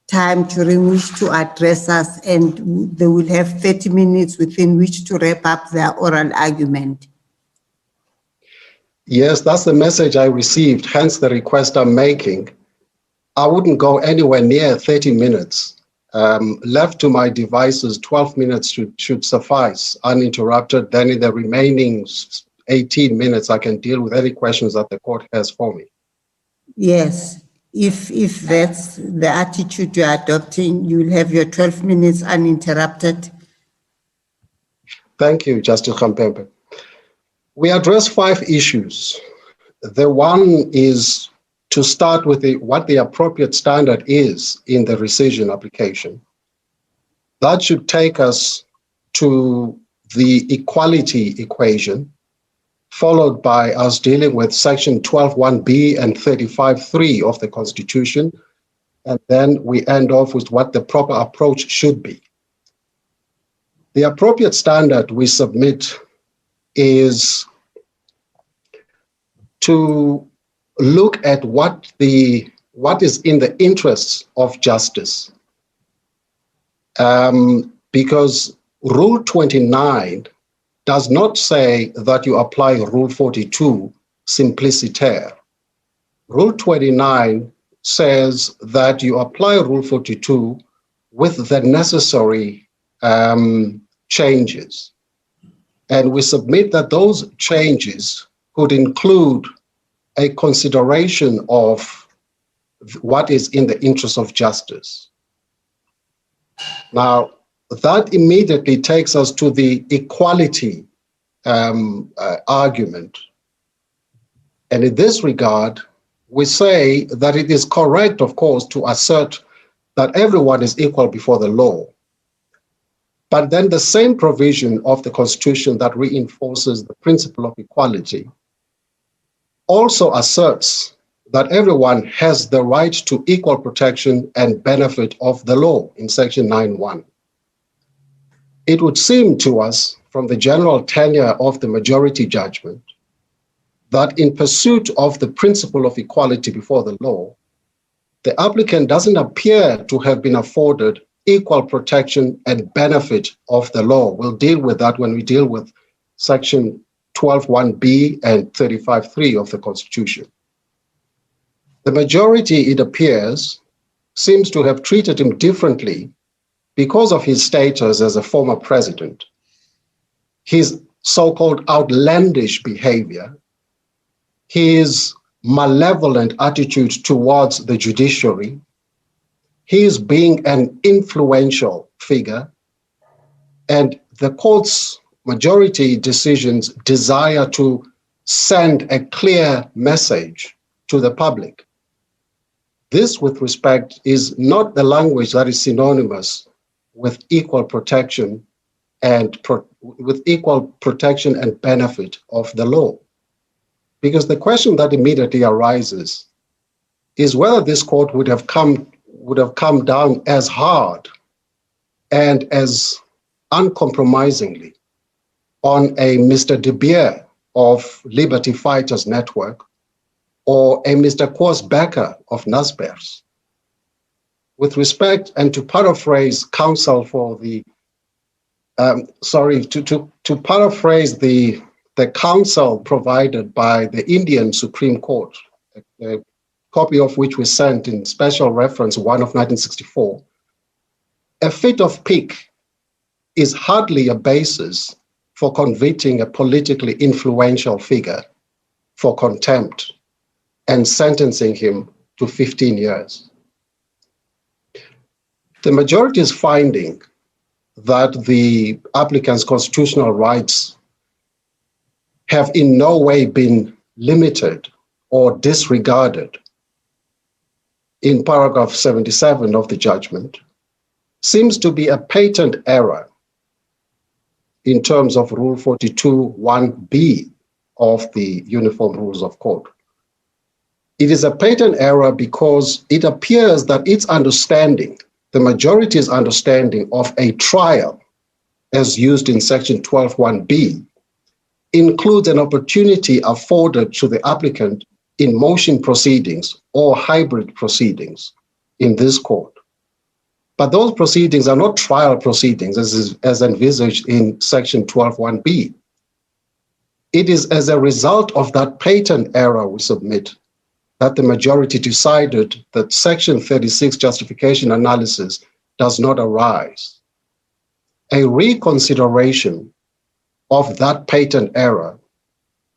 time during which to address us, and they will have 30 minutes within which to wrap up their oral argument. Yes, that's the message I received, hence the request I'm making. I wouldn't go anywhere near 30 minutes. Left to my devices, 12 minutes should suffice, uninterrupted. Then in the remaining 18 minutes, I can deal with any questions that the court has for me. Yes, if that's the attitude you're adopting, you'll have your 12 minutes uninterrupted. Thank you, Justice Kampembe. We address 5 issues. The one is to start with what the appropriate standard is in the rescission application. That should take us to the equality equation, followed by us dealing with section 12(1)(b) and 35(3) of the Constitution, and then we end off with what the proper approach should be. The appropriate standard we submit is to look at what is in the interests of justice. Because Rule 29 does not say that you apply Rule 42 simpliciter. Rule 29 says that you apply Rule 42 with the necessary changes. And we submit that those changes could include a consideration of what is in the interest of justice. Now, that immediately takes us to the equality argument. And in this regard, we say that it is correct, of course, to assert that everyone is equal before the law. But then the same provision of the Constitution that reinforces the principle of equality also asserts that everyone has the right to equal protection and benefit of the law in section 9(1). It would seem to us from the general tenor of the majority judgment that in pursuit of the principle of equality before the law, the applicant doesn't appear to have been afforded equal protection and benefit of the law. We'll deal with that when we deal with section 12(1)(b) and 35(3) of the Constitution. The majority, it appears, seems to have treated him differently because of his status as a former president, his so-called outlandish behavior, his malevolent attitude towards the judiciary, his being an influential figure, and the court's majority decisions desire to send a clear message to the public. this, with respect, is not the language that is synonymous with equal protection and benefit of the law. Because the question that immediately arises is whether this court would have come down as hard and as uncompromisingly on a Mr. De Beer of Liberty Fighters Network or a Mr. Koos Becker of Naspers. With respect, and to paraphrase counsel for the, to paraphrase the counsel provided by the Indian Supreme Court, a copy of which we sent in special reference 1 of 1964, a fit of pique is hardly a basis for convicting a politically influential figure for contempt and sentencing him to 15 years. The majority's finding that the applicant's constitutional rights have in no way been limited or disregarded in paragraph 77 of the judgment seems to be a patent error in terms of Rule 42(1)(b) of the Uniform Rules of Court. It is a patent error because it appears that its understanding, the majority's understanding of a trial, as used in section 12(1)(b), includes an opportunity afforded to the applicant in motion proceedings or hybrid proceedings in this court. But those proceedings are not trial proceedings as envisaged in section 12(1)(b). It is as a result of that patent error, we submit, that the majority decided that section 36 justification analysis does not arise. A reconsideration of that patent error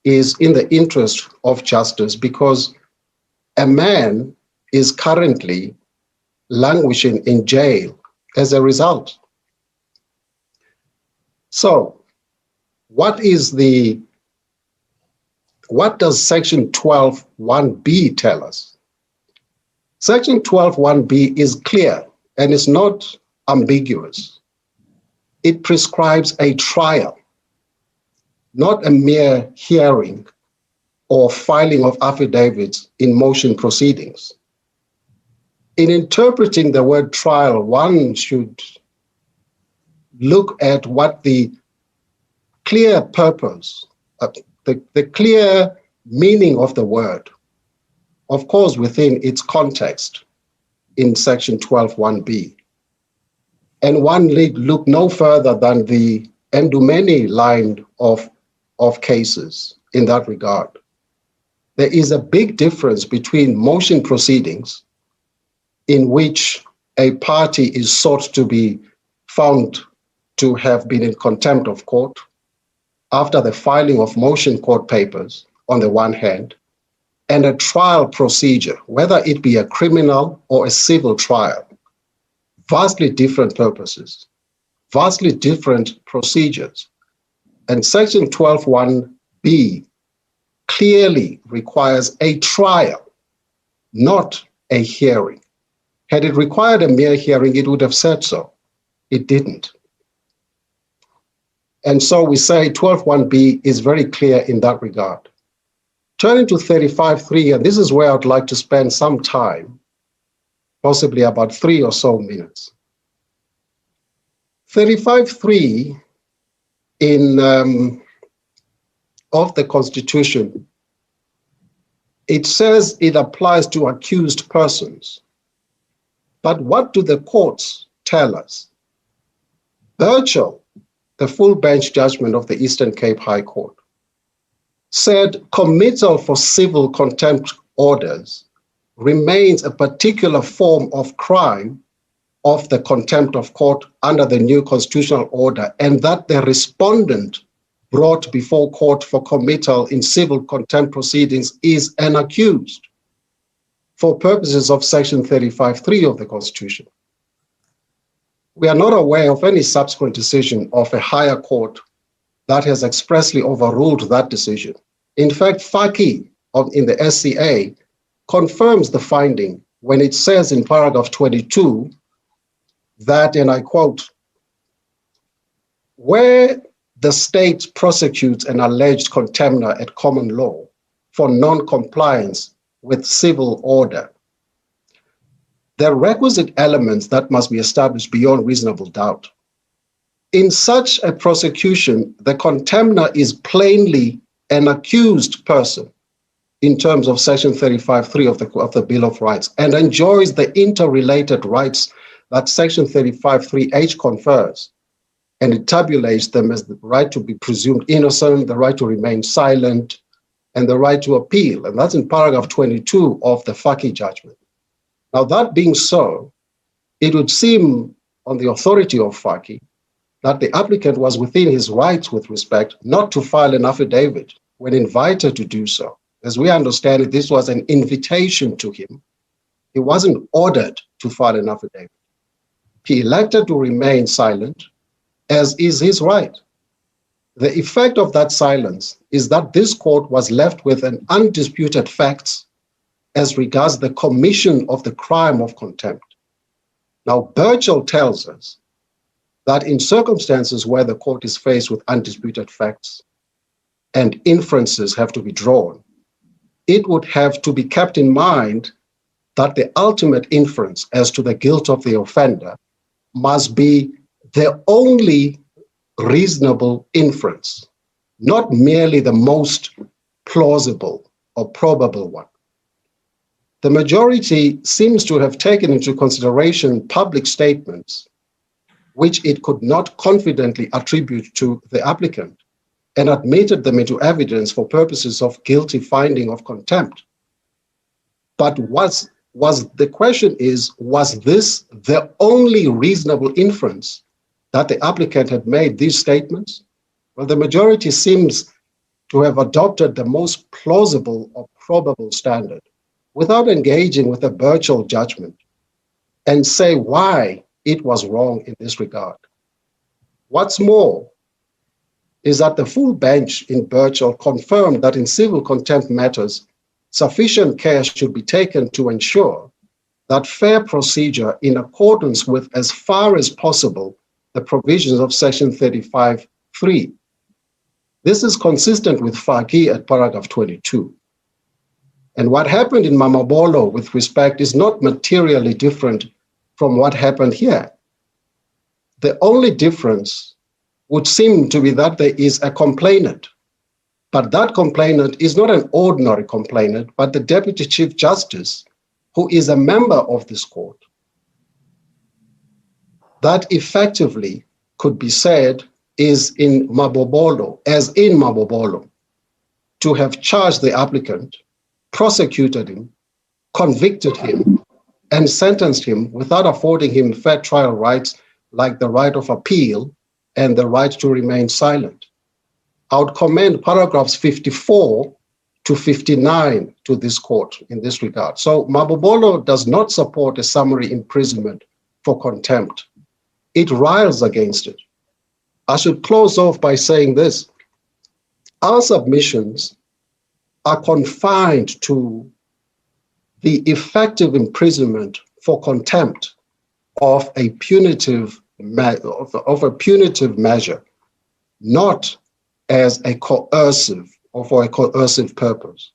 is in the interest of justice because a man is currently languishing in jail as a result. So, what does section 12(1)(b) tell us? Section 12(1)(b) is clear and is not ambiguous. It prescribes a trial, not a mere hearing or filing of affidavits in motion proceedings. In interpreting the word trial, one should look at what the clear purpose, the clear meaning of the word, of course, within its context in section 12(1)(b). And one need look no further than the Endumeni line of cases in that regard. There is a big difference between motion proceedings in which a party is sought to be found to have been in contempt of court after the filing of motion court papers on the one hand, and a trial procedure, whether it be a criminal or a civil trial, vastly different purposes, vastly different procedures. And section 12(1)(b) clearly requires a trial, not a hearing. Had it required a mere hearing, it would have said so. It didn't. And so we say 12(1)(b) is very clear in that regard. Turning to 35(3), and this is where I'd like to spend some time, possibly about 3 or so minutes. 35(3) of the Constitution, it says it applies to accused persons. But what do the courts tell us? Burchell, the full bench judgment of the Eastern Cape High Court, said committal for civil contempt orders remains a particular form of crime of the contempt of court under the new constitutional order, and that the respondent brought before court for committal in civil contempt proceedings is an accused for purposes of section 35(3) of the Constitution. We are not aware of any subsequent decision of a higher court that has expressly overruled that decision. In fact, Faki in the SCA confirms the finding when it says in paragraph 22 that, and I quote, where the state prosecutes an alleged contemner at common law for non-compliance with civil order, the requisite elements that must be established beyond reasonable doubt. In such a prosecution, the contemner is plainly an accused person in terms of section 35.3 of the Bill of Rights and enjoys the interrelated rights that section 35.3H confers. And it tabulates them as the right to be presumed innocent, the right to remain silent, and the right to appeal. And that's in paragraph 22 of the Faki judgment. Now, that being so, it would seem on the authority of Faki that the applicant was within his rights with respect not to file an affidavit when invited to do so. As we understand it, this was an invitation to him. He wasn't ordered to file an affidavit. He elected to remain silent, as is his right. The effect of that silence is that this court was left with an undisputed facts as regards the commission of the crime of contempt. Now, Burchell tells us that in circumstances where the court is faced with undisputed facts and inferences have to be drawn, it would have to be kept in mind that the ultimate inference as to the guilt of the offender must be the only reasonable inference, not merely the most plausible or probable one. The majority seems to have taken into consideration public statements which it could not confidently attribute to the applicant and admitted them into evidence for purposes of guilty finding of contempt. But the question is, was this the only reasonable inference that the applicant had made these statements? Well, the majority seems to have adopted the most plausible or probable standard without engaging with a Burchell judgment and say why it was wrong in this regard. What's more is that the full bench in Burchell confirmed that in civil contempt matters, sufficient care should be taken to ensure that fair procedure in accordance with, as far as possible, the provisions of section 35.3. This is consistent with Faki at paragraph 22. And what happened in Mamabolo with respect is not materially different from what happened here. The only difference would seem to be that there is a complainant, but that complainant is not an ordinary complainant, but the Deputy Chief Justice, who is a member of this court. That effectively could be said is in Mabobolo, as in Mabobolo, to have charged the applicant, prosecuted him, convicted him, and sentenced him without affording him fair trial rights like the right of appeal and the right to remain silent. I would commend paragraphs 54 to 59 to this court in this regard. So Mabobolo does not support a summary imprisonment for contempt. It rails against it. I should close off by saying this. Our submissions are confined to the effective imprisonment for contempt of a punitive measure, not as a coercive or for a coercive purpose.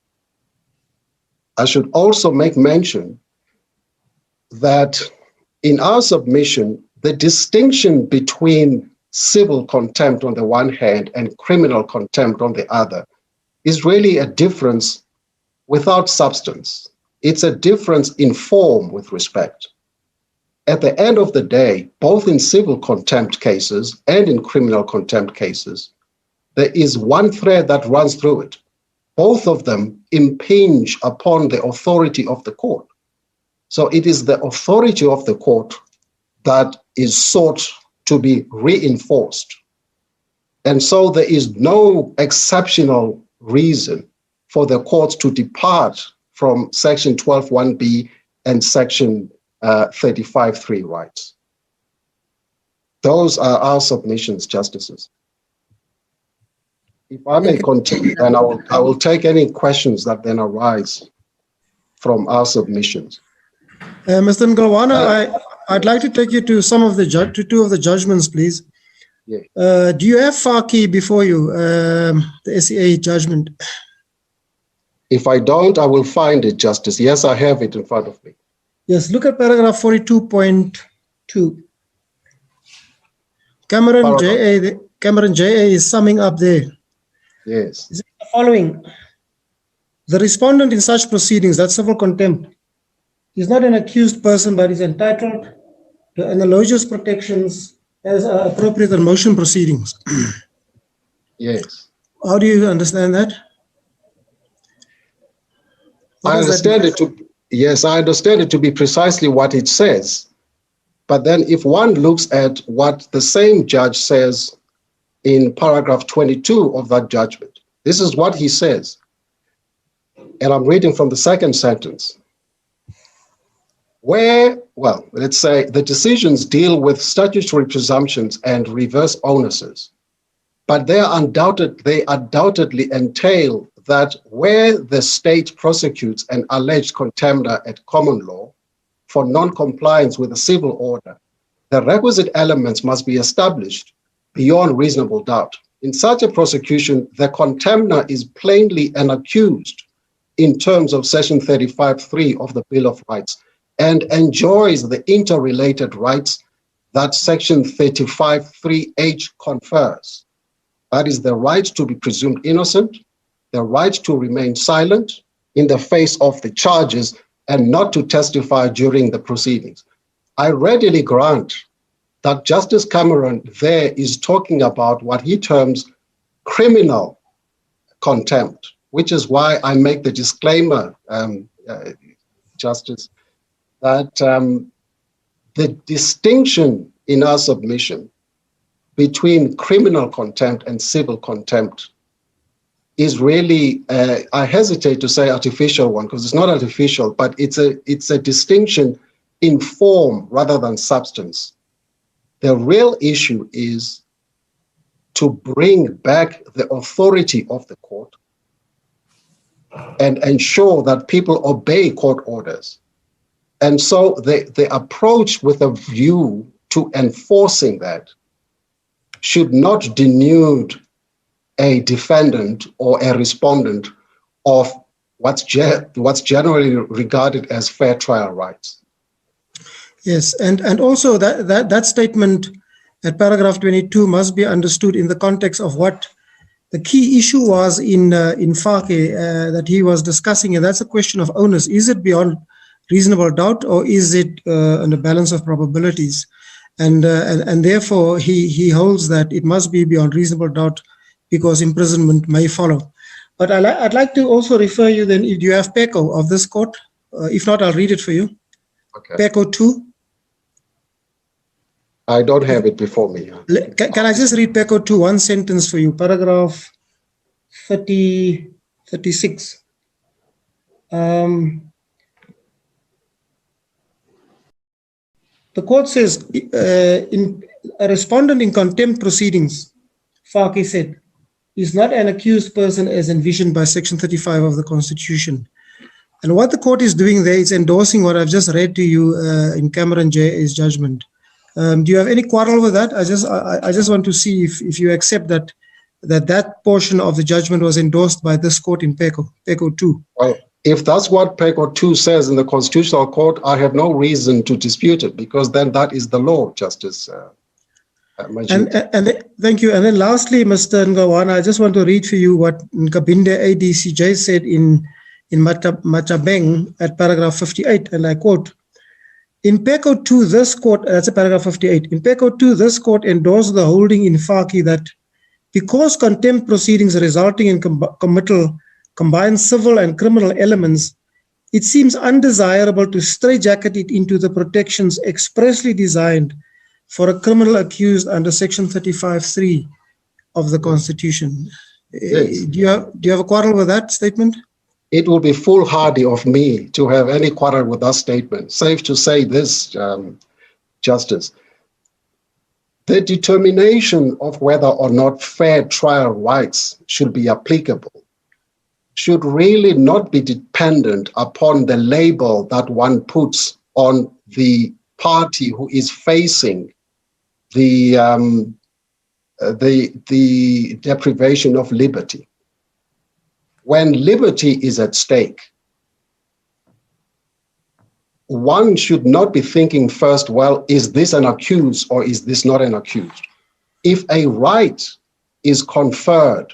I should also make mention that in our submission, the distinction between civil contempt on the one hand and criminal contempt on the other is really a difference without substance. It's a difference in form with respect. At the end of the day, both in civil contempt cases and in criminal contempt cases, there is one thread that runs through it. Both of them impinge upon the authority of the court. So it is the authority of the court that is sought to be reinforced. And so there is no exceptional reason for the courts to depart from section 12.1b and section 35.3 rights. Those are our submissions, Justices. If I may continue, then I will take any questions that then arise from our submissions. Mr. Ngalwana, I'd like to take you to some of the two of the judgments, please. Yeah. Do you have FARCI before you, the SEA judgment? If I don't, I will find it, Justice. Yes, I have it in front of me. Yes, look at paragraph 42.2. Cameron JA is summing up there. Yes. Is it the following? The respondent in such proceedings, that's civil contempt, is not an accused person, but is entitled to analogous protections as are appropriate in motion proceedings. Yes. How do you understand that? I understand it to, yes, I understand it to be precisely what it says. But then if one looks at what the same judge says in paragraph 22 of that judgment, this is what he says. And I'm reading from the second sentence. Where, well, let's say the decisions deal with statutory presumptions and reverse onuses, but they undoubtedly entail that where the state prosecutes an alleged contemner at common law for non-compliance with a civil order, the requisite elements must be established beyond reasonable doubt. In such a prosecution, the contemner is plainly an accused in terms of section 35(3) of the Bill of Rights and enjoys the interrelated rights that section 35(3)(h) confers. That is the right to be presumed innocent, the right to remain silent in the face of the charges and not to testify during the proceedings. I readily grant that Justice Cameron there is talking about what he terms criminal contempt, which is why I make the disclaimer, Justice, that the distinction in our submission between criminal contempt and civil contempt is really, I hesitate to say artificial one, because it's not artificial, but it's a distinction in form rather than substance. The real issue is to bring back the authority of the court and ensure that people obey court orders. And so the approach with a view to enforcing that should not denude a defendant or a respondent of what's generally regarded as fair trial rights. Yes, and also that statement at paragraph 22 must be understood in the context of what the key issue was in FARCI that he was discussing, and that's a question of onus. Is it beyond reasonable doubt, or is it on the balance of probabilities? And therefore he holds that it must be beyond reasonable doubt because imprisonment may follow. But I'd like to also refer you then, if you have PECO of this court, if not, I'll read it for you. Okay. PECO 2. I don't have it before me. Can I just read PECO 2, one sentence for you, paragraph 36. The court says, in a respondent in contempt proceedings, FARCI said, is not an accused person as envisioned by section 35 of the Constitution. And what the court is doing there is endorsing what I've just read to you in Cameron J.A.'s judgment. Do you have any quarrel with that? I just want to see if you accept that portion of the judgment was endorsed by this court in PECO 2. Well, if that's what PECO 2 says in the Constitutional Court, I have no reason to dispute it, because then that is the law, Justice. And thank you. And then lastly, Mr. Ngawana, I just want to read for you what Nkabinde ADCJ said in Machabeng at paragraph 58, and I quote, in PECO 2, this court, that's a paragraph 58, in PECO 2, this court endorsed the holding in FARCI that because contempt proceedings resulting in committal combine civil and criminal elements, it seems undesirable to straitjacket it into the protections expressly designed for a criminal accused under section 35(3) of the Constitution. Yes. Do you have a quarrel with that statement? It will be foolhardy of me to have any quarrel with that statement. Safe to say this, Justice. The determination of whether or not fair trial rights should be applicable should really not be dependent upon the label that one puts on the party who is facing the deprivation of liberty. When liberty is at stake, one should not be thinking first, well, is this an accused or is this not an accused? If a right is conferred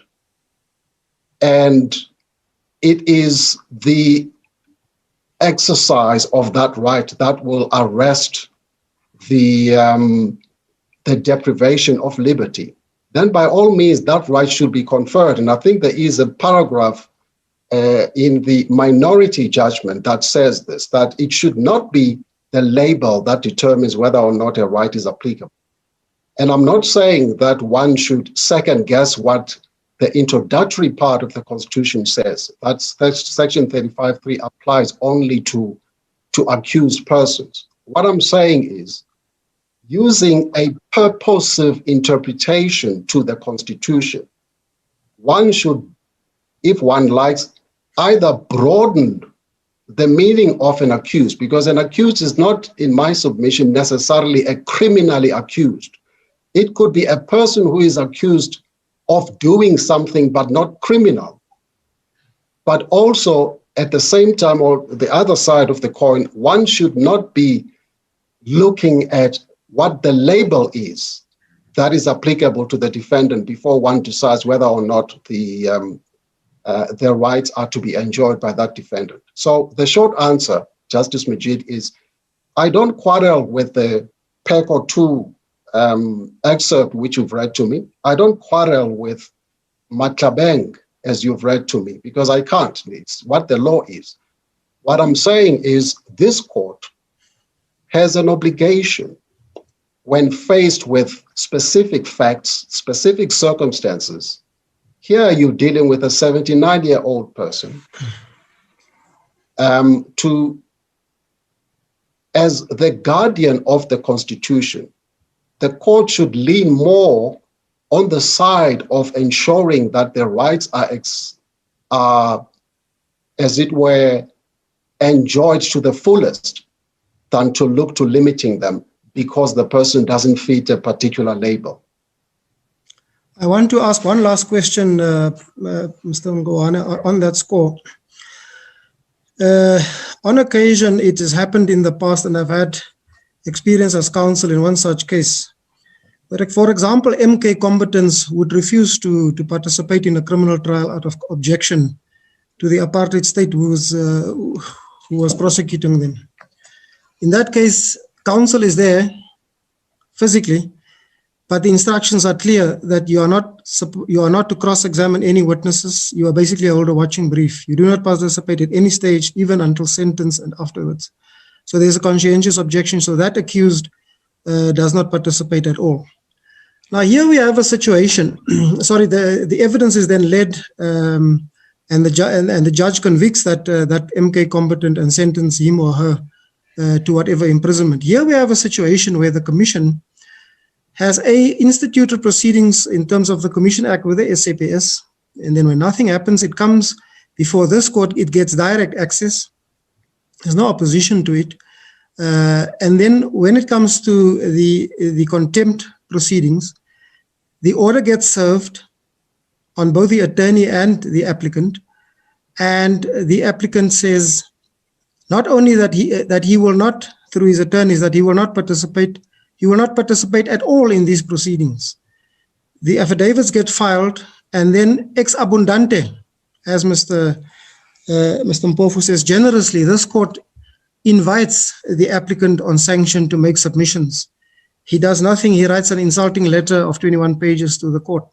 and it is the exercise of that right that will arrest the deprivation of liberty, then by all means that right should be conferred. And I think there is a paragraph in the minority judgment that says this, that it should not be the label that determines whether or not a right is applicable. And I'm not saying that one should second guess what the introductory part of the Constitution says. That's Section 35.3 applies only to accused persons. What I'm saying is, using a purposive interpretation to the Constitution, one should, if one likes, either broaden the meaning of an accused, because an accused is not, in my submission, necessarily a criminally accused. It could be a person who is accused of doing something but not criminal. But also, at the same time, or the other side of the coin, one should not be looking at what the label is that is applicable to the defendant before one decides whether or not their rights are to be enjoyed by that defendant. So the short answer, Justice Majid, is I don't quarrel with the PECO 2 excerpt which you've read to me. I don't quarrel with Matlabeng as you've read to me, because I can't. It's what the law is. What I'm saying is this court has an obligation, when faced with specific facts, specific circumstances. Here you're dealing with a 79-year-old person, as the guardian of the Constitution, the court should lean more on the side of ensuring that the rights are, as it were, enjoyed to the fullest, than to look to limiting them because the person doesn't fit a particular label. I want to ask one last question, Mr. Ngowane, on that score. On occasion, it has happened in the past, and I've had experience as counsel in one such case. But for example, MK combatants would refuse to participate in a criminal trial out of objection to the apartheid state who was prosecuting them. In that case, counsel is there physically, but the instructions are clear that you are not to cross-examine any witnesses. You are basically a holder watching brief. You do not participate at any stage, even until sentence and afterwards. So there's a conscientious objection. So that accused does not participate at all. Now here we have a situation. Sorry, the evidence is then led, and the judge convicts that MK combatant and sentence him or her to whatever imprisonment. Here we have a situation where the commission has instituted proceedings in terms of the Commission Act with the SAPS, and then when nothing happens, it comes before this court, it gets direct access. There's no opposition to it. And then when it comes to the contempt proceedings, the order gets served on both the attorney and the applicant, and the applicant says not only that he will not, through his attorneys, that he will not participate at all in these proceedings. The affidavits get filed, and then ex abundante, as Mr. Mpofu says generously, this court invites the applicant on sanction to make submissions. He does nothing. He writes an insulting letter of 21 pages to the court,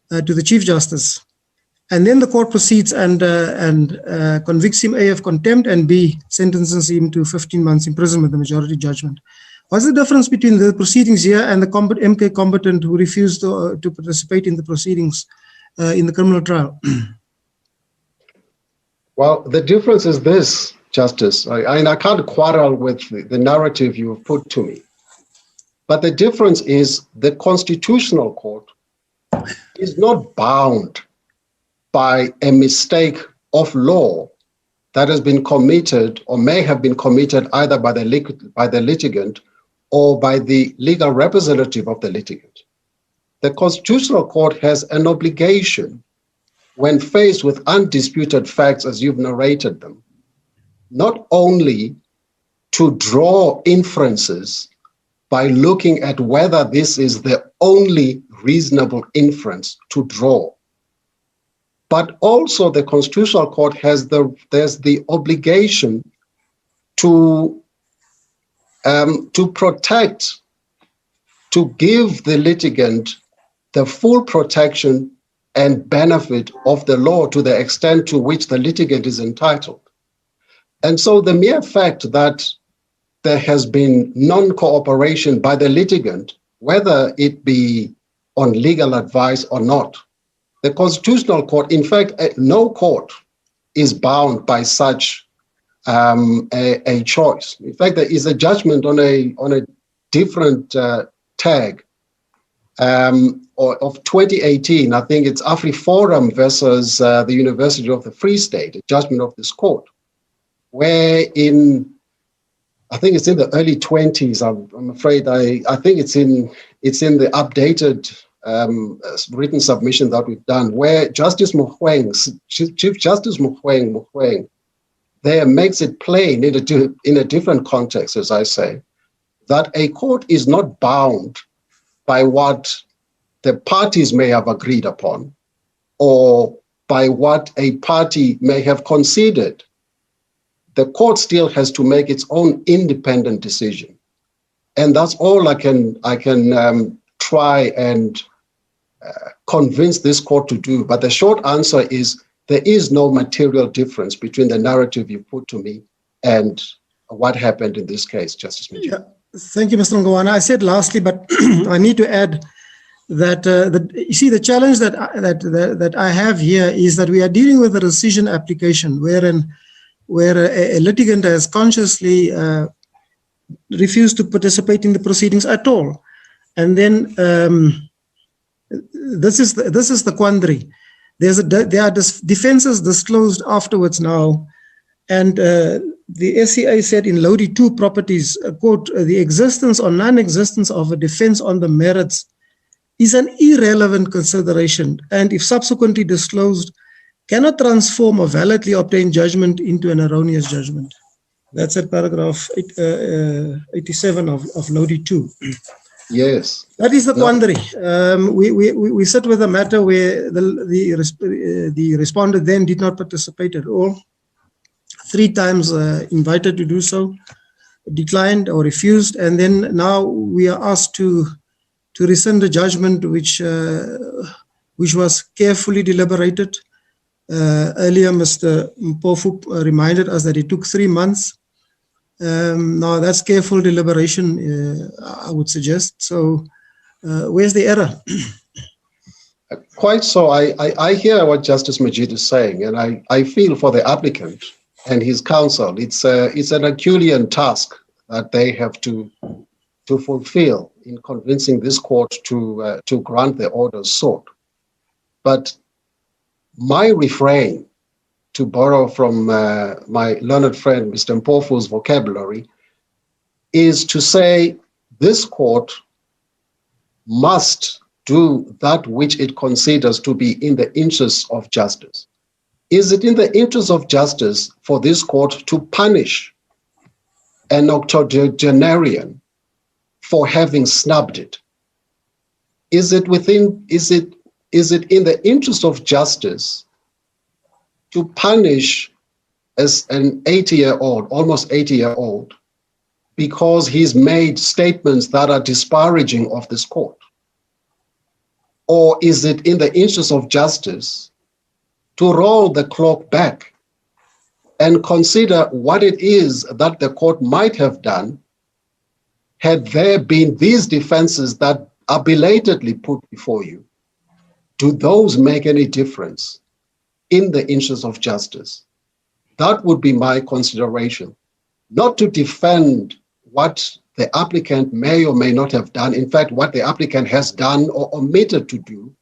to the Chief Justice. And then the court proceeds and convicts him A, of contempt, and B, sentences him to 15 months imprisonment, the majority judgment. What's the difference between the proceedings here and the MK combatant who refused to participate in the proceedings in the criminal trial? Well, the difference is this, Justice. I can't quarrel with the narrative you've put to me. But the difference is the Constitutional Court is not bound by a mistake of law that has been committed or may have been committed either by the litigant or by the legal representative of the litigant. The Constitutional Court has an obligation, when faced with undisputed facts as you've narrated them, not only to draw inferences by looking at whether this is the only reasonable inference to draw, but also the Constitutional Court has the obligation to protect, to give the litigant the full protection and benefit of the law to the extent to which the litigant is entitled. And so the mere fact that there has been non-cooperation by the litigant, whether it be on legal advice or not, the Constitutional Court, in fact, no court is bound by such a choice. In fact, there is a judgment on a different tag of 2018. I think it's AfriForum versus the University of the Free State, a judgment of this court, where I think it's in the early 20s. I'm afraid I think it's in the updated written submission that we've done, where Justice Mogoeng, Chief Justice Mogoeng, there makes it plain in a different context, as I say, that a court is not bound by what the parties may have agreed upon or by what a party may have conceded. The court still has to make its own independent decision. And that's all I can try and convince this court to do. But the short answer is there is no material difference between the narrative you put to me and what happened in this case, Justice Majid. Yeah. Thank you, Mr. Ngowana. I said lastly, but I need to add that you see, the challenge that I have here is that we are dealing with a rescission application where a litigant has consciously refused to participate in the proceedings at all, and then this is the quandary. There are defenses disclosed afterwards now, and the SCA said in Lodi 2 properties, quote, the existence or non-existence of a defense on the merits is an irrelevant consideration, and if subsequently disclosed, cannot transform a validly obtained judgment into an erroneous judgment. That's at paragraph 87 of Lodi 2. Yes. That is the quandary. We sit with a matter where the respondent then did not participate at all. 3 times invited to do so, declined or refused, and then now we are asked to rescind the judgment which was carefully deliberated. Earlier, Mr. Mpofu reminded us that it took 3 months. Now that's careful deliberation, I would suggest. So where's the error? Quite so. I hear what Justice Majid is saying, and I feel for the applicant and his counsel. It's an Herculean task that they have to fulfill in convincing this court to grant the orders sought. But my refrain, to borrow from my learned friend Mr. Mpofu's vocabulary, is to say this court must do that which it considers to be in the interests of justice. Is it in the interest of justice for this court to punish an octogenarian for having snubbed it? Is it in the interest of justice to punish as an 80-year-old, almost 80-year-old, because he's made statements that are disparaging of this court? Or is it in the interest of justice to roll the clock back and consider what it is that the court might have done had there been these defenses that are belatedly put before you? Do those make any difference in the interest of justice? That would be my consideration, not to defend what the applicant may or may not have done. In fact, what the applicant has done or omitted to do,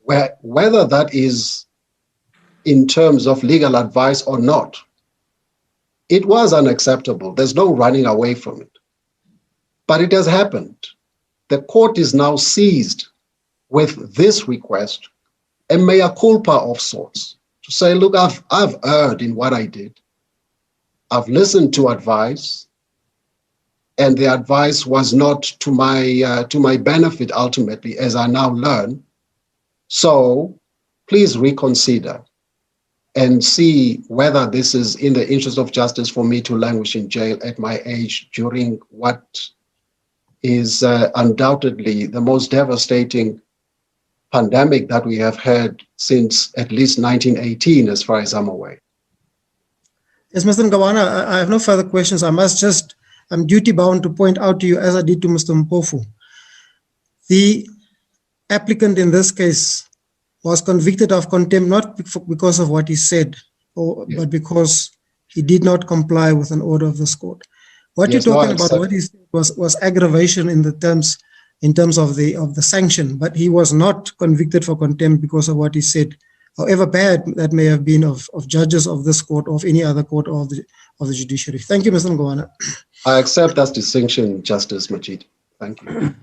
whether that is in terms of legal advice or not, It was unacceptable. There's no running away from it. But it has happened. The court is now seized with this request, a mea culpa of sorts, to say, look, I've erred in what I did. I've listened to advice, and the advice was not to my benefit ultimately, as I now learn. So please reconsider and see whether this is in the interest of justice for me to languish in jail at my age during what is undoubtedly the most devastating pandemic that we have had since at least 1918, as far as I'm aware. Yes, Mr. Ngabane, I have no further questions. I'm duty bound to point out to you, as I did to Mr. Mpofu, the applicant in this case was convicted of contempt, not because of what he said, but because he did not comply with an order of this court. What you're talking about, what he said was aggravation in terms of the sanction, but he was not convicted for contempt because of what he said, however bad that may have been of judges of this court or of any other court of the judiciary. Thank you, Mr. Ngabane. I accept that distinction, Justice Majid. Thank you.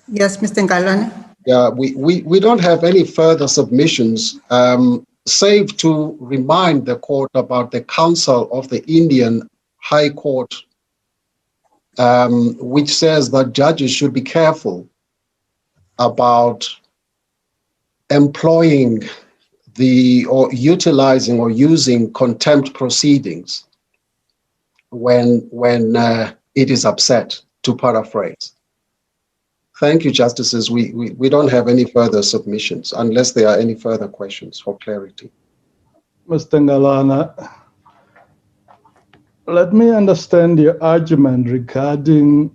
Yes, Mr. Ngalane. Yeah, we don't have any further submissions, save to remind the court about the Council of the Indian High Court, which says that judges should be careful about employing or utilizing or using contempt proceedings when it is upset, to paraphrase. Thank you, Justices. We don't have any further submissions unless there are any further questions for clarity. Mr. Ngalane, let me understand your argument regarding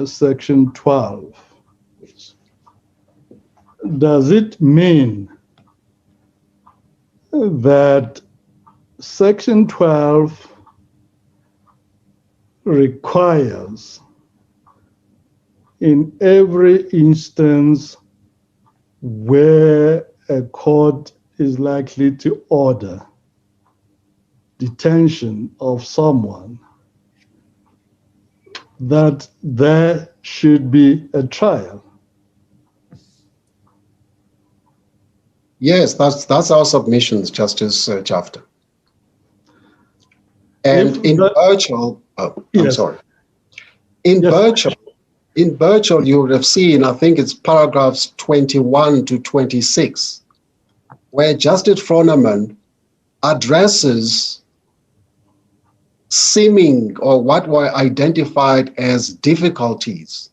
Section 12. Does it mean that Section 12 requires in every instance where a court is likely to order detention of someone, that there should be a trial? Yes, that's our submissions, Justice Jafta. And in virtual, I'm sorry. In virtual, you would have seen, I think it's paragraphs 21 to 26, where Justice Froneman addresses seeming or what were identified as difficulties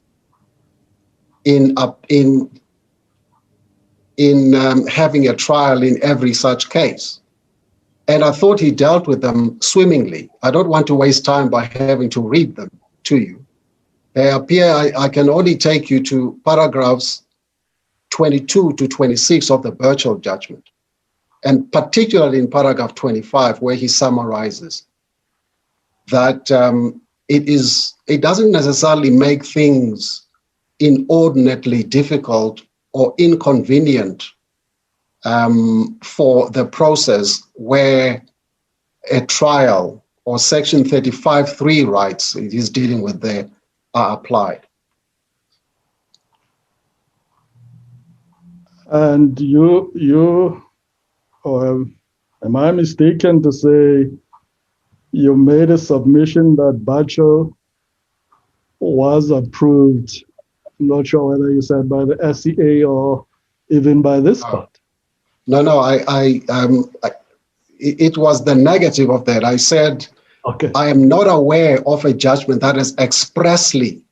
in having a trial in every such case. And I thought he dealt with them swimmingly. I don't want to waste time by having to read them to you. They appear, I can only take you to paragraphs 22 to 26 of the virtual judgment, and particularly in paragraph 25, where he summarizes that it doesn't necessarily make things inordinately difficult or inconvenient for the process where a trial or Section 35(3) rights it is dealing with there are applied. And or am I mistaken to say you made a submission that Bacho was approved? I'm not sure whether you said by the SCA or even by this court. No, it was the negative of that. I said, okay, I am not aware of a judgment that has expressly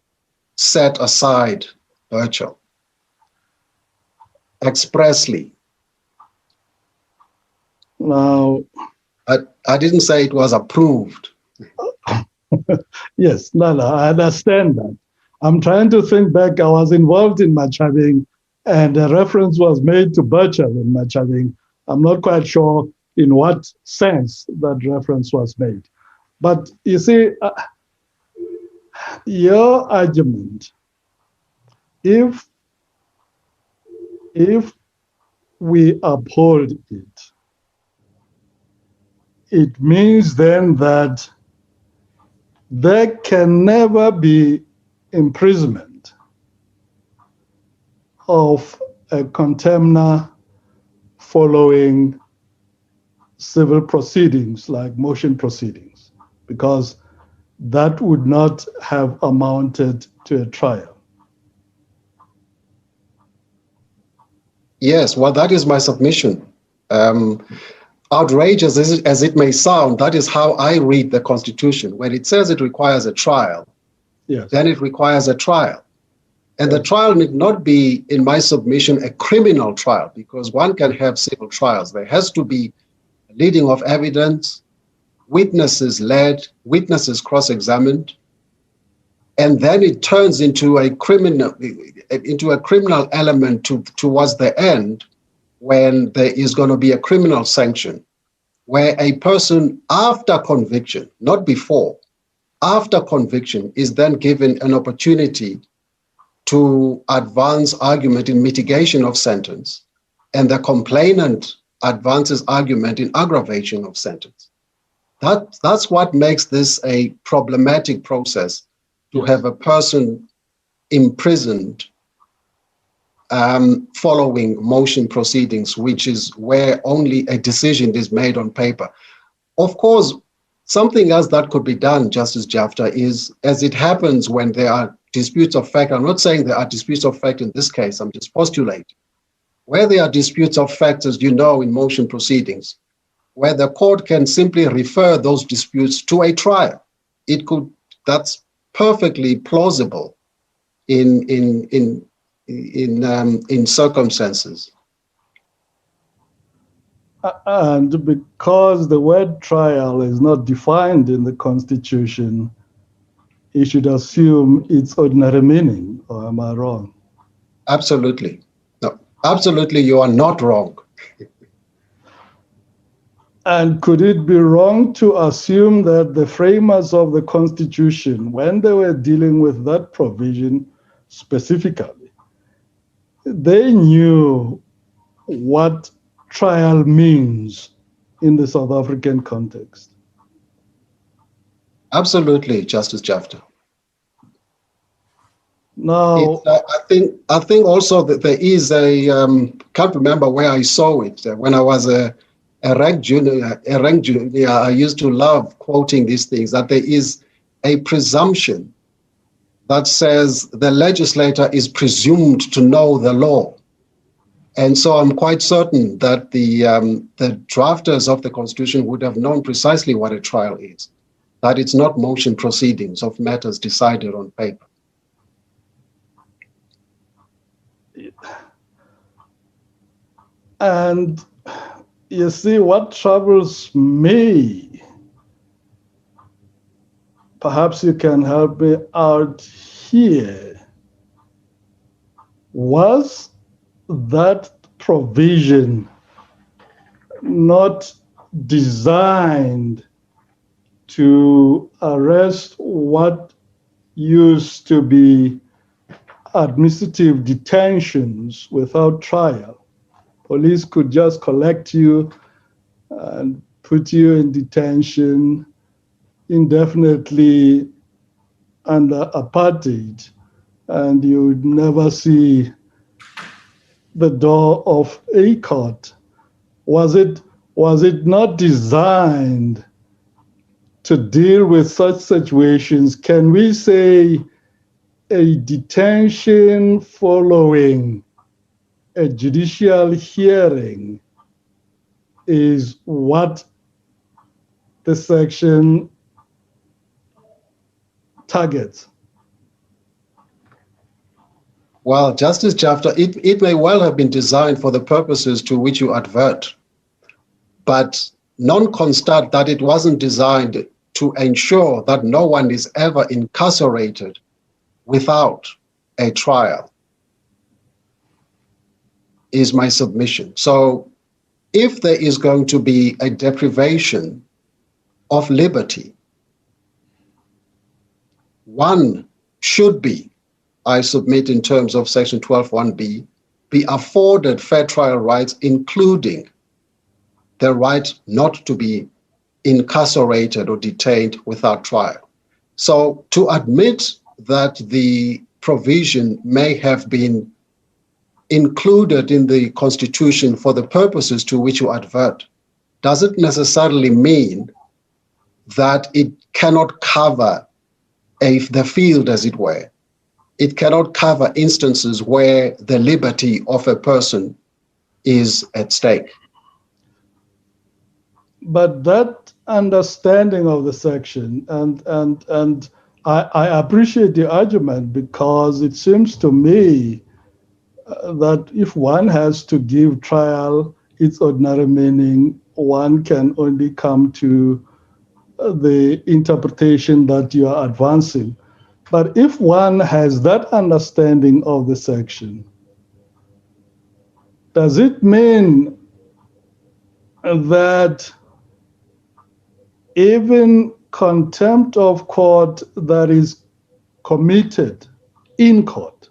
set aside virtual. Expressly. Now, I didn't say it was approved. Yes, no, I understand that. I'm trying to think back. I was involved in Machabing, and a reference was made to Birchall in Machabing. I'm not quite sure in what sense that reference was made. But you see, your argument, if if we uphold it, it means then that there can never be imprisonment of a contemner following civil proceedings like motion proceedings, because that would not have amounted to a trial. Yes, well, that is my submission. Outrageous as it may sound, that is how I read the Constitution. When it says it requires a trial, yes, then it requires a trial. And the trial need not be, in my submission, a criminal trial, because one can have civil trials. There has to be leading of evidence, witnesses led, witnesses cross-examined, and then it turns into a criminal element towards the end, when there is going to be a criminal sanction, where a person after conviction, not before, after conviction, is then given an opportunity to advance argument in mitigation of sentence, and the complainant advances argument in aggravation of sentence. That's what makes this a problematic process, to have a person imprisoned following motion proceedings, which is where only a decision is made on paper. Of course, something else that could be done, Justice Jafta, is, as it happens when there are disputes of fact, I'm not saying there are disputes of fact in this case, I'm just postulating. Where there are disputes of fact, as you know, in motion proceedings, where the court can simply refer those disputes to a trial. That's perfectly plausible in circumstances. And because the word trial is not defined in the Constitution, you should assume its ordinary meaning, or am I wrong? Absolutely. No, absolutely, you are not wrong. And could it be wrong to assume that the framers of the Constitution, when they were dealing with that provision specifically, they knew what trial means in the South African context? Absolutely, Justice Jafta. Now, I think also that there is a can't remember where I saw it. When I was a rank junior, I used to love quoting these things, that there is a presumption that says the legislator is presumed to know the law. And so I'm quite certain that the drafters of the Constitution would have known precisely what a trial is, that it's not motion proceedings of matters decided on paper. And you see, what troubles me, perhaps you can help me out here, was that provision not designed to arrest what used to be administrative detentions without trial? Police could just collect you and put you in detention indefinitely under apartheid, and you would never see the door of a court. Was it not designed to deal with such situations? Can we say a detention following a judicial hearing is what the section targets? Well, Justice Jafta, it may well have been designed for the purposes to which you advert, but non-constat that it wasn't designed to ensure that no one is ever incarcerated without a trial is my submission. So if there is going to be a deprivation of liberty, one should be, I submit in terms of section 12(1)(b), be afforded fair trial rights, including the right not to be incarcerated or detained without trial. So to admit that the provision may have been included in the Constitution for the purposes to which you advert doesn't necessarily mean that it cannot cover the field, as it were. It cannot cover instances where the liberty of a person is at stake. But that understanding of the section, and I appreciate the argument, because it seems to me that if one has to give trial its ordinary meaning, one can only come to the interpretation that you are advancing. But if one has that understanding of the section, does it mean that even contempt of court that is committed in court,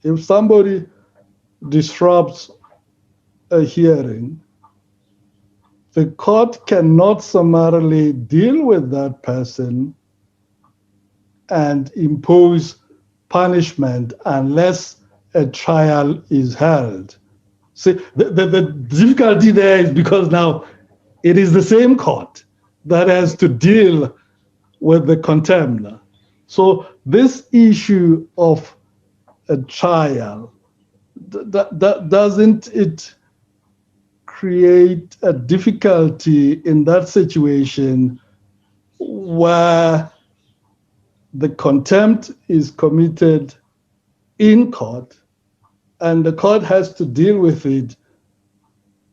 if somebody disrupts a hearing, the court cannot summarily deal with that person and impose punishment unless a trial is held? See, the difficulty there is because now it is the same court that has to deal with the contempt. So this issue of a trial, doesn't it create a difficulty in that situation where the contempt is committed in court and the court has to deal with it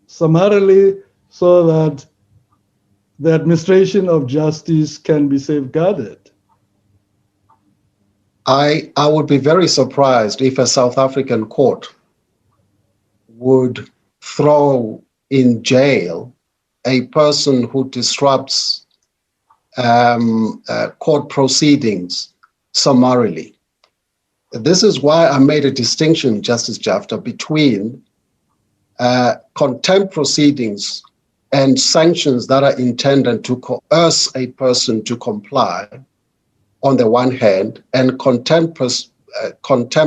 summarily so that the administration of justice can be safeguarded? I would be very surprised if a South African court would throw in jail a person who disrupts court proceedings summarily. This is why I made a distinction, Justice Jafta, between contempt proceedings and sanctions that are intended to coerce a person to comply on the one hand, and contempt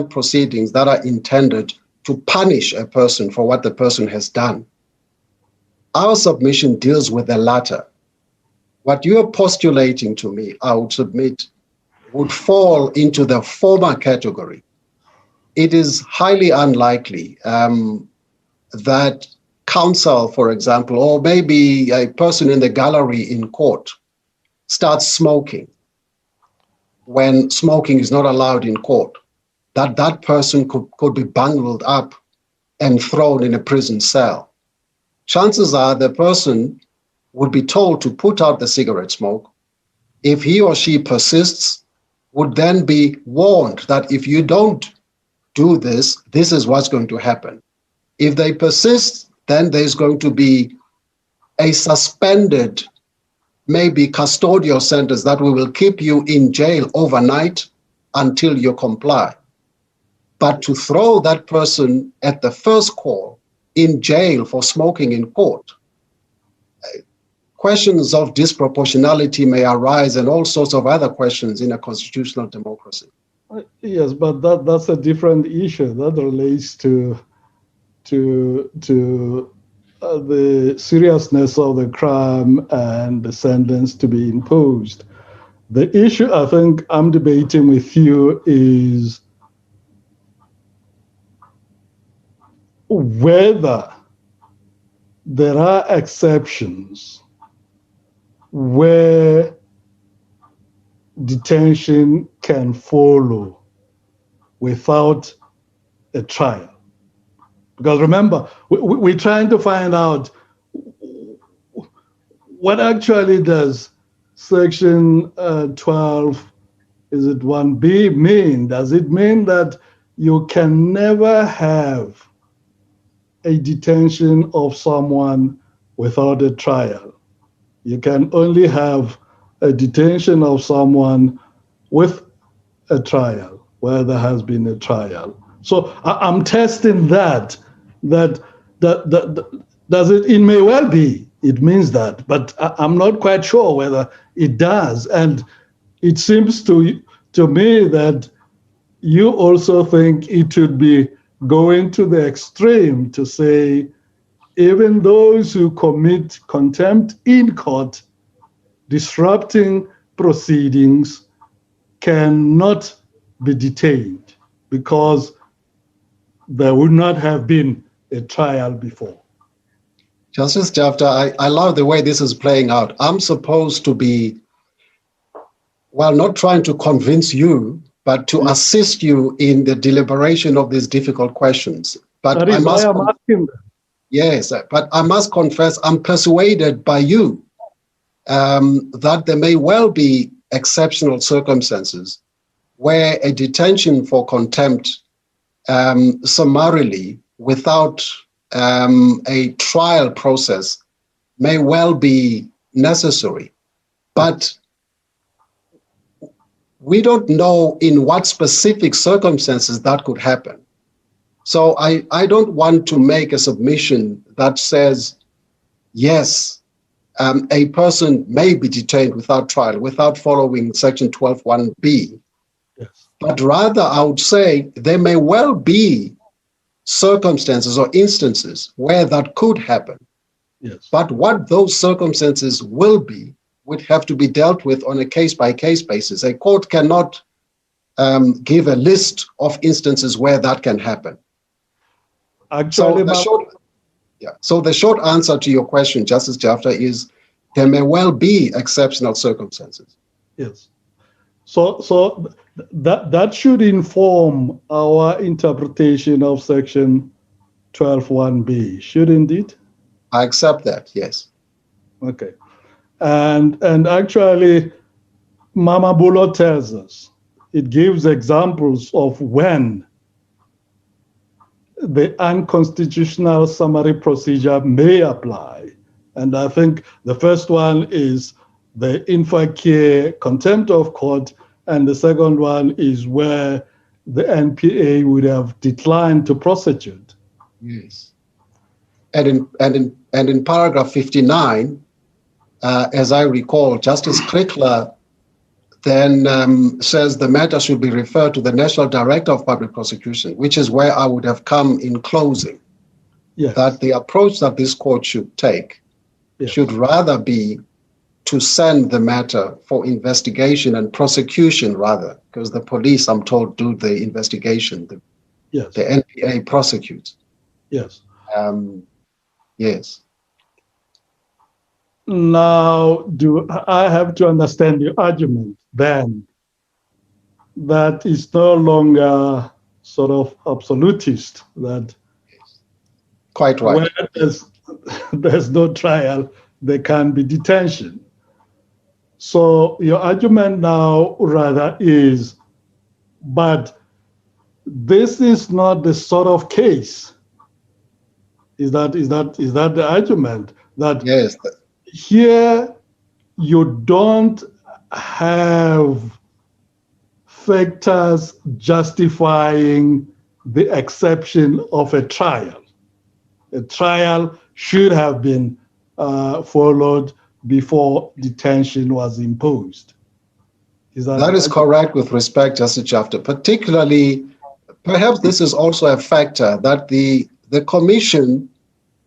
proceedings that are intended to punish a person for what the person has done. Our submission deals with the latter. What you are postulating to me, I would submit, would fall into the former category. It is highly unlikely that counsel, for example, or maybe a person in the gallery in court starts smoking when smoking is not allowed in court, that person could be bundled up and thrown in a prison cell. Chances are the person would be told to put out the cigarette smoke. If he or she persists, would then be warned that if you don't do this, this is what's going to happen. If they persist, then there's going to be a suspended, maybe custodial sentence that we will keep you in jail overnight until you comply. But to throw that person at the first call in jail for smoking in court, questions of disproportionality may arise and all sorts of other questions in a constitutional democracy. Yes, but that's a different issue that relates to the seriousness of the crime and the sentence to be imposed. The issue I think I'm debating with you is whether there are exceptions where detention can follow without a trial. Because remember, we're trying to find out what actually does Section 12, is it 1B, mean? Does it mean that you can never have a detention of someone without a trial? You can only have a detention of someone with a trial, where there has been a trial. So I'm testing that does it? It may well be. It means that, but I'm not quite sure whether it does. And it seems to me that you also think it should be going to the extreme to say even those who commit contempt in court, disrupting proceedings, cannot be detained because there would not have been a trial before. Justice Jafta, I love the way this is playing out. I'm supposed to be, well, not trying to convince you, but to assist you in the deliberation of these difficult questions. But that is why I'm asking them. Yes, but I must confess, I'm persuaded by you that there may well be exceptional circumstances where a detention for contempt summarily without a trial process may well be necessary. But we don't know in what specific circumstances that could happen. So I don't want to make a submission that says, yes, a person may be detained without trial, without following Section 12(1)(b). Yes. But rather, I would say there may well be circumstances or instances where that could happen. Yes. But what those circumstances will be would have to be dealt with on a case-by-case basis. A court cannot give a list of instances where that can happen. Actually, so the short answer to your question, Justice Jafta, is there may well be exceptional circumstances. Yes. So that should inform our interpretation of Section 12(1)(b), shouldn't it? I accept that, yes. Okay. And actually, Mama Bulo tells us, it gives examples of when the unconstitutional summary procedure may apply. And I think the first one is the infa contempt of court, and the second one is where the NPA would have declined to prosecute. Yes. And in paragraph 59, as I recall, Justice Krickler then says the matter should be referred to the National Director of Public Prosecution, which is where I would have come in closing. Yes. That the approach that this court should take should rather be to send the matter for investigation and prosecution rather, because the police, I'm told, do the investigation. The NPA prosecutes. Yes. Yes. Now, do I have to understand your argument then that is no longer sort of absolutist, that quite right. Where there's no trial, there can be detention. So your argument now rather is, but this is not the sort of case. Is that the argument? That yes. Here you don't have factors justifying the exception of a trial. A trial should have been followed before detention was imposed. That is correct with respect, Justice Jafta. Particularly, perhaps this is also a factor that the commission,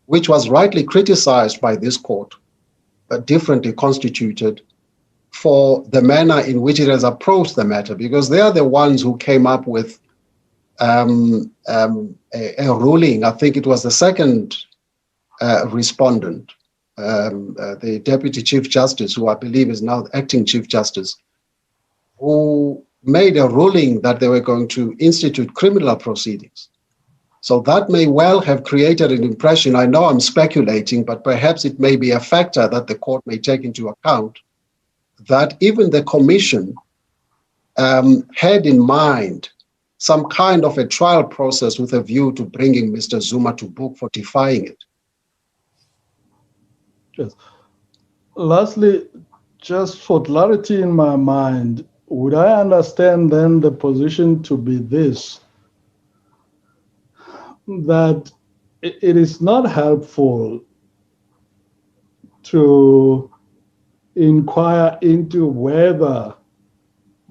which was rightly criticized by this court, but differently constituted for the manner in which it has approached the matter, because they are the ones who came up with a ruling. I think it was the second respondent, the Deputy Chief Justice, who I believe is now the Acting Chief Justice, who made a ruling that they were going to institute criminal proceedings. So that may well have created an impression. I know I'm speculating, but perhaps it may be a factor that the court may take into account, that even the commission had in mind some kind of a trial process with a view to bringing Mr. Zuma to book for defying it. Yes. Lastly, just for clarity in my mind, would I understand then the position to be this, that it is not helpful to inquire into whether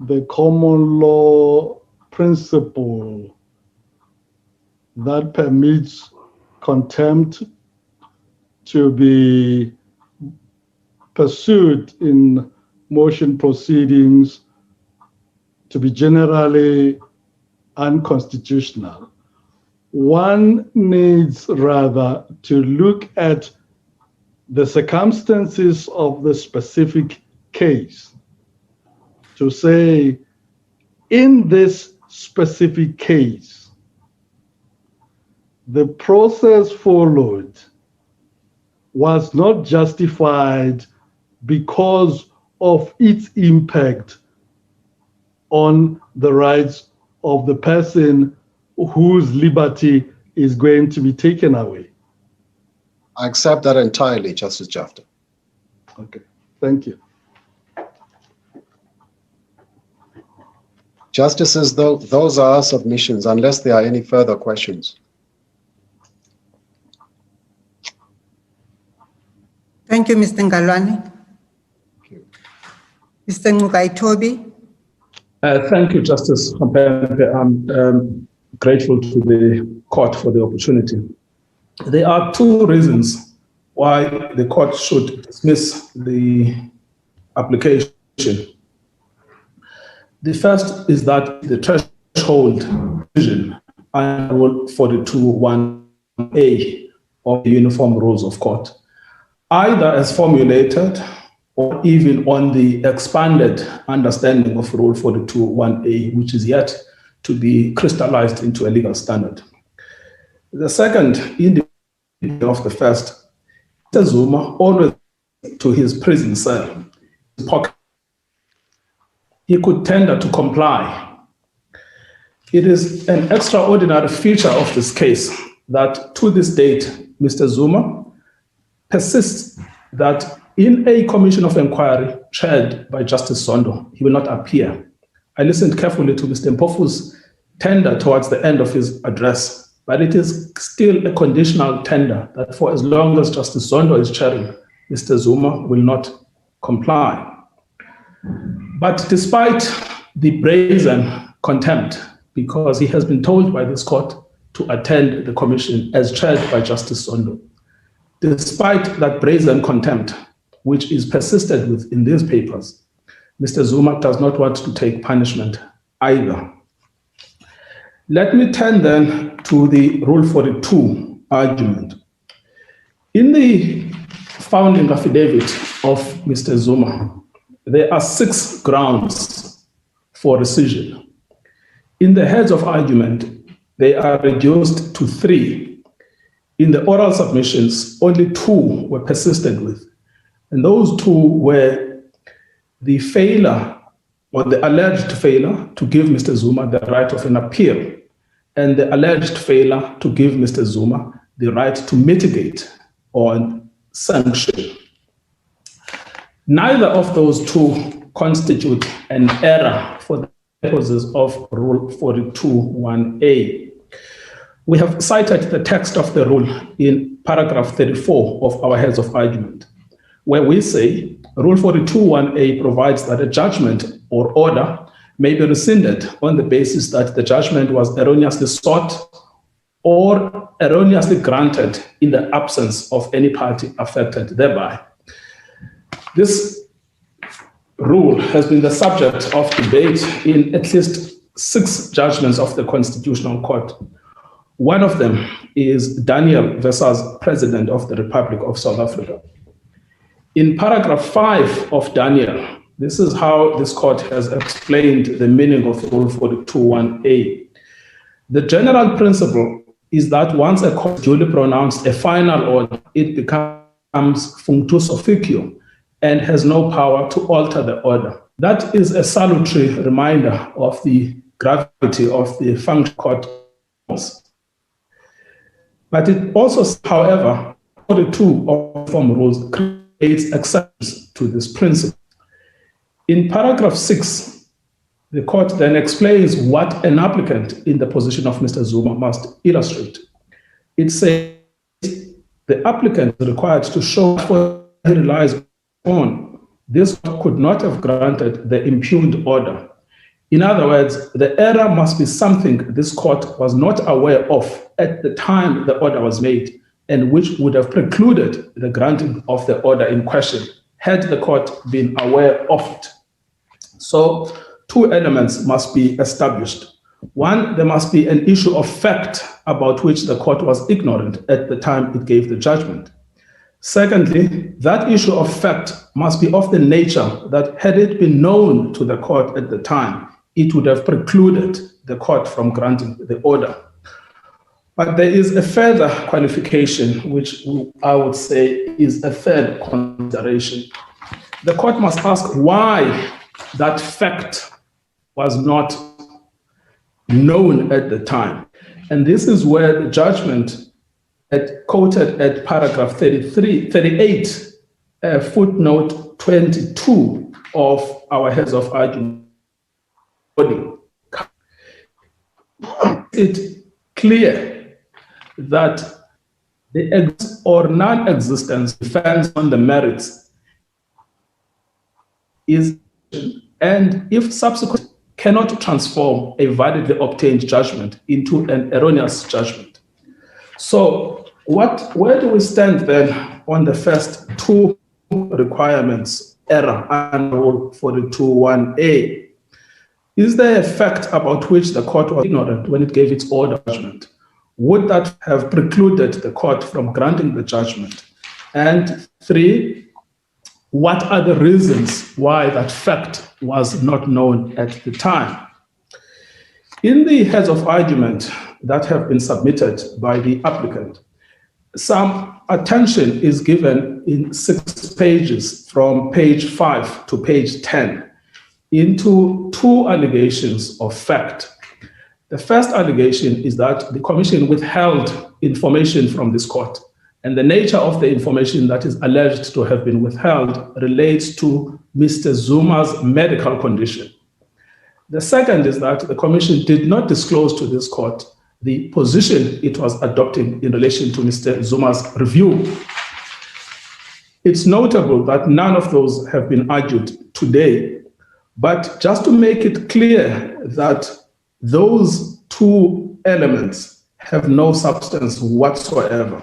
the common law principle that permits contempt to be pursued in motion proceedings to be generally unconstitutional. One needs rather to look at the circumstances of the specific case to say, in this specific case, the process followed was not justified because of its impact on the rights of the person whose liberty is going to be taken away. I accept that entirely, Justice Jafta. Okay, thank you. Justices, those are our submissions, unless there are any further questions. Thank you, Mr. Ngalwane. Mr. Ngugaitobi. Thank you, Justice Mpempe. I'm grateful to the court for the opportunity. There are two reasons why the court should dismiss the application. The first is that the threshold provision under Rule 42(1)A of the Uniform Rules of Court, either as formulated or even on the expanded understanding of Rule 42(1)A, which is yet to be crystallized into a legal standard. The second, independent of the first, Mr. Zuma always to his prison cell, his pocket. He could tender to comply. It is an extraordinary feature of this case that to this date, Mr. Zuma persists that in a commission of inquiry chaired by Justice Zondo, he will not appear. I listened carefully to Mr. Mpofu's tender towards the end of his address, but it is still a conditional tender that for as long as Justice Zondo is chairing, Mr. Zuma will not comply. But despite the brazen contempt, because he has been told by this court to attend the commission as chaired by Justice Zondo, despite that brazen contempt, which is persisted with in these papers, Mr. Zuma does not want to take punishment either. Let me turn then to the Rule 42 argument. In the founding affidavit of Mr. Zuma, there are 6 grounds for rescission. In the heads of argument, they are reduced to 3. In the oral submissions, only 2 were persisted with. And those 2 were the failure or the alleged failure to give Mr. Zuma the right of an appeal and the alleged failure to give Mr. Zuma the right to mitigate or sanction. Neither of those 2 constitute an error for the purposes of Rule 42(1)A. We have cited the text of the rule in paragraph 34 of our heads of argument, where we say Rule 42(1)A provides that a judgment or order may be rescinded on the basis that the judgment was erroneously sought or erroneously granted in the absence of any party affected thereby. This rule has been the subject of debate in at least 6 judgments of the Constitutional Court. One of them is Daniel versus President of the Republic of South Africa. In paragraph 5 of Daniel, this is how this court has explained the meaning of Rule 42(1)A. The general principle is that once a court duly pronounced a final order, it becomes functus officio and has no power to alter the order. That is a salutary reminder of the gravity of the function court. But it also, however, 42 of form rules creates exceptions to this principle. In paragraph 6, the court then explains what an applicant in the position of Mr. Zuma must illustrate. It says the applicant is required to show what he relies on. This could not have granted the impugned order. In other words, the error must be something this court was not aware of at the time the order was made, and which would have precluded the granting of the order in question had the court been aware of it. So, two elements must be established. One, there must be an issue of fact about which the court was ignorant at the time it gave the judgment. Secondly, that issue of fact must be of the nature that had it been known to the court at the time, it would have precluded the court from granting the order. But there is a further qualification, which I would say is a third consideration. The court must ask why that fact was not known at the time. And this is where the judgment quoted at paragraph 38, footnote 22 of our heads of argument. It's clear that the or non-existence depends on the merits is, and if subsequent cannot transform a validly obtained judgment into an erroneous judgment. So where do we stand then on the first two requirements, error and Rule 42.1a? Is there a fact about which the court was ignorant when it gave its order judgment? Would that have precluded the court from granting the judgment? And three, what are the reasons why that fact was not known at the time? In the heads of argument that have been submitted by the applicant, some attention is given in 6 pages from page 5 to page 10 into two allegations of fact. The first allegation is that the commission withheld information from this court, and the nature of the information that is alleged to have been withheld relates to Mr. Zuma's medical condition. The second is that the commission did not disclose to this court the position it was adopting in relation to Mr. Zuma's review. It's notable that none of those have been argued today, but just to make it clear that those two elements have no substance whatsoever.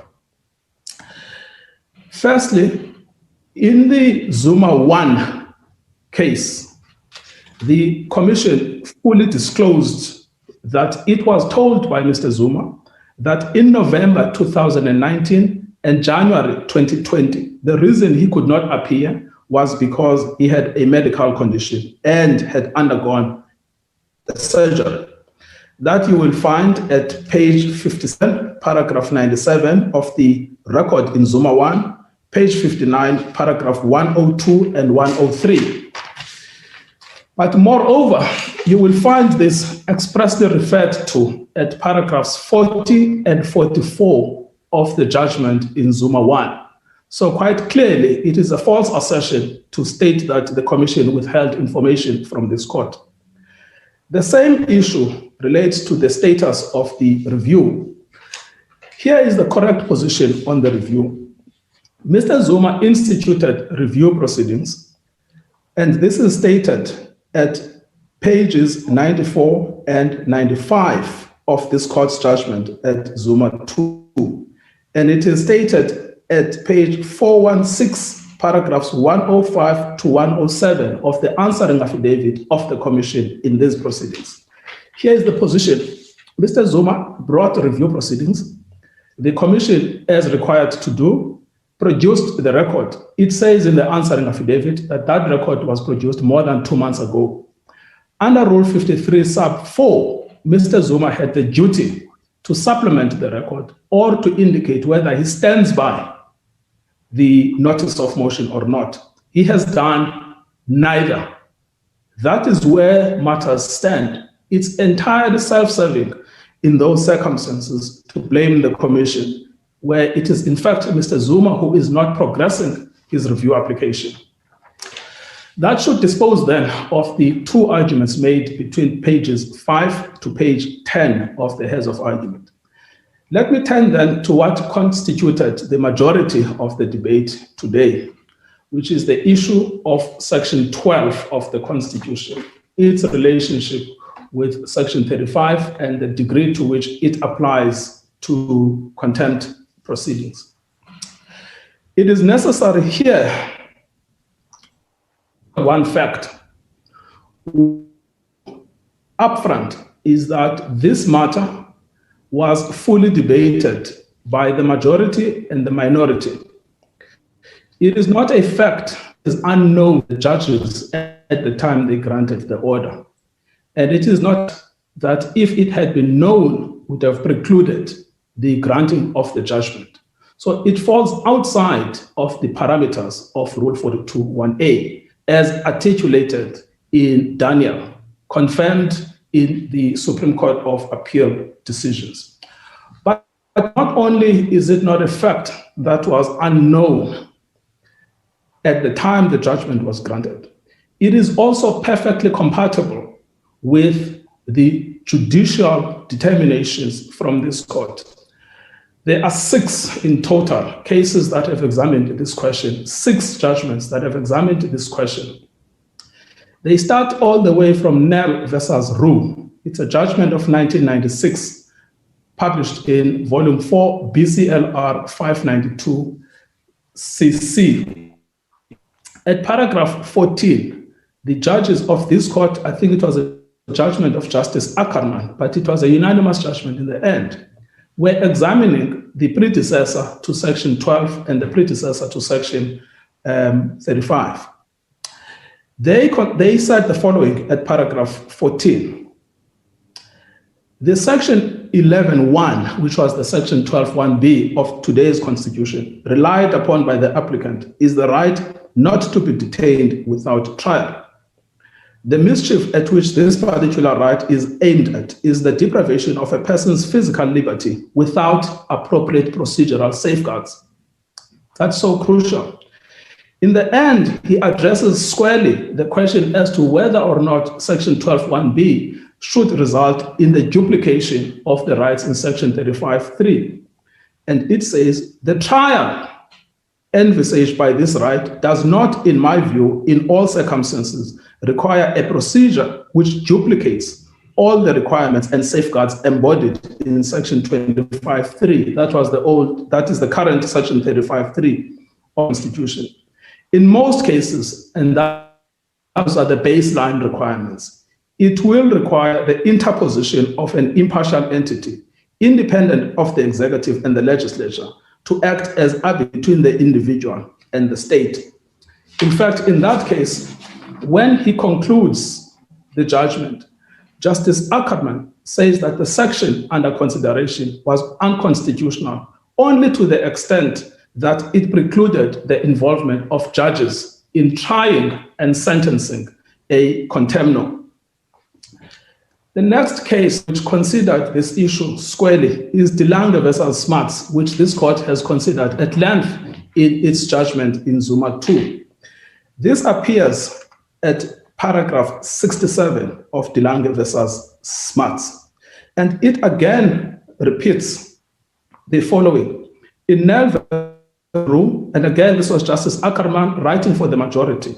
Firstly, in the Zuma 1 case, the commission fully disclosed that it was told by Mr. Zuma that in November 2019 and January 2020, the reason he could not appear was because he had a medical condition and had undergone a surgery. That you will find at page 57, paragraph 97 of the record in Zuma 1, page 59, paragraph 102 and 103. But moreover, you will find this expressly referred to at paragraphs 40 and 44 of the judgment in Zuma 1. So quite clearly, it is a false assertion to state that the commission withheld information from this court. The same issue relates to the status of the review. Here is the correct position on the review. Mr. Zuma instituted review proceedings, and this is stated at pages 94 and 95 of this court's judgment at Zuma 2. And it is stated at page 416, paragraphs 105 to 107 of the answering affidavit of the commission in these proceedings. Here is the position. Mr. Zuma brought review proceedings. The commission, as required to do, produced the record. It says in the answering affidavit that that record was produced more than 2 months ago. Under Rule 53 sub 4, Mr. Zuma had the duty to supplement the record or to indicate whether he stands by the notice of motion or not. He has done neither. That is where matters stand. It's entirely self-serving in those circumstances to blame the commission, where it is in fact Mr. Zuma who is not progressing his review application. That should dispose then of the two arguments made between pages 5 to page 10 of the heads of argument. Let me turn then to what constituted the majority of the debate today, which is the issue of Section 12 of the Constitution, its relationship with Section 35 and the degree to which it applies to contempt proceedings. It is necessary here, one fact upfront is that this matter was fully debated by the majority and the minority. It is not a fact that is unknown to the judges at the time they granted the order. And it is not that if it had been known, would have precluded the granting of the judgment. So it falls outside of the parameters of Rule 42(1)A, as articulated in Daniel, confirmed in the Supreme Court of Appeal decisions. But not only is it not a fact that was unknown at the time the judgment was granted, it is also perfectly compatible with the judicial determinations from this court. There are 6 in total cases that have examined this question, 6 judgments that have examined this question. They start all the way from Nell versus Roux. It's a judgment of 1996, published in volume 4, BCLR 592 CC. At paragraph 14, the judges of this court, I think it was a judgment of Justice Ackerman, but it was a unanimous judgment in the end, were examining the predecessor to Section 12 and the predecessor to Section 35. They said the following at paragraph 14. The Section 11(1), which was the Section 12(1)B of today's Constitution, relied upon by the applicant, is the right not to be detained without trial. The mischief at which this particular right is aimed at is the deprivation of a person's physical liberty without appropriate procedural safeguards. That's so crucial. In the end, he addresses squarely the question as to whether or not Section 12(1)B should result in the duplication of the rights in Section 35(3). And it says, the trial envisaged by this right does not, in my view, in all circumstances, require a procedure which duplicates all the requirements and safeguards embodied in Section 25(3). That is the current Section 35(3) of the Constitution. In most cases, and those are the baseline requirements, it will require the interposition of an impartial entity, independent of the executive and the legislature, to act as arbiter between the individual and the state. In fact, in that case, when he concludes the judgment, Justice Ackerman says that the section under consideration was unconstitutional only to the extent that it precluded the involvement of judges in trying and sentencing a contemno. The next case which considered this issue squarely is DeLange versus Smarts, which this court has considered at length in its judgment in Zuma 2. This appears at paragraph 67 of DeLange versus Smarts. And it again repeats the following. In Nell Roux, and again, this was Justice Ackerman writing for the majority,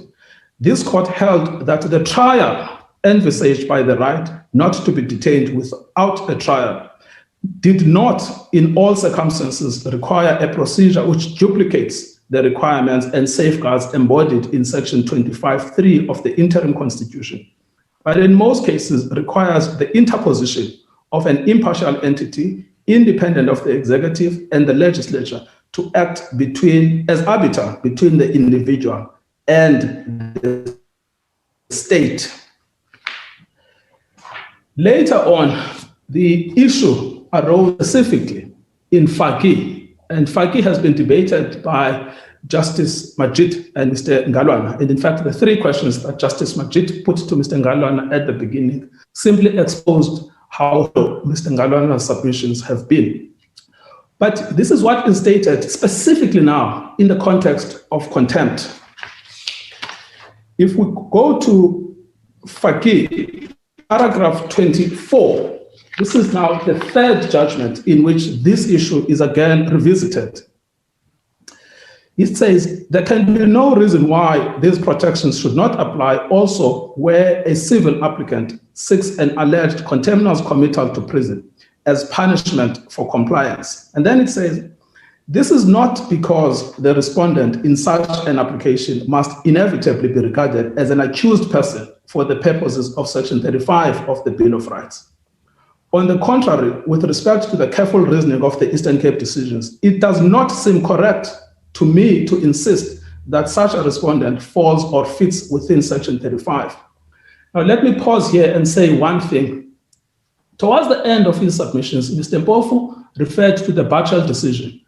this court held that the trial envisaged by the right not to be detained without a trial did not, in all circumstances, require a procedure which duplicates the requirements and safeguards embodied in Section 25(3) of the interim Constitution, but in most cases requires the interposition of an impartial entity, independent of the executive and the legislature, to act as arbiter between the individual and the state. Later on, the issue arose specifically in Faki, and Faki has been debated by Justice Majid and Mr. Ngalwana. And in fact, the 3 questions that Justice Majid put to Mr. Ngalwana at the beginning simply exposed how Mr. Ngalwana's submissions have been. But this is what is stated specifically now in the context of contempt. If we go to Faki, paragraph 24, This is now the third judgment in which this issue is again revisited. It says there can be no reason why these protections should not apply also where a civil applicant seeks an alleged contempt committal to prison as punishment for compliance. And then it says, this is not because the respondent in such an application must inevitably be regarded as an accused person for the purposes of Section 35 of the Bill of Rights. On the contrary, with respect to the careful reasoning of the Eastern Cape decisions, it does not seem correct to me to insist that such a respondent falls or fits within Section 35. Now, let me pause here and say one thing. Towards the end of his submissions, Mr. Mpofu referred to the Bachel decision.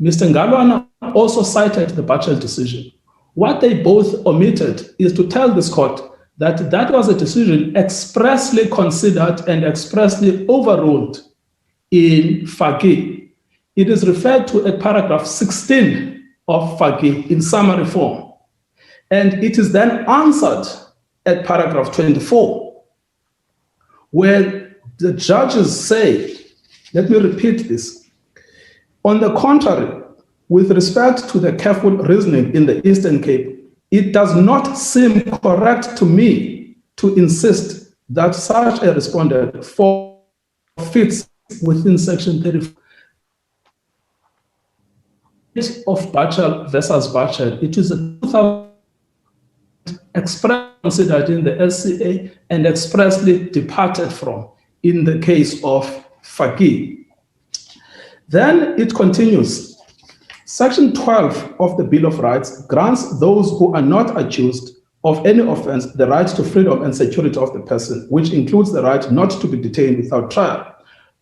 Mr. Ngalwana also cited the Bachel decision. What they both omitted is to tell this court that that was a decision expressly considered and expressly overruled in Fagi. It is referred to at paragraph 16 of Fagi in summary form. And it is then answered at paragraph 24, where the judges say, let me repeat this, on the contrary, with respect to the careful reasoning in the Eastern Cape, it does not seem correct to me to insist that such a respondent fits within Section 35 of Bachel versus Bachel. It is a 2000 expressly considered in the SCA and expressly departed from in the case of Fagi. Then it continues. Section 12 of the Bill of Rights grants those who are not accused of any offense the right to freedom and security of the person, which includes the right not to be detained without trial,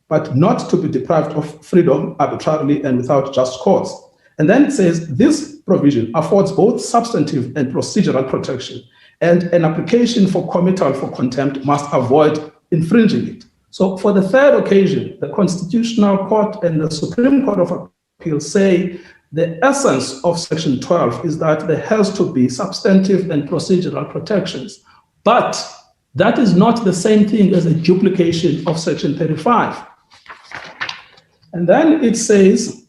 but not to be deprived of freedom arbitrarily and without just cause. And then it says this provision affords both substantive and procedural protection, and an application for committal for contempt must avoid infringing it. So for the third occasion, the Constitutional Court and the Supreme Court of Appeal say the essence of Section 12 is that there has to be substantive and procedural protections. But that is not the same thing as a duplication of Section 35. And then it says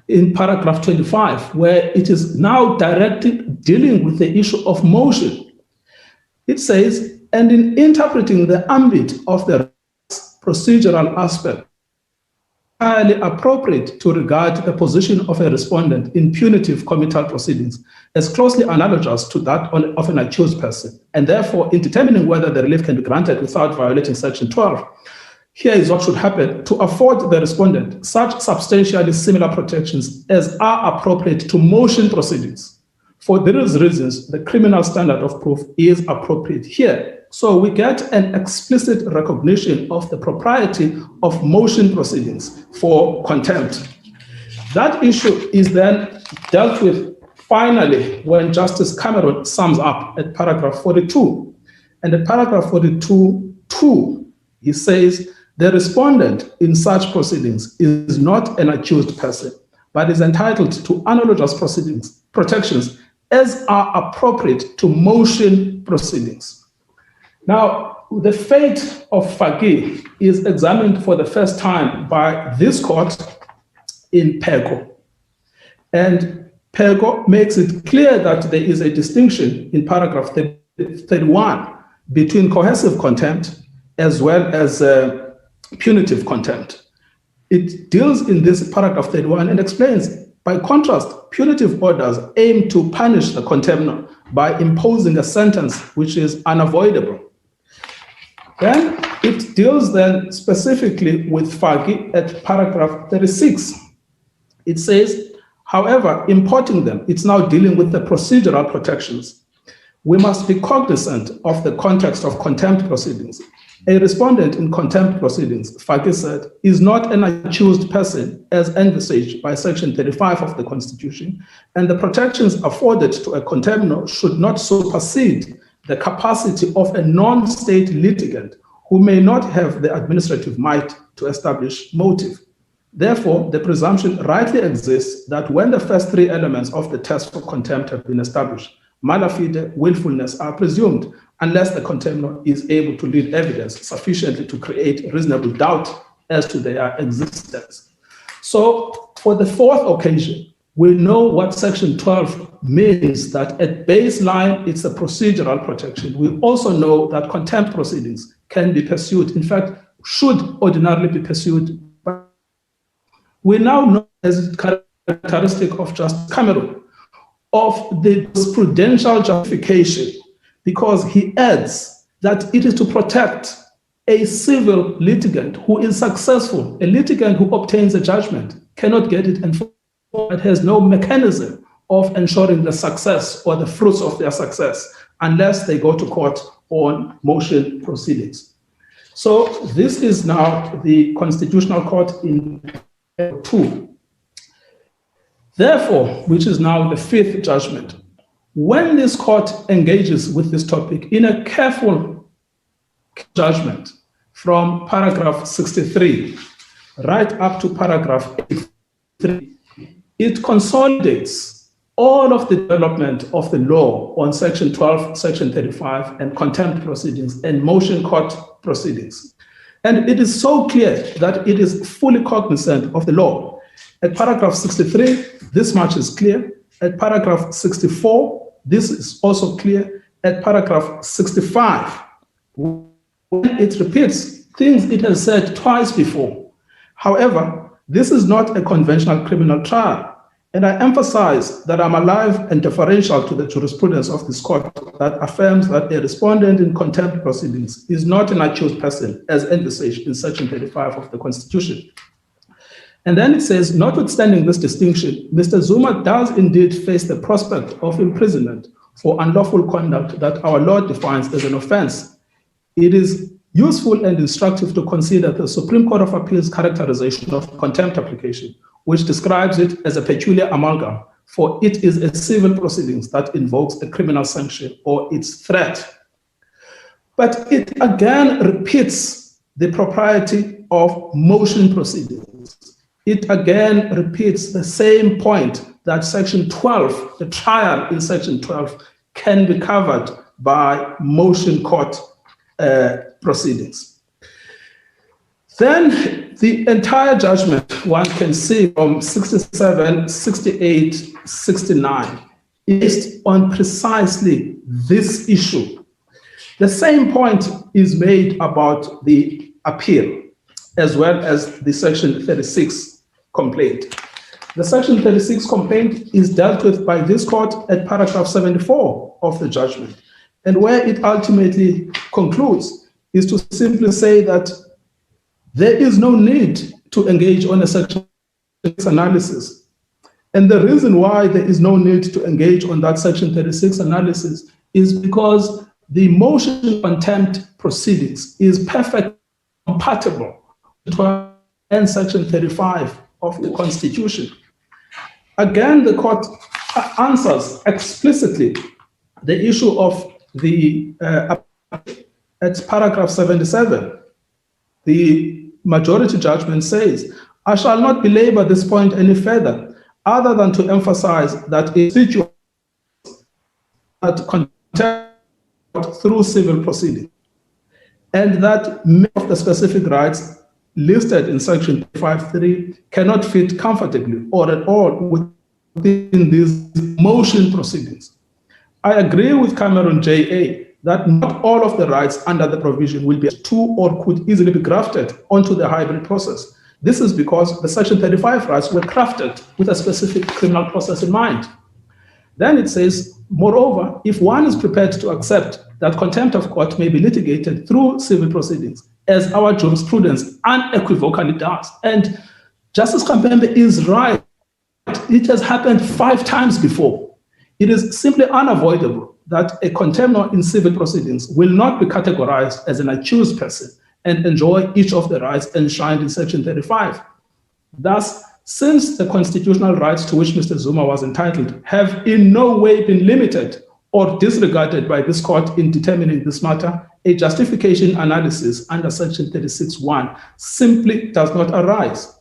in paragraph 25, where it is now directed dealing with the issue of motion, it says, and in interpreting the ambit of the procedural aspect, highly appropriate to regard the position of a respondent in punitive committal proceedings as closely analogous to that of an accused person, and therefore in determining whether the relief can be granted without violating Section 12. Here is what should happen: to afford the respondent such substantially similar protections as are appropriate to motion proceedings. For these reasons, the criminal standard of proof is appropriate here. So we get an explicit recognition of the propriety of motion proceedings for contempt. That issue is then dealt with finally when Justice Cameron sums up at paragraph 42. And at paragraph 42(2), he says, the respondent in such proceedings is not an accused person, but is entitled to analogous protections as are appropriate to motion proceedings. Now, the fate of Fagi is examined for the first time by this court in Pego. And Pego makes it clear that there is a distinction in paragraph 31 between coercive contempt as well as punitive contempt. It deals in this paragraph 31 and explains, by contrast, punitive orders aim to punish the contemnor by imposing a sentence which is unavoidable. Then it deals then specifically with Fagi at paragraph 36. It says, however, importing them, it's now dealing with the procedural protections. We must be cognizant of the context of contempt proceedings. A respondent in contempt proceedings, Fagi said, is not an accused person as envisaged by Section 35 of the Constitution, and the protections afforded to a contemnor should not supersede the capacity of a non-state litigant who may not have the administrative might to establish motive. Therefore, the presumption rightly exists that when the first three elements of the test for contempt have been established, mala fide, willfulness are presumed, unless the contender is able to lead evidence sufficiently to create reasonable doubt as to their existence. So for the fourth occasion, we know what Section 12 means, that at baseline, it's a procedural protection. We also know that contempt proceedings can be pursued, in fact, should ordinarily be pursued. But we now know, as characteristic of Justice Cameron, of the prudential justification, because he adds that it is to protect a civil litigant who is successful. A litigant who obtains a judgment cannot get it enforced. It has no mechanism of ensuring the success or the fruits of their success unless they go to court on motion proceedings. So this is now the Constitutional Court in 2. Therefore, which is now the fifth judgment, when this court engages with this topic in a careful judgment from paragraph 63 right up to paragraph 83, it consolidates all of the development of the law on Section 12, Section 35, and contempt proceedings and motion court proceedings. And it is so clear that it is fully cognizant of the law. At paragraph 63, this much is clear. At paragraph 64, this is also clear. At paragraph 65, when it repeats things it has said twice before. However, this is not a conventional criminal trial. And I emphasize that I'm alive and deferential to the jurisprudence of this court that affirms that a respondent in contempt proceedings is not an accused person, as envisaged in Section 35 of the Constitution. And then it says, notwithstanding this distinction, Mr. Zuma does indeed face the prospect of imprisonment for unlawful conduct that our law defines as an offense. It is useful and instructive to consider the Supreme Court of Appeals characterization of contempt application, which describes it as a peculiar amalgam, for it is a civil proceedings that invokes a criminal sanction or its threat. But it again repeats the propriety of motion proceedings. It again repeats the same point that Section 12, the trial in Section 12, can be covered by motion court proceedings. Then the entire judgment, one can see from 67, 68, 69, is on precisely this issue. The same point is made about the appeal, as well as the Section 36 complaint. The Section 36 complaint is dealt with by this court at paragraph 74 of the judgment. And where it ultimately concludes is to simply say that there is no need to engage on a Section 36 analysis. And the reason why there is no need to engage on that Section 36 analysis is because the motion contempt proceedings is perfectly compatible with Section 35 of the Constitution. Again, the court answers explicitly the issue of the at paragraph 77. The majority judgment says, I shall not belabor this point any further, other than to emphasize that a situation that contempt through civil proceeding, and that many of the specific rights listed in Section 5.3 cannot fit comfortably or at all within these motion proceedings. I agree with Cameron J.A. that not all of the rights under the provision will be to or could easily be grafted onto the hybrid process. This is because the Section 35 rights were crafted with a specific criminal process in mind. Then it says, moreover, if one is prepared to accept that contempt of court may be litigated through civil proceedings, as our jurisprudence unequivocally does, and Justice Kambembe is right, it has happened 5 times before. It is simply unavoidable that a contender in civil proceedings will not be categorized as an accused person and enjoy each of the rights enshrined in Section 35. Thus, since the constitutional rights to which Mr. Zuma was entitled have in no way been limited or disregarded by this court in determining this matter, a justification analysis under Section 36(1) simply does not arise.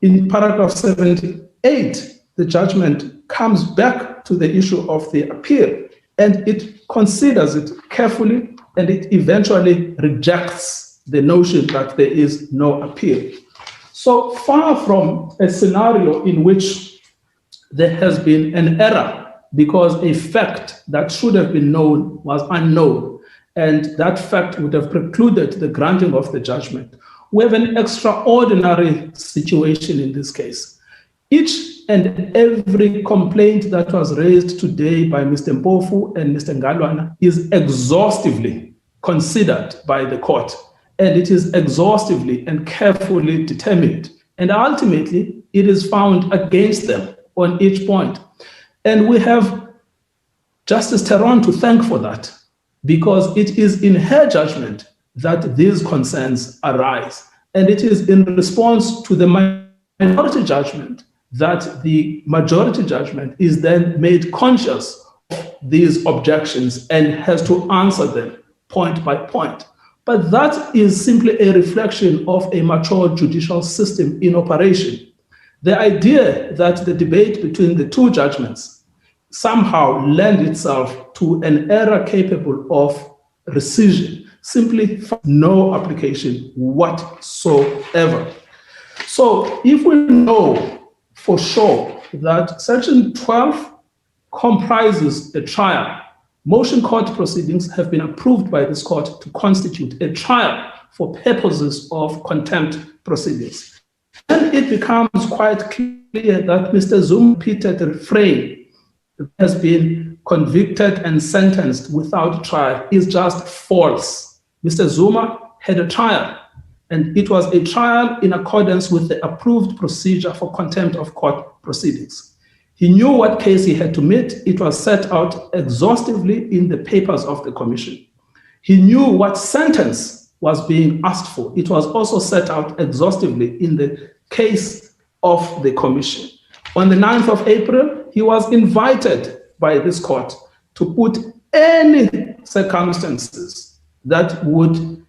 In paragraph 78, the judgment comes back to the issue of the appeal, and it considers it carefully, and it eventually rejects the notion that there is no appeal. So far from a scenario in which there has been an error because a fact that should have been known was unknown, and that fact would have precluded the granting of the judgment, we have an extraordinary situation in this case. Each and every complaint that was raised today by Mr. Mpofu and Mr. Ngalwana is exhaustively considered by the court, and it is exhaustively and carefully determined. And ultimately, it is found against them on each point. And we have Justice Theron to thank for that, because it is in her judgment that these concerns arise. And it is in response to the minority judgment that the majority judgment is then made conscious of these objections and has to answer them point by point. But that is simply a reflection of a mature judicial system in operation. The idea that the debate between the two judgments somehow lend itself to an error capable of rescission simply no application whatsoever. So if we know for sure that Section 12 comprises a trial, motion court proceedings have been approved by this court to constitute a trial for purposes of contempt proceedings. And it becomes quite clear that Mr. Zuma repeated refrain has been convicted and sentenced without trial is just false. Mr. Zuma had a trial, and it was a trial in accordance with the approved procedure for contempt of court proceedings. He knew what case he had to meet. It was set out exhaustively in the papers of the commission. He knew what sentence was being asked for. It was also set out exhaustively in the case of the commission. On the 9th of April, he was invited by this court to put any circumstances that would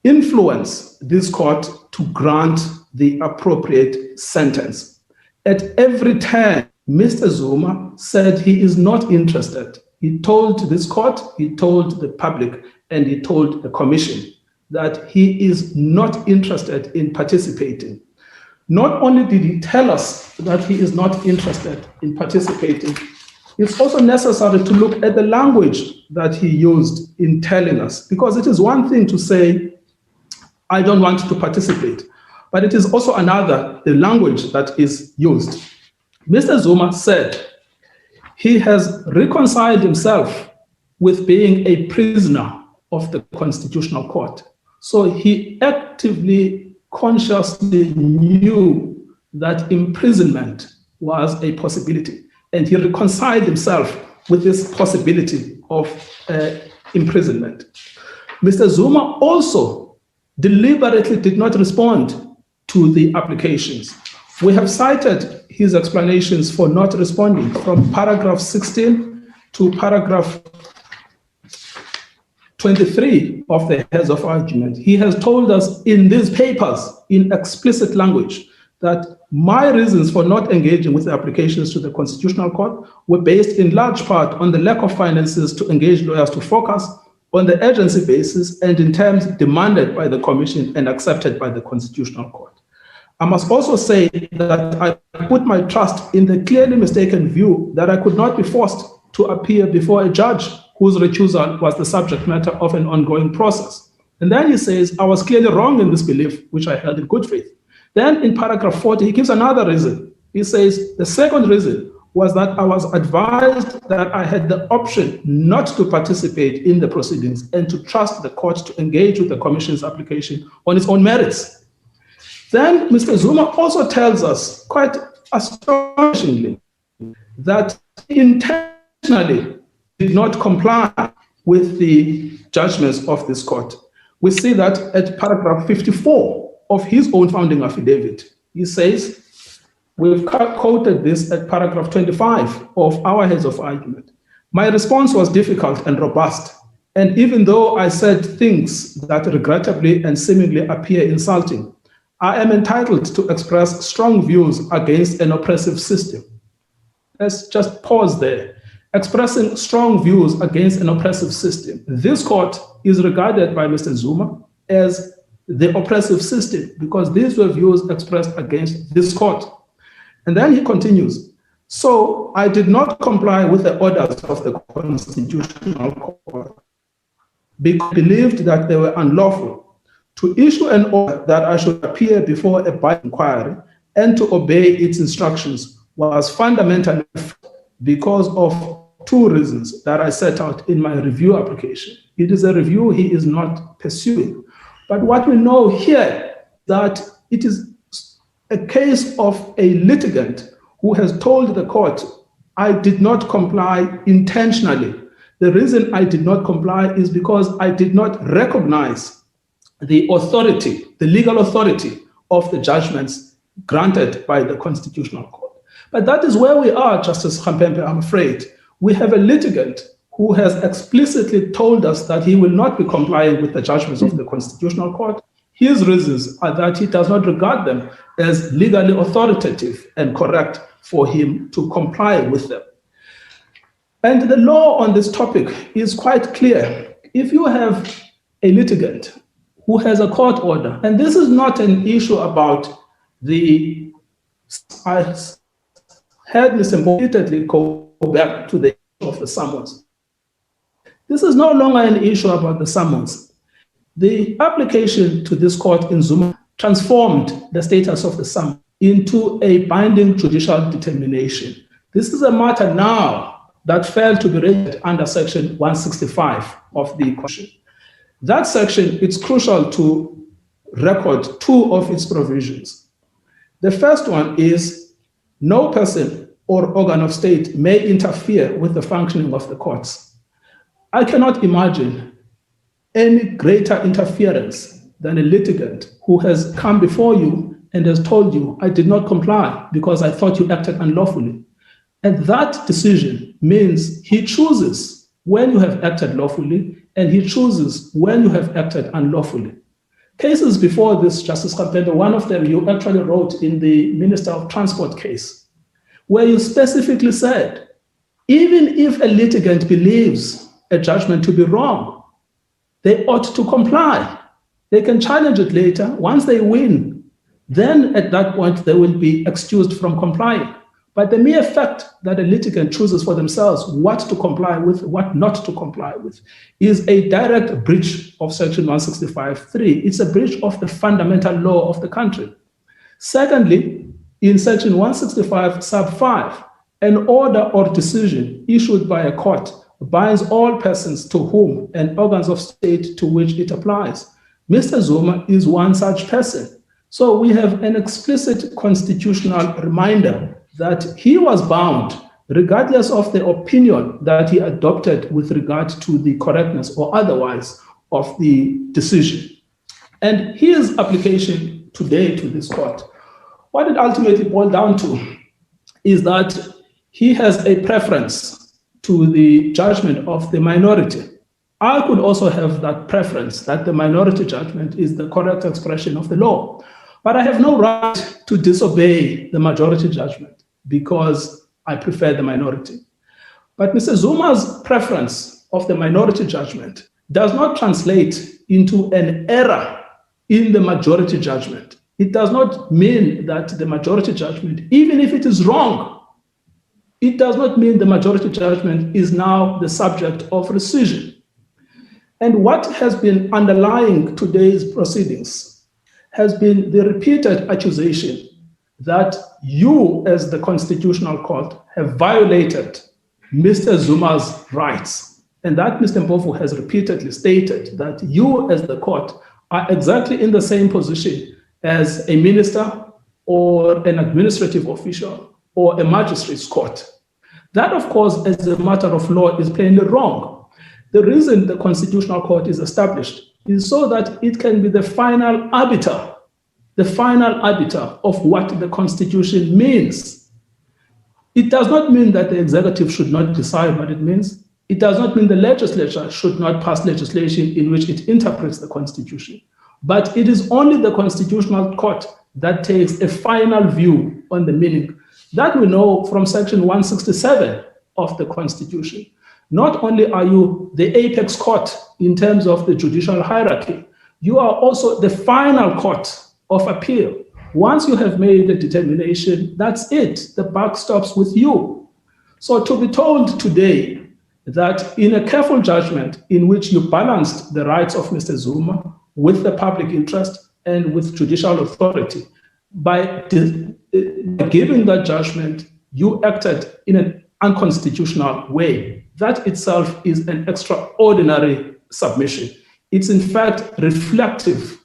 influence this court to grant the appropriate sentence. At every turn, Mr. Zuma said he is not interested. He told this court, he told the public, and he told the commission that he is not interested in participating. Not only did he tell us that he is not interested in participating, it's also necessary to look at the language that he used in telling us, because it is one thing to say, I don't want to participate, but it is also another, the language that is used. Mr. Zuma said he has reconciled himself with being a prisoner of the Constitutional Court. So he actively, consciously knew that imprisonment was a possibility, and he reconciled himself with this possibility of imprisonment. Mr. Zuma also deliberately did not respond to the applications. We have cited his explanations for not responding from paragraph 16 to paragraph 23 of the heads of argument. He has told us in these papers, in explicit language, that my reasons for not engaging with the applications to the Constitutional Court were based in large part on the lack of finances to engage lawyers to focus on the agency basis and in terms demanded by the Commission and accepted by the Constitutional Court. I must also say that I put my trust in the clearly mistaken view that I could not be forced to appear before a judge whose recusal was the subject matter of an ongoing process. And then he says, I was clearly wrong in this belief, which I held in good faith. Then in paragraph 40, he gives another reason. He says, the second reason was that I was advised that I had the option not to participate in the proceedings and to trust the court to engage with the Commission's application on its own merits. Then Mr. Zuma also tells us, quite astonishingly, that he intentionally did not comply with the judgments of this court. We see that at paragraph 54 of his own founding affidavit. He says, we've quoted this at paragraph 25 of our heads of argument. My response was difficult and robust. And even though I said things that regrettably and seemingly appear insulting, I am entitled to express strong views against an oppressive system. Let's just pause there. expressing strong views against an oppressive system. This court is regarded by Mr. Zuma as the oppressive system because these were views expressed against this court. And then he continues, so I did not comply with the orders of the Constitutional Court because I believed that they were unlawful. To issue an order that I should appear before a by inquiry and to obey its instructions was fundamentally because of two reasons that I set out in my review application. It is a review he is not pursuing. But what we know here that it is a case of a litigant who has told the court, I did not comply intentionally. The reason I did not comply is because I did not recognize the authority, the legal authority of the judgments granted by the Constitutional Court. But that is where we are, Justice Khampempe, I'm afraid. We have a litigant who has explicitly told us that he will not be complying with the judgments of the Constitutional Court. His reasons are that he does not regard them as legally authoritative and correct for him to comply with them. And the law on this topic is quite clear. If you have a litigant who has a court order, and this is not an issue about the, I heard Mr. repeatedly go back to the issue of the summons. This is no longer an issue about the summons. The application to this court in Zuma transformed the status of the summons into a binding judicial determination. This is a matter now that failed to be rated under Section 165 of the Constitution. That section, it's crucial to record two of its provisions. The first one is no person or organ of state may interfere with the functioning of the courts. I cannot imagine any greater interference than a litigant who has come before you and has told you, I did not comply because I thought you acted unlawfully. And that decision means he chooses when you have acted lawfully and he chooses when you have acted unlawfully. Cases before this, Justice Khampempe, one of them you actually wrote in the Minister of Transport case, where you specifically said, even if a litigant believes a judgment to be wrong, they ought to comply. They can challenge it later. Once they win, then at that point, they will be excused from complying. But the mere fact that a litigant chooses for themselves what to comply with, what not to comply with, is a direct breach of Section 165(3). It's a breach of the fundamental law of the country. Secondly, in Section 165 sub 5, an order or decision issued by a court binds all persons to whom and organs of state to which it applies. Mr. Zuma is one such person. So we have an explicit constitutional reminder that he was bound, regardless of the opinion that he adopted with regard to the correctness or otherwise of the decision. And his application today to this court, what it ultimately boiled down to is that he has a preference to the judgment of the minority. I could also have that preference that the minority judgment is the correct expression of the law. But I have no right to disobey the majority judgment because I prefer the minority. But Mr. Zuma's preference of the minority judgment does not translate into an error in the majority judgment. It does not mean that the majority judgment, even if it is wrong, it does not mean the majority judgment is now the subject of rescission. And what has been underlying today's proceedings has been the repeated accusation that you, as the Constitutional Court, have violated Mr. Zuma's rights. And that Mr. Mpofu has repeatedly stated that you, as the court, are exactly in the same position as a minister or an administrative official or a magistrate's court. That, of course, as a matter of law, is plainly wrong. The reason the Constitutional Court is established is so that it can be the final arbiter of what the Constitution means. It does not mean that the executive should not decide what it means. It does not mean the legislature should not pass legislation in which it interprets the Constitution. But it is only the Constitutional Court that takes a final view on the meaning. That we know from Section 167 of the Constitution. Not only are you the apex court in terms of the judicial hierarchy, you are also the final court of appeal. Once you have made a determination, that's it. The buck stops with you. So to be told today that in a careful judgment in which you balanced the rights of Mr. Zuma with the public interest and with judicial authority, by giving that judgment, you acted in an unconstitutional way. That itself is an extraordinary submission. It's in fact reflective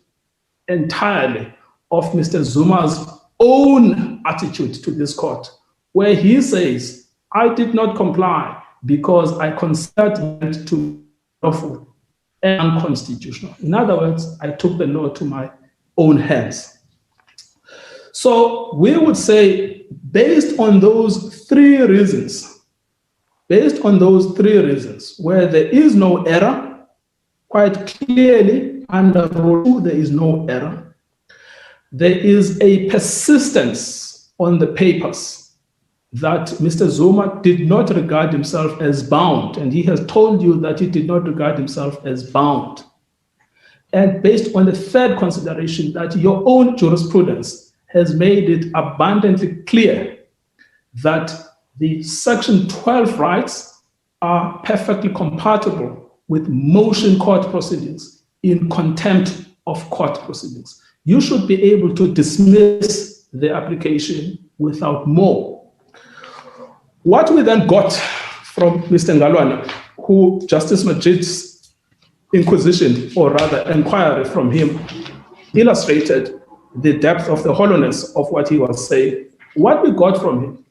entirely of Mr. Zuma's own attitude to this court, where he says, I did not comply because I considered it to be lawful and unconstitutional. In other words, I took the law to my own hands. So we would say, based on those three reasons, where there is no error, quite clearly under Rule 2, there is no error. There is a persistence on the papers that Mr. Zuma did not regard himself as bound, and he has told you that he did not regard himself as bound. And based on the third consideration, that your own jurisprudence has made it abundantly clear that the Section 12 rights are perfectly compatible with motion court proceedings in contempt of court proceedings. You should be able to dismiss the application without more. What we then got from Mr. Ngalwana, who Justice Majid's inquisition, or rather inquiry from him, illustrated the depth of the hollowness of what he was saying. What we got from him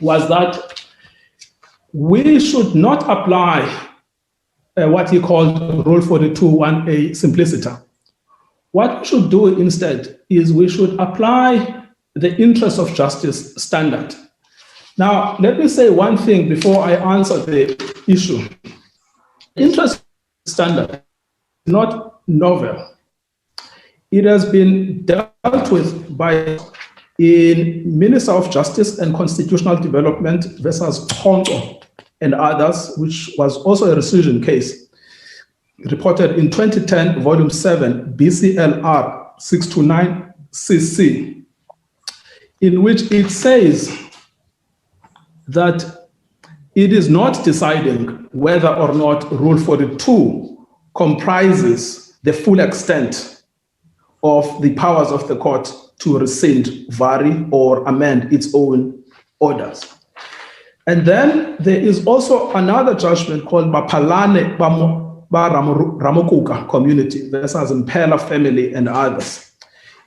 was that we should not apply what he called Rule 42(1)A simpliciter. What we should do instead is we should apply the interest of justice standard. Now, let me say one thing before I answer the issue. Interest standard is not novel. It has been dealt with by in Minister of Justice and Constitutional Development versus Tonto and others, which was also a rescission case, reported in 2010, Volume 7, BCLR 629CC, in which it says that it is not deciding whether or not Rule 42 comprises the full extent of the powers of the court to rescind, vary, or amend its own orders. And then there is also another judgment called Bapalane Ramokuka Community versus Impela Family and others,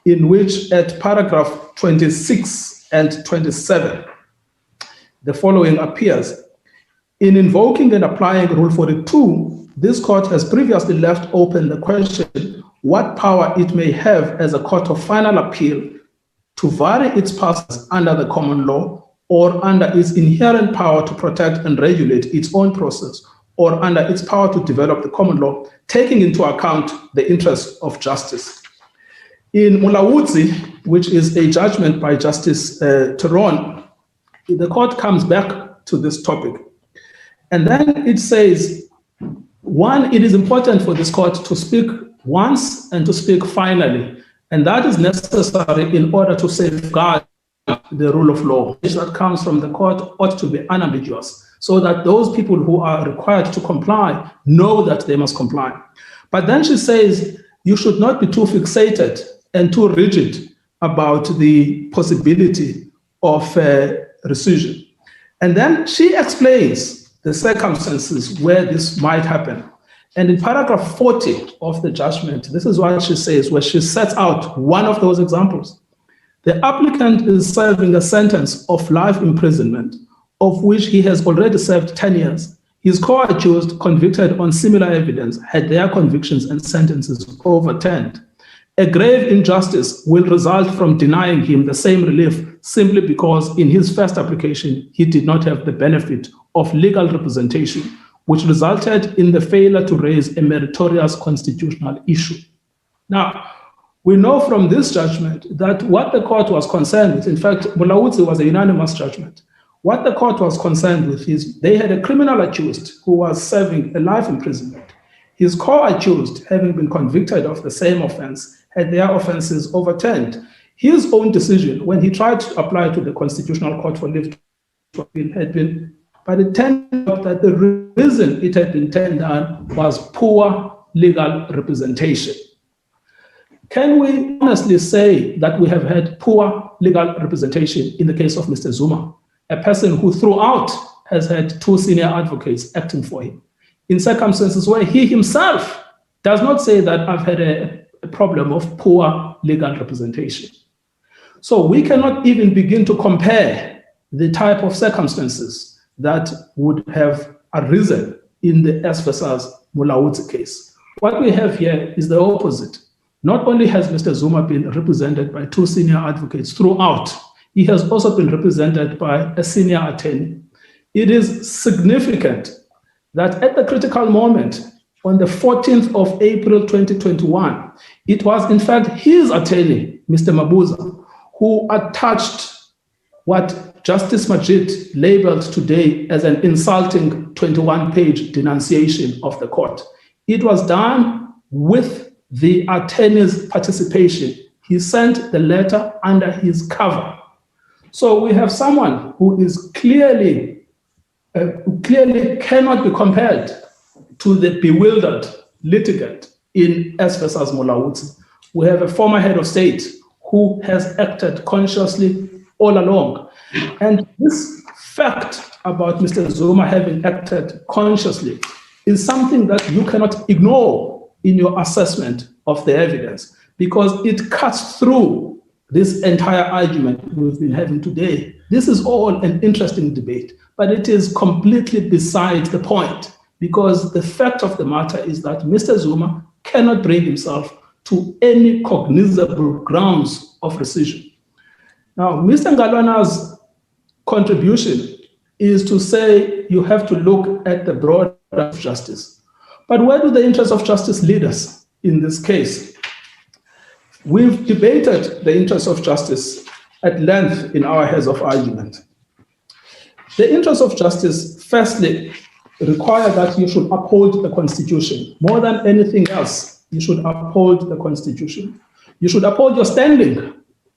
in which at paragraph 26 and 27, the following appears. In invoking and applying Rule 42, this court has previously left open the question what power it may have as a court of final appeal to vary its powers under the common law or under its inherent power to protect and regulate its own process or under its power to develop the common law, taking into account the interests of justice. In Mulawudzi, which is a judgment by Justice Teron, the court comes back to this topic. And then it says, one, it is important for this court to speak once and to speak finally. And that is necessary in order to safeguard the rule of law. Which that comes from the court ought to be unambiguous, so that those people who are required to comply know that they must comply. But then she says, you should not be too fixated and too rigid about the possibility of rescission. And then she explains the circumstances where this might happen. And in paragraph 40 of the judgment, this is what she says, where she sets out one of those examples. The applicant is serving a sentence of life imprisonment, of which he has already served 10 years. His co-accused, convicted on similar evidence, had their convictions and sentences overturned. A grave injustice will result from denying him the same relief simply because in his first application, he did not have the benefit of legal representation, which resulted in the failure to raise a meritorious constitutional issue. Now, we know from this judgment that what the court was concerned with, in fact, Mulawudzi was a unanimous judgment, What the court was concerned with is they had a criminal accused who was serving a life imprisonment. His co-accused, having been convicted of the same offense, had their offenses overturned. His own decision, when he tried to apply to the Constitutional Court for leave to appeal, had been, but it turned out that the reason it had been turned down was poor legal representation. Can we honestly say that we have had poor legal representation in the case of Mr. Zuma, a person who throughout has had 2 senior advocates acting for him, in circumstances where he himself does not say that I've had a problem of poor legal representation? So we cannot even begin to compare the type of circumstances that would have arisen in the S versus Mulawuti case. What we have here is the opposite. Not only has Mr. Zuma been represented by 2 senior advocates throughout, he has also been represented by a senior attorney. It is significant that at the critical moment, on the 14th of April 2021, it was in fact his attorney, Mr. Mabuza, who attached what Justice Majid labeled today as an insulting 21-page denunciation of the court. It was done with the attorney's participation. He sent the letter under his cover. So we have someone who is clearly cannot be compared to the bewildered litigant in S versus Mulawuti. We have a former head of state who has acted consciously all along. And this fact about Mr. Zuma having acted consciously is something that you cannot ignore in your assessment of the evidence, because it cuts through this entire argument we've been having today. This is all an interesting debate, but it is completely beside the point, because the fact of the matter is that Mr. Zuma cannot bring himself to any cognizable grounds of rescission. Now, Mr. Ngalwana's contribution is to say you have to look at the broad of justice. But where do the interests of justice lead us in this case? We've debated the interests of justice at length in our heads of argument. The interests of justice, firstly, require that you should uphold the Constitution. More than anything else, you should uphold the Constitution. You should uphold your standing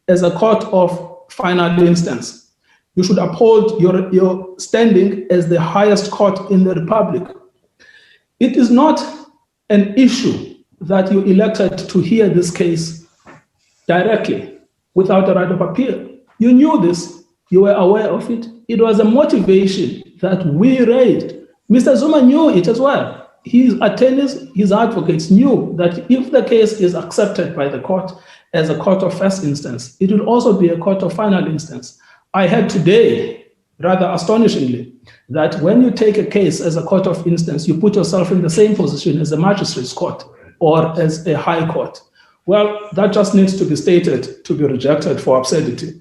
as a court of final instance. You should uphold your standing as the highest court in the Republic. It is not an issue that you elected to hear this case directly without a right of appeal. You knew this, you were aware of it. It was a motivation that we raised. Mr. Zuma knew it as well. His attorneys, his advocates knew that if the case is accepted by the court as a court of first instance, it will also be a court of final instance. I heard today, rather astonishingly, that when you take a case as a court of instance, you put yourself in the same position as a magistrate's court or as a high court. Well, that just needs to be stated to be rejected for absurdity.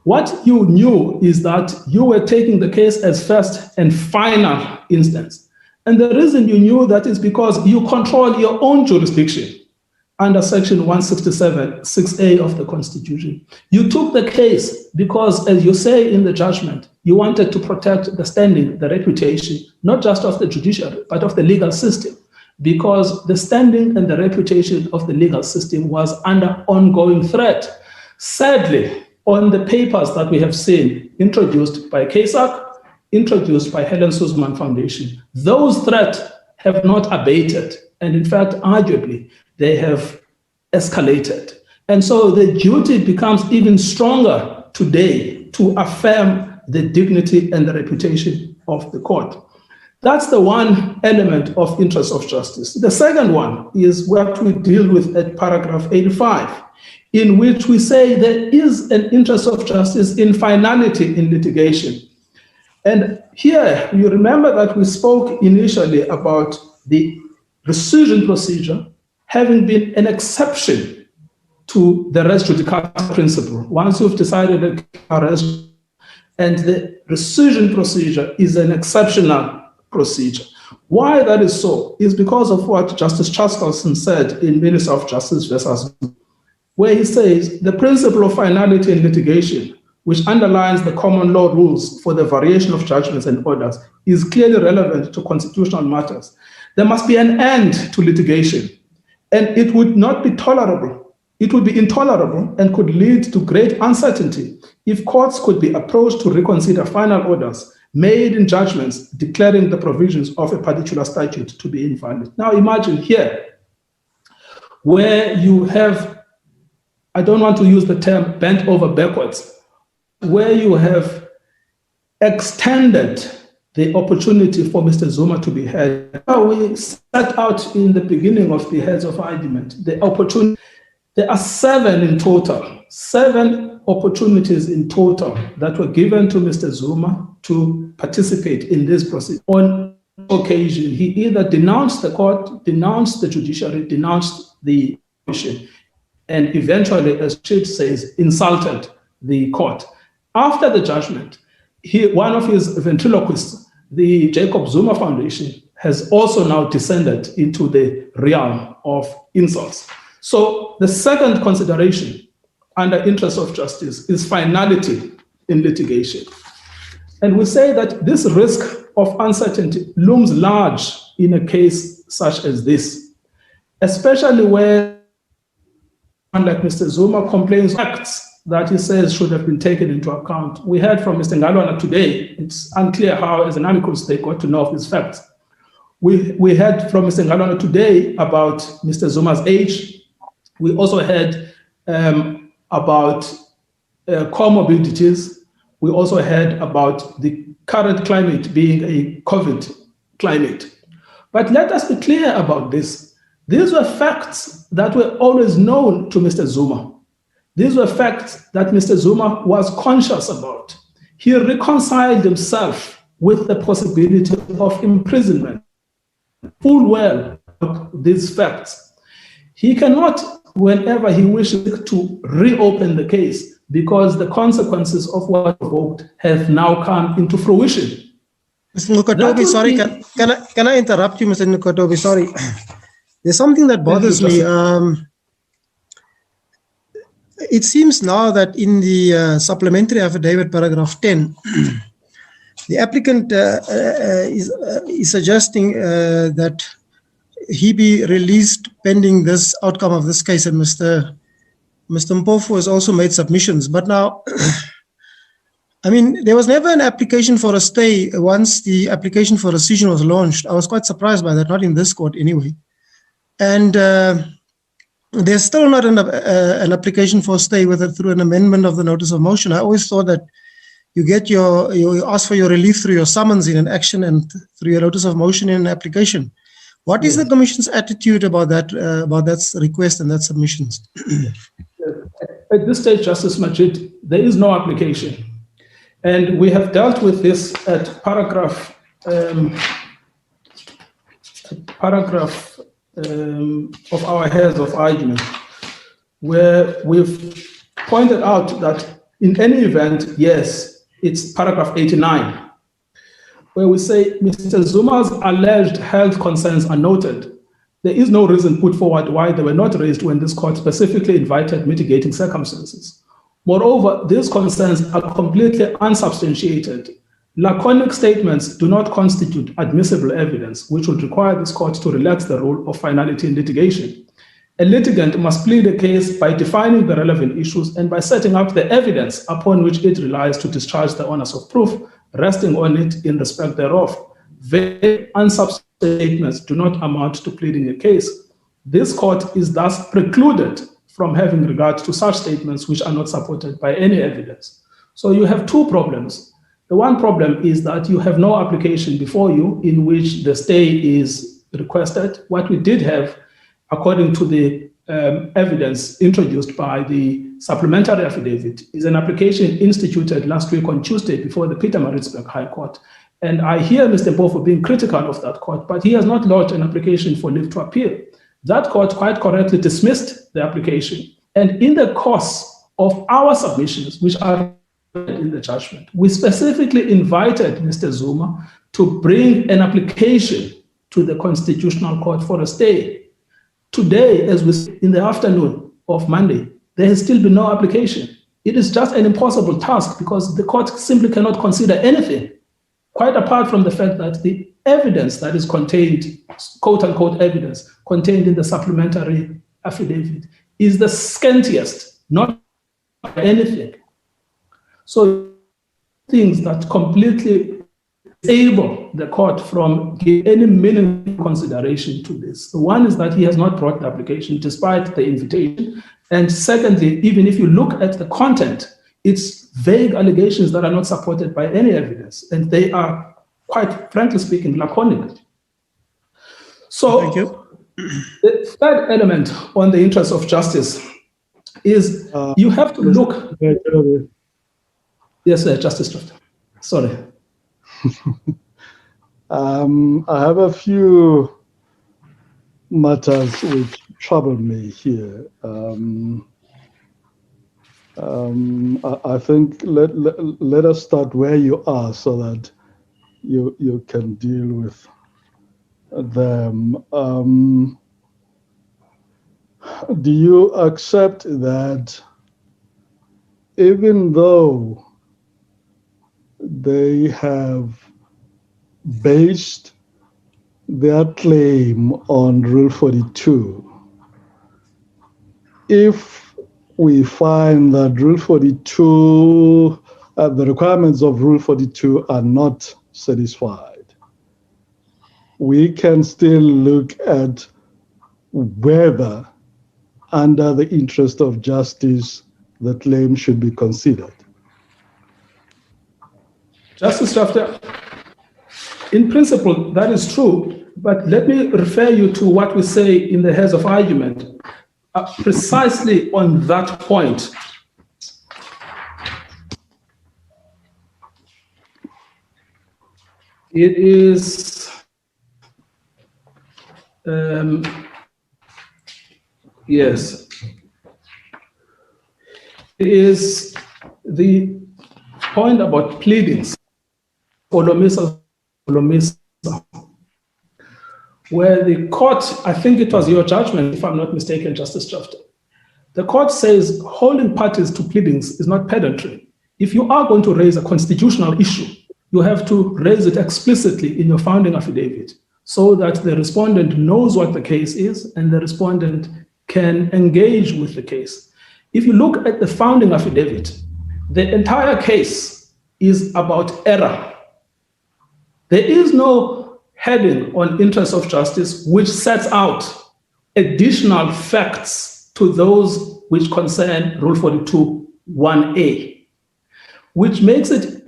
What you knew is that you were taking the case as first and final instance. And the reason you knew that is because you control your own jurisdiction under Section 167, 6A of the Constitution. You took the case because, as you say in the judgment, you wanted to protect the standing, the reputation, not just of the judiciary, but of the legal system, because the standing and the reputation of the legal system was under ongoing threat. Sadly, on the papers that we have seen introduced by KSAC, introduced by Helen Suzman Foundation, those threats have not abated. And in fact, arguably, they have escalated. And so the duty becomes even stronger today to affirm the dignity and the reputation of the court. That's the one element of interest of justice. The second one is what we deal with at paragraph 85, in which we say there is an interest of justice in finality in litigation. And here, you remember that we spoke initially about the rescission procedure having been an exception to the res judicata principle. Once you've decided that arrest, and the rescission procedure is an exceptional procedure. Why that is so is because of what Justice Chaskalson said in Minister of Justice versus, where he says the principle of finality in litigation which underlines the common law rules for the variation of judgments and orders, is clearly relevant to constitutional matters. There must be an end to litigation, and it would not be tolerable. It would be intolerable and could lead to great uncertainty if courts could be approached to reconsider final orders made in judgments declaring the provisions of a particular statute to be invalid. Now imagine here, where you have, I don't want to use the term bent over backwards, where you have extended the opportunity for Mr. Zuma to be heard. We set out in the beginning of the heads of argument, the opportunity. There are 7 in total, 7 opportunities in total that were given to Mr. Zuma to participate in this process. On occasion, he either denounced the court, denounced the judiciary, denounced the commission, and eventually, as Chid says, insulted the court. After the judgment, one of his ventriloquists, the Jacob Zuma Foundation, has also now descended into the realm of insults. So the second consideration under interest of justice is finality in litigation. And we say that this risk of uncertainty looms large in a case such as this, especially where, like Mr. Zuma, complains facts that he says should have been taken into account. We heard from Mr. Ngalwana today. It's unclear how, as an amicus, they got to know of these facts. We heard from Mr. Ngalwana today about Mr. Zuma's age. We also heard about comorbidities. We also heard about the current climate being a COVID climate. But let us be clear about this. These were facts that were always known to Mr. Zuma. These were facts that Mr. Zuma was conscious about. He reconciled himself with the possibility of imprisonment, full well of these facts. He cannot, whenever he wishes to reopen the case, because the consequences of what evoked have now come into fruition. Mr. Nukotobi, sorry, can I interrupt you, Mr. Nukotobi? Sorry. There's something that bothers me. It seems now that in the supplementary affidavit, paragraph 10, the applicant is suggesting that he be released pending this outcome of this case, and Mr. Mpofu has also made submissions. But now, I mean, there was never an application for a stay once the application for rescission was launched. I was quite surprised by that, not in this court anyway. And there's still not an application for stay through an amendment of the notice of motion. I always thought that you ask for your relief through your summons in an action and through your notice of motion in an application. What is the Commission's attitude about that request and that submissions? At this stage, Justice Majid, there is no application. And we have dealt with this at paragraph of our heads of argument, where we've pointed out that in any event, yes, it's paragraph 89, where we say Mr. Zuma's alleged health concerns are noted. There is no reason put forward why they were not raised when this court specifically invited mitigating circumstances. Moreover, these concerns are completely unsubstantiated. Laconic statements do not constitute admissible evidence, which would require this court to relax the rule of finality in litigation. A litigant must plead a case by defining the relevant issues and by setting up the evidence upon which it relies to discharge the onus of proof, resting on it in respect thereof. Vague, unsubstantiated statements do not amount to pleading a case. This court is thus precluded from having regard to such statements which are not supported by any evidence. So you have two problems. The one problem is that you have no application before you in which the stay is requested. What we did have, according to the evidence introduced by the supplementary affidavit, is an application instituted last week on Tuesday before the Pietermaritzburg High Court. And I hear Mr. Mpofu being critical of that court, but he has not lodged an application for leave to appeal. That court quite correctly dismissed the application. And in the course of our submissions, which are in the judgment, we specifically invited Mr. Zuma to bring an application to the Constitutional Court for a stay. Today, as we see in the afternoon of Monday, there has still been no application. it is just an impossible task because the court simply cannot consider anything, quite apart from the fact that the evidence that is contained, quote unquote evidence, contained in the supplementary affidavit is the scantiest, not anything. So things that completely disable the court from giving any meaningful consideration to this. The one is that he has not brought the application despite the invitation. And secondly, even if you look at the content, it's vague allegations that are not supported by any evidence, and they are, quite frankly speaking, laconic. So thank you. The third element on the interest of justice is you have to look. Yes, Justice Trust. Sorry. I have a few matters which trouble me here. I think let us start where you are so that you can deal with them. Do you accept that even though they have based their claim on Rule 42, if we find that Rule 42, the requirements of Rule 42 are not satisfied, we can still look at whether, under the interest of justice, the claim should be considered? Justice Drafter, in principle, that is true, but let me refer you to what we say in the heads of argument. Precisely on that point, it is, yes, it is the point about pleadings, where the court, I think it was your judgment, if I'm not mistaken, Justice Drafter, the court says holding parties to pleadings is not pedantry. If you are going to raise a constitutional issue, you have to raise it explicitly in your founding affidavit so that the respondent knows what the case is and the respondent can engage with the case. If you look at the founding affidavit, the entire case is about error. There is no heading on interest of justice which sets out additional facts to those which concern Rule 42 1A, which makes it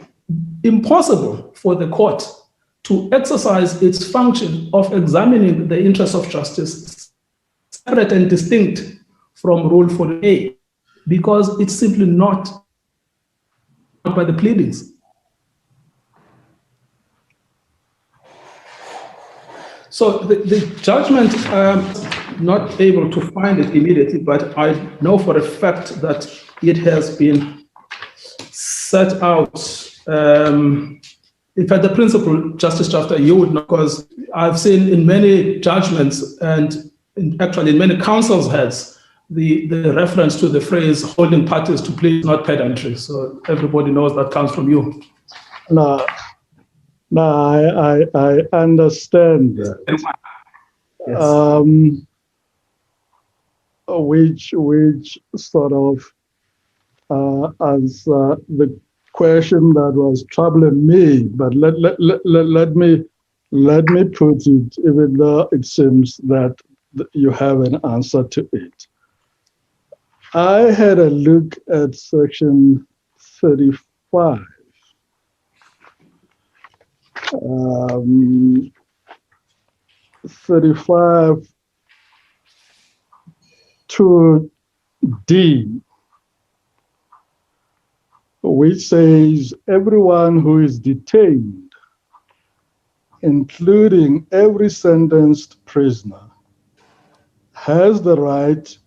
impossible for the court to exercise its function of examining the interest of justice separate and distinct from Rule 40A, because it's simply not by the pleadings. So the judgment, not able to find it immediately, but I know for a fact that it has been set out. In fact, the principle, Justice Drafter, you would know, because I've seen in many judgments and actually in many councils' heads, the reference to the phrase holding parties to plead is not pedantry. So everybody knows that comes from you. No, I understand that. Yes. Which sort of answer the question that was troubling me, but let me put it, even though it seems that you have an answer to it. I had a look at section 35. 35 to D, which says everyone who is detained, including every sentenced prisoner, has the right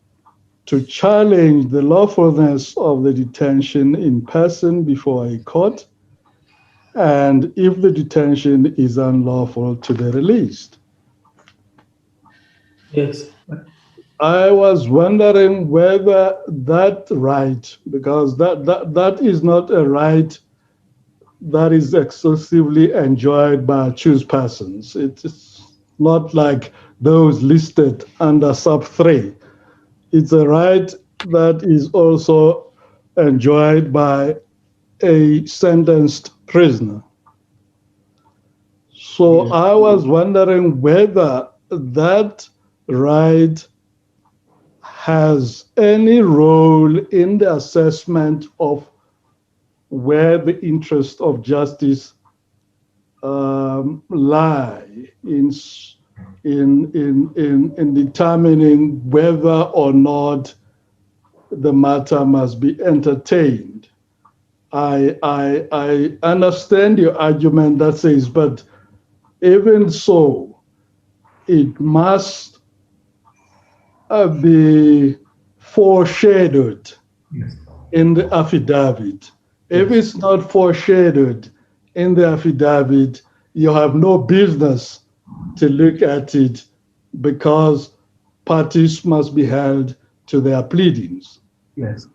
to challenge the lawfulness of the detention in person before a court, and if the detention is unlawful, to be released. Yes. I was wondering whether that right, because that is not a right that is exclusively enjoyed by choose persons. It's not like those listed under sub 3. It's a right that is also enjoyed by a sentenced prisoner. So yes. I was wondering whether that right has any role in the assessment of where the interest of justice lie in determining whether or not the matter must be entertained. I understand your argument that says, but even so, it must be foreshadowed in the affidavit. If it's not foreshadowed in the affidavit, you have no business to look at it because parties must be held to their pleadings. Yes.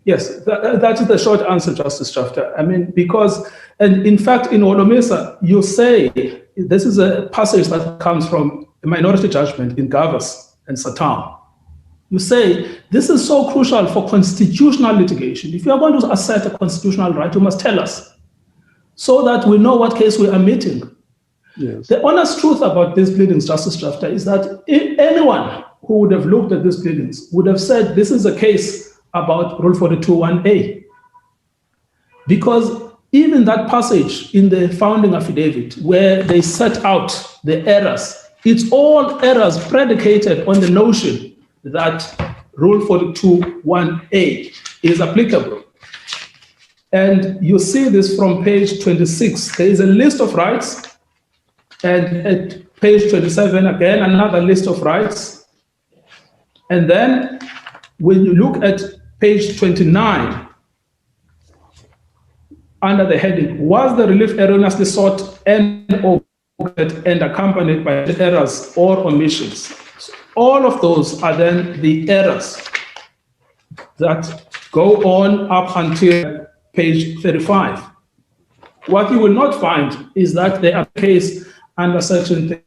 Yes, that is the short answer, Justice Schafter. I mean, because, and in fact, in Olomisa, you say, this is a passage that comes from a minority judgment in Gavas and Satan. You say, this is so crucial for constitutional litigation. If you are going to assert a constitutional right, you must tell us so that we know what case we are meeting. Yes. The honest truth about these pleadings, Justice Schafter, is that anyone who would have looked at these pleadings would have said this is a case about Rule 42(1)A. Because even that passage in the founding affidavit where they set out the errors, it's all errors predicated on the notion that Rule 42(1)A is applicable. And you see this from page 26. There is a list of rights, and at page 27, again, another list of rights. And then when you look at page 29, under the heading, was the relief erroneously sought and accompanied by errors or omissions? So all of those are then the errors that go on up until page 35. What you will not find is that they are case under section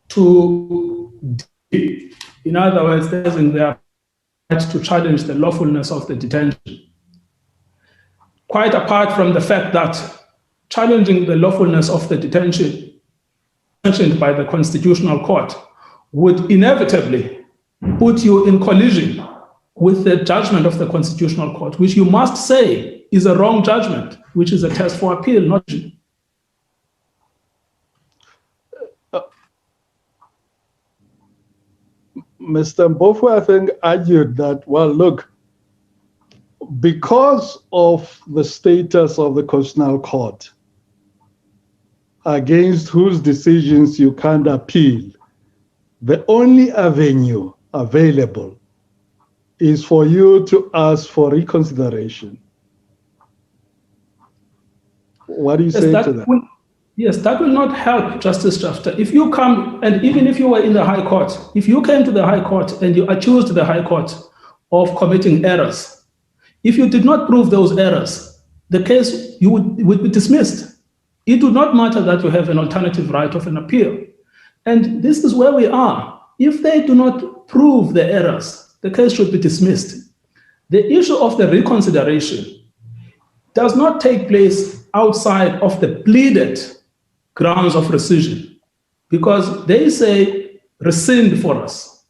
32D. In other words, there's in their right to challenge the lawfulness of the detention. Quite apart from the fact that challenging the lawfulness of the detention mentioned by the Constitutional Court would inevitably put you in collision with the judgment of the Constitutional Court, which you must say is a wrong judgment, which is a test for appeal, not Mr. Mpofu, I think, argued that, well, look, because of the status of the Constitutional Court, against whose decisions you can't appeal, the only avenue available is for you to ask for reconsideration. What do you say to that? Yes, that will not help, Justice Schafter. If you come, and even if you were in the High Court, if you came to the High Court and you accused the High Court of committing errors, if you did not prove those errors, the case would be dismissed. It would not matter that you have an alternative right of an appeal. And this is where we are. If they do not prove the errors, the case should be dismissed. The issue of the reconsideration does not take place outside of the pleaded grounds of rescission, because they say rescind for us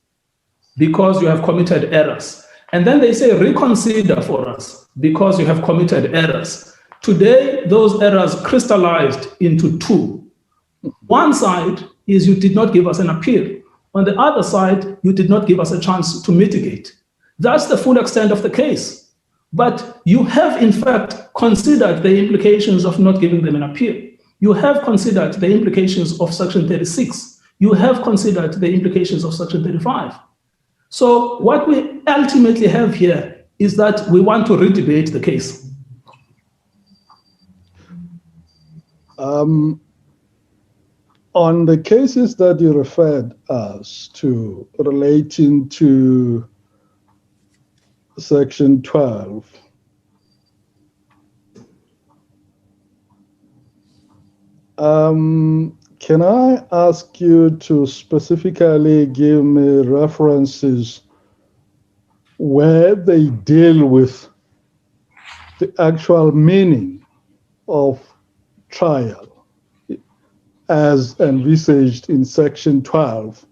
because you have committed errors. And then they say reconsider for us because you have committed errors. Today, those errors crystallized into two. One side is you did not give us an appeal. On the other side, you did not give us a chance to mitigate. That's the full extent of the case. But you have, in fact, considered the implications of not giving them an appeal. You have considered the implications of Section 36. You have considered the implications of Section 35. So what we ultimately have here is that we want to redebate the case. On the cases that you referred us to relating to Section 12, can I ask you to specifically give me references where they deal with the actual meaning of trial as envisaged in Section 12,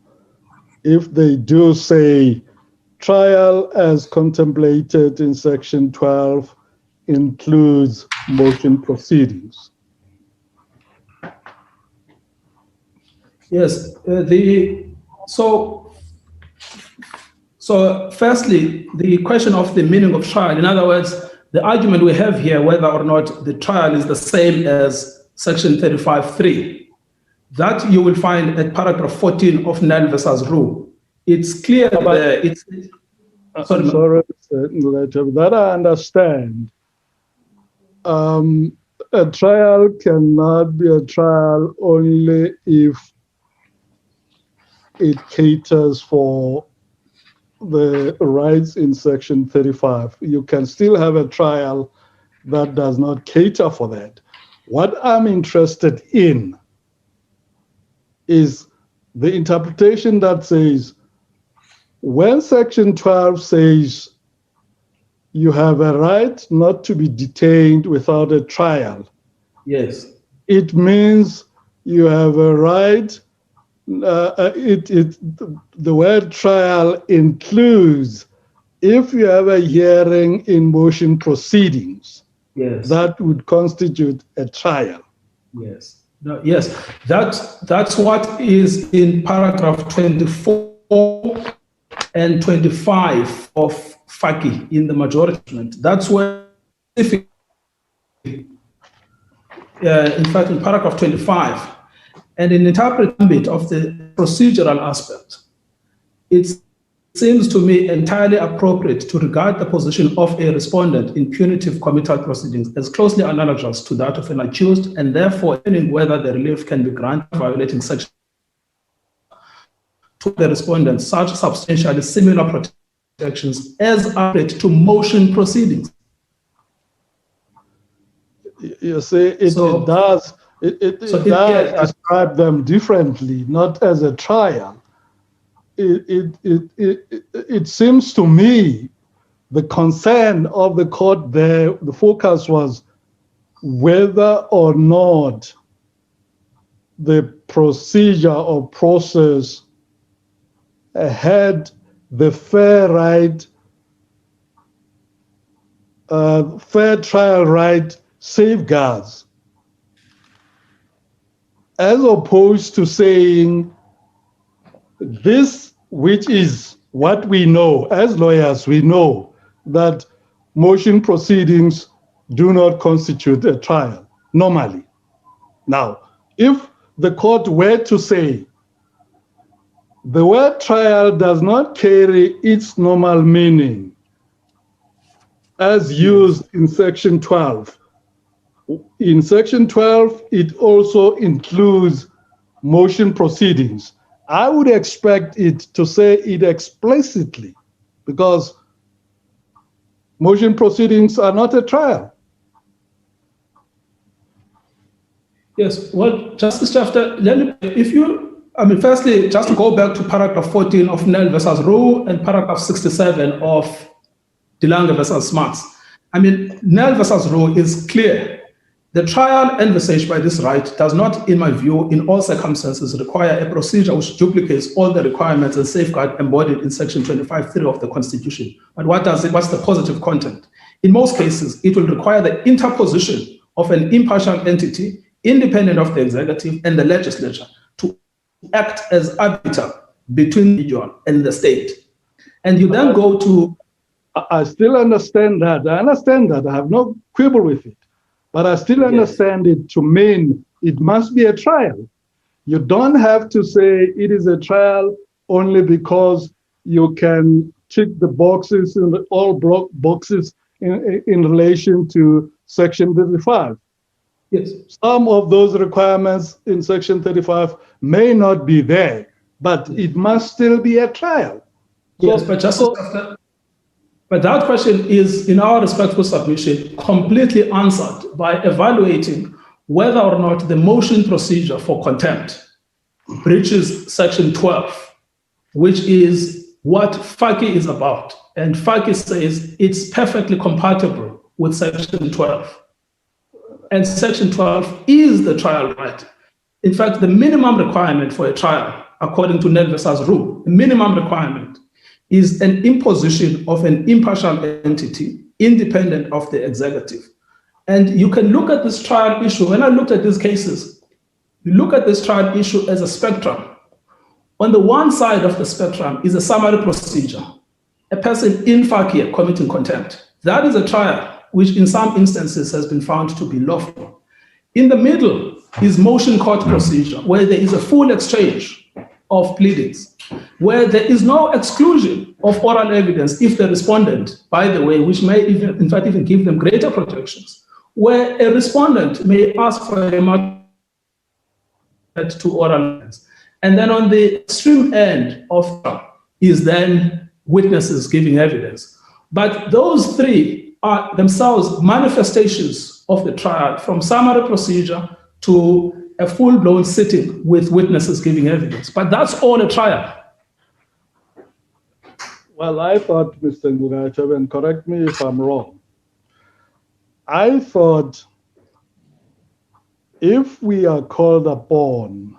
if they do say trial as contemplated in Section 12 includes motion proceedings? Yes, so firstly, the question of the meaning of trial. In other words, the argument we have here, whether or not the trial is the same as Section 35.3, that you will find at paragraph 14 of Nel versus Roe. It's clear that sorry, that I understand. A trial cannot be a trial only if it caters for the rights in Section 35. You can still have a trial that does not cater for that. What I'm interested in is the interpretation that says, when Section 12 says you have a right not to be detained without a trial, yes, it means you have a right. The word trial includes if you have a hearing in motion proceedings, yes, that would constitute a trial. Yes. No, yes, that's what is in paragraph 24 and 25 of FACI in the majority. That's where, in fact, in paragraph 25, and in interpreting of the procedural aspect, it seems to me entirely appropriate to regard the position of a respondent in punitive committal proceedings as closely analogous to that of an accused, and therefore determining whether the relief can be granted violating section to the respondent such substantially similar protections as applied to motion proceedings. You see, it does describe them differently, not as a trial. It seems to me the concern of the court there, the focus was whether or not the procedure or process had the fair right, fair trial right safeguards, as opposed to saying this, which is what we know as lawyers, we know that motion proceedings do not constitute a trial normally. Now, if the court were to say the word trial does not carry its normal meaning as used in Section 12, in Section 12, it also includes motion proceedings. I would expect it to say it explicitly, because motion proceedings are not a trial. Yes, well, Justice Shafter, firstly, just to go back to paragraph 14 of Nel versus Roe and paragraph 67 of DeLange versus Smarts. Nel versus Roe is clear. The trial envisaged by this right does not, in my view, in all circumstances, require a procedure which duplicates all the requirements and safeguards embodied in Section 25.3 of the Constitution. But what's the positive content? In most cases, it will require the interposition of an impartial entity, independent of the executive and the legislature, to act as arbiter between the individual and the state. And you then go to... I still understand that. I understand that. I have no quibble with it. But I still understand it to mean it must be a trial. You don't have to say it is a trial only because you can tick the boxes in all boxes in relation to Section 35. Yes, some of those requirements in Section 35 may not be there, but it must still be a trial. Yes, but Justice, but that question is, in our respectful submission, completely answered by evaluating whether or not the motion procedure for contempt breaches Section 12, which is what FACI is about. And FACI says it's perfectly compatible with Section 12. And Section 12 is the trial right. In fact, the minimum requirement for a trial, according to Nel versus Rule, the minimum requirement is an imposition of an impartial entity independent of the executive. And you can look at this trial issue. When I looked at these cases, you look at this trial issue as a spectrum. On the one side of the spectrum is a summary procedure, a person in FACI committing contempt. That is a trial which in some instances has been found to be lawful. In the middle is motion court procedure, where there is a full exchange of pleadings, where there is no exclusion of oral evidence if the respondent, by the way, which may even, in fact, even give them greater protections, where a respondent may ask for a matter to oral evidence. And then on the extreme end of is then witnesses giving evidence. But those three are themselves manifestations of the trial, from summary procedure to a full-blown sitting with witnesses giving evidence. But that's all a trial. Well, I thought, Mr. Ngugachev, and correct me if I'm wrong, I thought if we are called upon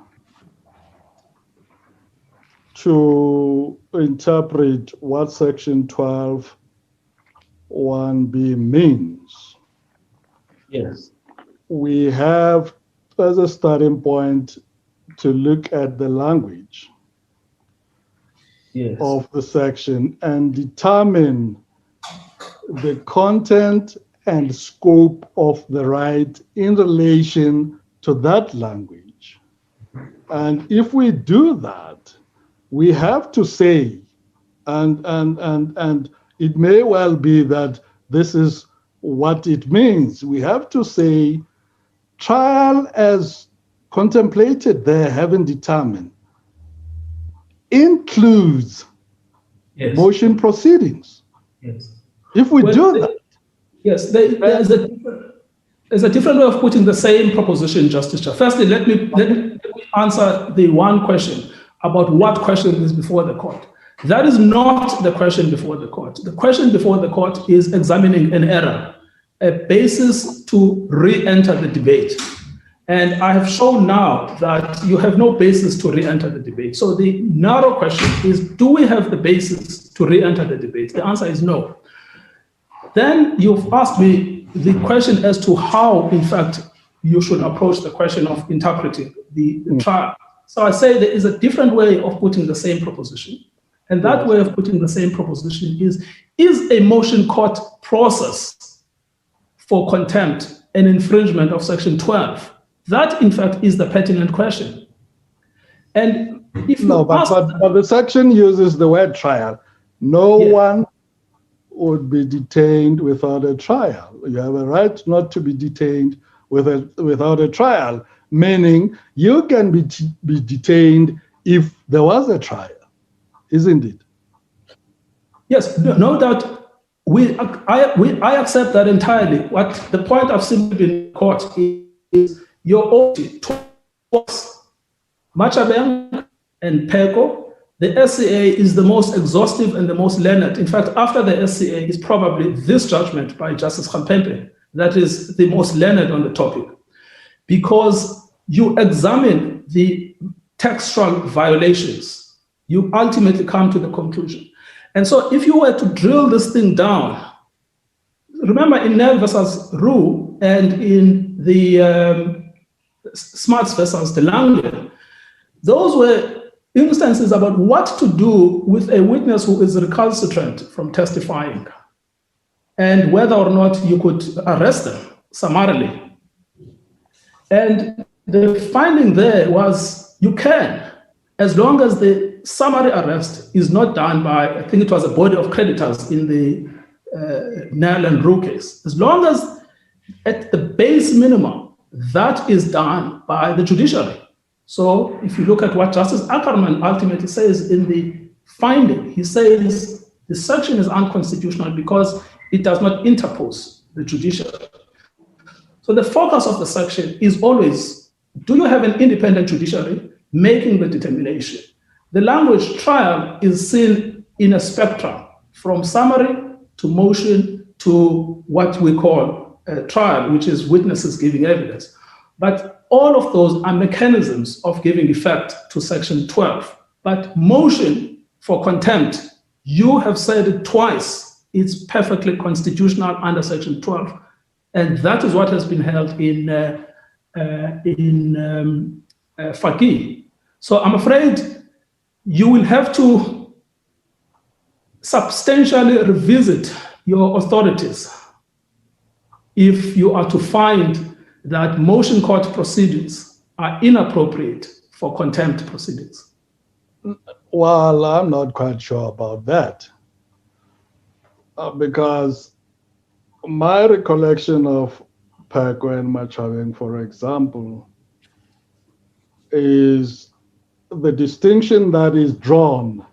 to interpret what Section 12(1)(b) means, yes, we have as a starting point to look at the language of the section and determine the content and scope of the right in relation to that language. And if we do that, we have to say, and it may well be that this is what it means. We have to say, trial as contemplated there, having determined, includes motion proceedings. Yes. If we do that. Yes, there's a different way of putting the same proposition, Justice Chair. Firstly, let me answer the one question about what question is before the court. That is not the question before the court. The question before the court is examining an error, a basis to re-enter the debate. And I have shown now that you have no basis to re-enter the debate. So the narrow question is, do we have the basis to re-enter the debate? The answer is no. Then you've asked me the question as to how, in fact, you should approach the question of interpreting the trial. So I say there is a different way of putting the same proposition. And that way of putting the same proposition is a motion court process for contempt an infringement of Section 12? That, in fact, is the pertinent question. And if you but the section uses the word trial. No one would be detained without a trial. You have a right not to be detained without a trial, meaning you can be detained if there was a trial, isn't it? Yes, no doubt. I accept that entirely. What the point of simply being caught is your oath towards Machabeng and Peko. The SCA is the most exhaustive and the most learned. In fact, after the SCA is probably this judgment by Justice Khampempe that is the most learned on the topic, because you examine the textual violations, you ultimately come to the conclusion. And so if you were to drill this thing down, remember in Nel versus Roux and in the Smarts versus the Lange, those were instances about what to do with a witness who is recalcitrant from testifying and whether or not you could arrest them summarily. And the finding there was you can, as long as the summary arrest is not done by, I think it was a body of creditors in the Nel and Roux case, as long as at the base minimum, that is done by the judiciary. So if you look at what Justice Ackerman ultimately says in the finding, he says the section is unconstitutional because it does not interpose the judiciary. So the focus of the section is always, do you have an independent judiciary making the determination? The language trial is seen in a spectrum from summary to motion to what we call a trial, which is witnesses giving evidence. But all of those are mechanisms of giving effect to section 12. But motion for contempt, you have said it twice, it's perfectly constitutional under section 12. And that is what has been held in Faki. So I'm afraid you will have to substantially revisit your authorities if you are to find that motion court proceedings are inappropriate for contempt proceedings. Well, I'm not quite sure about that because my recollection of Phekwe and Machabeng, for example, is the distinction that is drawn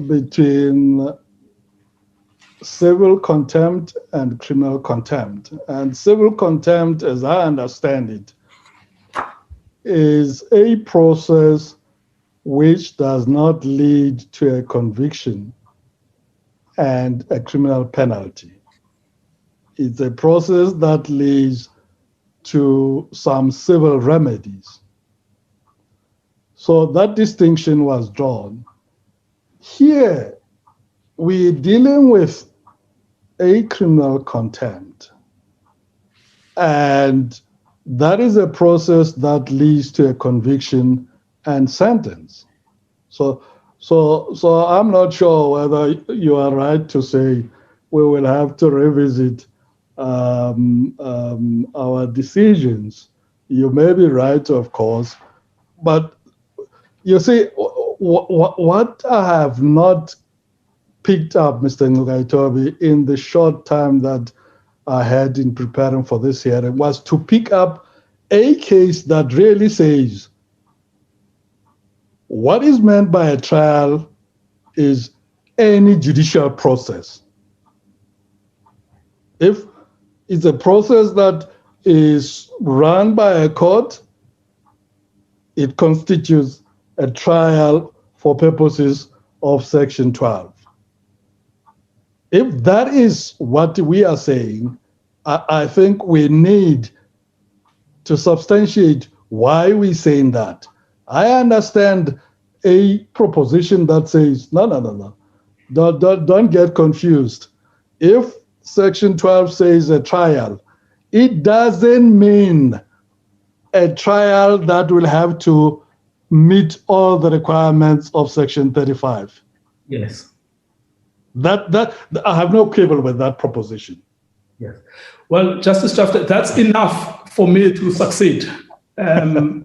between civil contempt and criminal contempt. And civil contempt, as I understand it, is a process which does not lead to a conviction and a criminal penalty. It's a process that leads to some civil remedies. So that distinction was drawn. Here, we're dealing with a criminal contempt, and that is a process that leads to a conviction and sentence. So I'm not sure whether you are right to say we will have to revisit our decisions. You may be right, of course, but you see, what I have not picked up, Mr. Ngugaitobi, in the short time that I had in preparing for this hearing was to pick up a case that really says what is meant by a trial is any judicial process. If it's a process that is run by a court, it constitutes a trial for purposes of Section 12. If that is what we are saying, I think we need to substantiate why we're saying that. I understand a proposition that says, no, don't get confused. If Section 12 says a trial, it doesn't mean a trial that will have to meet all the requirements of Section 35. Yes. That I have no quibble with that proposition. Yes. Well, Justice Chafter, that's enough for me to succeed. That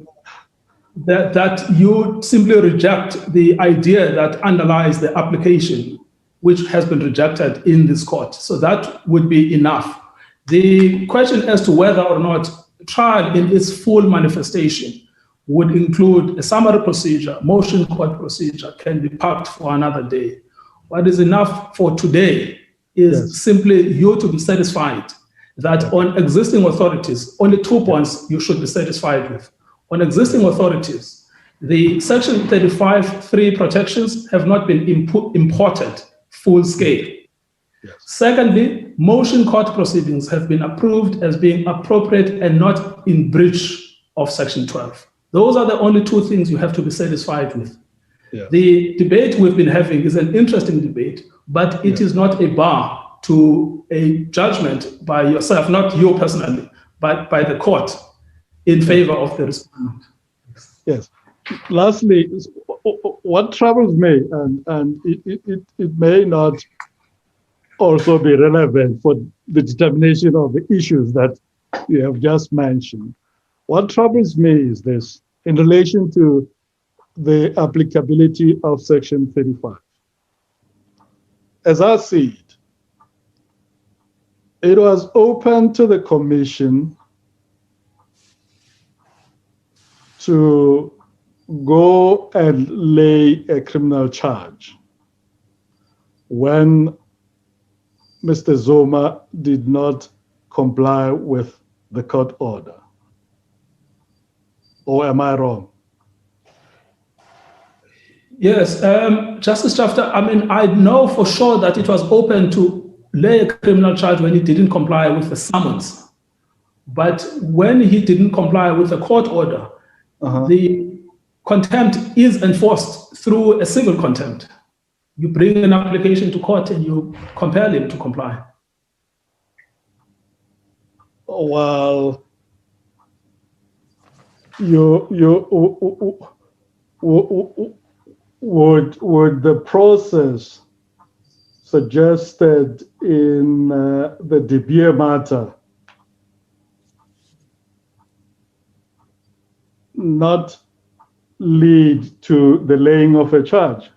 you simply reject the idea that underlies the application, which has been rejected in this court. So that would be enough. The question as to whether or not trial in its full manifestation would include a summary procedure, motion court procedure, can be parked for another day. What is enough for today is simply you to be satisfied that on existing authorities, only 2 points you should be satisfied with. On existing authorities, the Section 35(3) protections have not been imported full scale. Yes. Secondly, motion court proceedings have been approved as being appropriate and not in breach of Section 12. Those are the only 2 things you have to be satisfied with. Yeah. The debate we've been having is an interesting debate, but it is not a bar to a judgment by yourself, not you personally, but by the court in favor of the respondent. Yes. Lastly, what troubles me, and it may not also be relevant for the determination of the issues that you have just mentioned. What troubles me is this, in relation to the applicability of Section 35. As I see it, it was open to the Commission to go and lay a criminal charge when Mr. Zuma did not comply with the court order? Or am I wrong? Yes, Justice Chafter, I mean, I know for sure that it was open to lay a criminal charge when he didn't comply with the summons. But when he didn't comply with the court order, the contempt is enforced through a civil contempt. You bring an application to court and you compel him to comply. Well, would the process suggested in the De Beer matter not lead to the laying of a charge?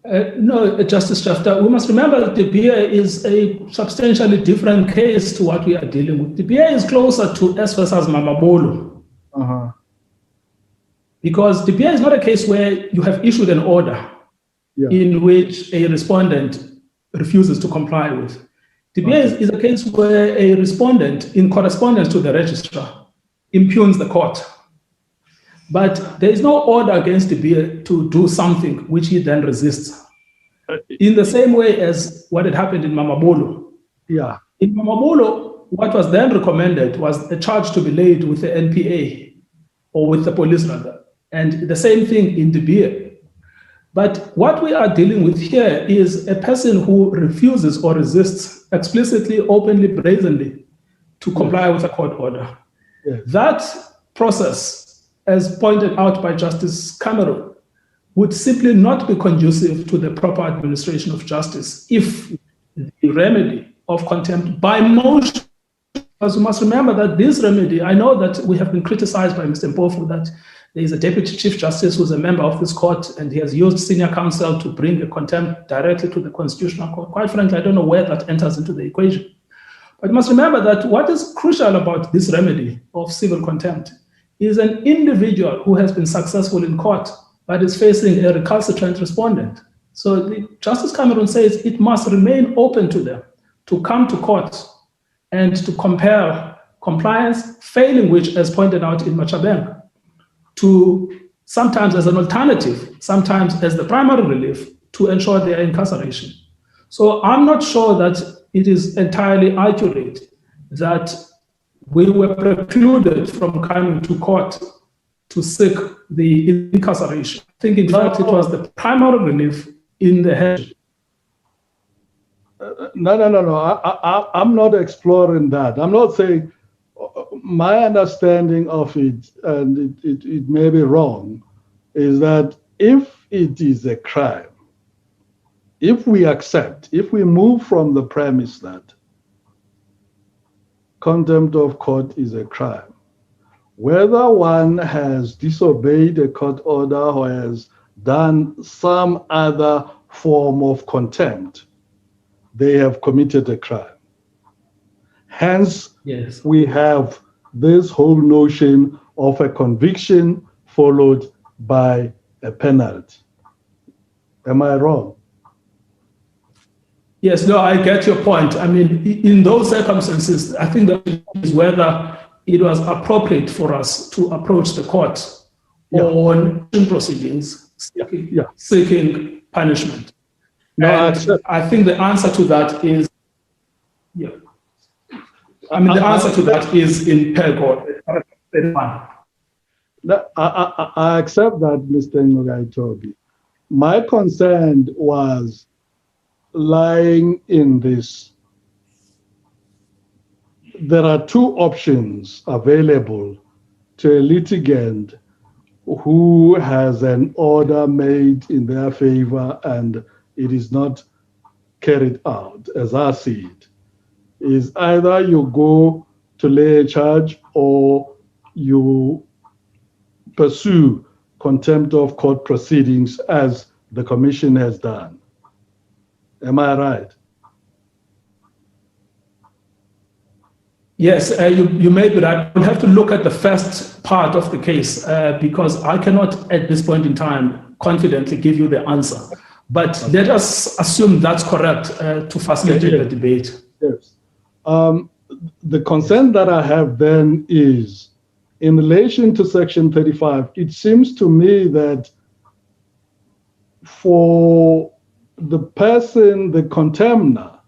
No, Justice Chafter, we must remember that De Beer is a substantially different case to what we are dealing with. De Beer is closer to S versus Mamabolo. Because De Beer is not a case where you have issued an order in which a respondent refuses to comply with. De Beer is a case where a respondent, in correspondence to the registrar, impugns the court. But there is no order against De Beer to do something which he then resists. In the same way as what had happened in Mamabolo. Yeah. In Mamabolo, what was then recommended was a charge to be laid with the NPA or with the police rather. And the same thing in De Beer. But what we are dealing with here is a person who refuses or resists explicitly, openly, brazenly to comply with a court order. That process, as pointed out by Justice Cameron, would simply not be conducive to the proper administration of justice if the remedy of contempt by motion, because we must remember that this remedy, I know that we have been criticized by Mr. Mpofu that there is a Deputy Chief Justice who's a member of this court and he has used senior counsel to bring a contempt directly to the Constitutional Court. Quite frankly, I don't know where that enters into the equation. But you must remember that what is crucial about this remedy of civil contempt is an individual who has been successful in court but is facing a recalcitrant respondent. So Justice Cameron says it must remain open to them to come to court and to compare compliance, failing which, as pointed out in Machabeng, to sometimes as an alternative, sometimes as the primary relief to ensure their incarceration. So I'm not sure that it is entirely accurate that we were precluded from coming to court to seek the incarceration. I think in fact it was the primary relief in the head. No. I'm not exploring that. I'm not saying my understanding of it, and it may be wrong, is that if it is a crime, if we move from the premise that contempt of court is a crime, whether one has disobeyed a court order or has done some other form of contempt, they have committed a crime. Hence, we have this whole notion of a conviction followed by a penalty. Am I wrong? Yes, no, I get your point. I mean, in those circumstances, I think that is whether it was appropriate for us to approach the court on proceedings seeking punishment. No, I think the answer to that is, I mean, the answer to that is in Pegor. I accept that, Mr. Ngogai-Tobi. My concern was lying in this. There are two options available to a litigant who has an order made in their favor and it is not carried out, as I see it. Is either you go to lay a charge or you pursue contempt of court proceedings as the commission has done. Am I right? Yes, you may be right. We'll have to look at the first part of the case because I cannot, at this point in time, confidently give you the answer. But let us assume that's correct to facilitate the debate. Yes. The concern that I have then is, in relation to Section 35, it seems to me that for the person, the contemner,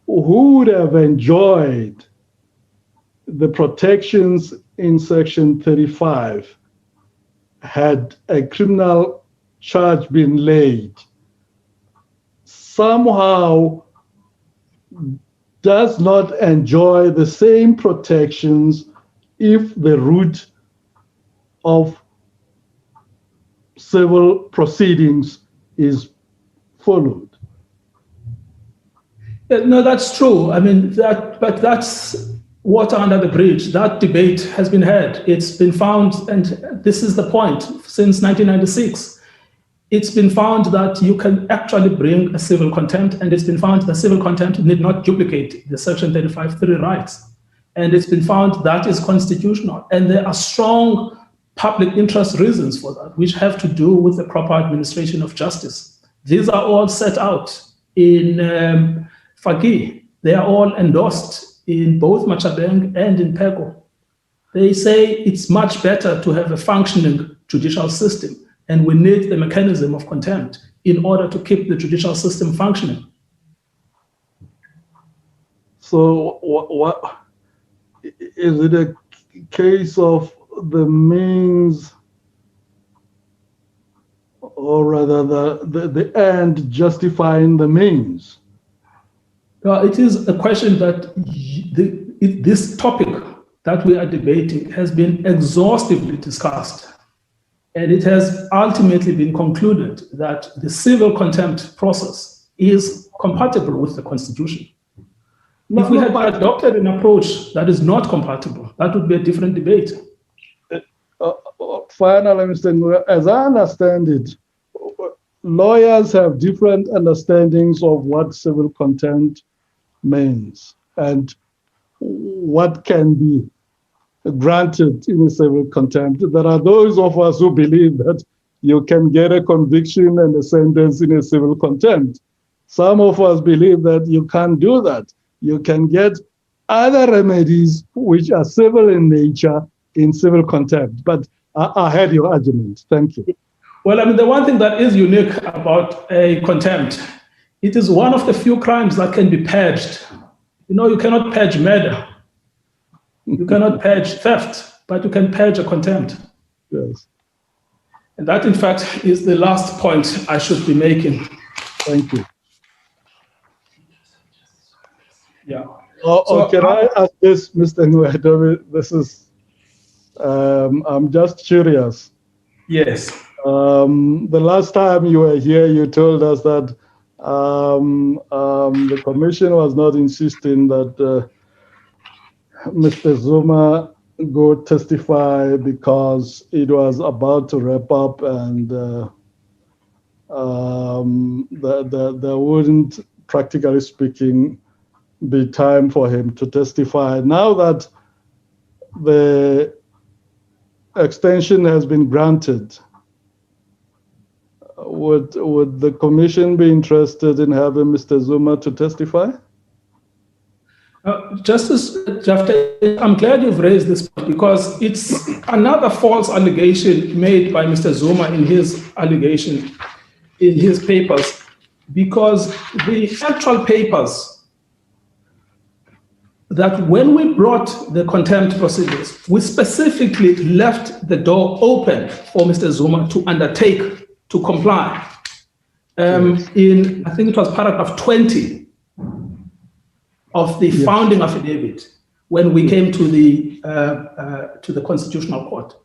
who would have enjoyed the protections in Section 35 had a criminal charge been laid, somehow does not enjoy the same protections if the route of civil proceedings is followed. No, that's true. I mean, but that's water under the bridge. That debate has been had. It's been found, and this is the point, since 1996. It's been found that you can actually bring a civil contempt, and it's been found that civil contempt need not duplicate the Section 35(3) rights. And it's been found that is constitutional. And there are strong public interest reasons for that, which have to do with the proper administration of justice. These are all set out in Faki. They are all endorsed in both Machabeng and in Pego. They say it's much better to have a functioning judicial system, and we need the mechanism of contempt in order to keep the judicial system functioning. So what is it a case of the means, or rather the end justifying the means? Well, it is a question that this topic that we are debating has been exhaustively discussed. And it has ultimately been concluded that the civil contempt process is compatible with the Constitution. If we had adopted an approach that is not compatible, that would be a different debate. Finally, Mr. Nguyen, as I understand it, lawyers have different understandings of what civil contempt means and what can be granted in a civil contempt. There are those of us who believe that you can get a conviction and a sentence in a civil contempt. Some of us believe that you can't do that. You can get other remedies which are civil in nature in civil contempt. But I heard your argument. Thank you. Well, I mean, the one thing that is unique about a contempt, it is one of the few crimes that can be purged. You know, you cannot purge murder. You cannot purge theft, but you can purge a contempt. Yes. And that, in fact, is the last point I should be making. Thank you. Yeah. Can I ask this, Mr. Nguyen? This is, I'm just curious. Yes. The last time you were here, you told us that the commission was not insisting that Mr. Zuma go testify because it was about to wrap up and there wouldn't, practically speaking, be time for him to testify. Now that the extension has been granted, would the commission be interested in having Mr. Zuma to testify? Justice Jafte, I'm glad you've raised this because it's another false allegation made by Mr. Zuma in his allegation, in his papers, because the actual papers that when we brought the contempt proceedings, we specifically left the door open for Mr. Zuma to undertake to comply. In, I think it was paragraph 20 of the founding affidavit when we came to the Constitutional Court.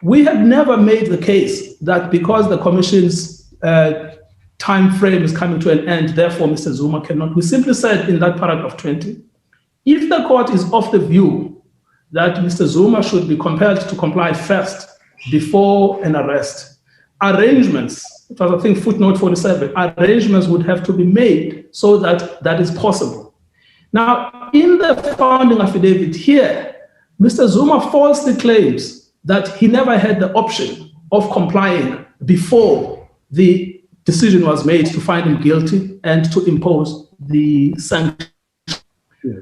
We had never made the case that because the Commission's time frame is coming to an end, therefore Mr. Zuma cannot. We simply said in that paragraph 20, if the court is of the view that Mr. Zuma should be compelled to comply first before an arrest, arrangements, it was I think footnote 47, arrangements would have to be made so that that is possible. Now, in the founding affidavit here, Mr. Zuma falsely claims that he never had the option of complying before the decision was made to find him guilty and to impose the sanction. Yeah.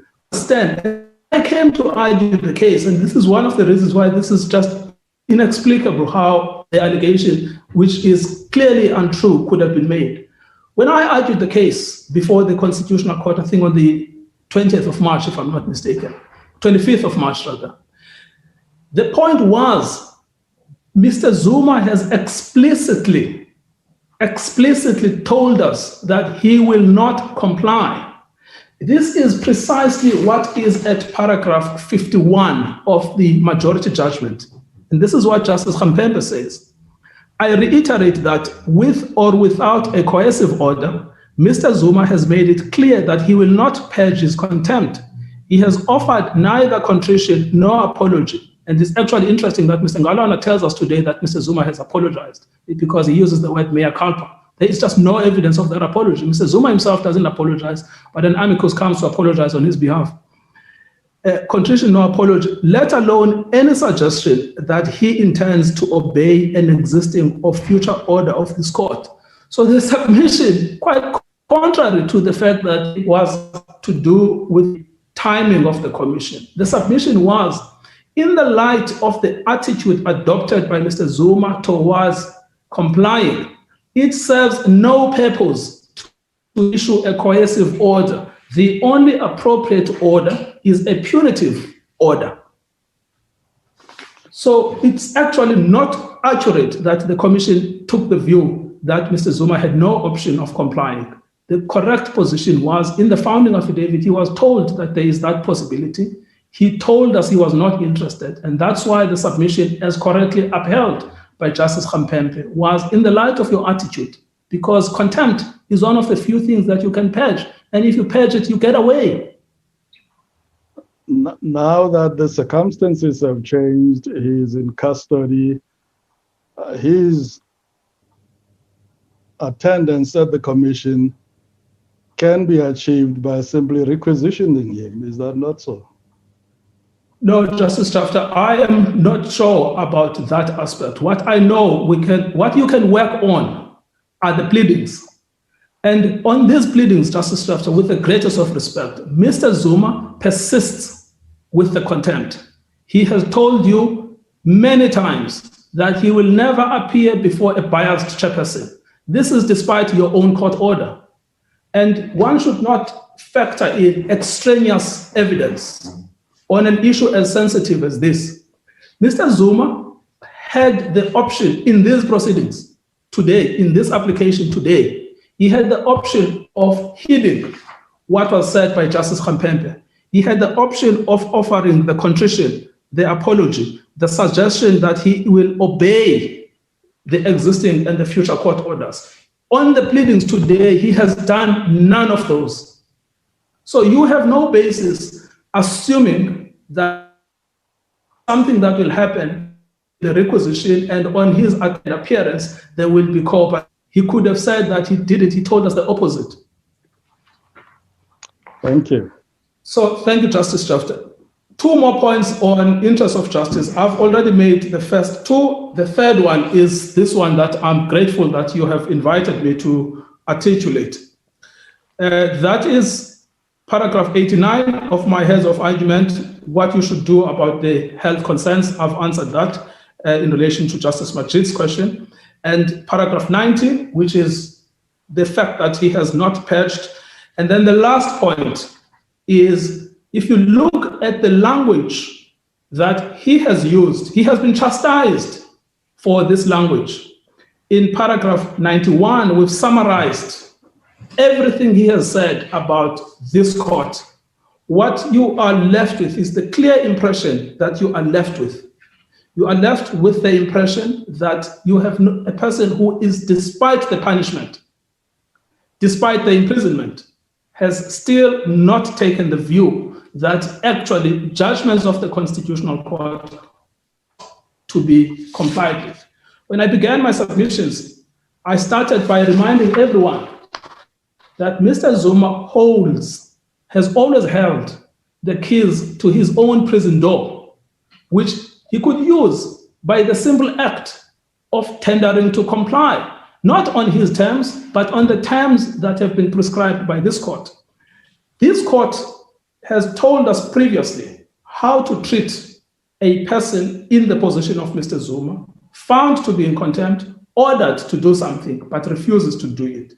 I came to argue the case, and this is one of the reasons why this is just inexplicable how the allegation, which is clearly untrue, could have been made. When I argued the case before the Constitutional Court, I think on the 20th of March, if I'm not mistaken, 25th of March rather, the point was Mr. Zuma has explicitly told us that he will not comply. This is precisely what is at paragraph 51 of the majority judgment. And this is what Justice Khampembe says. I reiterate that with or without a coercive order, Mr. Zuma has made it clear that he will not purge his contempt. He has offered neither contrition nor apology. And it's actually interesting that Mr. Ngalwana tells us today that Mr. Zuma has apologized because he uses the word mea culpa. There is just no evidence of that apology. Mr. Zuma himself doesn't apologize, but an amicus comes to apologize on his behalf. Contrition, no apology, let alone any suggestion that he intends to obey an existing or future order of this court. So the submission, quite contrary to the fact that it was to do with timing of the commission, the submission was, in the light of the attitude adopted by Mr. Zuma towards complying, it serves no purpose to issue a coercive order. The only appropriate order is a punitive order. So it's actually not accurate that the commission took the view that Mr. Zuma had no option of complying. The correct position was, in the founding affidavit, he was told that there is that possibility. He told us he was not interested, and that's why the submission, as correctly upheld by Justice Khampembe, was in the light of your attitude, because contempt is one of the few things that you can purge, and if you purge it, you get away. Now that the circumstances have changed, he's in custody, his attendance at the commission can be achieved by simply requisitioning him. Is that not so? No, Justice Shafter, I am not sure about that aspect. What I know, what you can work on are the pleadings. And on these pleadings, Justice Shafter, with the greatest of respect, Mr. Zuma persists with the contempt. He has told you many times that he will never appear before a biased chairperson. This is despite your own court order. And one should not factor in extraneous evidence on an issue as sensitive as this. Mr. Zuma had the option in these proceedings today, in this application today, he had the option of heeding what was said by Justice Khampembe. He had the option of offering the contrition, the apology, the suggestion that he will obey the existing and the future court orders. On the pleadings today, he has done none of those. So you have no basis assuming that something that will happen, the requisition, and on his appearance, there will be called. He could have said that he did it. He told us the opposite. Thank you. So thank you, Justice Shafter. Two more points on interest of justice. I've already made the first two. The third one is this one that I'm grateful that you have invited me to articulate. That is paragraph 89 of my heads of argument, what you should do about the health concerns. I've answered that in relation to Justice Majid's question. And paragraph 90, which is the fact that he has not purged. And then the last point is, if you look at the language that he has used, he has been chastised for this language. In paragraph 91, we've summarized everything he has said about this court. What you are left with is the clear impression that you are left with. You are left with the impression that you have a person who is, despite the punishment, despite the imprisonment, has still not taken the view that actually judgments of the Constitutional Court to be complied with. When I began my submissions, I started by reminding everyone that Mr. Zuma has always held the keys to his own prison door, which he could use by the simple act of tendering to comply, not on his terms, but on the terms that have been prescribed by this court. This court has told us previously how to treat a person in the position of Mr. Zuma, found to be in contempt, ordered to do something, but refuses to do it.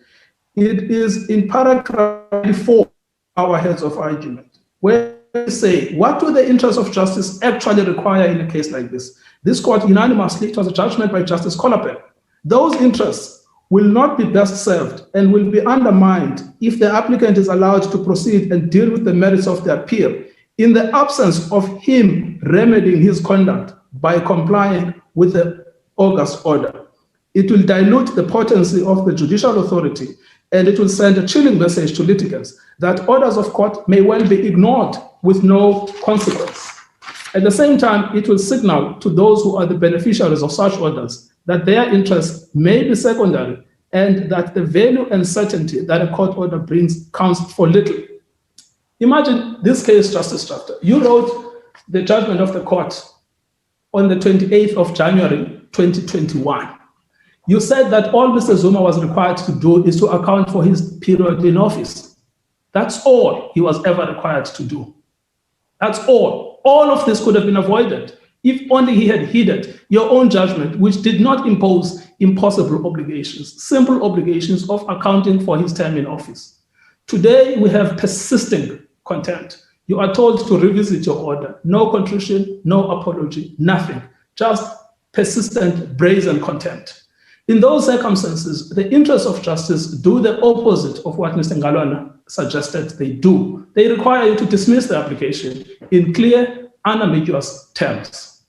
It is in paragraph 4, our heads of argument, where we say, what do the interests of justice actually require in a case like this? This court unanimously, it was a judgment by Justice Colapel. Those interests will not be best served and will be undermined if the applicant is allowed to proceed and deal with the merits of the appeal in the absence of him remedying his conduct by complying with the August order. It will dilute the potency of the judicial authority, and it will send a chilling message to litigants that orders of court may well be ignored with no consequence. At the same time, it will signal to those who are the beneficiaries of such orders that their interests may be secondary and that the value and certainty that a court order brings counts for little. Imagine this case, Justice Chapter. You wrote the judgment of the court on the 28th of January, 2021. You said that all Mr. Zuma was required to do is to account for his period in office. That's all he was ever required to do. That's all. All of this could have been avoided if only he had heeded your own judgment, which did not impose impossible obligations, simple obligations of accounting for his term in office. Today, we have persisting contempt. You are told to revisit your order. No contrition, no apology, nothing. Just persistent, brazen contempt. In those circumstances, the interests of justice do the opposite of what Mr. Ngalwana suggested they do. They require you to dismiss the application in clear, unambiguous terms.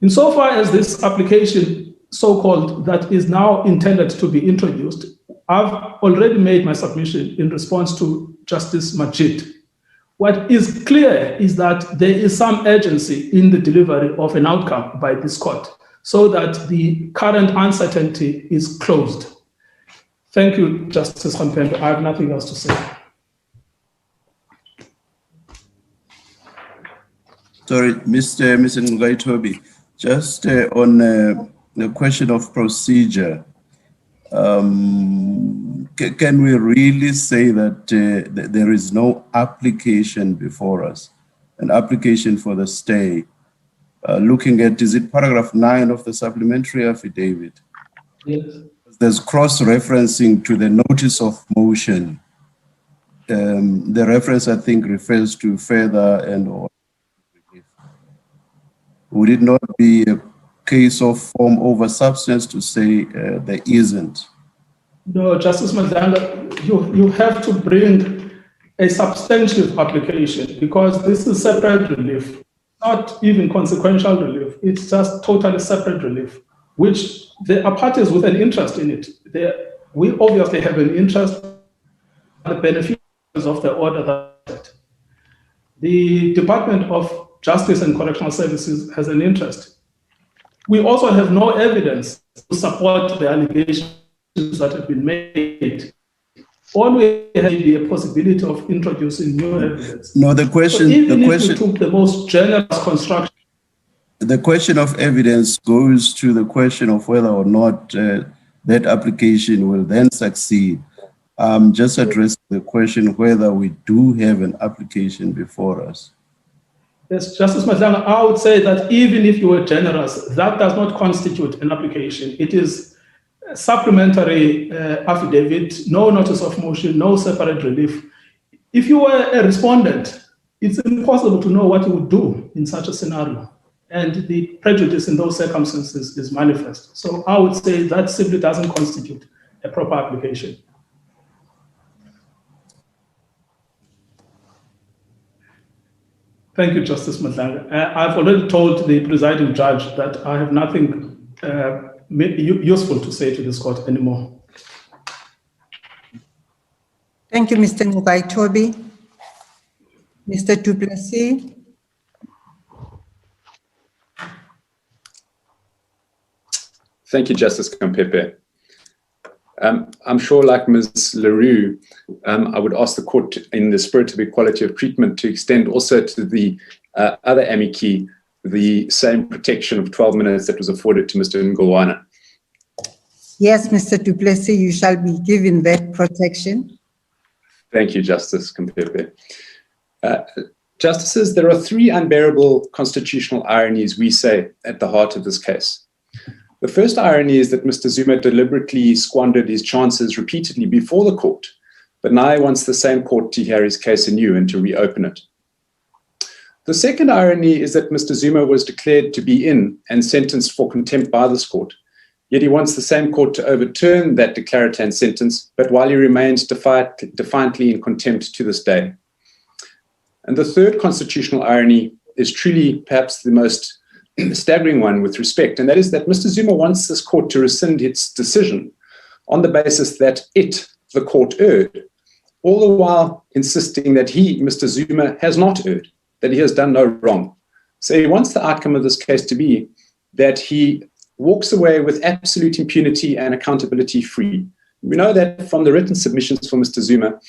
Insofar as this application, so-called, that is now intended to be introduced, I've already made my submission in response to Justice Majid. What is clear is that there is some urgency in the delivery of an outcome by this court, so that the current uncertainty is closed. Thank you, Justice Khampembe. I have nothing else to say. Sorry, Mr. Ngugaitobi, just on the question of procedure, can we really say that there is no application before us, an application for the stay? Looking at, is it paragraph 9 of the supplementary affidavit? Yes. There's cross-referencing to the notice of motion. The reference, I think, refers to further and or. Would it not be a case of form over substance to say there isn't? No, Justice Madanga, you have to bring a substantive application because this is separate relief, not even consequential relief. It's just totally separate relief, which there are parties with an interest in it. We obviously have an interest in the benefits of the order that the Department of Justice and Correctional Services has an interest. We also have no evidence to support the allegations that have been made. All we have is the possibility of introducing new evidence. No, the question. So even if we took the most generous construction. The question of evidence goes to the question of whether or not that application will then succeed. Just address the question whether we do have an application before us. Yes, Justice Madlanga, I would say that even if you were generous, that does not constitute an application. It is a supplementary affidavit, no notice of motion, no separate relief. If you were a respondent, it's impossible to know what you would do in such a scenario. And the prejudice in those circumstances is manifest. So I would say that simply doesn't constitute a proper application. Thank you, Justice Madlanga. I've already told the presiding judge that I have nothing useful to say to this court anymore. Thank you, Mr. Ngugaitobi. Mr. Du Plessis. Thank you, Justice Khampepe. I'm sure, like Ms. LaRue, I would ask the court, in the spirit of equality of treatment, to extend also to the other amici the same protection of 12 minutes that was afforded to Mr. Ngulwana. Yes, Mr. Du Plessis, you shall be given that protection. Thank you, Justice Kempepe. Justices, there are three unbearable constitutional ironies, we say, at the heart of this case. The first irony is that Mr. Zuma deliberately squandered his chances repeatedly before the court, but now he wants the same court to hear his case anew and to reopen it. The second irony is that Mr. Zuma was declared to be in and sentenced for contempt by this court, yet he wants the same court to overturn that declaratory sentence, but while he remains defiantly in contempt to this day. And the third constitutional irony is truly perhaps the most staggering one with respect, and that is that Mr. Zuma wants this court to rescind its decision on the basis that the court, erred, all the while insisting that he, Mr. Zuma, has not erred, that he has done no wrong. So he wants the outcome of this case to be that he walks away with absolute impunity and accountability free. We know that from the written submissions for Mr. Zuma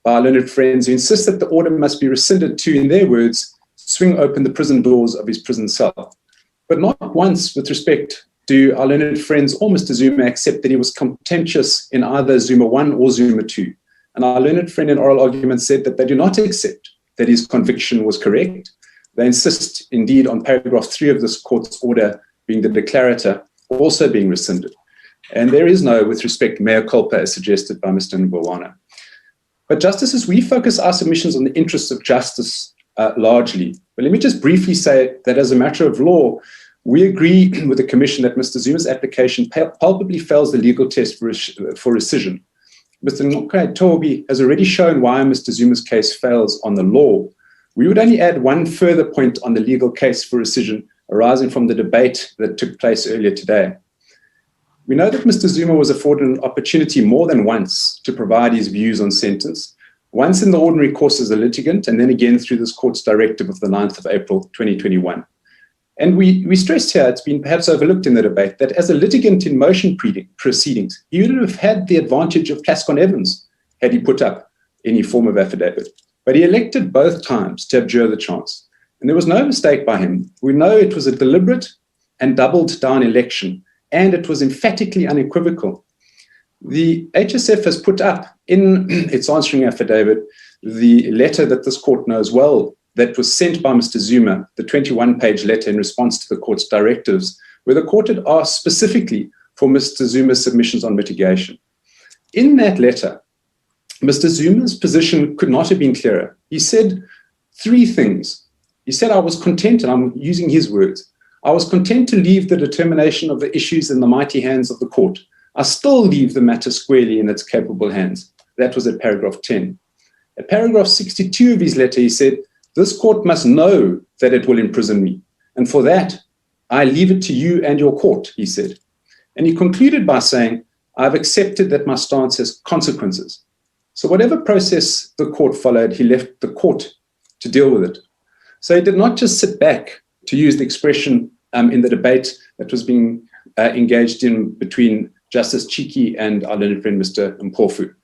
by our learned friends who insist that the order must be rescinded to, in their words, swing open the prison doors of his prison cell. But not once, with respect, do our learned friends or Mr. Zuma accept that he was contemptuous in either Zuma 1 or Zuma 2. And our learned friend in oral argument said that they do not accept that his conviction was correct. They insist, indeed, on paragraph 3 of this court's order being the declarator also being rescinded. And there is no, with respect, mea culpa as suggested by Mr. Ngulwana. But justices, we focus our submissions on the interests of justice largely. But let me just briefly say that as a matter of law, we agree with the Commission that Mr. Zuma's application palpably fails the legal test for rescission. Mr. Nkokai Toby has already shown why Mr. Zuma's case fails on the law. We would only add one further point on the legal case for rescission arising from the debate that took place earlier today. We know that Mr. Zuma was afforded an opportunity more than once to provide his views on sentence, once in the ordinary course as a litigant, and then again through this court's directive of the 9th of April 2021. And we stressed here, it's been perhaps overlooked in the debate, that as a litigant in motion proceedings, he would have had the advantage of Plascon Evans had he put up any form of affidavit. But he elected both times to abjure the chance. And there was no mistake by him. We know it was a deliberate and doubled down election, and it was emphatically unequivocal. The HSF has put up in its answering affidavit the letter that this court knows well that was sent by Mr. Zuma, the 21-page letter in response to the court's directives, where the court had asked specifically for Mr. Zuma's submissions on mitigation. In that letter, Mr. Zuma's position could not have been clearer. He said three things. He said, I was content, and I'm using his words, I was content to leave the determination of the issues in the mighty hands of the court. I still leave the matter squarely in its capable hands. That was at paragraph 10. At paragraph 62 of his letter, he said, this court must know that it will imprison me. And for that, I leave it to you and your court, he said. And he concluded by saying, I've accepted that my stance has consequences. So whatever process the court followed, he left the court to deal with it. So he did not just sit back, to use the expression in the debate that was being engaged in between Justice Chiki and our learned friend, Mr. Mpofu.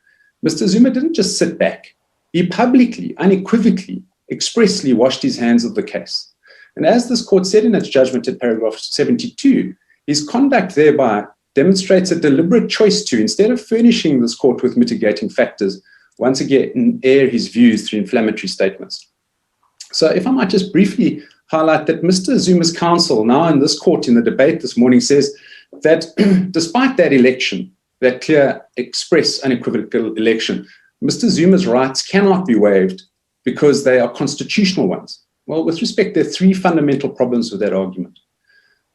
Mr. Zuma didn't just sit back. He publicly, unequivocally, expressly washed his hands of the case. And as this court said in its judgment at paragraph 72, his conduct thereby demonstrates a deliberate choice to, instead of furnishing this court with mitigating factors, once again air his views through inflammatory statements. So if I might just briefly highlight that Mr. Zuma's counsel now in this court in the debate this morning says that despite that election, that clear, express, unequivocal election, Mr. Zuma's rights cannot be waived because they are constitutional ones. Well, with respect, there are three fundamental problems with that argument.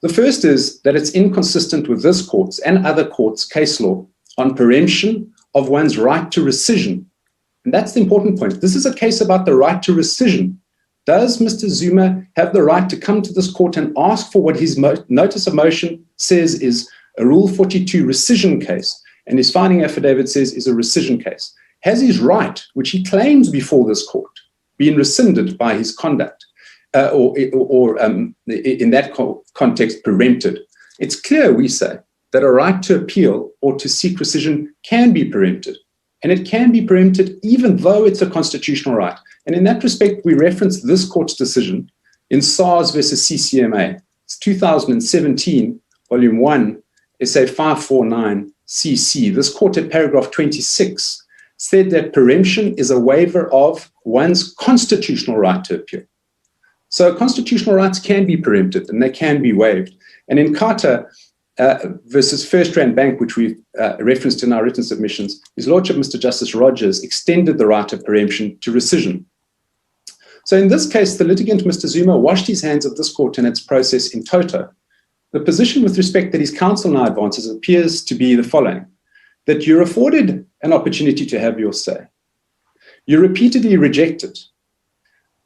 The first is that it's inconsistent with this court's and other courts' case law on preemption of one's right to rescission. And that's the important point. This is a case about the right to rescission. Does Mr. Zuma have the right to come to this court and ask for what his notice of motion says is a Rule 42 rescission case, and his finding affidavit says is a rescission case? Has his right, which he claims before this court, been rescinded by his conduct, or in that context, preempted? It's clear, we say, that a right to appeal or to seek rescission can be preempted. And it can be preempted even though it's a constitutional right. And in that respect, we reference this court's decision in SARS versus CCMA. It's 2017, volume 1, SA 549 CC. This court at paragraph 26 said that preemption is a waiver of one's constitutional right to appeal. So constitutional rights can be preempted and they can be waived. And in Carter versus First Rand Bank, which we've referenced in our written submissions, His Lordship Mr. Justice Rogers extended the right of preemption to rescission. So in this case, the litigant, Mr. Zuma, washed his hands of this court and its process in toto. The position with respect that his counsel now advances appears to be the following: that you're afforded an opportunity to have your say. You're repeatedly rejected.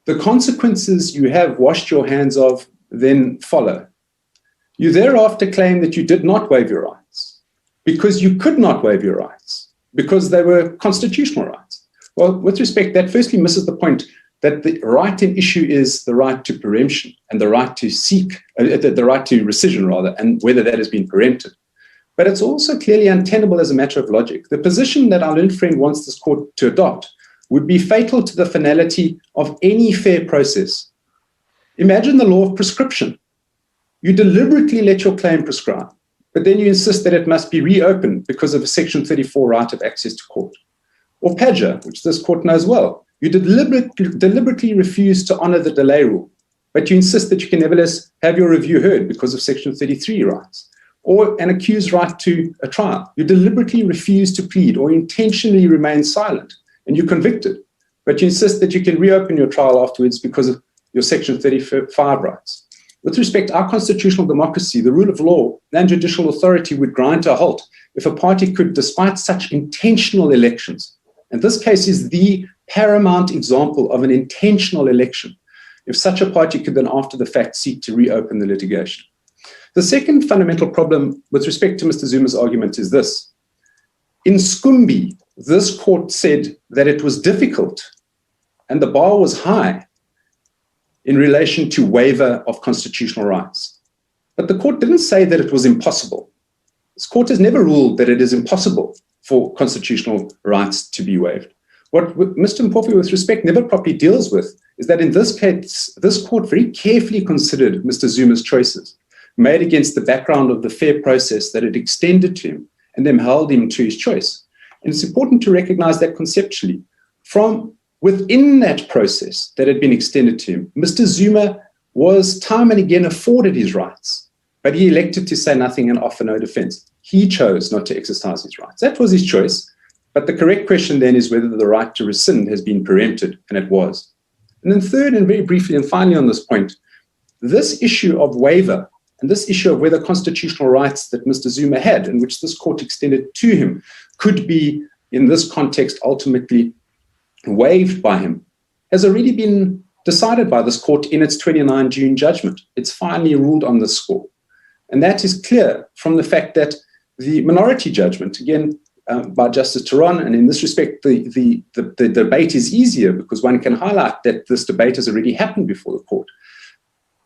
The consequences you have washed your hands of then follow. You thereafter claim that you did not waive your rights because you could not waive your rights because they were constitutional rights. Well, with respect, that firstly misses the point that the right in issue is the right to preemption and the right to seek, the right to rescission rather, and whether that has been preempted. But it's also clearly untenable as a matter of logic. The position that our learned friend wants this court to adopt would be fatal to the finality of any fair process. Imagine the law of prescription. You deliberately let your claim prescribe, but then you insist that it must be reopened because of a Section 34 right of access to court. Or PADGA, which this court knows well. You deliberately refuse to honor the delay rule, but you insist that you can nevertheless have your review heard because of Section 33 rights. Or an accused right to a trial. You deliberately refuse to plead or intentionally remain silent, and you're convicted, but you insist that you can reopen your trial afterwards because of your Section 35 rights. With respect to our constitutional democracy, the rule of law and judicial authority would grind to a halt if a party could, despite such intentional elections, and this case is the paramount example of an intentional election, if such a party could then after the fact seek to reopen the litigation. The second fundamental problem with respect to Mr. Zuma's argument is this. In Scumbi, this court said that it was difficult and the bar was high in relation to waiver of constitutional rights. But the court didn't say that it was impossible. This court has never ruled that it is impossible for constitutional rights to be waived. What Mr. Mpofu, with respect, never properly deals with is that in this case, this court very carefully considered Mr. Zuma's choices, made against the background of the fair process that it extended to him and then held him to his choice. And it's important to recognize that conceptually. From within that process that had been extended to him, Mr. Zuma was time and again afforded his rights, but he elected to say nothing and offer no defense. He chose not to exercise his rights. That was his choice. But the correct question then is whether the right to rescind has been preempted, and it was. And then third, and very briefly, and finally on this point, this issue of waiver and this issue of whether constitutional rights that Mr. Zuma had, and which this court extended to him, could be, in this context, ultimately waived by him, has already been decided by this court in its 29 June judgment. It's finally ruled on this score. And that is clear from the fact that the minority judgment, again, by Justice Turon, and in this respect, the debate is easier because one can highlight that this debate has already happened before the court.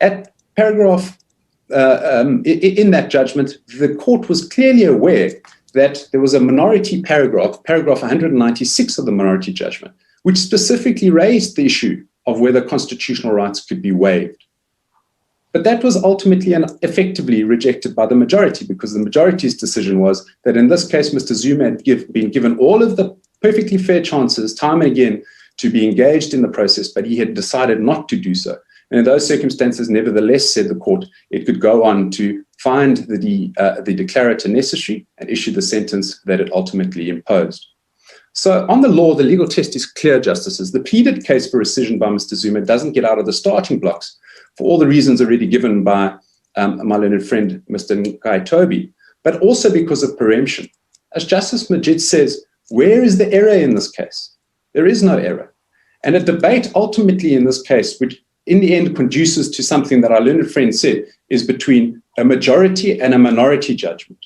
At paragraph, in that judgment, the court was clearly aware that there was a minority paragraph 196 of the minority judgment, which specifically raised the issue of whether constitutional rights could be waived. But that was ultimately and effectively rejected by the majority because the majority's decision was that in this case, Mr. Zuma had been given all of the perfectly fair chances time and again to be engaged in the process, but he had decided not to do so. And in those circumstances, nevertheless, said the court, it could go on to find the declarator necessary and issue the sentence that it ultimately imposed. So on the law, the legal test is clear, Justices. The pleaded case for rescission by Mr. Zuma doesn't get out of the starting blocks for all the reasons already given by my learned friend, Mr. Nkai Toby, but also because of preemption. As Justice Majid says, where is the error in this case? There is no error. And a debate ultimately in this case, which in the end conduces to something that our learned friend said, is between a majority and a minority judgment,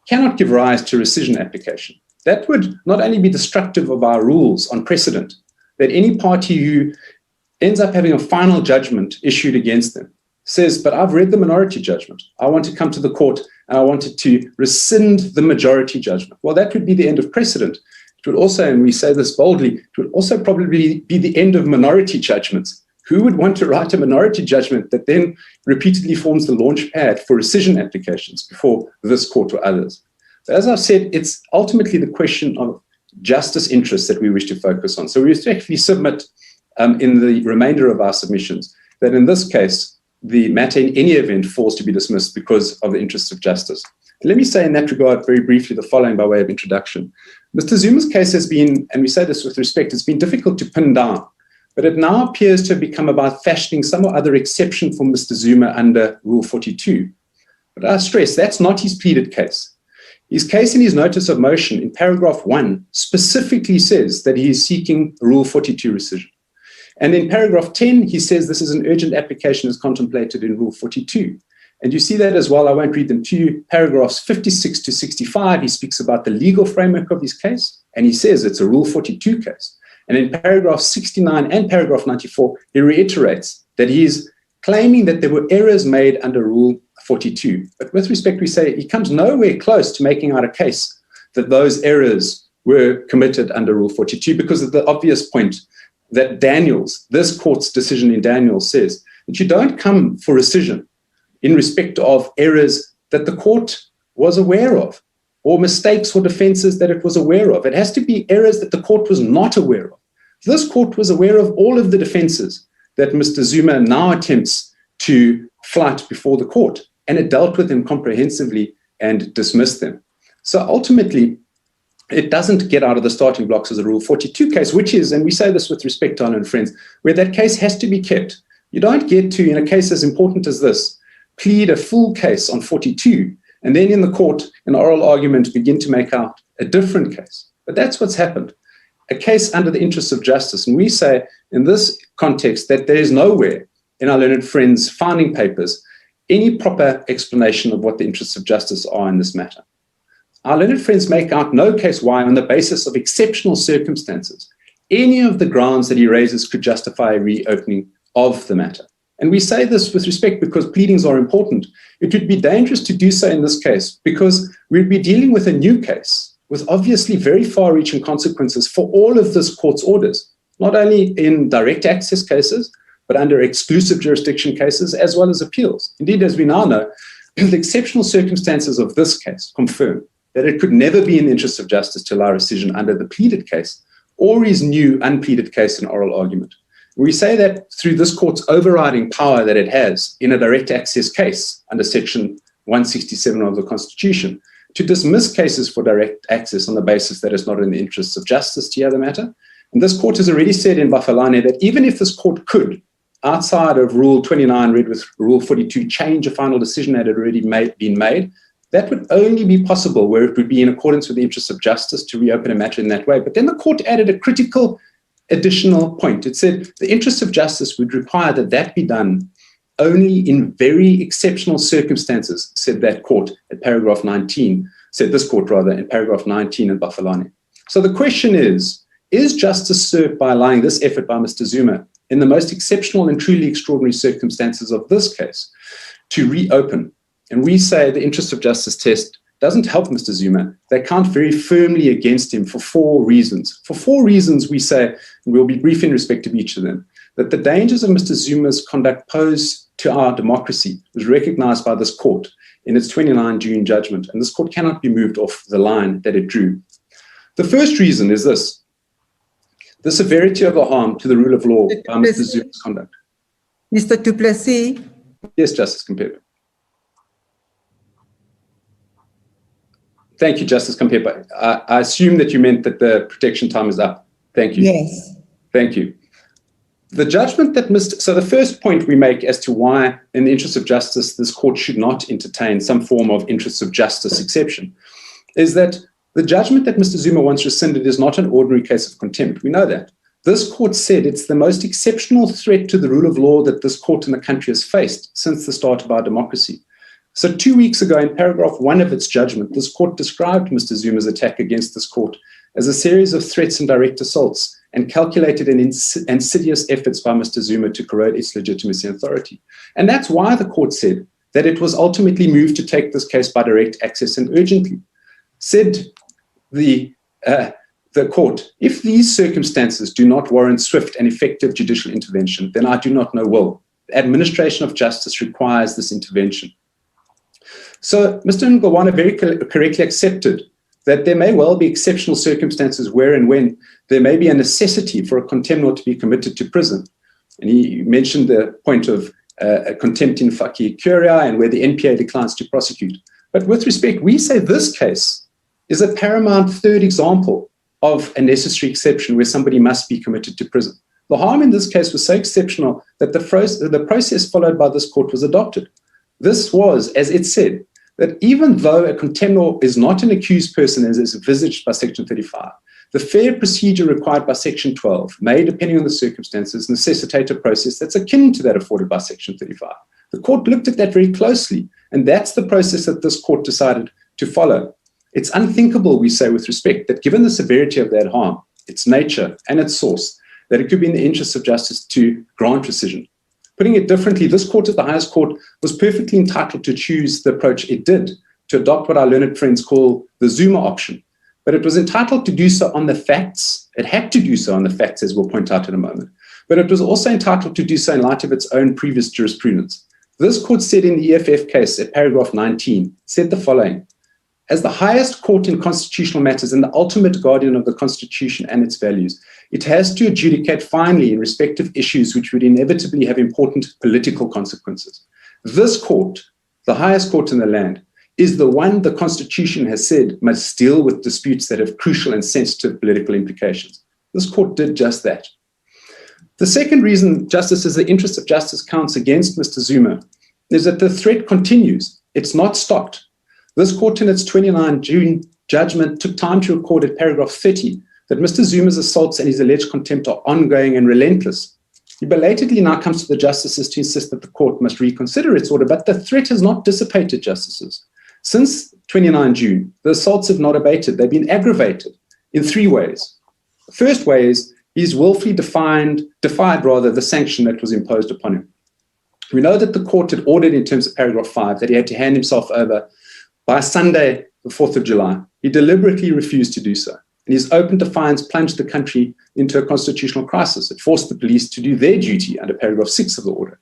cannot give rise to rescission application. That would not only be destructive of our rules on precedent, that any party who ends up having a final judgment issued against them says, but I've read the minority judgment. I want to come to the court and I wanted to rescind the majority judgment. Well, that would be the end of precedent. It would also, and we say this boldly, it would also probably be the end of minority judgments. Who would want to write a minority judgment that then repeatedly forms the launch pad for rescission applications before this court or others? So as I've said, it's ultimately the question of justice interests that we wish to focus on. So we respectfully submit in the remainder of our submissions that in this case, the matter in any event falls to be dismissed because of the interests of justice. Let me say in that regard very briefly the following by way of introduction. Mr. Zuma's case has been, and we say this with respect, it's been difficult to pin down, but it now appears to have become about fashioning some or other exception for Mr. Zuma under Rule 42. But I stress that's not his pleaded case. His case in his notice of motion in paragraph 1 specifically says that he is seeking Rule 42 rescission. And in paragraph 10, he says this is an urgent application as contemplated in Rule 42. And you see that as well. I won't read them to you. Paragraphs 56 to 65, he speaks about the legal framework of his case, and he says it's a Rule 42 case. And in paragraph 69 and paragraph 94, he reiterates that he is claiming that there were errors made under Rule 42. But with respect, we say he comes nowhere close to making out a case that those errors were committed under Rule 42 because of the obvious point that Daniels, this court's decision in Daniels, says that you don't come for rescission in respect of errors that the court was aware of or mistakes or defenses that it was aware of. It has to be errors that the court was not aware of. This court was aware of all of the defenses that Mr. Zuma now attempts to flout before the court, and it dealt with them comprehensively and dismissed them. So ultimately, it doesn't get out of the starting blocks as a Rule 42 case, which is, and we say this with respect to our own friends, where that case has to be kept. You don't get to, in a case as important as this, plead a full case on 42, and then in the court, an oral argument, begin to make out a different case. But that's what's happened. A case under the interests of justice. And we say in this context that there is nowhere in our learned friends' founding papers any proper explanation of what the interests of justice are in this matter. Our learned friends make out no case why, on the basis of exceptional circumstances, any of the grounds that he raises could justify a reopening of the matter. And we say this with respect because pleadings are important. It would be dangerous to do so in this case because we'd be dealing with a new case with obviously very far-reaching consequences for all of this court's orders, not only in direct access cases, but under exclusive jurisdiction cases as well as appeals. Indeed, as we now know, the exceptional circumstances of this case confirm that it could never be in the interest of justice to allow rescission under the pleaded case or his new unpleaded case in oral argument. We say that through this court's overriding power that it has in a direct access case under Section 167 of the Constitution to dismiss cases for direct access on the basis that it's not in the interests of justice to hear the matter. And this court has already said in Bafalane that even if this court could, outside of Rule 29 read with Rule 42, change a final decision that had already been made, that would only be possible where it would be in accordance with the interests of justice to reopen a matter in that way. But then the court added a critical additional point. It said the interests of justice would require that that be done only in very exceptional circumstances, said that court at paragraph 19, said this court rather, in paragraph 19 in Bafalane. So the question is justice served by allowing this effort by Mr. Zuma in the most exceptional and truly extraordinary circumstances of this case to reopen? And we say the interest of justice test doesn't help Mr. Zuma. They count very firmly against him for 4 reasons. For 4 reasons, we say, and we'll be brief in respect of each of them, that the dangers of Mr. Zuma's conduct pose to our democracy was recognized by this court in its 29 June judgment, and this court cannot be moved off the line that it drew. The first reason is this: the severity of the harm to the rule of law by Mr. Zuma's conduct. Mr. du Plessis? Yes, Justice Kempepe. Thank you, Justice Kempepe. I assume that you meant that the protection time is up. Thank you. Yes. Thank you. The judgment that so the first point we make as to why, in the interest of justice, this court should not entertain some form of interests of justice exception is that the judgment that Mr. Zuma wants rescinded is not an ordinary case of contempt. We know that. This court said it's the most exceptional threat to the rule of law that this court in the country has faced since the start of our democracy. So 2 weeks ago, in paragraph 1 of its judgment, this court described Mr. Zuma's attack against this court as a series of threats and direct assaults and calculated and insidious efforts by Mr. Zuma to corrode its legitimacy and authority. And that's why the court said that it was ultimately moved to take this case by direct access and urgently. Said the court, if these circumstances do not warrant swift and effective judicial intervention, then I do not know will. The administration of justice requires this intervention. So Mr. Ngwane very correctly accepted that there may well be exceptional circumstances where and when there may be a necessity for a contemnor to be committed to prison. And he mentioned the point of contempt in facie curia and where the NPA declines to prosecute. But with respect, we say this case is a paramount third example of a necessary exception where somebody must be committed to prison. The harm in this case was so exceptional that the process followed by this court was adopted. This was, as it said, that even though a contemnor is not an accused person as is envisaged by Section 35, the fair procedure required by Section 12 may, depending on the circumstances, necessitate a process that's akin to that afforded by Section 35. The court looked at that very closely, and that's the process that this court decided to follow. It's unthinkable, we say with respect, that given the severity of that harm, its nature and its source, that it could be in the interests of justice to grant rescission. Putting it differently, this court at the highest court was perfectly entitled to choose the approach it did, to adopt what our learned friends call the Zuma option. But it was entitled to do so on the facts. It had to do so on the facts, as we'll point out in a moment. But it was also entitled to do so in light of its own previous jurisprudence. This court said in the EFF case at paragraph 19, said the following: as the highest court in constitutional matters and the ultimate guardian of the Constitution and its values, it has to adjudicate finally in respect of issues which would inevitably have important political consequences. This court, the highest court in the land, is the one the Constitution has said must deal with disputes that have crucial and sensitive political implications. This court did just that. The second reason, Justice, is the interest of justice counts against Mr. Zuma is that the threat continues. It's not stopped. This court in its 29 June judgment took time to record at paragraph 30 that Mr. Zuma's assaults and his alleged contempt are ongoing and relentless. He belatedly now comes to the justices to insist that the court must reconsider its order, but the threat has not dissipated, justices. Since 29 June, the assaults have not abated. They've been aggravated in three ways. The first way is he's willfully defied the sanction that was imposed upon him. We know that the court had ordered in terms of paragraph 5 that he had to hand himself over by Sunday, the 4th of July. He deliberately refused to do so. And his open defiance plunged the country into a constitutional crisis. It forced the police to do their duty under paragraph 6 of the order.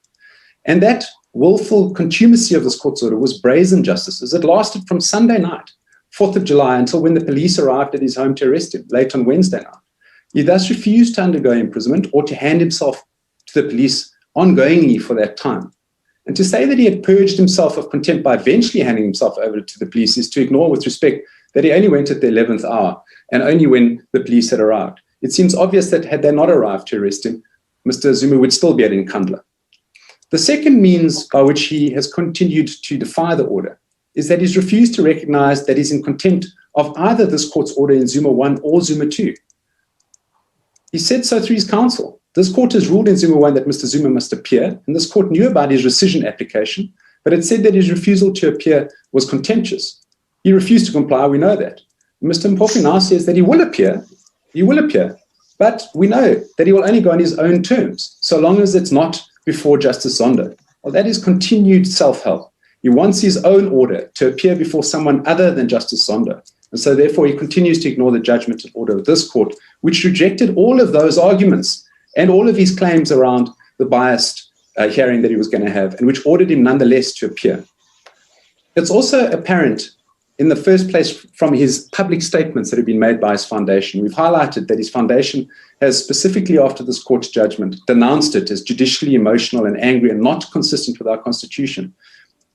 And that willful contumacy of this court's order was brazen, justices. It lasted from Sunday night, 4th of July, until when the police arrived at his home to arrest him, late on Wednesday night. He thus refused to undergo imprisonment or to hand himself to the police ongoingly for that time. And to say that he had purged himself of contempt by eventually handing himself over to the police is to ignore with respect that he only went at the 11th hour and only when the police had arrived. It seems obvious that had they not arrived to arrest him, Mr. Zuma would still be at Nkandla. The second means by which he has continued to defy the order is that he's refused to recognize that he's in contempt of either this court's order in Zuma 1 or Zuma 2. He said so through his counsel. This court has ruled in Zuma 1 that Mr. Zuma must appear, and this court knew about his rescission application, but it said that his refusal to appear was contemptuous. He refused to comply, we know that. Mr. Mpofu now says that he will appear, but we know that he will only go on his own terms, so long as it's not before Justice Zondo. Well, that is continued self-help. He wants his own order to appear before someone other than Justice Zondo. And so therefore he continues to ignore the judgment and order of this court, which rejected all of those arguments and all of his claims around the biased hearing that he was going to have, and which ordered him nonetheless to appear. It's also apparent in the first place from his public statements that have been made by his foundation. We've highlighted that his foundation has specifically after this court's judgment denounced it as judicially emotional and angry and not consistent with our constitution.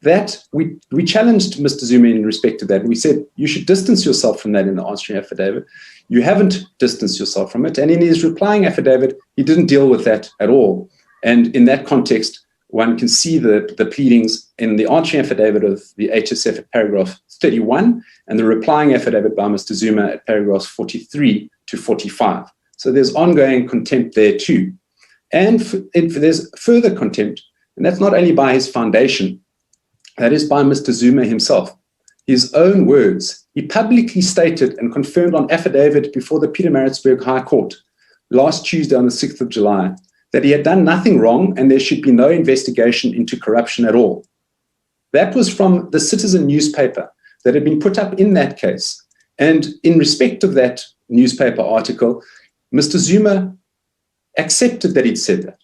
That we challenged Mr. Zuma in respect to that. We said, you should distance yourself from that in the answering affidavit. You haven't distanced yourself from it. And in his replying affidavit, he didn't deal with that at all. And in that context, one can see the pleadings in the answering affidavit of the HSF at paragraph 31 and the replying affidavit by Mr. Zuma at paragraphs 43 to 45. So there's ongoing contempt there too. And there's further contempt, and that's not only by his foundation, that is by Mr. Zuma himself. His own words, he publicly stated and confirmed on affidavit before the Pietermaritzburg High Court last Tuesday on the 6th of July that he had done nothing wrong and there should be no investigation into corruption at all. That was from the Citizen newspaper that had been put up in that case. And in respect of that newspaper article, Mr. Zuma accepted that he'd said that.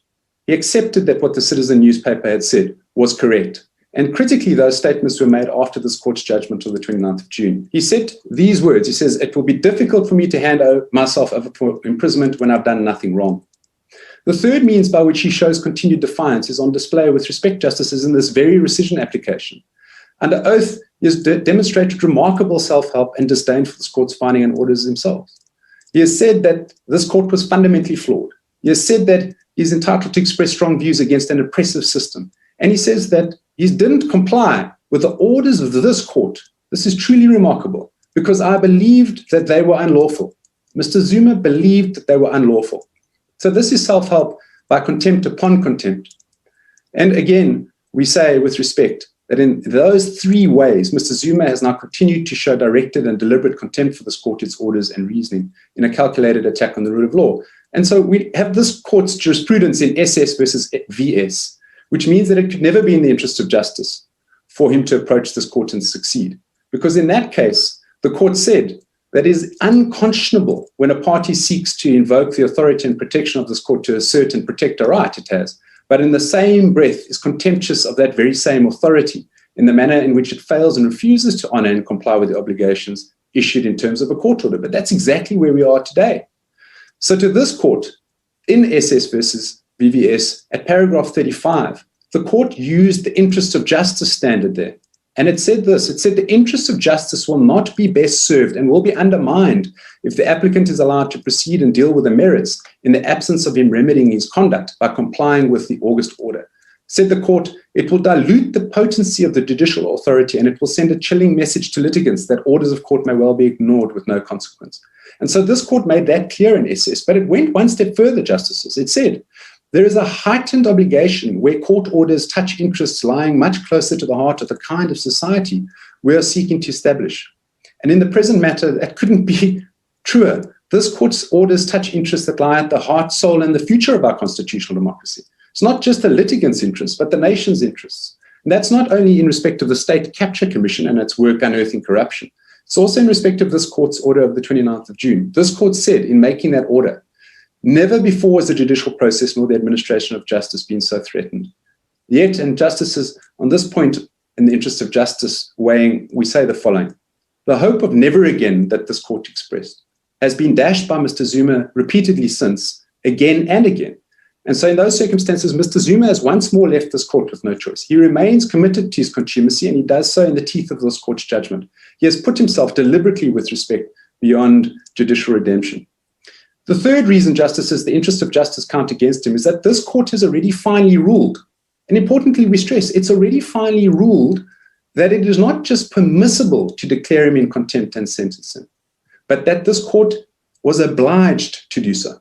He accepted that what the Citizen newspaper had said was correct. And critically, those statements were made after this court's judgment on the 29th of June. He said these words, he says, "It will be difficult for me to hand myself over for imprisonment when I've done nothing wrong." The third means by which he shows continued defiance is on display with respect, Justices, in this very rescission application. Under oath, he has demonstrated remarkable self-help and disdain for this court's finding and orders themselves. He has said that this court was fundamentally flawed. He has said that he is entitled to express strong views against an oppressive system. And he says that he didn't comply with the orders of this court. This is truly remarkable because I believed that they were unlawful. Mr. Zuma believed that they were unlawful. So this is self-help by contempt upon contempt. And again, we say with respect that in those three ways, Mr. Zuma has now continued to show directed and deliberate contempt for this court, its orders and reasoning in a calculated attack on the rule of law. And so we have this court's jurisprudence in SS versus VS, which means that it could never be in the interest of justice for him to approach this court and succeed. Because in that case, the court said that it is unconscionable when a party seeks to invoke the authority and protection of this court to assert and protect a right it has, but in the same breath is contemptuous of that very same authority in the manner in which it fails and refuses to honor and comply with the obligations issued in terms of a court order. But that's exactly where we are today. So to this court, in SS versus VVS, at paragraph 35, the court used the interest of justice standard there. And it said this, it said the interest of justice will not be best served and will be undermined if the applicant is allowed to proceed and deal with the merits in the absence of him remedying his conduct by complying with the August order. Said the court, it will dilute the potency of the judicial authority and it will send a chilling message to litigants that orders of court may well be ignored with no consequence. And so this court made that clear in SS, but it went one step further, Justices. It said, there is a heightened obligation where court orders touch interests lying much closer to the heart of the kind of society we are seeking to establish. And in the present matter, that couldn't be truer. This court's orders touch interests that lie at the heart, soul, and the future of our constitutional democracy. It's not just the litigant's interests, but the nation's interests. And that's not only in respect of the State Capture Commission and its work unearthing corruption. It's also in respect of this court's order of the 29th of June. This court said in making that order, never before has the judicial process nor the administration of justice been so threatened. Yet, and Justices, on this point, in the interest of justice weighing, we say the following. The hope of never again that this court expressed has been dashed by Mr. Zuma repeatedly since, again and again. And so in those circumstances, Mr. Zuma has once more left this court with no choice. He remains committed to his contumacy, and he does so in the teeth of this court's judgment. He has put himself deliberately with respect beyond judicial redemption. The third reason, Justices, the interest of justice count against him is that this court has already finally ruled. And importantly, we stress, it's already finally ruled that it is not just permissible to declare him in contempt and sentence him, but that this court was obliged to do so.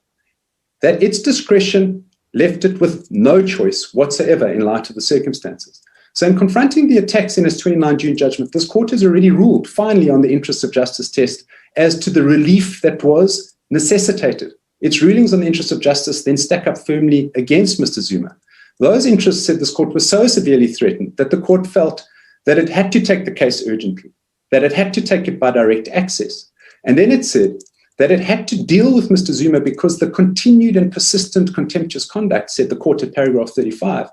That its discretion left it with no choice whatsoever in light of the circumstances. So in confronting the attacks in its 29 June judgment, this court has already ruled finally on the interest of justice test as to the relief that was necessitated. Its rulings on the interest of justice then stack up firmly against Mr. Zuma. Those interests, said this court, were so severely threatened that the court felt that it had to take the case urgently, that it had to take it by direct access. And then it said that it had to deal with Mr. Zuma because the continued and persistent contemptuous conduct, said the court at paragraph 35,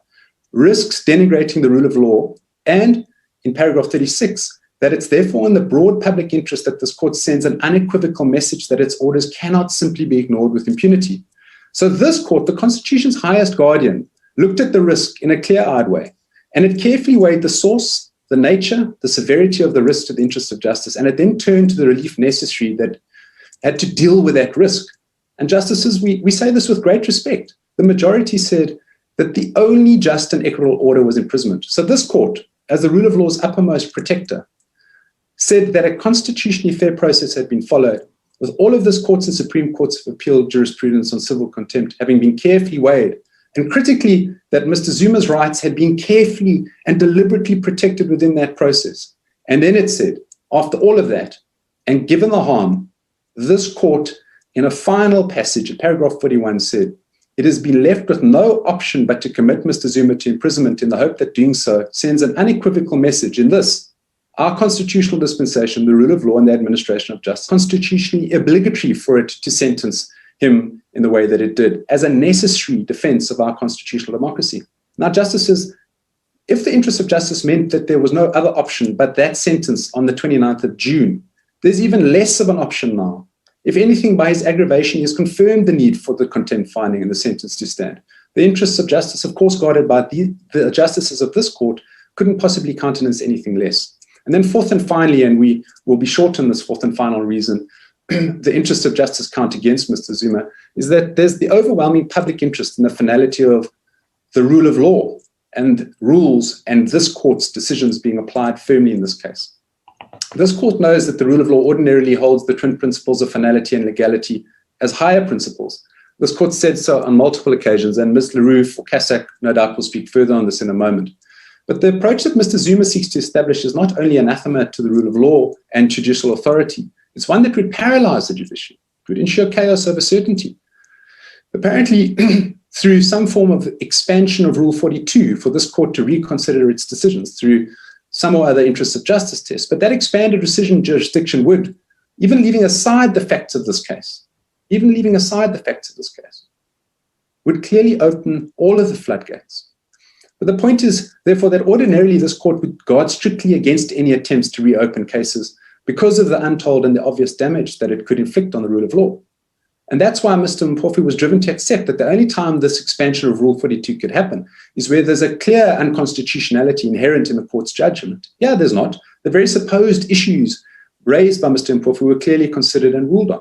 risks denigrating the rule of law, and in paragraph 36, that it's therefore in the broad public interest that this court sends an unequivocal message that its orders cannot simply be ignored with impunity. So this court, the Constitution's highest guardian, looked at the risk in a clear-eyed way, and it carefully weighed the source, the nature, the severity of the risk to the interest of justice, and it then turned to the relief necessary that had to deal with that risk. And Justices, we say this with great respect. The majority said that the only just and equitable order was imprisonment. So this court, as the rule of law's uppermost protector, said that a constitutionally fair process had been followed, with all of this courts and Supreme Courts of Appeal jurisprudence on civil contempt having been carefully weighed, and critically, that Mr. Zuma's rights had been carefully and deliberately protected within that process. And then it said, after all of that, and given the harm, this court, in a final passage, paragraph 41, said, it has been left with no option but to commit Mr. Zuma to imprisonment in the hope that doing so sends an unequivocal message in this, our constitutional dispensation, the rule of law and the administration of justice, constitutionally obligatory for it to sentence him in the way that it did, as a necessary defense of our constitutional democracy. Now, justices, if the interest of justice meant that there was no other option but that sentence on the 29th of June, there's even less of an option now. If anything, by his aggravation, he has confirmed the need for the contempt finding and the sentence to stand. The interests of justice, of course, guarded by the justices of this court, couldn't possibly countenance anything less. And then fourth and finally, and we will be short on this fourth and final reason, the interest of justice count against Mr. Zuma is that there's the overwhelming public interest in the finality of the rule of law and rules and this court's decisions being applied firmly in this case. This court knows that the rule of law ordinarily holds the twin principles of finality and legality as higher principles. This court said so on multiple occasions, and Ms. LaRue for CASAC no doubt will speak further on this in a moment. But the approach that Mr. Zuma seeks to establish is not only anathema to the rule of law and judicial authority, it's one that would paralyze the judiciary, would ensure chaos over certainty. Apparently, through some form of expansion of Rule 42 for this court to reconsider its decisions through some or other interests of justice test, but that expanded rescission jurisdiction would, even leaving aside the facts of this case, would clearly open all of the floodgates. But the point is, therefore, that ordinarily this court would guard strictly against any attempts to reopen cases because of the untold and the obvious damage that it could inflict on the rule of law. And that's why Mr. Mpofu was driven to accept that the only time this expansion of Rule 42 could happen is where there's a clear unconstitutionality inherent in the court's judgment. Yeah, there's not. The very supposed issues raised by Mr. Mpofu were clearly considered and ruled on.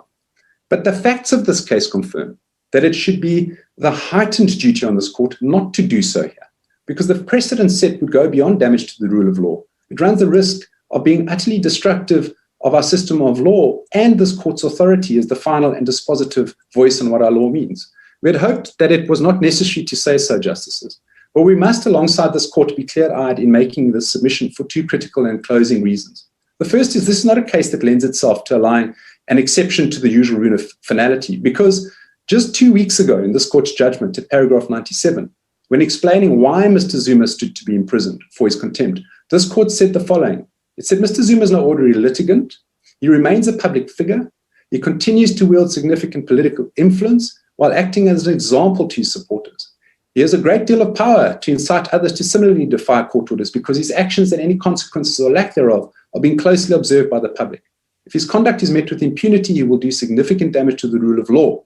But the facts of this case confirm that it should be the heightened duty on this court not to do so here, because the precedent set would go beyond damage to the rule of law. It runs the risk of being utterly destructive of our system of law and this court's authority as the final and dispositive voice on what our law means. We had hoped that it was not necessary to say so, justices, but we must, alongside this court, be clear-eyed in making this submission for two critical and closing reasons. The first is this is not a case that lends itself to allowing an exception to the usual rule of finality, because just 2 weeks ago in this court's judgment at paragraph 97, when explaining why Mr. Zuma stood to be imprisoned for his contempt, this court said the following. It said, Mr. Zuma is no ordinary litigant. He remains a public figure. He continues to wield significant political influence while acting as an example to his supporters. He has a great deal of power to incite others to similarly defy court orders because his actions and any consequences or lack thereof are being closely observed by the public. If his conduct is met with impunity, he will do significant damage to the rule of law.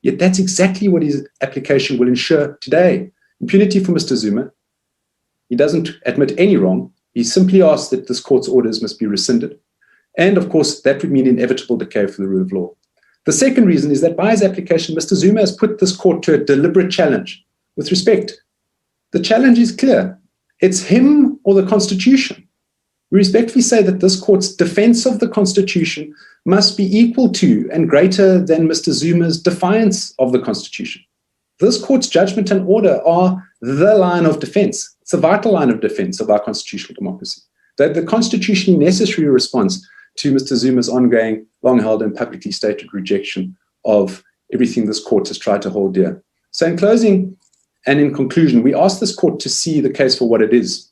Yet that's exactly what his application will ensure today. Impunity for Mr. Zuma. He doesn't admit any wrong. He simply asks that this court's orders must be rescinded. And of course, that would mean inevitable decay for the rule of law. The second reason is that by his application, Mr. Zuma has put this court to a deliberate challenge. With respect, the challenge is clear. It's him or the Constitution. We respectfully say that this court's defense of the Constitution must be equal to and greater than Mr. Zuma's defiance of the Constitution. This court's judgment and order are the line of defense. It's a vital line of defense of our constitutional democracy. That the constitutionally necessary response to Mr. Zuma's ongoing, long-held and publicly stated rejection of everything this court has tried to hold dear. So in closing and in conclusion, we ask this court to see the case for what it is.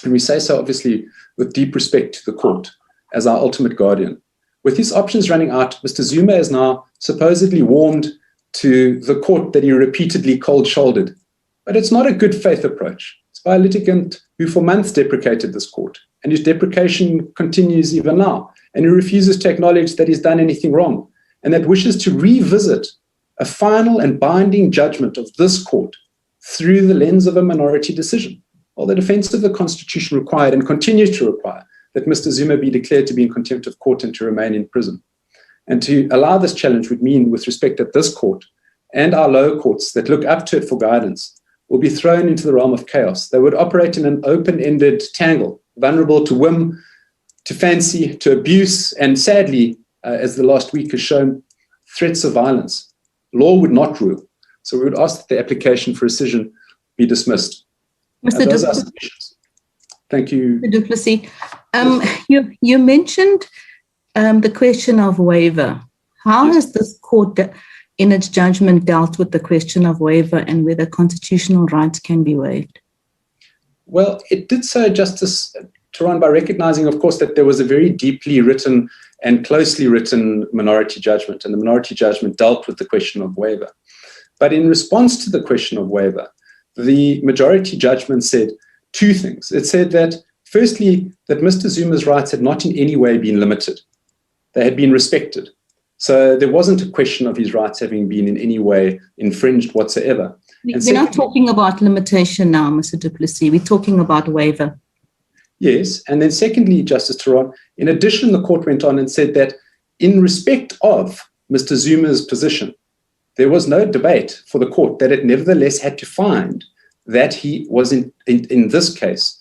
And we say so obviously with deep respect to the court as our ultimate guardian. With his options running out, Mr. Zuma is now supposedly warned to the court that he repeatedly cold-shouldered. But it's not a good faith approach. It's by a litigant who for months deprecated this court, and whose deprecation continues even now, and who refuses to acknowledge that he's done anything wrong, and that wishes to revisit a final and binding judgment of this court through the lens of a minority decision. While the defense of the Constitution required and continues to require that Mr. Zuma be declared to be in contempt of court and to remain in prison. And to allow this challenge would mean, with respect that this court and our lower courts that look up to it for guidance will be thrown into the realm of chaos. They would operate in an open-ended tangle, vulnerable to whim, to fancy, to abuse, and sadly, as the last week has shown, threats of violence. Law would not rule. So we would ask that the application for rescission be dismissed. Mr. Duplessis. Thank you. Mr. Duplessis. You mentioned the question of waiver. How has this court in its judgment, dealt with the question of waiver and whether constitutional rights can be waived? Well, it did so, Justice Turan, by recognizing, of course, that there was a very deeply written and closely written minority judgment, and the minority judgment dealt with the question of waiver. But in response to the question of waiver, the majority judgment said two things. It said that, firstly, that Mr. Zuma's rights had not in any way been limited. They had been respected. So there wasn't a question of his rights having been in any way infringed whatsoever. We're not talking about limitation now, Mr. du Plessis. We're talking about waiver. Yes. And then secondly, Justice Turan, in addition, the court went on and said that in respect of Mr. Zuma's position, there was no debate for the court that it nevertheless had to find that he was in this case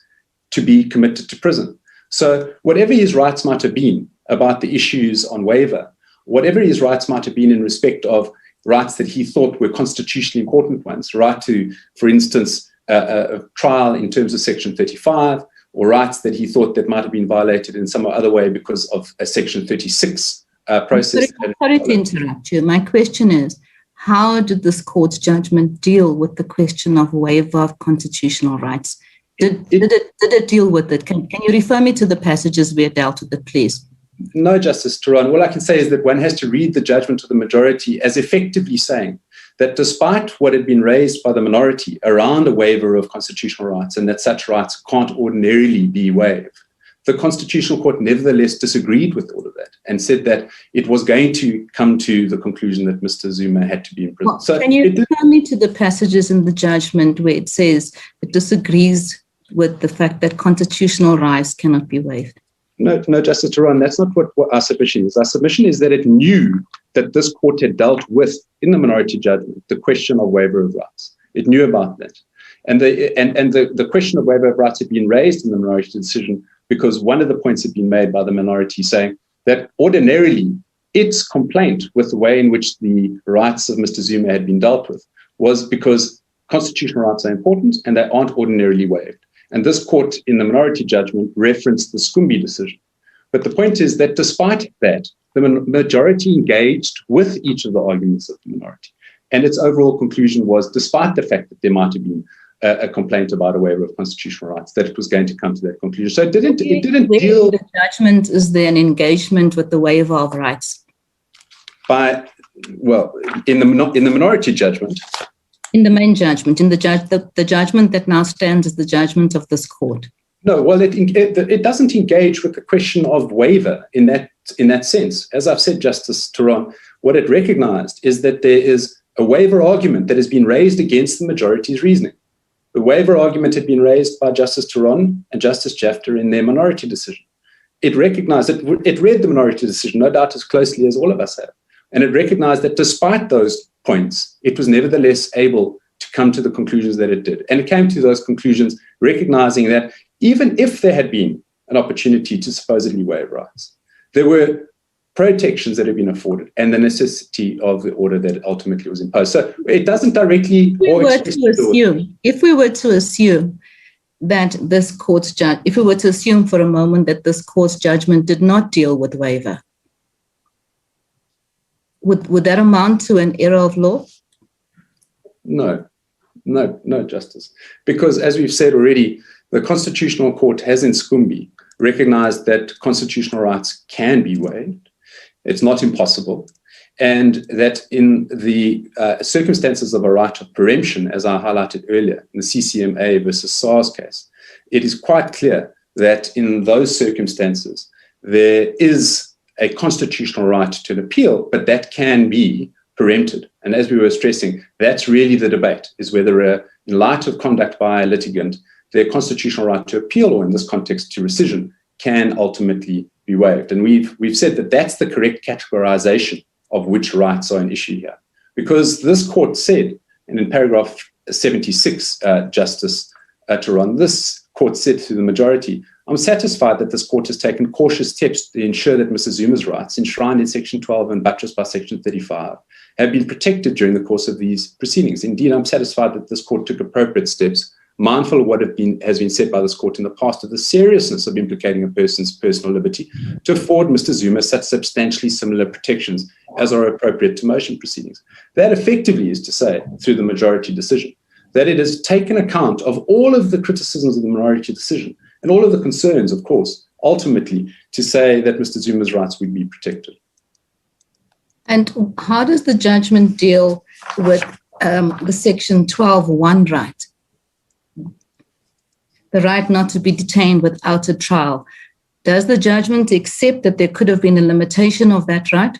to be committed to prison. So whatever his rights might have been about the issues on waiver, whatever his rights might have been in respect of rights that he thought were constitutionally important ones, right to, for instance, a trial in terms of Section 35, or rights that he thought that might have been violated in some other way because of a Section 36 process. Sorry to interrupt you. My question is, how did this court's judgment deal with the question of waiver of constitutional rights? Did it deal with it? Can you refer me to the passages where it dealt with it, please? No, Justice Turan. All I can say is that one has to read the judgment of the majority as effectively saying that despite what had been raised by the minority around a waiver of constitutional rights and that such rights can't ordinarily be waived, the Constitutional Court nevertheless disagreed with all of that and said that it was going to come to the conclusion that Mr. Zuma had to be in prison. Well, so can you refer me to the passages in the judgment where it says it disagrees with the fact that constitutional rights cannot be waived? No, Justice Turan, that's not what our submission is. Our submission is that it knew that this court had dealt with, in the minority judgment, the question of waiver of rights. It knew about that. And the question of waiver of rights had been raised in the minority decision because one of the points had been made by the minority saying that ordinarily its complaint with the way in which the rights of Mr. Zuma had been dealt with was because constitutional rights are important and they aren't ordinarily waived. And this court in the minority judgment referenced the Scumbi decision. But the point is that despite that, the majority engaged with each of the arguments of the minority. And its overall conclusion was, despite the fact that there might have been a complaint about a waiver of constitutional rights, that it was going to come to that conclusion. So it didn't deal... In the judgment, is there an engagement with the waiver of rights? In the minority judgment... In the main judgment, in the judgment that now stands as the judgment of this court. No, well, it doesn't engage with the question of waiver in that sense. As I've said, Justice Turan, what it recognized is that there is a waiver argument that has been raised against the majority's reasoning. The waiver argument had been raised by Justice Turan and Justice Jafter in their minority decision. It recognized it read the minority decision, no doubt as closely as all of us have. And it recognized that despite those points, it was nevertheless able to come to the conclusions that it did. And it came to those conclusions recognizing that even if there had been an opportunity to supposedly waive rights, there were protections that had been afforded and the necessity of the order that ultimately was imposed. So it doesn't directly... If we were to assume that this court's if we were to assume for a moment that this court's judgment did not deal with waiver, would that amount to an error of law? No, Justice. Because as we've said already, the Constitutional Court has in Scumbi recognized that constitutional rights can be waived. It's not impossible. And that in the circumstances of a right of preemption, as I highlighted earlier, in the CCMA versus SARS case, it is quite clear that in those circumstances, there is a constitutional right to an appeal, but that can be preempted. And as we were stressing, that's really the debate, is whether in light of conduct by a litigant, their constitutional right to appeal, or in this context to rescission, can ultimately be waived. And we've said that that's the correct categorization of which rights are an issue here. Because this court said, and in paragraph 76, Justice Turan, this court said to the majority, I'm satisfied that this court has taken cautious steps to ensure that Mr. Zuma's rights, enshrined in Section 12 and buttressed by Section 35, have been protected during the course of these proceedings. Indeed, I'm satisfied that this court took appropriate steps mindful of what has been said by this court in the past of the seriousness of implicating a person's personal liberty, to afford Mr. Zuma such substantially similar protections as are appropriate to motion proceedings. That effectively is to say, through the majority decision, that it has taken account of all of the criticisms of the minority decision and all of the concerns, of course, ultimately to say that Mr. Zuma's rights would be protected. And how does the judgment deal with the Section 12(1) right? The right not to be detained without a trial. Does the judgment accept that there could have been a limitation of that right?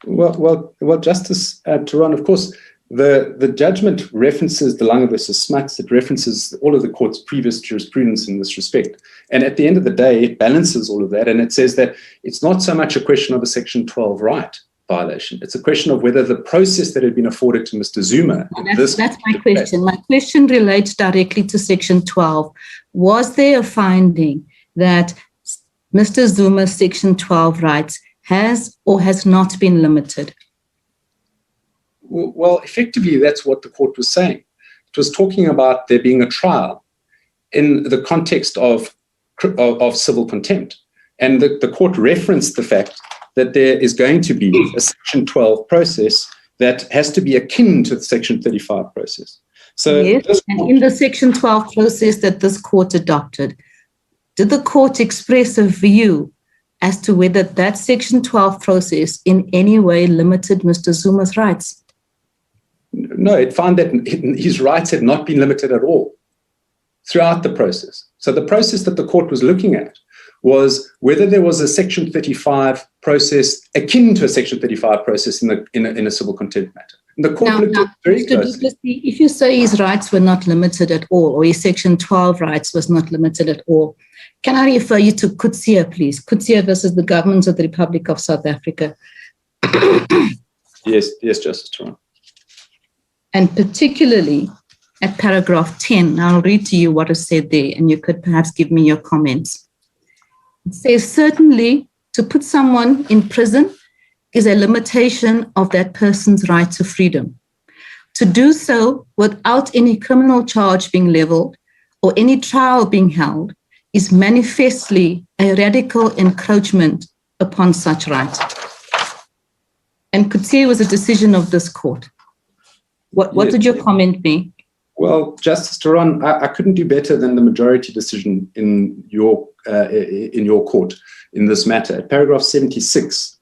Well, Justice Turan, of course, the judgment references the Lange versus Smuts. It references all of the court's previous jurisprudence in this respect. And at the end of the day, it balances all of that. And it says that it's not so much a question of a Section 12 right violation. It's a question of whether the process that had been afforded to Mr. Zuma. That's my question. My question relates directly to Section 12. Was there a finding that Mr. Zuma's Section 12 rights has or has not been limited? Well, effectively, that's what the court was saying. It was talking about there being a trial in the context of civil contempt. And the court referenced the fact that there is going to be a Section 12 process that has to be akin to the Section 35 process. So yes, and in the Section 12 process that this court adopted, did the court express a view as to whether that Section 12 process in any way limited Mr. Zuma's rights? No, it found that his rights had not been limited at all throughout the process. So the process that the court was looking at was whether there was a Section 35 process akin to a Section 35 process in a civil contempt matter. And the court looked at it very closely. If you say his rights were not limited at all, or his Section 12 rights was not limited at all, can I refer you to Kutsia, please? Kutsia versus the Government of the Republic of South Africa. Yes, Justice Turan. And particularly at paragraph 10, I'll read to you what is said there, and you could perhaps give me your comments. It says, certainly to put someone in prison is a limitation of that person's right to freedom. To do so without any criminal charge being leveled or any trial being held is manifestly a radical encroachment upon such right. And Kutsia was a decision of this court. What would your comment be? Well, Justice Turan, I couldn't do better than the majority decision in your court in this matter. At paragraph 76,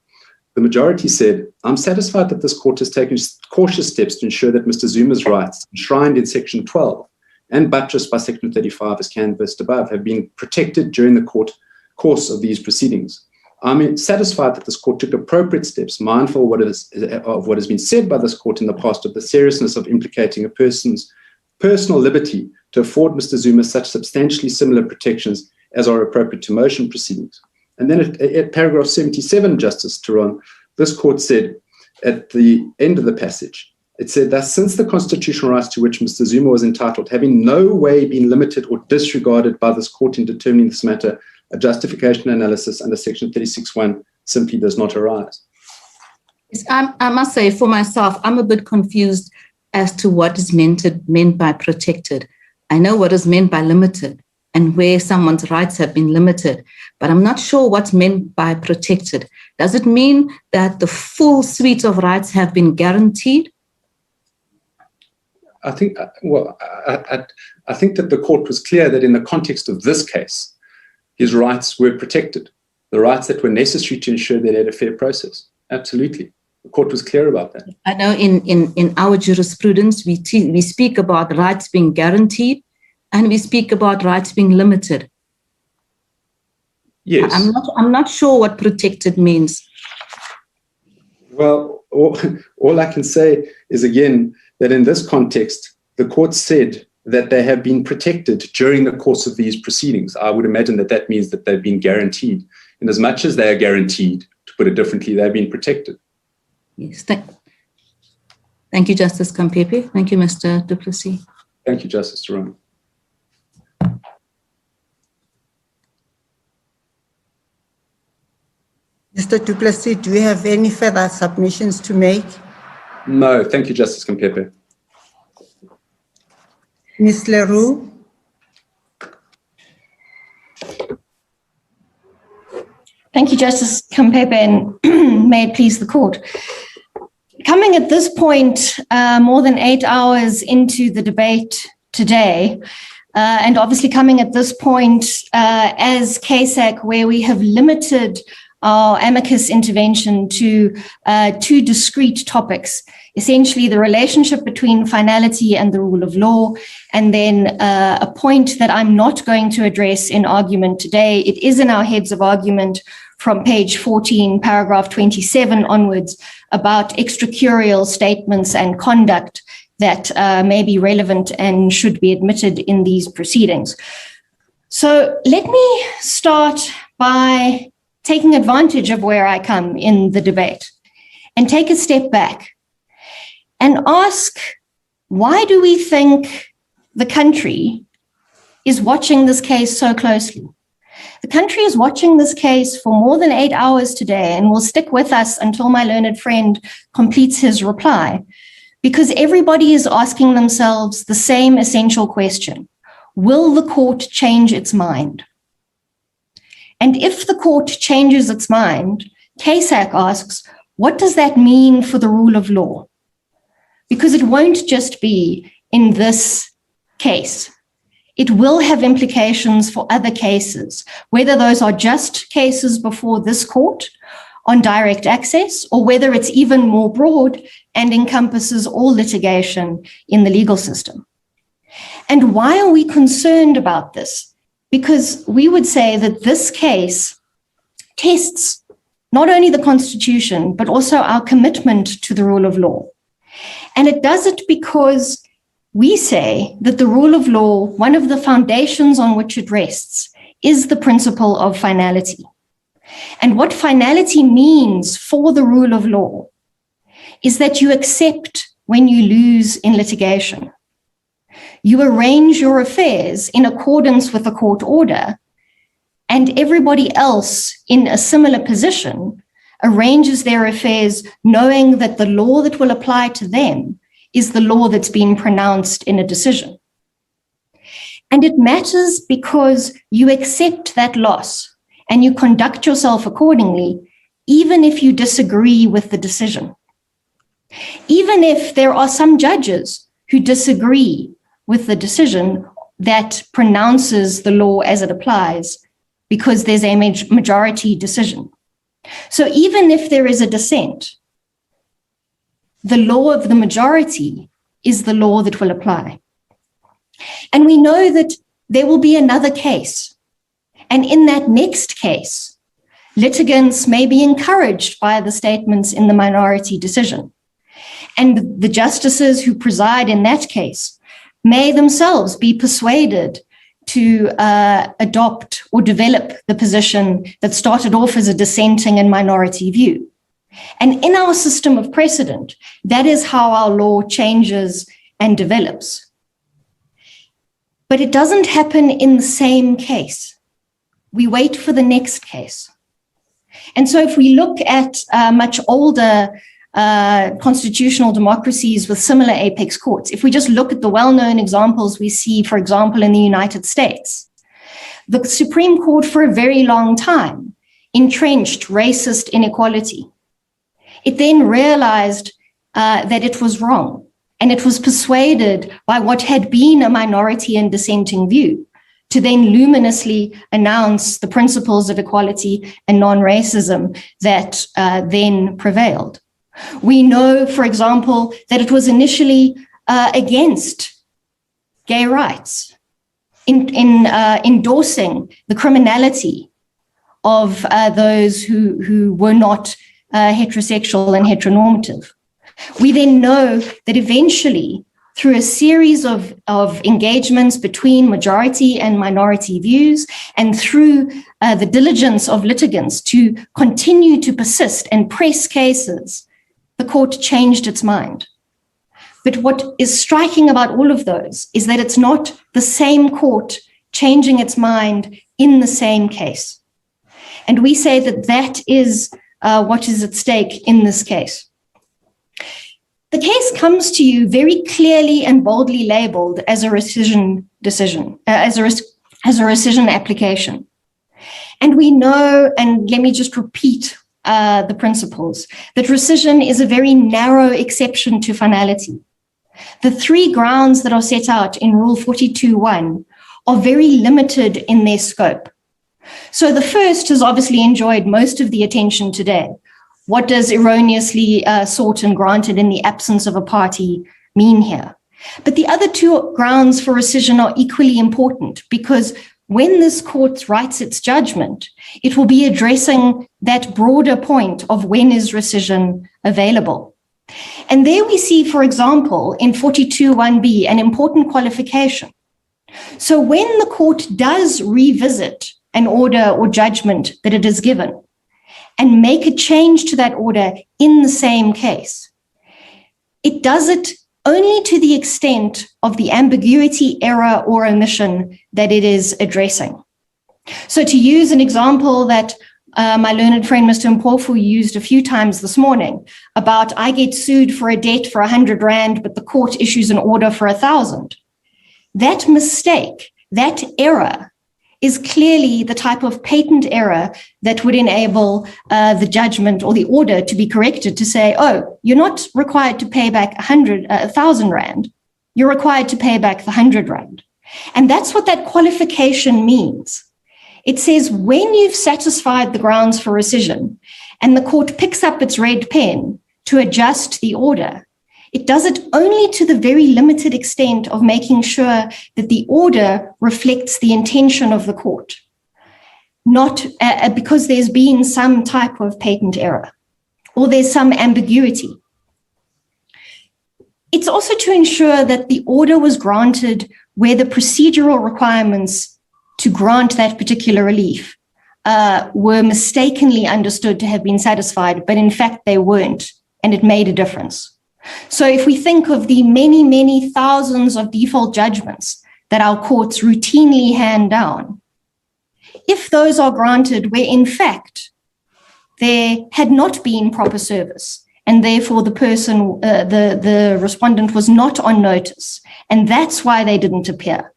the majority said, I'm satisfied that this court has taken cautious steps to ensure that Mr. Zuma's rights, enshrined in Section 12 and buttressed by Section 35 as canvassed above, have been protected during the course of these proceedings. I'm satisfied that this court took appropriate steps, mindful of what has been said by this court in the past of the seriousness of implicating a person's personal liberty to afford Mr. Zuma such substantially similar protections as are appropriate to motion proceedings. And then at paragraph 77, Justice Turan, this court said at the end of the passage, it said that since the constitutional rights to which Mr. Zuma was entitled have in no way been limited or disregarded by this court in determining this matter, a justification analysis under Section 36(1) simply does not arise. Yes, I must say for myself, I'm a bit confused as to what is meant by protected. I know what is meant by limited and where someone's rights have been limited, but I'm not sure what's meant by protected. Does it mean that the full suite of rights have been guaranteed? I think, I think that the court was clear that in the context of this case, his rights were protected, the rights that were necessary to ensure that he had a fair process. Absolutely. The court was clear about that. I know in our jurisprudence, we speak about rights being guaranteed and we speak about rights being limited. Yes. I'm not sure what protected means. Well, all I can say is, again, that in this context, the court said that they have been protected during the course of these proceedings. I would imagine that that means that they've been guaranteed. And as much as they are guaranteed, to put it differently, they've been protected. Yes. Thank you, Justice Kampepe. Thank you, Mr. Du Plessis. Thank you, Justice Turan. Mr. Du Plessis, do you have any further submissions to make? No, thank you, Justice Kampepe. Ms. Leroux. Thank you, Justice Kampepe, and may it please the court. Coming at this point, more than 8 hours into the debate today, and obviously coming at this point as KSAC, where we have limited our amicus intervention to two discrete topics, essentially the relationship between finality and the rule of law, and then a point that I'm not going to address in argument today. It is in our heads of argument from page 14, paragraph 27 onwards, about extracurrial statements and conduct that may be relevant and should be admitted in these proceedings. So let me start by taking advantage of where I come in the debate and take a step back and ask, why do we think the country is watching this case so closely? The country is watching this case for more than 8 hours today and will stick with us until my learned friend completes his reply, because everybody is asking themselves the same essential question: will the court change its mind? And if the court changes its mind, KSAC asks, what does that mean for the rule of law? Because it won't just be in this case. It will have implications for other cases, whether those are just cases before this court on direct access, or whether it's even more broad and encompasses all litigation in the legal system. And why are we concerned about this? Because we would say that this case tests not only the Constitution, but also our commitment to the rule of law. And it does it because we say that the rule of law, one of the foundations on which it rests, is the principle of finality. And what finality means for the rule of law is that you accept when you lose in litigation. You arrange your affairs in accordance with a court order, and everybody else in a similar position arranges their affairs knowing that the law that will apply to them is the law that's been pronounced in a decision. And it matters because you accept that loss and you conduct yourself accordingly, even if you disagree with the decision. Even if there are some judges who disagree with the decision that pronounces the law as it applies, because there's a majority decision. So even if there is a dissent, the law of the majority is the law that will apply. And we know that there will be another case. And in that next case, litigants may be encouraged by the statements in the minority decision. And the justices who preside in that case may themselves be persuaded to adopt or develop the position that started off as a dissenting and minority view. And in our system of precedent, that is how our law changes and develops. But it doesn't happen in the same case. We wait for the next case. And so if we look at much older constitutional democracies with similar apex courts, if we just look at the well-known examples we see, for example, in the United States, the Supreme Court for a very long time entrenched racist inequality. It then realized that it was wrong, and it was persuaded by what had been a minority and dissenting view to then luminously announce the principles of equality and non-racism that then prevailed. We know, for example, that it was initially against gay rights, in endorsing the criminality of those who were not heterosexual and heteronormative. We then know that eventually, through a series of engagements between majority and minority views, and through the diligence of litigants to continue to persist and press cases, the court changed its mind. But what is striking about all of those is that it's not the same court changing its mind in the same case. And we say that that is what is at stake in this case. the case comes to you very clearly and boldly labeled as a rescission decision, as a rescission application. And we know, and let me just repeat the principles, that rescission is a very narrow exception to finality. The 3 grounds that are set out in Rule 42.1 are very limited in their scope. So the first has obviously enjoyed most of the attention today. What does erroneously sought and granted in the absence of a party mean here? But the other 2 grounds for rescission are equally important, because when this court writes its judgment, it will be addressing that broader point of when is rescission available. And there we see, for example, in 42.1b, an important qualification. So when the court does revisit an order or judgment that it has given and make a change to that order in the same case, it does it only to the extent of the ambiguity, error, or omission that it is addressing. So to use an example that my learned friend, Mr. Mpofu, used a few times this morning about I get sued for a debt for 100 Rand, but the court issues an order for 1,000. That mistake, that error, is clearly the type of patent error that would enable the judgment or the order to be corrected to say, oh, you're not required to pay back 1,000 Rand. You're required to pay back the 100 Rand. And that's what that qualification means. It says when you've satisfied the grounds for rescission and the court picks up its red pen to adjust the order, it does it only to the very limited extent of making sure that the order reflects the intention of the court, not because there's been some type of patent error or there's some ambiguity. It's also to ensure that the order was granted where the procedural requirements to grant that particular relief were mistakenly understood to have been satisfied, but in fact they weren't, and it made a difference. So if we think of the many, many thousands of default judgments that our courts routinely hand down, if those are granted where in fact there had not been proper service and therefore the person, the respondent was not on notice, and that's why they didn't appear,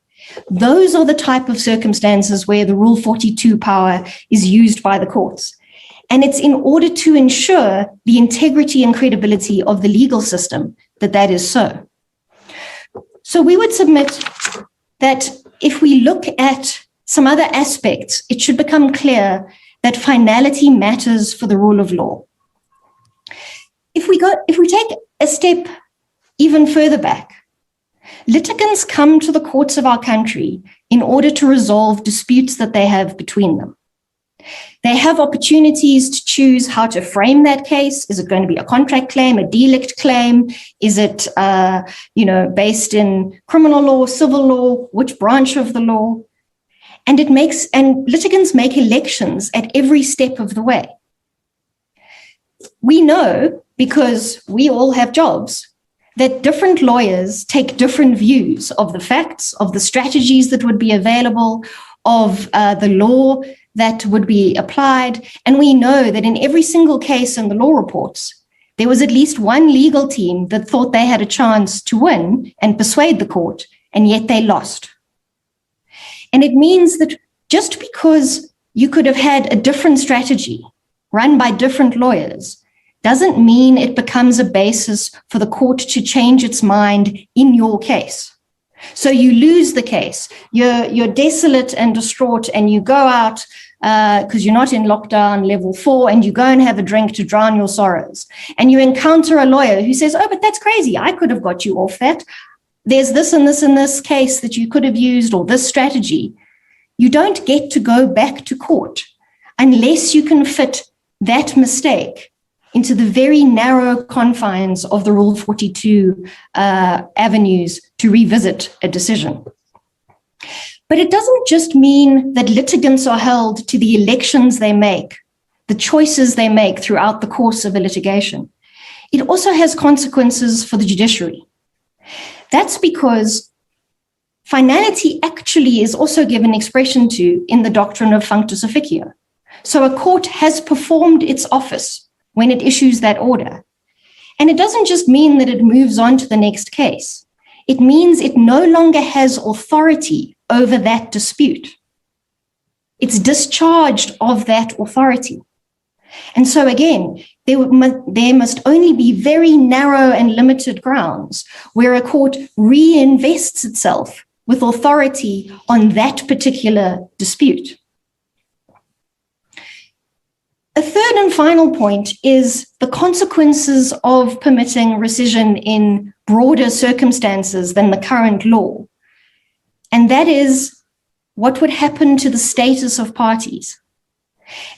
those are the type of circumstances where the Rule 42 power is used by the courts. And it's in order to ensure the integrity and credibility of the legal system that is so. So we would submit that if we look at some other aspects, it should become clear that finality matters for the rule of law. If we take a step even further back, litigants come to the courts of our country in order to resolve disputes that they have between them. They have opportunities to choose how to frame that case. Is it going to be a contract claim, a delict claim? Is it, based in criminal law, civil law, which branch of the law? And litigants make elections at every step of the way. We know, because we all have jobs, that different lawyers take different views of the facts, of the strategies that would be available, of the law that would be applied. And we know that in every single case in the law reports, there was at least one legal team that thought they had a chance to win and persuade the court, and yet they lost. And it means that just because you could have had a different strategy run by different lawyers doesn't mean it becomes a basis for the court to change its mind in your case. So you lose the case, you're desolate and distraught, and you go out because you're not in lockdown level 4, and you go and have a drink to drown your sorrows. And you encounter a lawyer who says, oh, but that's crazy. I could have got you off that. There's this and this and this case that you could have used, or this strategy. You don't get to go back to court unless you can fit that mistake into the very narrow confines of the Rule 42 avenues to revisit a decision. But it doesn't just mean that litigants are held to the elections they make, the choices they make throughout the course of a litigation. It also has consequences for the judiciary. That's because finality actually is also given expression to in the doctrine of functus officio. So a court has performed its office when it issues that order. And it doesn't just mean that it moves on to the next case. It means it no longer has authority over that dispute. It's discharged of that authority. And so again, there must only be very narrow and limited grounds where a court reinvests itself with authority on that particular dispute. A third and final point is the consequences of permitting rescission in broader circumstances than the current law. And that is what would happen to the status of parties.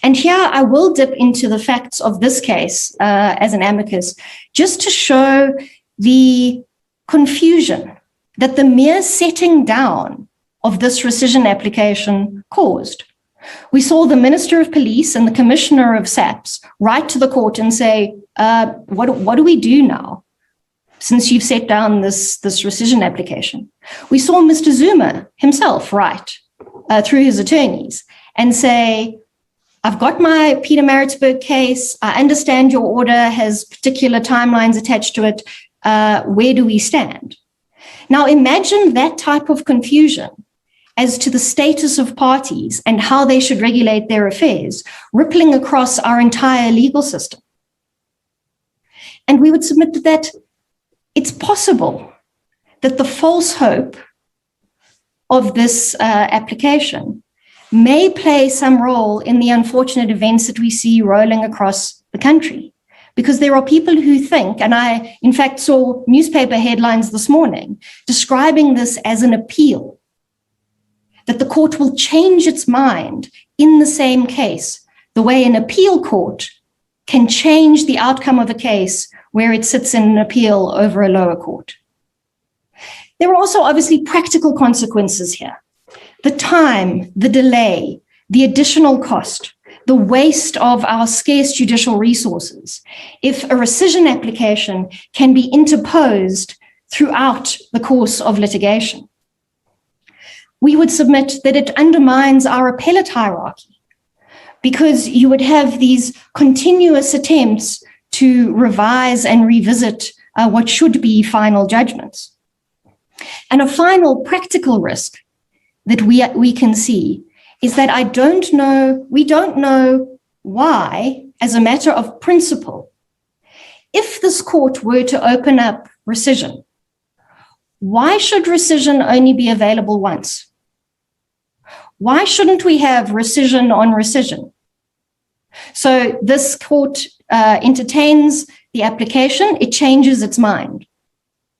And here I will dip into the facts of this case as an amicus, just to show the confusion that the mere setting down of this rescission application caused. We saw the Minister of Police and the Commissioner of SAPS write to the court and say, what do we do now, since you've set down this rescission application? We saw Mr. Zuma himself write through his attorneys and say, I've got my Peter Maritzburg case. I understand your order has particular timelines attached to it. Where do we stand? Now imagine that type of confusion as to the status of parties and how they should regulate their affairs, rippling across our entire legal system. And we would submit that it's possible that the false hope of this application may play some role in the unfortunate events that we see rolling across the country. Because there are people who think, and I in fact saw newspaper headlines this morning describing this as an appeal, that the court will change its mind in the same case, the way an appeal court can change the outcome of a case where it sits in an appeal over a lower court. There are also obviously practical consequences here. The time, the delay, the additional cost, the waste of our scarce judicial resources, if a rescission application can be interposed throughout the course of litigation. We would submit that it undermines our appellate hierarchy, because you would have these continuous attempts to revise and revisit what should be final judgments. And a final practical risk that we can see is that we don't know why, as a matter of principle, if this court were to open up rescission, why should rescission only be available once? Why shouldn't we have rescission on rescission? So this court entertains the application, it changes its mind.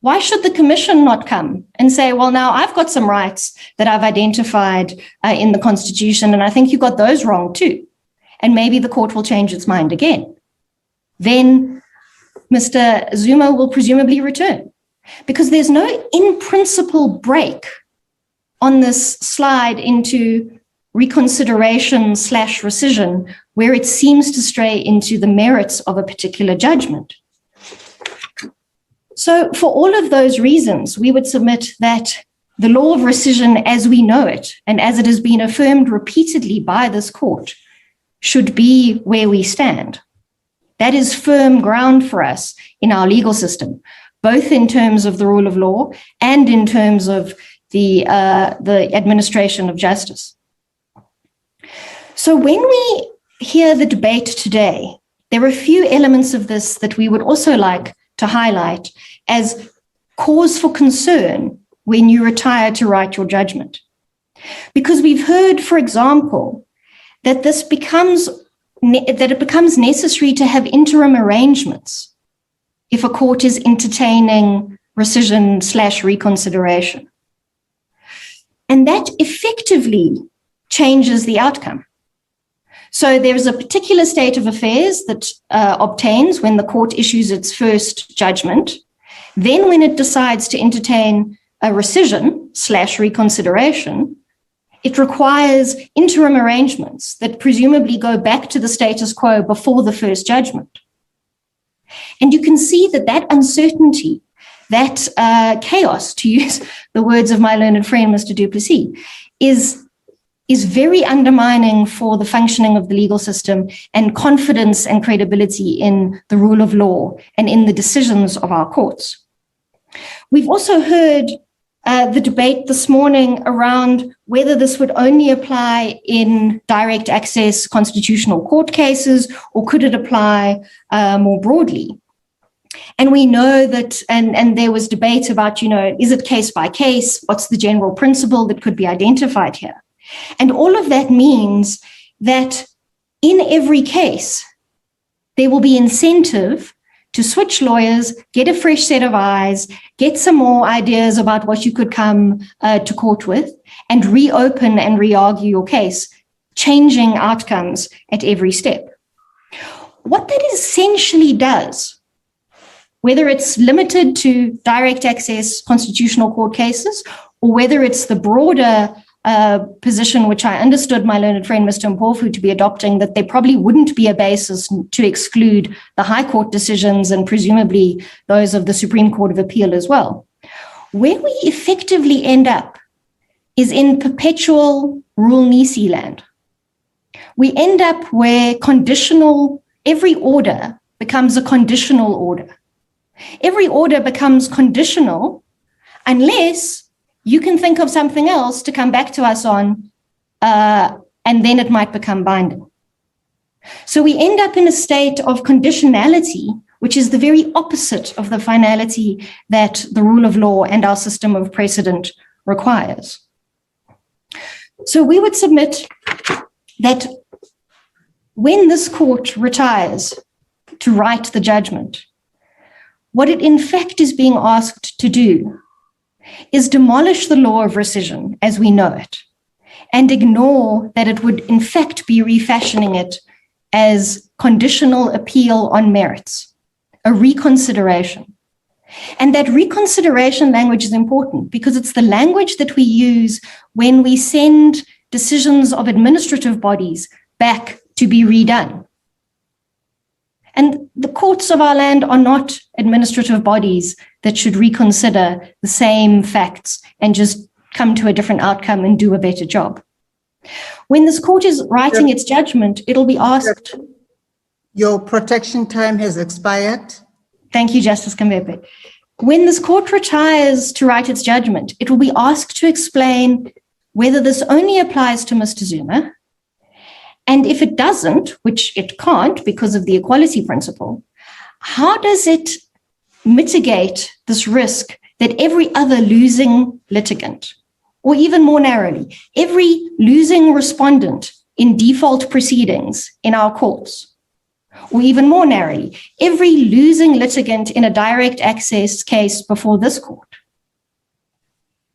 Why should the commission not come and say, well, now I've got some rights that I've identified in the Constitution, and I think you got those wrong too. And maybe the court will change its mind again. Then Mr. Zuma will presumably return, because there's no in-principle break on this slide into reconsideration/rescission where it seems to stray into the merits of a particular judgment. So for all of those reasons, we would submit that the law of rescission as we know it, and as it has been affirmed repeatedly by this court, should be where we stand. That is firm ground for us in our legal system, both in terms of the rule of law and in terms of the administration of justice. So when we hear the debate today, there are a few elements of this that we would also like to highlight as cause for concern when you retire to write your judgment. Because we've heard, for example, that it becomes necessary to have interim arrangements if a court is entertaining rescission/reconsideration. And that effectively changes the outcome. So there's a particular state of affairs that obtains when the court issues its first judgment. Then when it decides to entertain a rescission/reconsideration, it requires interim arrangements that presumably go back to the status quo before the first judgment. And you can see that uncertainty, that chaos, to use the words of my learned friend, Mr. Duplessis, is is very undermining for the functioning of the legal system and confidence and credibility in the rule of law and in the decisions of our courts. We've also heard the debate this morning around whether this would only apply in direct access constitutional court cases, or could it apply more broadly? And we know that, and there was debate about, is it case by case? What's the general principle that could be identified here? And all of that means that in every case, there will be incentive to switch lawyers, get a fresh set of eyes, get some more ideas about what you could come to court with, and reopen and re-argue your case, changing outcomes at every step. What that essentially does, whether it's limited to direct access constitutional court cases, or whether it's the broader position, which I understood my learned friend, Mr. Mpofu, to be adopting, that there probably wouldn't be a basis to exclude the High Court decisions and presumably those of the Supreme Court of Appeal as well. Where we effectively end up is in perpetual rule nisi land. We end up where every order becomes a conditional order. Every order becomes conditional unless you can think of something else to come back to us on, and then it might become binding. So we end up in a state of conditionality, which is the very opposite of the finality that the rule of law and our system of precedent requires. So we would submit that when this court retires to write the judgment, what it in fact is being asked to do is demolish the law of rescission as we know it, and ignore that it would in fact be refashioning it as conditional appeal on merits, a reconsideration. And that reconsideration language is important because it's the language that we use when we send decisions of administrative bodies back to be redone. And the courts of our land are not administrative bodies that should reconsider the same facts and just come to a different outcome and do a better job. When this court is writing its judgment, it'll be asked. Your protection time has expired. Thank you, Justice Kambepe. When this court retires to write its judgment, it will be asked to explain whether this only applies to Mr. Zuma. And if it doesn't, which it can't because of the equality principle, how does it mitigate this risk that every other losing litigant, or even more narrowly, every losing respondent in default proceedings in our courts, or even more narrowly, every losing litigant in a direct access case before this court,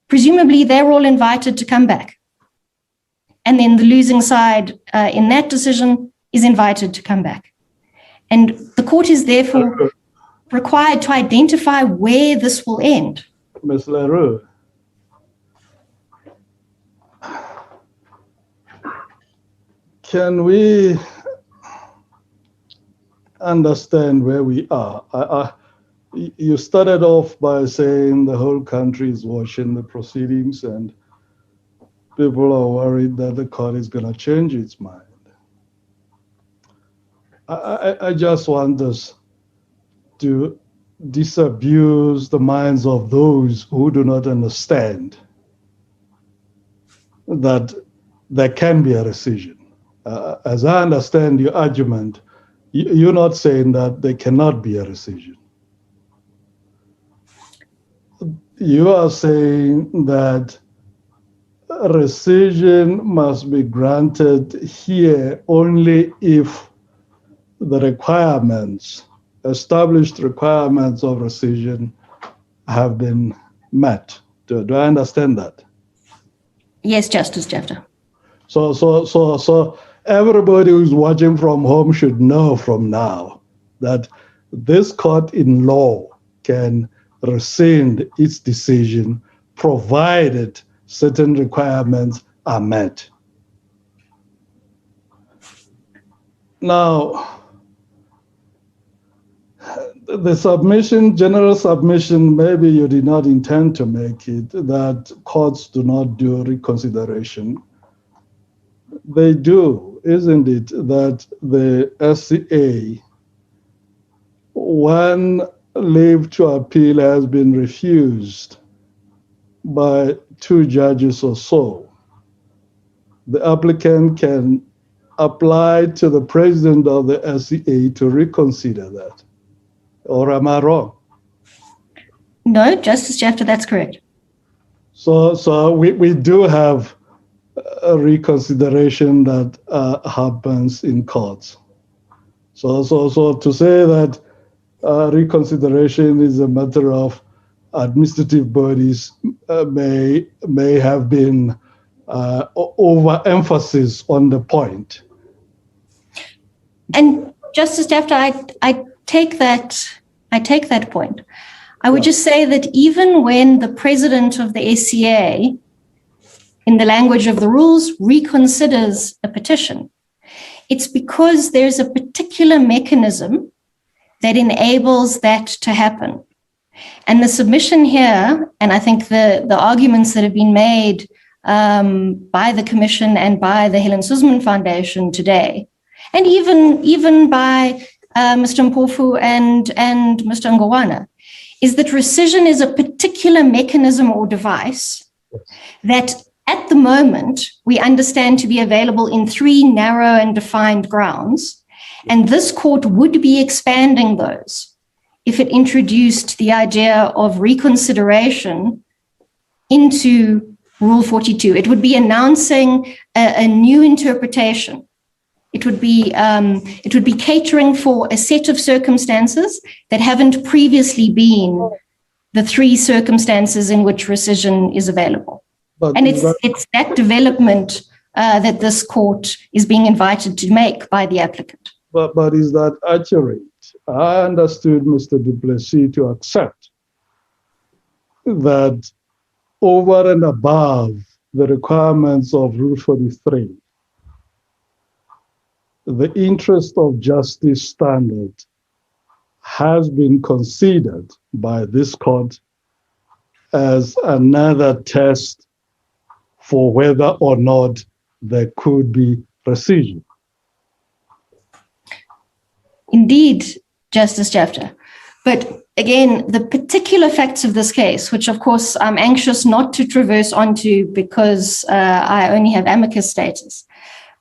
presumably they're all invited to come back. And then the losing side in that decision is invited to come back. And the court is therefore required to identify where this will end. Ms. LaRue. Can we understand where we are? You started off by saying the whole country is watching the proceedings and people are worried that the court is going to change its mind. I just want us to disabuse the minds of those who do not understand that there can be a rescission. As I understand your argument, you're not saying that there cannot be a rescission. You are saying that rescission must be granted here only if the requirements, established requirements of rescission have been met. Do I understand that? Yes, Justice Jefter. So everybody who's watching from home should know from now that this court in law can rescind its decision provided certain requirements are met. Now, the submission, general submission, maybe you did not intend to make it, that courts do not do reconsideration. they do, isn't it, that the SCA, when leave to appeal has been refused by 2 judges or so, the applicant can apply to the president of the SCA to reconsider that. Or am I wrong? No, Justice Jafta, that's correct. So we do have a reconsideration that happens in courts. So to say that reconsideration is a matter of administrative bodies may have been overemphasis on the point. And Justice Jafta, I take that point. I would just say that even when the president of the SCA, in the language of the rules, reconsiders a petition, it's because there's a particular mechanism that enables that to happen. And the submission here, and I think the arguments that have been made by the Commission and by the Helen Suzman Foundation today, and even by Mr. Mpofu and Mr. Ngowana, is that rescission is a particular mechanism or device that at the moment we understand to be available in 3 narrow and defined grounds. And this court would be expanding those if it introduced the idea of reconsideration into Rule 42. It would be announcing a new interpretation. It would be catering for a set of circumstances that haven't previously been the 3 circumstances in which rescission is available. And it's that development that this court is being invited to make by the applicant. But is that accurate? I understood Mr. du Plessis to accept that over and above the requirements of Rule 43, the interest of justice standard has been considered by this court as another test for whether or not there could be rescission. Indeed, Justice Jafta. But again, the particular facts of this case, which of course I'm anxious not to traverse onto because I only have amicus status,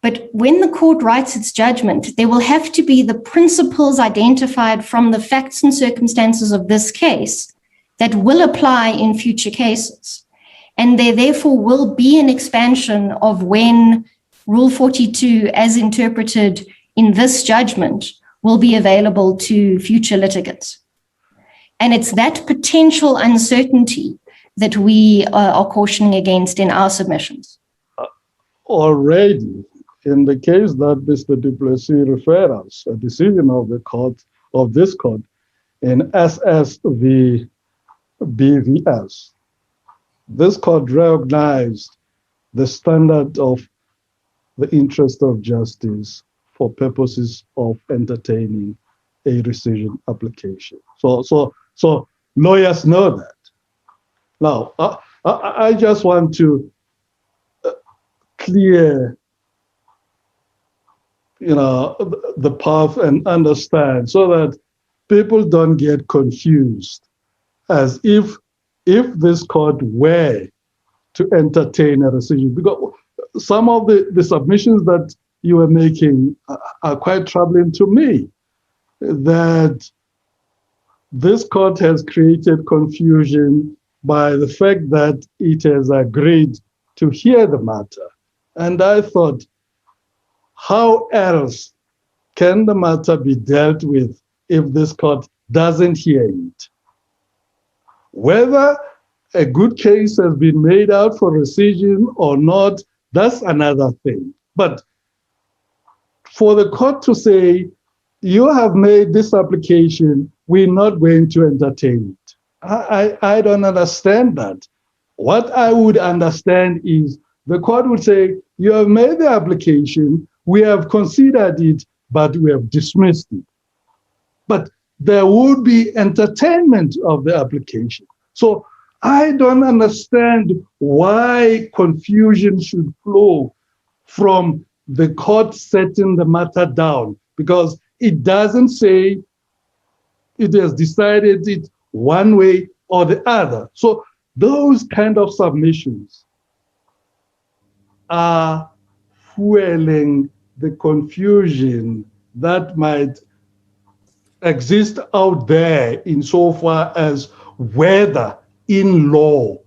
but when the court writes its judgment, there will have to be the principles identified from the facts and circumstances of this case that will apply in future cases. And there therefore will be an expansion of when Rule 42, as interpreted in this judgment, will be available to future litigants. And it's that potential uncertainty that we are cautioning against in our submissions. Already, in the case that Mr. du Plessis referred us, a decision of the court, of this court, in SS v. BVS, this court recognized the standard of the interest of justice for purposes of entertaining a rescission application. So lawyers know that. Now, I just want to clear, the path and understand so that people don't get confused as if this court were to entertain a rescission. Because some of the submissions that you were making are quite troubling to me, that this court has created confusion by the fact that it has agreed to hear the matter. And I thought, how else can the matter be dealt with if this court doesn't hear it? Whether a good case has been made out for rescission or not, that's another thing. But for the court to say, you have made this application, we're not going to entertain it. I don't understand that. What I would understand is the court would say, you have made the application, we have considered it, but we have dismissed it. But there would be entertainment of the application. So I don't understand why confusion should flow from the court setting the matter down, because it doesn't say it has decided it one way or the other. So those kind of submissions are fueling the confusion that might exist out there insofar as whether in law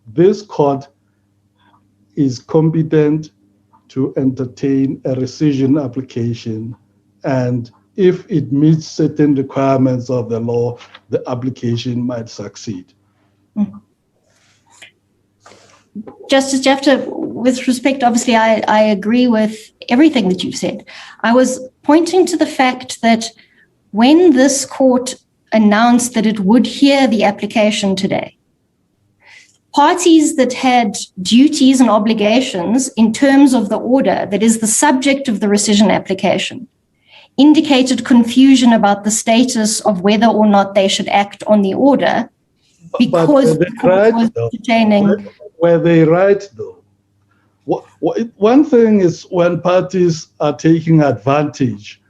this court is competent to entertain a rescission application, and if it meets certain requirements of the law, the application might succeed. Justice Jefter, with respect, obviously, I agree with everything that you've said. I was pointing to the fact that when this court announced that it would hear the application today, parties that had duties and obligations in terms of the order that is the subject of the rescission application indicated confusion about the status of whether or not they should act on the order because the court was entertaining. Were they right, though? One thing is when parties are taking advantage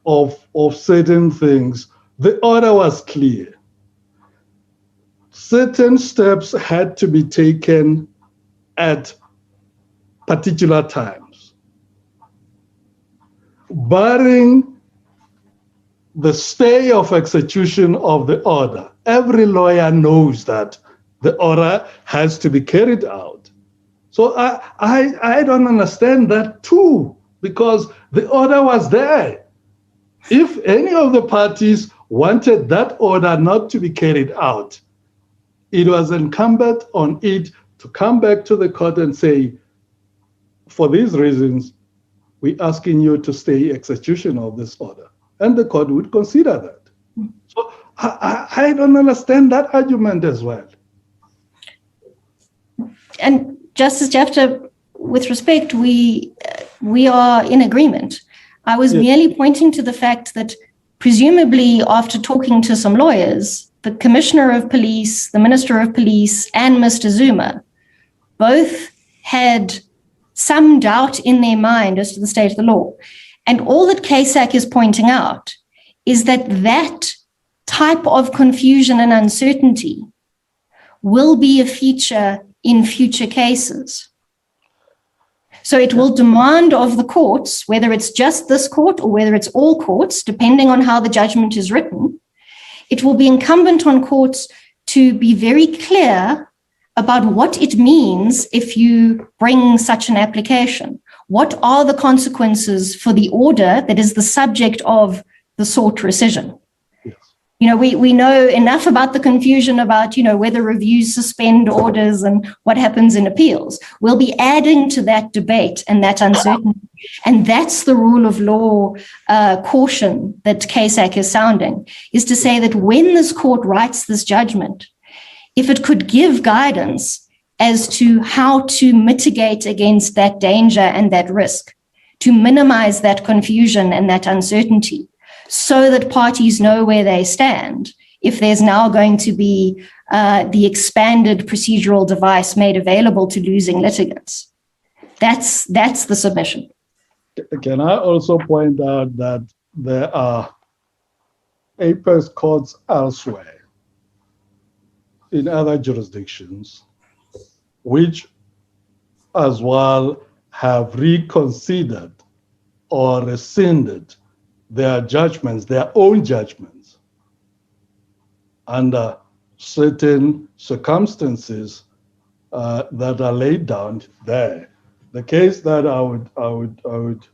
of certain things, the order was clear. Certain steps had to be taken at particular times. Barring the stay of execution of the order, every lawyer knows that the order has to be carried out. So I don't understand that too, because the order was there. If any of the parties wanted that order not to be carried out, it was incumbent on it to come back to the court and say, for these reasons, we're asking you to stay execution of this order. And the court would consider that. So I don't understand that argument as well. And Justice Jefter, with respect, we are in agreement. I was merely pointing to the fact that presumably after talking to some lawyers, the Commissioner of Police, the Minister of Police, and Mr. Zuma both had some doubt in their mind as to the state of the law. And all that KSAC is pointing out is that that type of confusion and uncertainty will be a feature in future cases. So it will demand of the courts, whether it's just this court or whether it's all courts, depending on how the judgment is written, it will be incumbent on courts to be very clear about what it means if you bring such an application. What are the consequences for the order that is the subject of the sought rescission? You know, we know enough about the confusion about, you know, whether reviews suspend orders and what happens in appeals. We'll be adding to that debate and that uncertainty. And that's the rule of law caution that KSAC is sounding, is to say that when this court writes this judgment, if it could give guidance as to how to mitigate against that danger and that risk, to minimize that confusion and that uncertainty, so that parties know where they stand, if there's now going to be the expanded procedural device made available to losing litigants. That's the submission. Can I also point out that there are apex courts elsewhere in other jurisdictions which as well have reconsidered or rescinded their judgments, their own judgments, under certain circumstances that are laid down there. The case that I would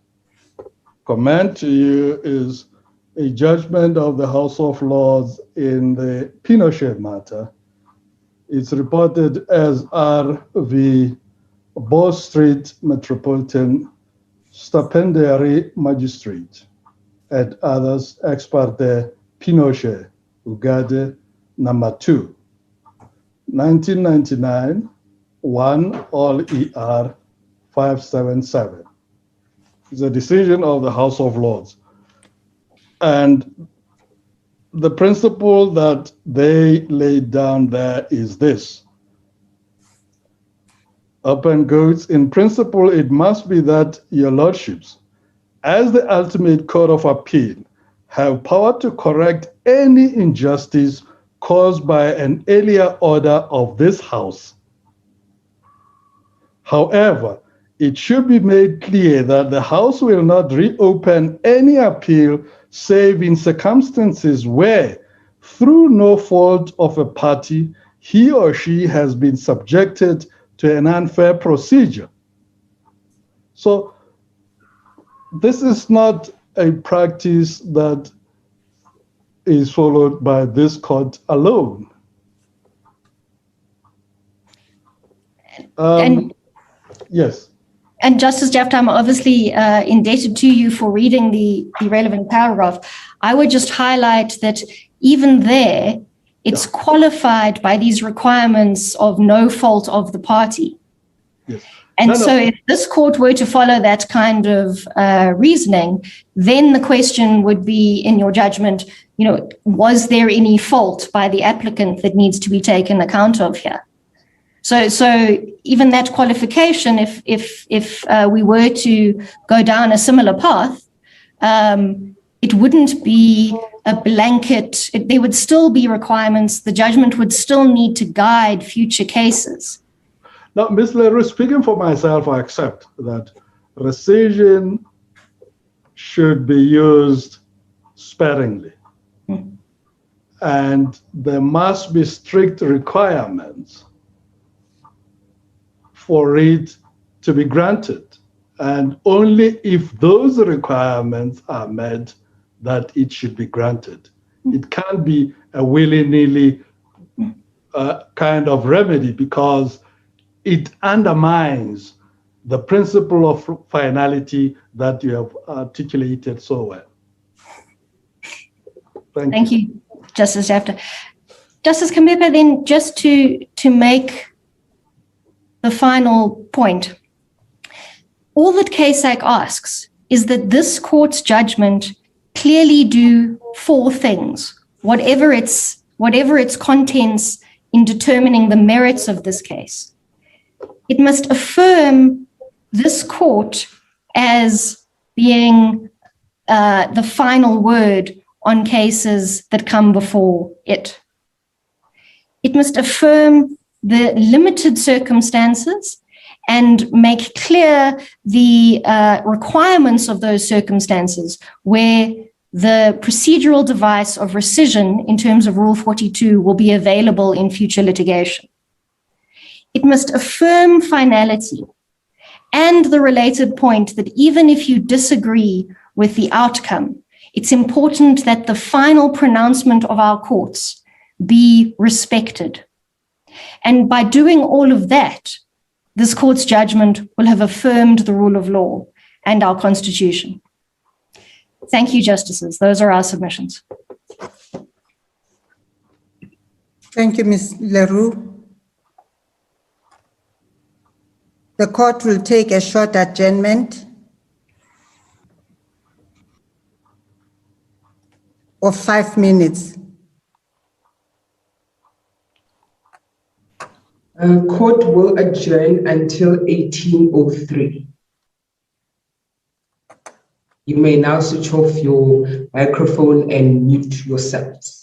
commend to you is a judgment of the House of Lords in the Pinochet matter. It's reported as R.V. Bow Street Metropolitan Stipendiary Magistrate et others ex parte Pinochet, Ugade, number 2, 1999, 1 all ER 577. It's a decision of the House of Lords. And the principle that they laid down there is this. Upon goats, in principle, it must be that your lordships, as the ultimate court of appeal, have power to correct any injustice caused by an earlier order of this House. However, it should be made clear that the House will not reopen any appeal save in circumstances where, through no fault of a party, he or she has been subjected to an unfair procedure. So this is not a practice that is followed by this court alone. Yes. And Justice Jafta, I'm obviously indebted to you for reading the relevant paragraph. I would just highlight that even there, it's qualified by these requirements of no fault of the party. Yes. And so if this court were to follow that kind of reasoning, then the question would be, in your judgment, was there any fault by the applicant that needs to be taken account of here? So even that qualification, if we were to go down a similar path, it wouldn't be a blanket. There would still be requirements. The judgment would still need to guide future cases. Now, Ms. Leroux, speaking for myself, I accept that rescission should be used sparingly. And there must be strict requirements for it to be granted. And only if those requirements are met that it should be granted. It can't be a willy-nilly kind of remedy, because it undermines the principle of finality that you have articulated so well. Thank you, Justice Jafta. Justice Khampepe, then just to make the final point, all that CASAC asks is that this court's judgment clearly do four things, whatever its contents in determining the merits of this case. It must affirm this court as being the final word on cases that come before it. It must affirm the limited circumstances and make clear the requirements of those circumstances where the procedural device of rescission in terms of Rule 42 will be available in future litigation. It must affirm finality and the related point that even if you disagree with the outcome, it's important that the final pronouncement of our courts be respected. And by doing all of that, this court's judgment will have affirmed the rule of law and our Constitution. Thank you, Justices. Those are our submissions. Thank you, Ms. Leroux. The court will take a short adjournment of 5 minutes. Court will adjourn until 18:03. You may now switch off your microphone and mute yourselves.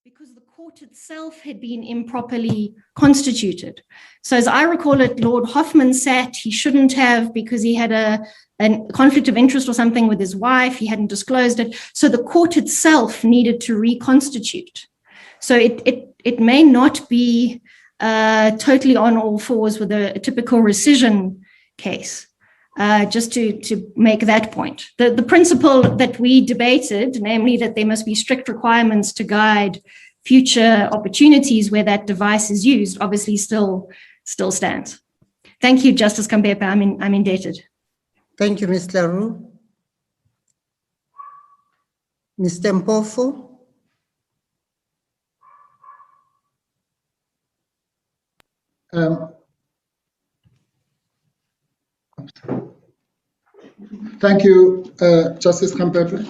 because the court itself had been improperly constituted. So as I recall it, Lord Hoffman sat, he shouldn't have because he had a conflict of interest or something with his wife, he hadn't disclosed it. So the court itself needed to reconstitute. So it may not be totally on all fours with a typical rescission case. Just to make that point. The principle that we debated, namely that there must be strict requirements to guide future opportunities where that device is used, obviously still stands. Thank you, Justice Kampepe. I'm indebted. Thank you, Ms. Leroux. Mr. Mpofu. Thank you, Justice Kampepe.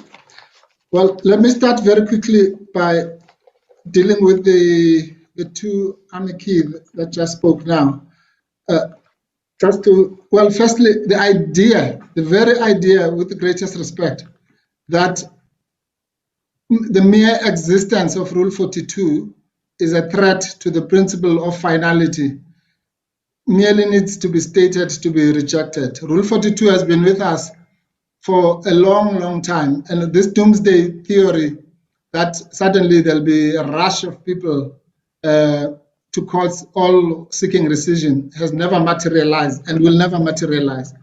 Well, let me start very quickly by dealing with the two amici that just spoke now. Firstly, the very idea, with the greatest respect, that the mere existence of Rule 42 is a threat to the principle of finality merely needs to be stated to be rejected. Rule 42 has been with us for a long, long time. And this doomsday theory that suddenly there'll be a rush of people to courts all seeking rescission has never materialized and will never materialize.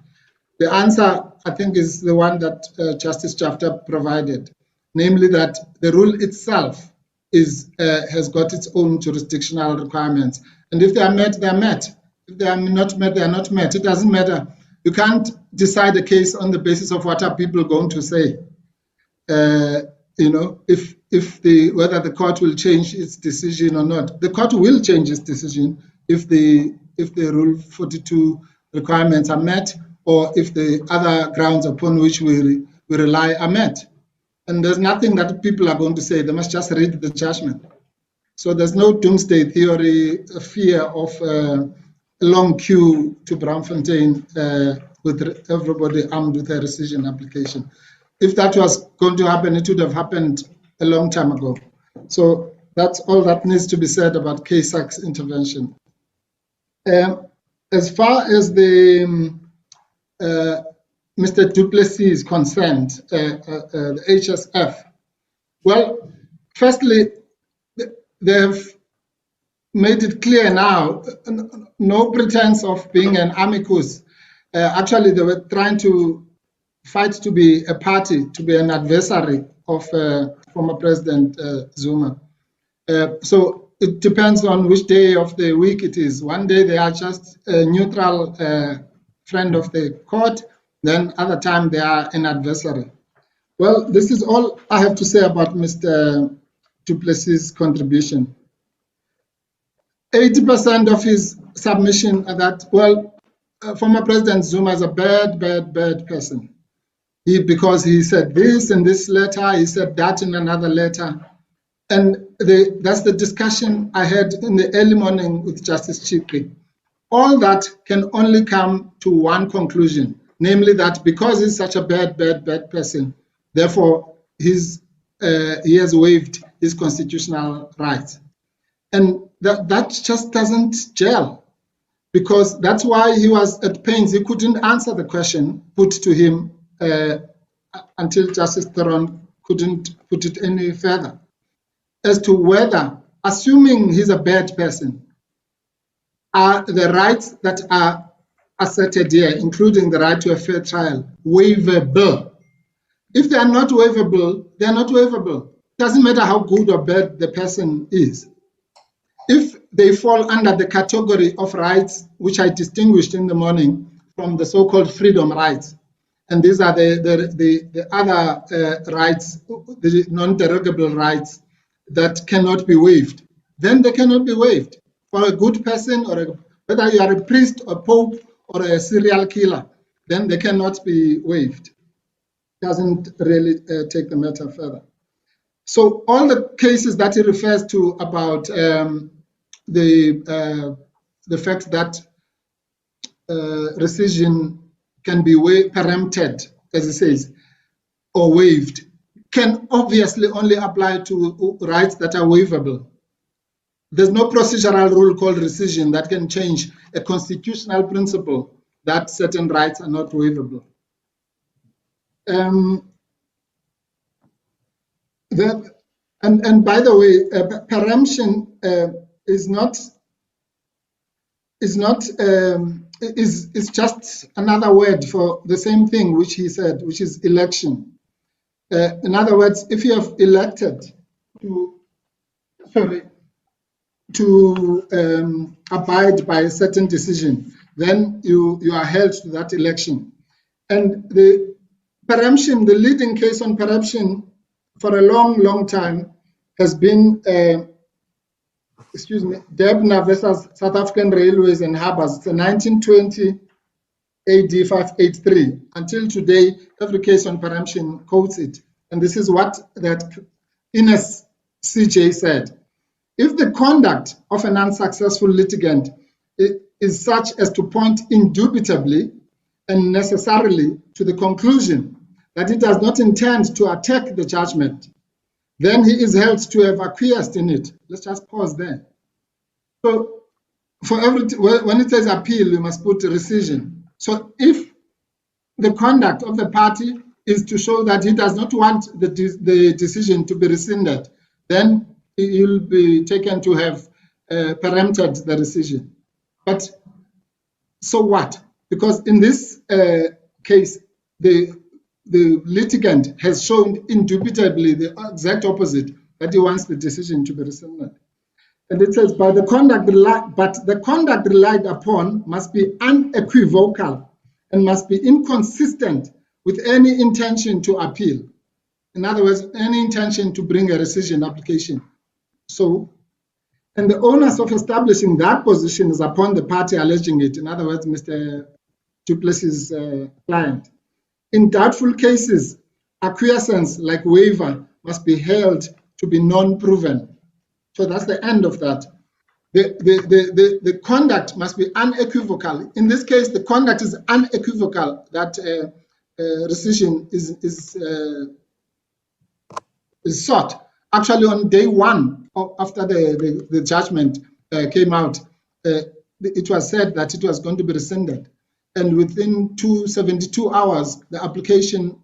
The answer, I think, is the one that Justice Jafta provided, namely that the rule itself has got its own jurisdictional requirements. And if they are met, they are met. If they are not met, they are not met. It doesn't matter. You can't decide a case on the basis of what are people going to say. Whether the court will change its decision or not. The court will change its decision if the Rule 42 requirements are met, or if the other grounds upon which we rely are met. And there's nothing that people are going to say. They must just read the judgment. So there's no doomsday theory, a fear of a long queue to Braamfontein with everybody armed with a rescission application. If that was going to happen, it would have happened a long time ago. So that's all that needs to be said about KSAC's intervention. As far as the Mr. du Plessis is concerned, the HSF, well, firstly, they have made it clear now, no pretense of being an amicus. Actually, they were trying to fight to be a party, to be an adversary of former President Zuma. So it depends on which day of the week it is. One day they are just a neutral friend of the court, then other time they are an adversary. Well, this is all I have to say about Mr. du Plessis' contribution. 80% of his submission are that, well, former President Zuma is a bad person. Because he said this in this letter, he said that in another letter. And that's the discussion I had in the early morning with Justice Chikri. All that can only come to one conclusion, namely that because he's such a bad person, therefore he has waived his constitutional rights. And that just doesn't gel, because that's why he was at pains. He couldn't answer the question put to him until Justice Theron couldn't put it any further, as to whether, assuming he's a bad person, are the rights that are asserted here, including the right to a fair trial, waivable? If they are not waivable, they are not waivable. It doesn't matter how good or bad the person is. If they fall under the category of rights, which I distinguished in the morning from the so-called freedom rights, and these are the other rights, the non-derogable rights that cannot be waived, then they cannot be waived. For a good person, or whether you are a priest, a pope, or a serial killer, then they cannot be waived. Doesn't really take the matter further. So all the cases that he refers to about the fact that rescission can be preempted, as he says, or waived, can obviously only apply to rights that are waivable. There's no procedural rule called rescission that can change a constitutional principle that certain rights are not waivable. And by the way, preemption is just another word for the same thing which he said, which is election. In other words, if you have elected to abide by a certain decision, then you are held to that election. And the preemption, the leading case on preemption for a long time has been, Debna versus South African Railways and Harbours. It's a 1920 AD 583. Until today, every case on preemption quotes it. And this is what that Ines CJ said. If the conduct of an unsuccessful litigant is such as to point indubitably and necessarily to the conclusion that it does not intend to attack the judgment, then he is held to have acquiesced in it. Let's just pause there. So for when it says appeal, you must put rescission. So if the conduct of the party is to show that he does not want the decision to be rescinded, then he will be taken to have preempted the decision. But so what? Because in this case, the litigant has shown indubitably the exact opposite, that he wants the decision to be rescinded. And it says, but the conduct relied upon must be unequivocal and must be inconsistent with any intention to appeal. In other words, any intention to bring a rescission application. So, and the onus of establishing that position is upon the party alleging it. In other words, Mr. du Plessis' client. In doubtful cases, acquiescence like waiver must be held to be non-proven. So that's the end of that. The conduct must be unequivocal. In this case, the conduct is unequivocal that rescission is sought. Actually, on day one after the judgment came out, it was said that it was going to be rescinded. And within 72 hours, the application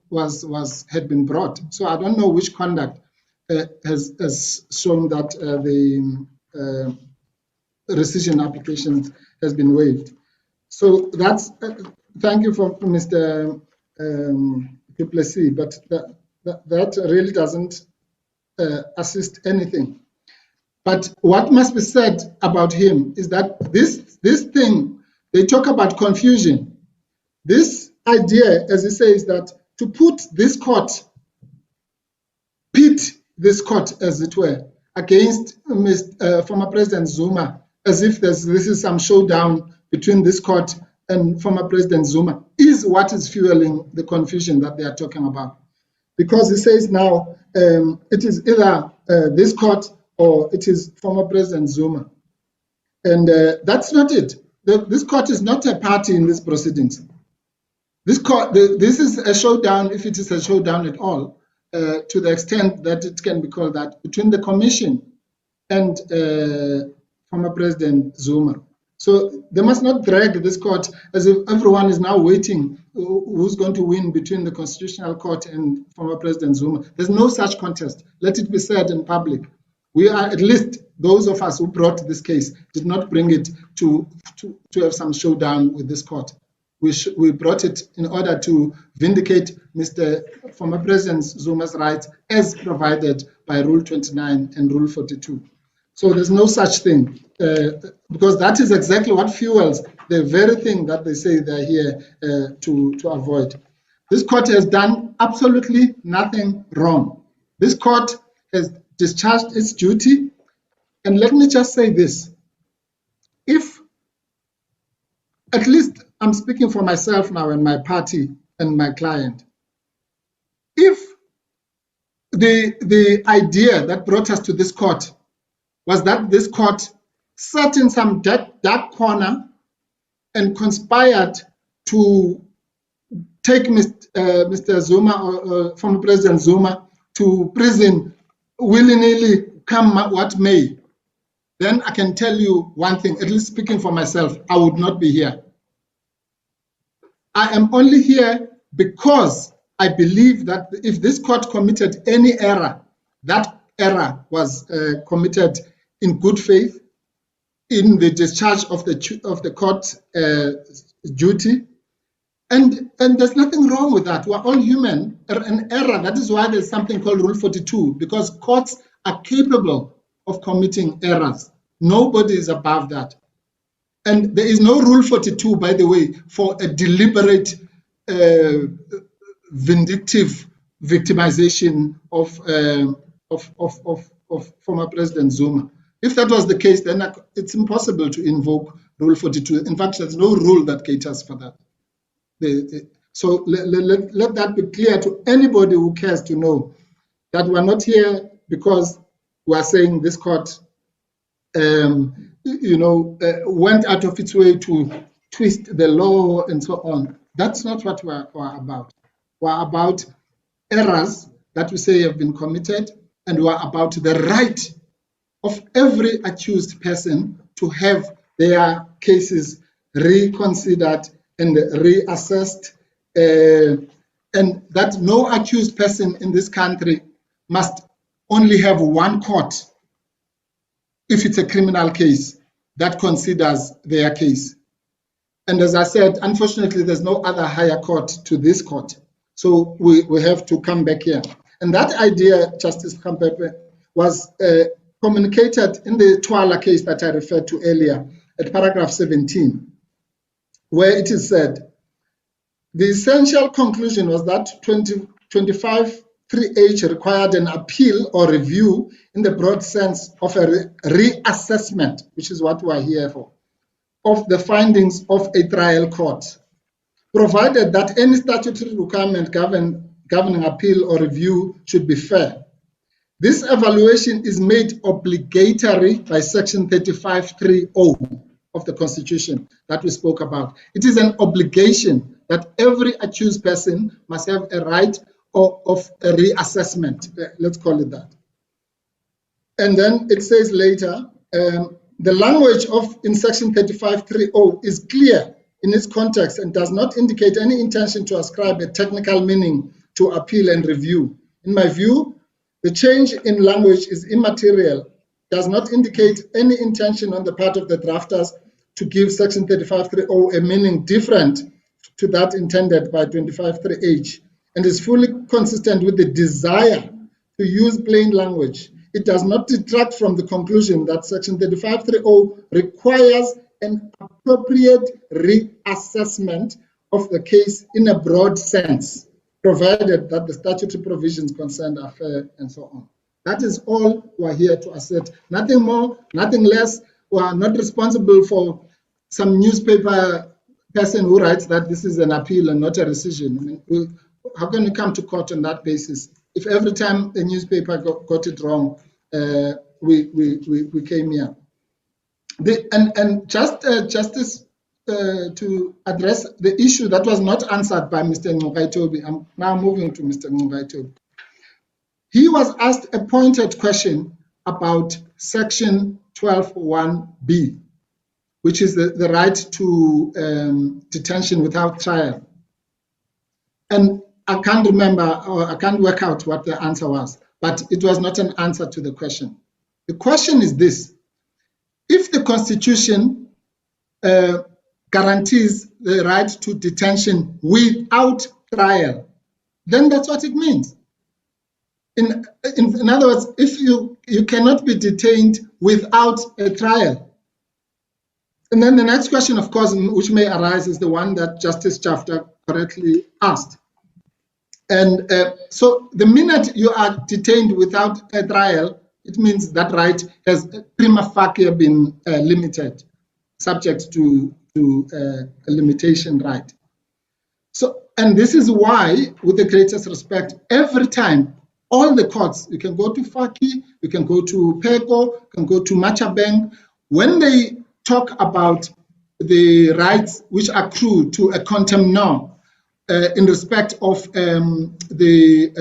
had been brought. So I don't know which conduct has shown that the rescission application has been waived. So that's thank you for Mr. du Plessis, but that really doesn't assist anything. But what must be said about him is that this thing, they talk about confusion. This idea, as he says, that to put this court, pit this court, as it were, against former President Zuma, as if this is some showdown between this court and former President Zuma, is what is fueling the confusion that they are talking about. Because he says now it is either this court or it is former President Zuma. And that's not it. This court is not a party in these proceedings. This court, this is a showdown, if it is a showdown at all, to the extent that it can be called that, between the commission and former President Zuma. So they must not drag this court as if everyone is now waiting who's going to win between the Constitutional Court and former President Zuma. There's no such contest. Let it be said in public. We are, at least those of us who brought this case, did not bring it to have some showdown with this court. We brought it in order to vindicate former President Zuma's rights as provided by Rule 29 and Rule 42. So there's no such thing, because that is exactly what fuels the very thing that they say they're here to avoid. This court has done absolutely nothing wrong. This court has discharged its duty. And let me just say this. If, at least I'm speaking for myself now and my party and my client, if the idea that brought us to this court was that this court sat in some dark corner and conspired to take Mr. Zuma or former President Zuma to prison willy-nilly, come what may, then I can tell you one thing, at least speaking for myself, I would not be here. I am only here because I believe that if this court committed any error, that error was committed in good faith, in the discharge of the court duty, and there's nothing wrong with that. We're all human. An error, that is why there's something called Rule 42, because courts are capable of committing errors. Nobody is above that. And there is no Rule 42, by the way, for a deliberate vindictive victimization of former President Zuma. If that was the case, then it's impossible to invoke Rule 42. In fact, there's no rule that caters for that. So let that be clear to anybody who cares to know that we're not here because we're saying this court went out of its way to twist the law and so on. That's not what we're about. We're about errors that we say have been committed, and we're about the right of every accused person to have their cases reconsidered and reassessed, and that no accused person in this country must only have one court if it's a criminal case that considers their case. And as I said, unfortunately, there's no other higher court to this court. So we have to come back here. And that idea, Justice Kampepe, was communicated in the Twala case that I referred to earlier at paragraph 17, where it is said, the essential conclusion was that 25(3)(h) required an appeal or review in the broad sense of a reassessment, which is what we are here for, of the findings of a trial court, provided that any statutory requirement governing appeal or review should be fair. This evaluation is made obligatory by Section 35(3)(o) of the Constitution that we spoke about. It is an obligation that every accused person must have a right of a reassessment, let's call it that. And then it says later, the language in Section 35(3)(o) is clear in its context and does not indicate any intention to ascribe a technical meaning to appeal and review. In my view, the change in language is immaterial, does not indicate any intention on the part of the drafters to give Section 35(3)(o) a meaning different to that intended by 25(3)(h), and is fully consistent with the desire to use plain language. It does not detract from the conclusion that Section 35(3)(o) requires an appropriate reassessment of the case in a broad sense, provided that the statutory provisions concerned are fair and so on. That is all we are here to assert. Nothing more, nothing less. We are not responsible for some newspaper person who writes that this is an appeal and not a rescission. I mean, how can we come to court on that basis? If every time the newspaper got it wrong, we came here. Justice, to address the issue that was not answered by Mr. Ngugaitobi, I'm now moving to Mr. Ngugaitobi. He was asked a pointed question about Section 12(1)(b), which is the right to detention without trial. And I can't remember, or I can't work out what the answer was, but it was not an answer to the question. The question is this: if the Constitution guarantees the right to detention without trial, then that's what it means. In other words, if you cannot be detained without a trial. And then the next question, of course, which may arise, is the one that Justice Chafta correctly asked. And so the minute you are detained without a trial, it means that right has prima facie been limited, subject to a limitation right. So, and this is why, with the greatest respect, every time, all the courts, you can go to Faki, you can go to Peko, you can go to Machabeng, when they talk about the rights which accrue to a contemnor, in respect of the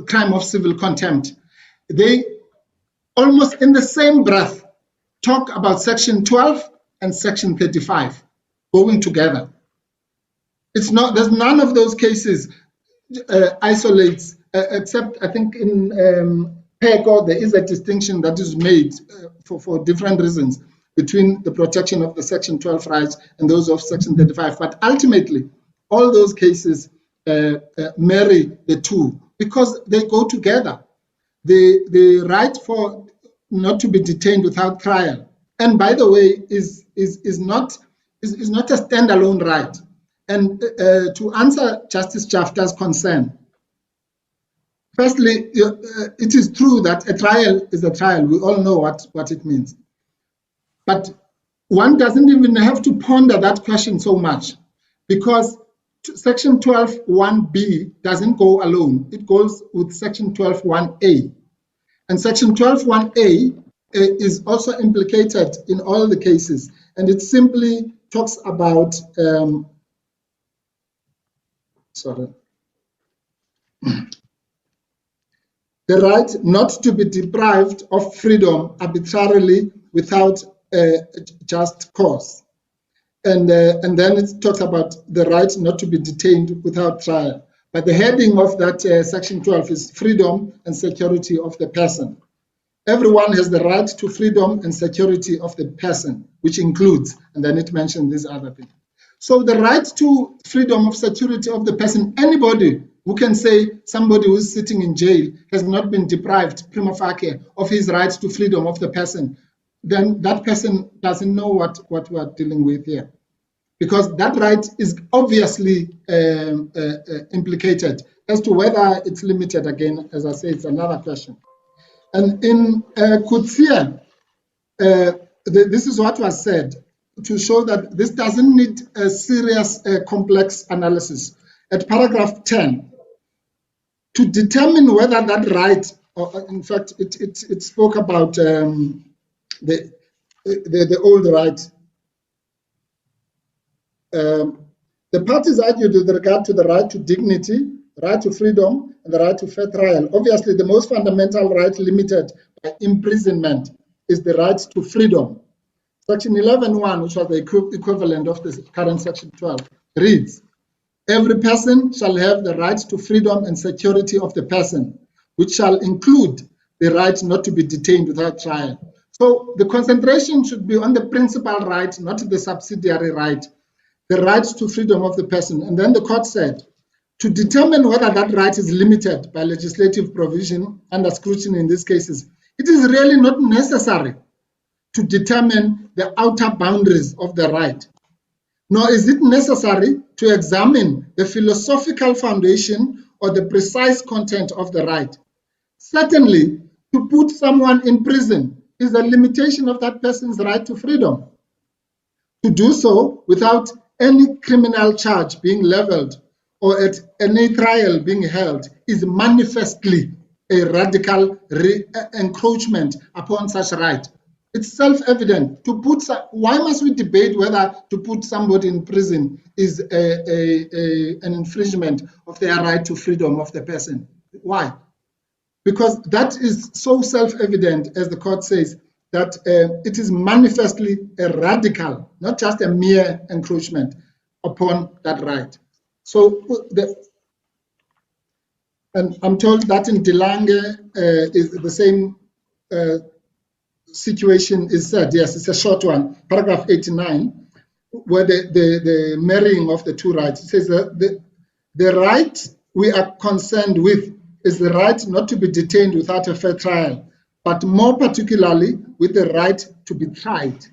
crime of civil contempt, they almost in the same breath talk about Section 12 and Section 35 going together. It's not, there's none of those cases isolates, except I think in PECO there is a distinction that is made for different reasons between the protection of the Section 12 rights and those of Section 35. But ultimately, all those cases marry the two because they go together. The right for not to be detained without trial, and by the way, is not a standalone right. And to answer Justice Jafta's concern, firstly, it is true that a trial is a trial. We all know what it means. But one doesn't even have to ponder that question so much, because Section 12(1)(b) doesn't go alone. It goes with Section 12(1)(a). And Section 12(1)(a) is also implicated in all the cases. And it simply talks about, the right not to be deprived of freedom arbitrarily without just cause. And then it talks about the right not to be detained without trial. But the heading of that Section 12 is freedom and security of the person. Everyone has the right to freedom and security of the person, which includes, and then it mentions this other thing. So the right to freedom of security of the person, anybody who can say somebody who is sitting in jail has not been deprived prima facie of his right to freedom of the person, then that person doesn't know what we are dealing with here. Because that right is obviously implicated. As to whether it's limited, again, as I say, it's another question. And in Kutsia, this is what was said to show that this doesn't need a serious, complex analysis. At paragraph 10, to determine whether that right, or in fact, it spoke about the old right. The parties argued with regard to the right to dignity, right to freedom, and the right to fair trial. Obviously, the most fundamental right limited by imprisonment is the right to freedom. Section 11(1), which was the equivalent of the current Section 12, reads, every person shall have the right to freedom and security of the person, which shall include the right not to be detained without trial. So the concentration should be on the principal right, not the subsidiary right, the right to freedom of the person. And then the court said, to determine whether that right is limited by legislative provision under scrutiny in these cases, it is really not necessary to determine the outer boundaries of the right, nor is it necessary to examine the philosophical foundation or the precise content of the right. Certainly, to put someone in prison is a limitation of that person's right to freedom. To do so without any criminal charge being leveled or at any trial being held is manifestly a radical encroachment upon such right. It's self-evident. Why must we debate whether to put somebody in prison is an infringement of their right to freedom of the person? Why? Because that is so self-evident, as the court says, that it is manifestly a radical, not just a mere encroachment upon that right. So, and I'm told that in De Lange is the same situation is said. Yes, it's a short one, paragraph 89, where the marrying of the two rights. It says that the right we are concerned with is the right not to be detained without a fair trial, but more particularly with the right to be tried.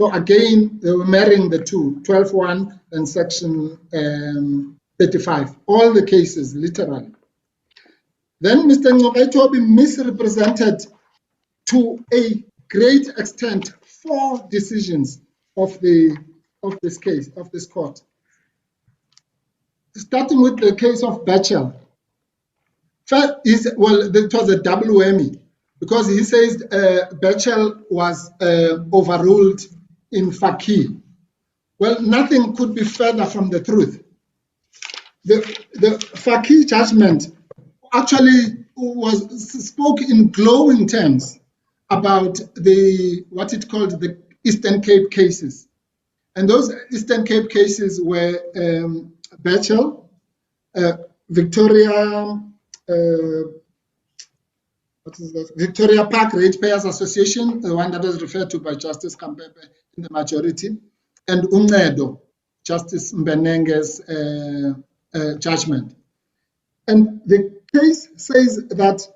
So again, they were marrying the two, 12(1) and Section 35, all the cases, literally. Then Mr. Ngcokaitobi misrepresented to a great extent 4 decisions of this case, of this court. Starting with the case of Batchel. First, it was a double whammy, because he says Batchel was overruled in Fakir. Well, nothing could be further from the truth. the Faki judgment actually spoke in glowing terms about what it called the Eastern Cape cases. And those Eastern Cape cases were Bechel, Victoria, Victoria Park Ratepayers Association, the one that was referred to by Justice Kampepe in the majority, and Uncedo, Justice Mbenenge's judgment. And the case says that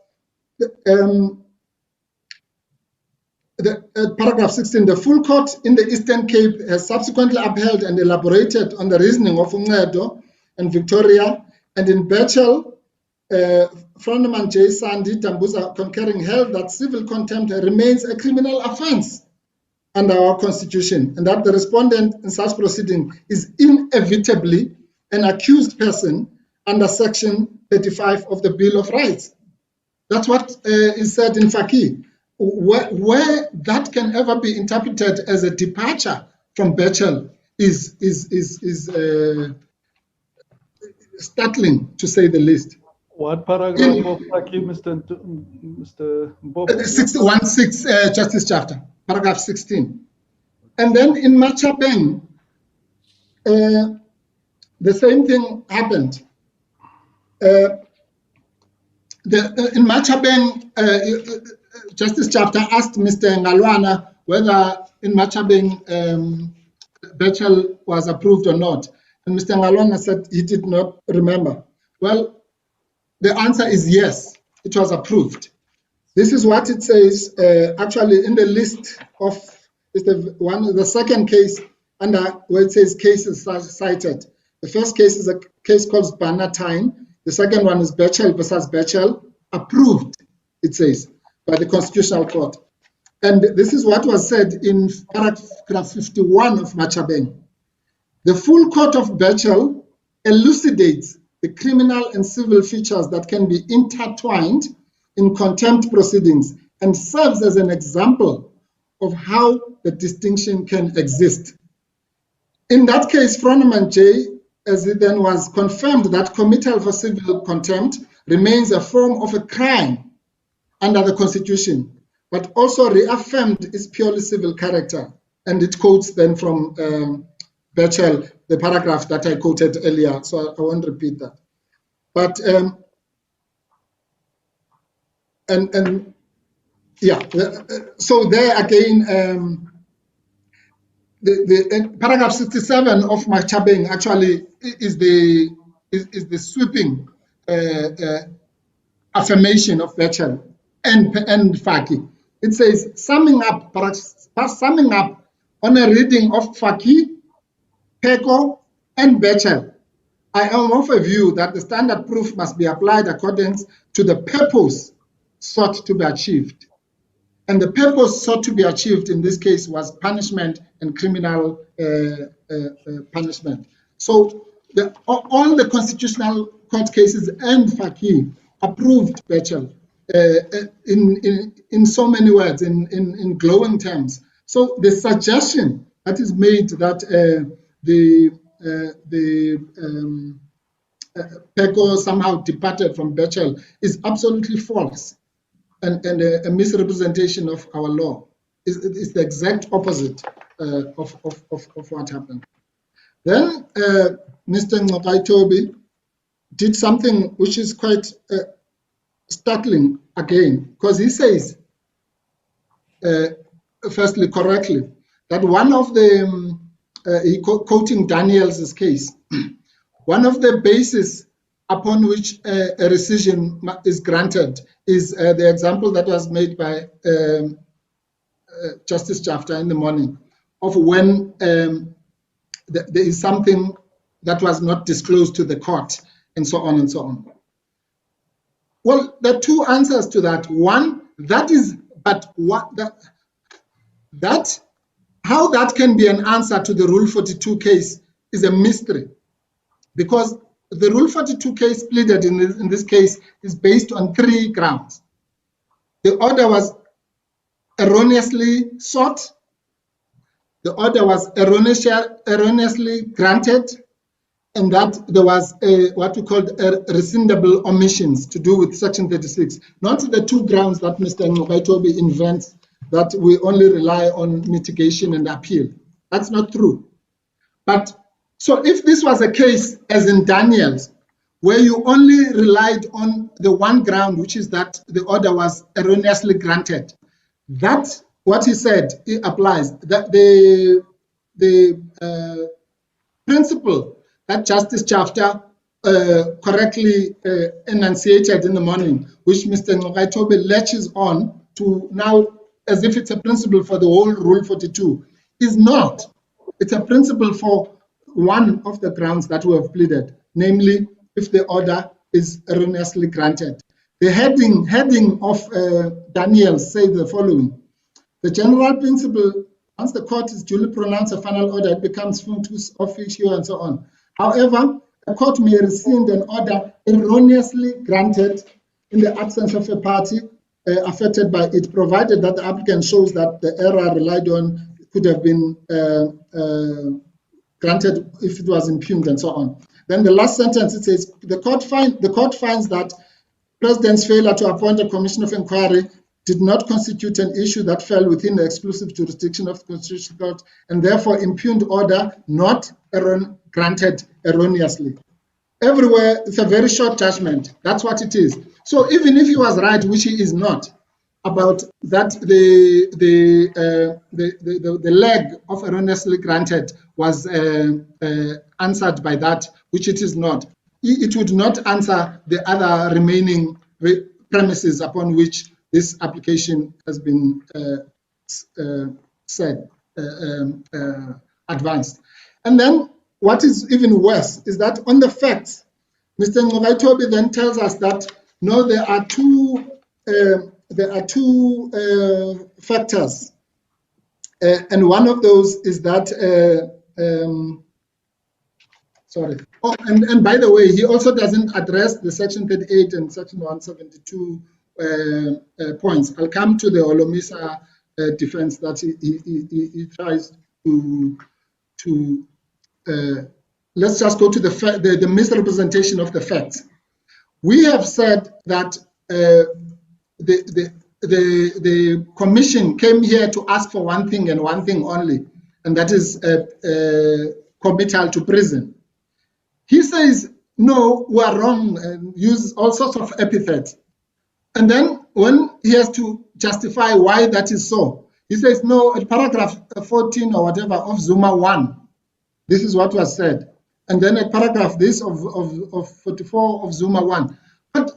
paragraph 16, the full court in the Eastern Cape has subsequently upheld and elaborated on the reasoning of Uncedo and Victoria, and in Bechel, Froneman J. Sandy Tambuza concurring held that civil contempt remains a criminal offense under our constitution, and that the respondent in such proceeding is inevitably an accused person under section 35 of the Bill of Rights. That's what is said in Faki. Where that can ever be interpreted as a departure from Bechel is startling, to say the least. What paragraph of Faki, Mr. Mpofu? 16, Justice Chapter, paragraph 16. And then in Machabeng, the same thing happened. In Machabeng, Justice Chapter asked Mr. Ngalwana whether in Machabeng Bechel was approved or not. And Mr. Ngalwana said he did not remember. Well, the answer is yes, it was approved. This is what it says actually in the list of the second case under where it says cases cited. The first case is a case called Bannatyne. The second one is Bechel versus Bechel, approved, it says, by the Constitutional Court. And this is what was said in paragraph 51 of Machabeng. The full court of Bechel elucidates the criminal and civil features that can be intertwined in contempt proceedings and serves as an example of how the distinction can exist. In that case, Froneman J., as it then was confirmed that committal for civil contempt remains a form of a crime under the Constitution, but also reaffirmed its purely civil character. And it quotes then from Bechel, the paragraph that I quoted earlier, so I won't repeat that. But, so there again, the paragraph 67 of Machabeng actually is the sweeping affirmation of Bechel and Faki. It says, summing up on a reading of Faki, Peko, and Bechel, I am of a view that the standard proof must be applied according to the purpose sought to be achieved. And the purpose sought to be achieved in this case was punishment and criminal punishment. So all the Constitutional Court cases and Faki approved Bechel in so many words, in glowing terms. So the suggestion that is made that PECO somehow departed from Bechel is absolutely false and a misrepresentation of our law. It's the exact opposite of what happened. Then Mr. Ngokai did something which is quite startling again, because he says, firstly, correctly, that one of the, quoting Daniels' case, one of the bases upon which a rescission is granted is the example that was made by Justice Jafta in the morning of when there is something that was not disclosed to the court, and so on and so on. Well, there are two answers to that. One, that is, but what that how that can be an answer to the Rule 42 case is a mystery, because the Rule 42 case pleaded in this case is based on 3 grounds. The order was erroneously sought, the order was erroneously granted, and that there was what we called rescindable omissions to do with Section 36, not the two grounds that Mr. Ngogaitobi invents, that we only rely on mitigation and appeal. That's not true. But so if this was a case, as in Daniels, where you only relied on the one ground, which is that the order was erroneously granted, that what he said, it applies. That the principle that Justice Chafta correctly enunciated in the morning, which Mr. Ngogaitobi latches on to now as if it's a principle for the whole Rule 42, is not. It's a principle for one of the grounds that we have pleaded, namely if the order is erroneously granted. The heading of Daniels says the following: the general principle, once the court is duly pronounced a final order, it becomes functus officio and so on. However, a court may rescind an order erroneously granted in the absence of a party affected by it, provided that the applicant shows that the error relied on could have been granted if it was impugned and so on. Then the last sentence, it says, the court finds that President's failure to appoint a commission of inquiry did not constitute an issue that fell within the exclusive jurisdiction of the Constitutional Court, and therefore impugned order not granted erroneously. Everywhere, it's a very short judgment. That's what it is. So even if he was right, which he is not, about that the leg of erroneously granted was answered by that, which it is not. It would not answer the other remaining premises upon which this application has been advanced. And then what is even worse is that on the facts, Mr. Ngogaitobi then tells us that no, there are two factors, and one of those is that sorry. Oh, and by the way, he also doesn't address the Section 38 and Section 172 points. I'll come to the Holomisa defense that he tries to let's just go to the misrepresentation of the facts. We have said that the commission came here to ask for one thing and one thing only, and that is committal to prison. He says, no, we are wrong, and uses all sorts of epithets. And then when he has to justify why that is so, he says, no, at paragraph 14 or whatever of Zuma 1, this is what was said. And then at paragraph this of 44 of Zuma 1. But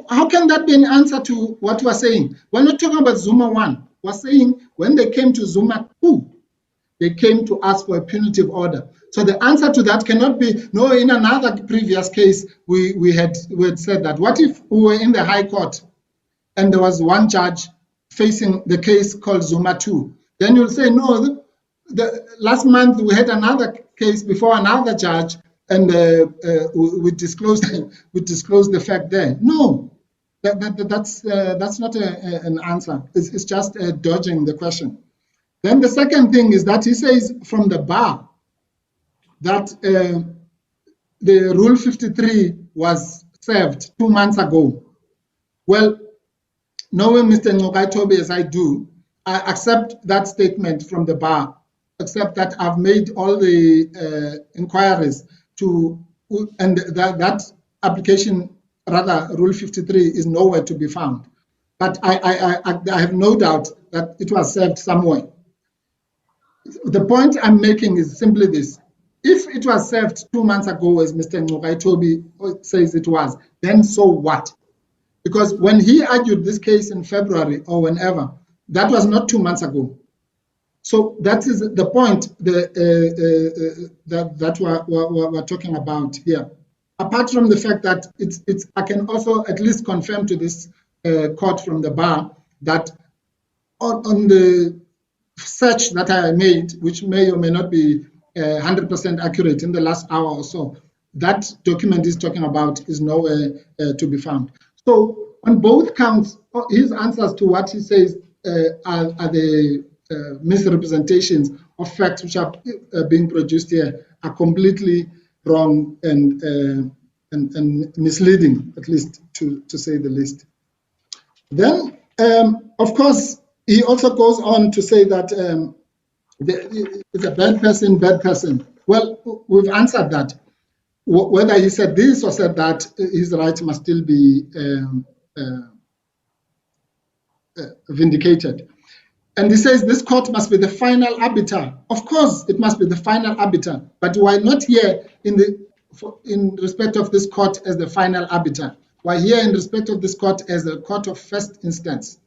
how can that be an answer to what we're saying? We're not talking about Zuma 1. We're saying when they came to Zuma 2, they came to ask for a punitive order. So the answer to that cannot be, no, in another previous case, we had said that. What if we were in the High Court and there was one judge facing the case called Zuma 2? Then you'll say, no, last month we had another case before another judge, and we disclosed the fact there. No, that's not an answer. It's just dodging the question. Then the second thing is that he says from the bar that the Rule 53 was served 2 months ago. Well, knowing Mr. Ngogaitobi as I do, I accept that statement from the bar, except that I've made all the inquiries to, and that application, rather Rule 53, is nowhere to be found. But I have no doubt that it was served somewhere. The point I'm making is simply this. If it was served 2 months ago, as Mr. Ngogaitobi says it was, then so what? Because when he argued this case in February or whenever, that was not 2 months ago. So that is the point that we're talking about here. Apart from the fact that I can also at least confirm to this court from the bar that on the search that I made, which may or may not be 100% accurate in the last hour or so, that document he's talking about is nowhere to be found. So on both counts, his answers to what he says are the misrepresentations of facts which are being produced here are completely wrong and misleading, at least to say the least. Then, of course, he also goes on to say that it's a bad person. Well, we've answered that. Whether he said this or said that, his rights must still be vindicated. And he says this court must be the final arbiter. Of course, it must be the final arbiter, but why not here in respect of this court as the final arbiter? Why here in respect of this court as a court of first instance?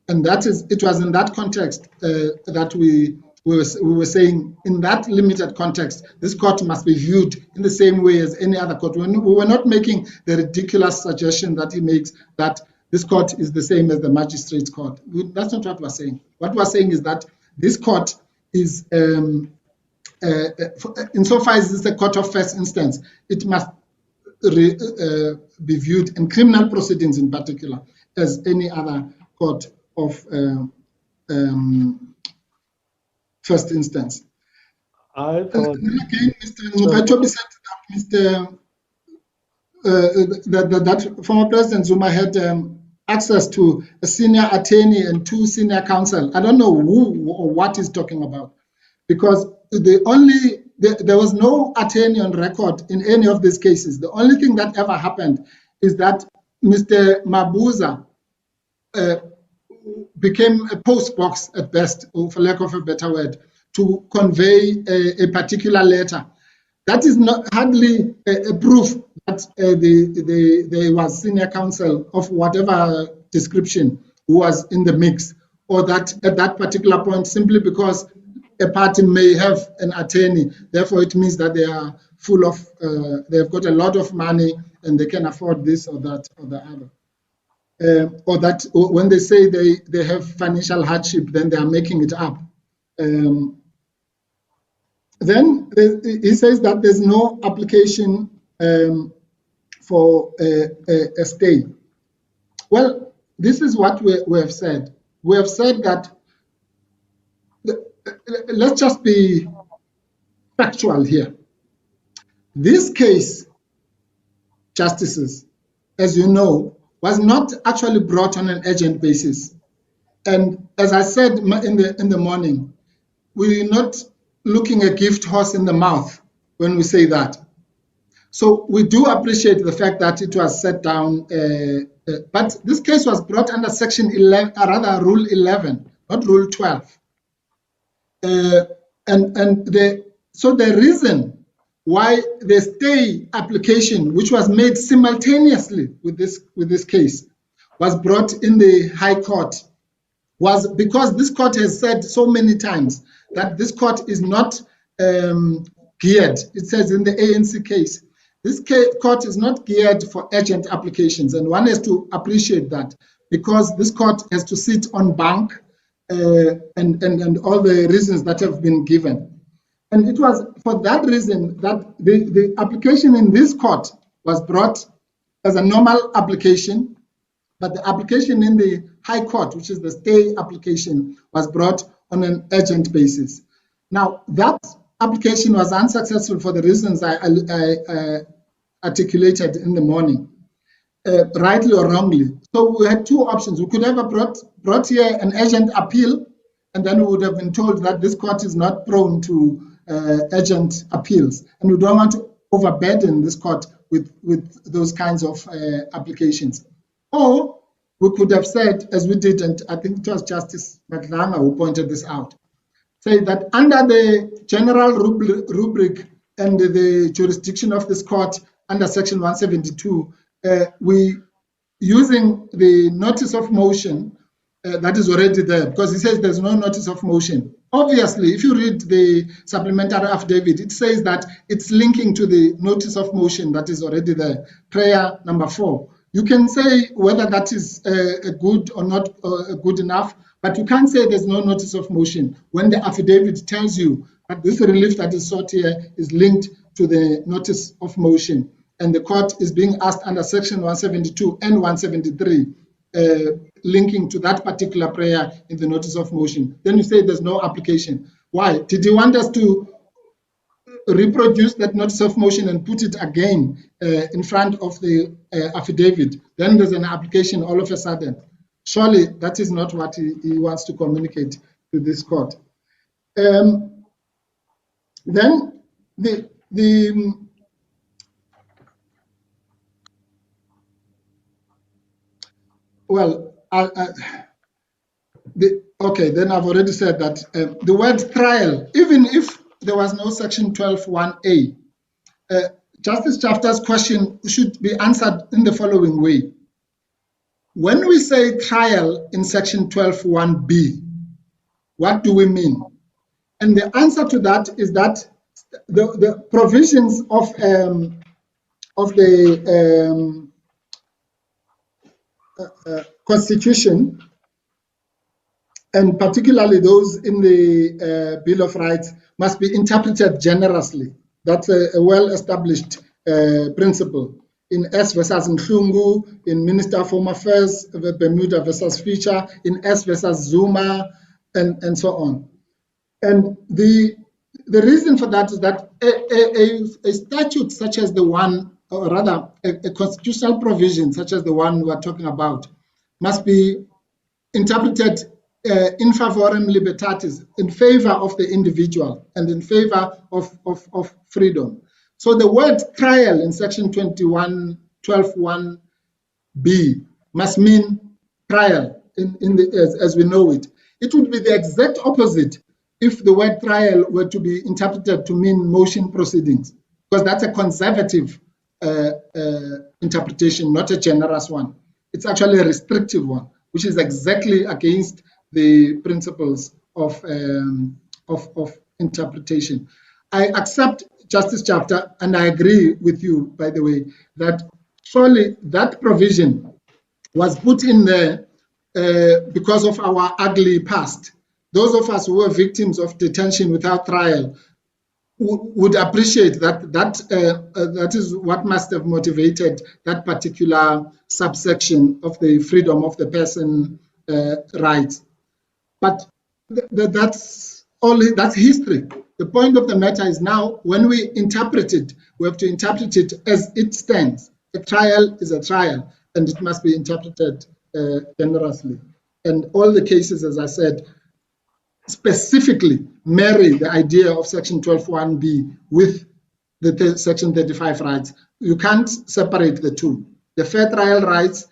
And it was in that context that we were saying, in that limited context, this court must be viewed in the same way as any other court. We were not making the ridiculous suggestion that he makes that this court is the same as the magistrate's court. That's not what we're saying. What we're saying is that this court is, insofar as it's a court of first instance, it must be viewed in criminal proceedings in particular as any other court of first instance. I thought again, Mr. Ngubetobi said that former President Zuma had access to a senior attorney and 2 senior counsel. I don't know who or what he's talking about, because there was no attorney on record in any of these cases. The only thing that ever happened is that Mr. Mabuza became a post box at best, or for lack of a better word, to convey a particular letter. That is not hardly a proof that there was senior counsel of whatever description who was in the mix, or that at that particular point, simply because a party may have an attorney, therefore it means that they are full of, they've got a lot of money and they can afford this or that or the other. Or that when they say they have financial hardship, then they are making it up. Then he says that there's no application for a stay. Well, this is what we have said. We have said that, let's just be factual here. This case, justices, as you know, was not actually brought on an urgent basis. And as I said in the morning, we're not looking a gift horse in the mouth when we say that. So we do appreciate the fact that it was set down, but this case was brought under Section 11, rather Rule 11, not Rule 12. So the reason why the stay application, which was made simultaneously with this case, was brought in the High Court, was because this court has said so many times that this court is not geared. It says in the ANC case, this court is not geared for urgent applications, and one has to appreciate that, because this court has to sit on bank and all the reasons that have been given. And it was for that reason that the application in this court was brought as a normal application, but the application in the High Court, which is the stay application, was brought on an urgent basis. Now, that application was unsuccessful for the reasons I articulated in the morning, rightly or wrongly. So we had 2 options. We could have brought here an urgent appeal, and then we would have been told that this court is not prone to urgent appeals, and we don't want to overburden this court with those kinds of applications. Or we could have said, as we did, and I think it was Justice Madlanga who pointed this out, say that under the general rubric and the jurisdiction of this court under Section 172, we using the notice of motion that is already there, because it says there's no notice of motion. Obviously, if you read the supplementary affidavit, it says that it's linking to the notice of motion that is already there, prayer number 4. You can say whether that is good or not good enough, but you can't say there's no notice of motion when the affidavit tells you that this relief that is sought here is linked to the notice of motion, and the court is being asked under Section 172 and 173, linking to that particular prayer in the notice of motion. Then you say there's no application. Why? Did you want us to reproduce that notice of motion and put it again in front of the affidavit, then there's an application all of a sudden. Surely that is not what he wants to communicate to this court. Then okay, then I've already said that the word trial, even if there was no section 12(1)(a), Justice Chafter's question should be answered in the following way. When we say trial in section 12(1)(b), what do we mean? And the answer to that is that the provisions of the Constitution, and particularly those in the Bill of Rights, must be interpreted generously. That's a well-established principle. In S versus Nhlungu, in Minister of Home Affairs, Bermuda versus Fisher, in S versus Zuma, and so on. And the reason for that is that a statute such as the one, or rather a constitutional provision such as the one we are talking about, must be interpreted in favorem libertatis, in favor of the individual and in favor of freedom. So the word trial in section 12(1)(b) must mean trial as we know it. It would be the exact opposite if the word trial were to be interpreted to mean motion proceedings, because that's a conservative interpretation, not a generous one. It's actually a restrictive one, which is exactly against the principles of interpretation. I accept Justice Chafter, and I agree with you, by the way, that surely that provision was put in there because of our ugly past. Those of us who were victims of detention without trial would appreciate that is what must have motivated that particular subsection of the freedom of the person rights. But that's history. The point of the matter is now, when we interpret it, we have to interpret it as it stands. A trial is a trial, and it must be interpreted generously. And all the cases, as I said, specifically marry the idea of section 12(1)(b) with the section 35 rights. You can't separate the two. The fair trial rights,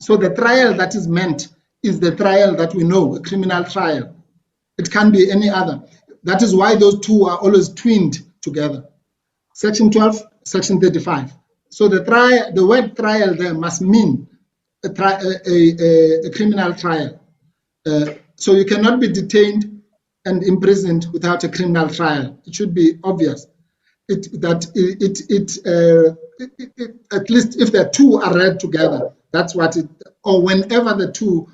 so the trial that is meant is the trial that we know, a criminal trial. It can't be any other. That is why those two are always twinned together. Section 12, section 35. So the word trial there must mean a criminal trial. So you cannot be detained and imprisoned without a criminal trial. It should be obvious at least if the two are read together, that's what it, or whenever the two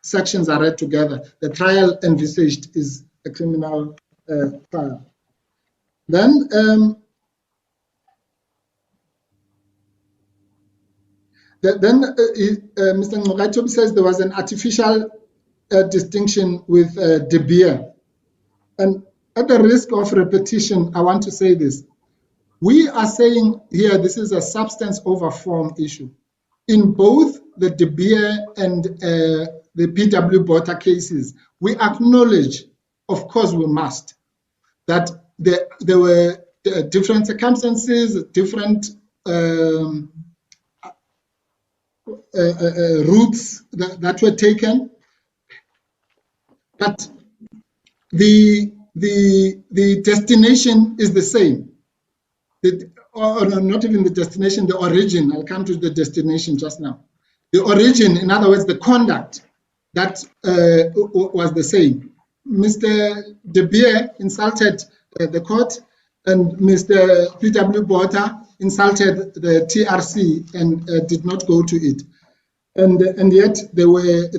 sections are read together, the trial envisaged is a criminal trial. Then Mr. Ngogaitobi says there was an artificial distinction with De Beer. And at the risk of repetition, I want to say this. We are saying here this is a substance over form issue. In both the De Beer and the PW Botha cases, we acknowledge, of course we must, that there were different circumstances, different routes that were taken, but the destination is the same. Or not even the destination, the origin. I'll come to the destination just now. The origin, in other words, the conduct, that was the same. Mr. De Beer insulted the court, and Mr. PW Botha insulted the TRC and did not go to it. And yet they were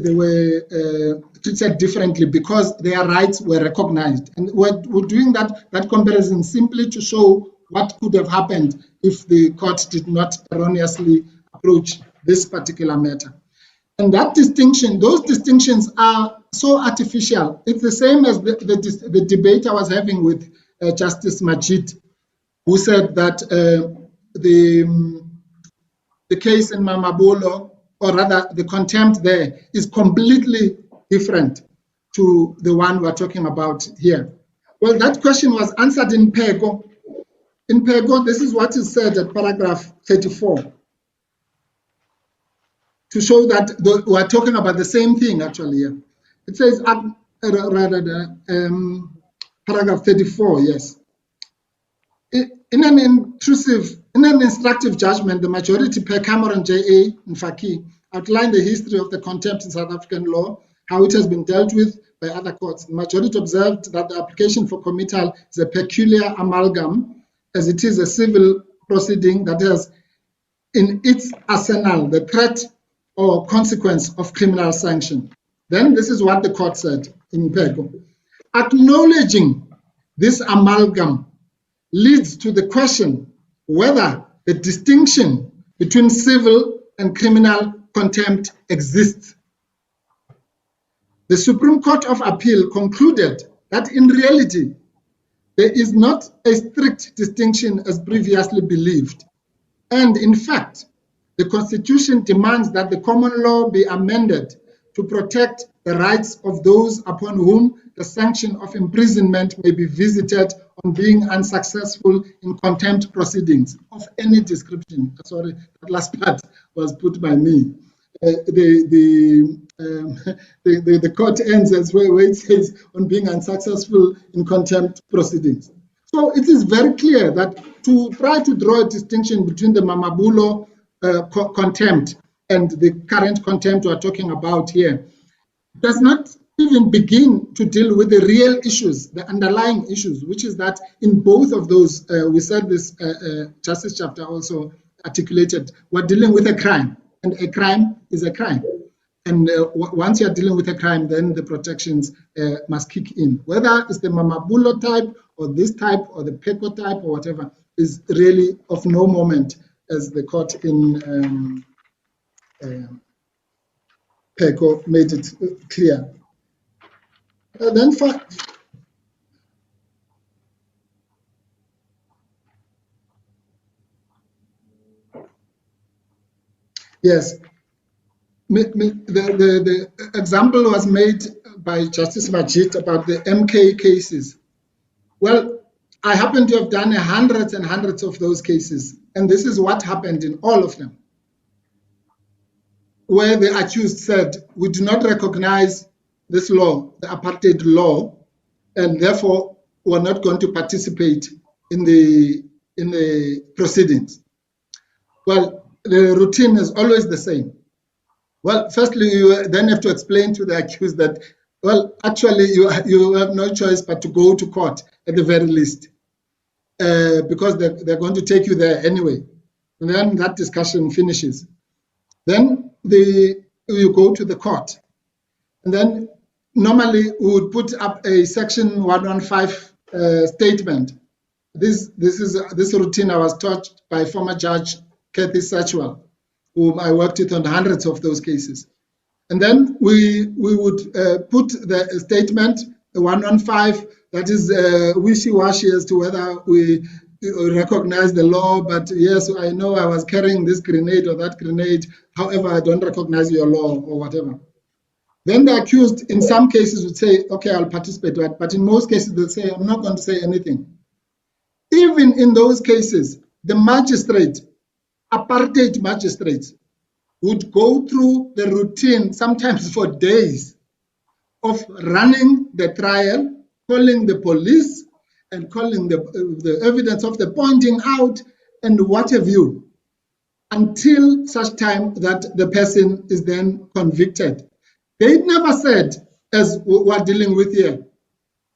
treated differently because their rights were recognized. And we're doing that comparison simply to show what could have happened if the court did not erroneously approach this particular matter. And that distinction, those distinctions are so artificial. It's the same as the debate I was having with Justice Majid. who said that the case in Mamabolo, or rather the contempt there, is completely different to the one we're talking about here. Well, that question was answered in Pego. In Pego, this is what is said at paragraph 34, to show that we're talking about the same thing actually here. It says, paragraph 34, yes. In an instructive judgment, the majority per Cameron J.A. Mfaki outlined the history of the contempt in South African law, how it has been dealt with by other courts. The majority observed that the application for committal is a peculiar amalgam, as it is a civil proceeding that has in its arsenal the threat or consequence of criminal sanction. Then this is what the court said in Pego. Acknowledging this amalgam leads to the question whether the distinction between civil and criminal contempt exists. The Supreme Court of Appeal concluded that in reality, there is not a strict distinction as previously believed. And in fact, the Constitution demands that the common law be amended to protect the rights of those upon whom the sanction of imprisonment may be visited on being unsuccessful in contempt proceedings of any description. Sorry, that last part was put by me. The court ends as where it says on being unsuccessful in contempt proceedings. So it is very clear that to try to draw a distinction between the Mamabulo contempt and the current contempt we're talking about here does not even begin to deal with the real issues, the underlying issues, which is that in both of those, we said this Justice chapter also articulated, we're dealing with a crime, and a crime is a crime. And once you're dealing with a crime, then the protections must kick in. Whether it's the Mamabulo type, or this type, or the Peko type, or whatever, is really of no moment, as the court in Peko made it clear. Then for yes, the example was made by Justice Majid about the MK cases. Well, I happen to have done hundreds and hundreds of those cases, and this is what happened in all of them, where the accused said, we do not recognize this law, the apartheid law, and therefore we're not going to participate in the proceedings. Well, the routine is always the same. Well, firstly, you then have to explain to the accused that, well, actually, you have no choice but to go to court at the very least, because they're going to take you there anyway. And then that discussion finishes. Then you go to the court. And then normally we would put up a section 115 statement. This routine I was taught by former Judge Kathy Satchwell, whom I worked with on hundreds of those cases. And then we would put the statement, the 115, that is wishy-washy as to whether we recognize the law, but yes, I know I was carrying this grenade or that grenade, however, I don't recognize your law or whatever. Then the accused, in some cases, would say, okay, I'll participate, but in most cases, they'll say, I'm not going to say anything. Even in those cases, the magistrate, apartheid magistrates, would go through the routine, sometimes for days, of running the trial, calling the police, and calling the evidence of the pointing out, and what have you, until such time that the person is then convicted. They never said, as we're dealing with here,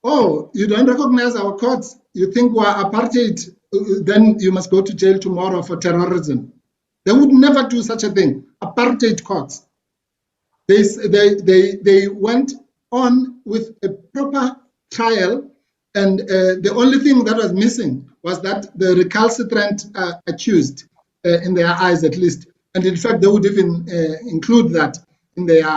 oh, you don't recognize our courts, you think we're apartheid, then you must go to jail tomorrow for terrorism. They would never do such a thing. Apartheid courts. They went on with a proper trial, and the only thing that was missing was that the recalcitrant accused, in their eyes at least, and in fact they would even include that in their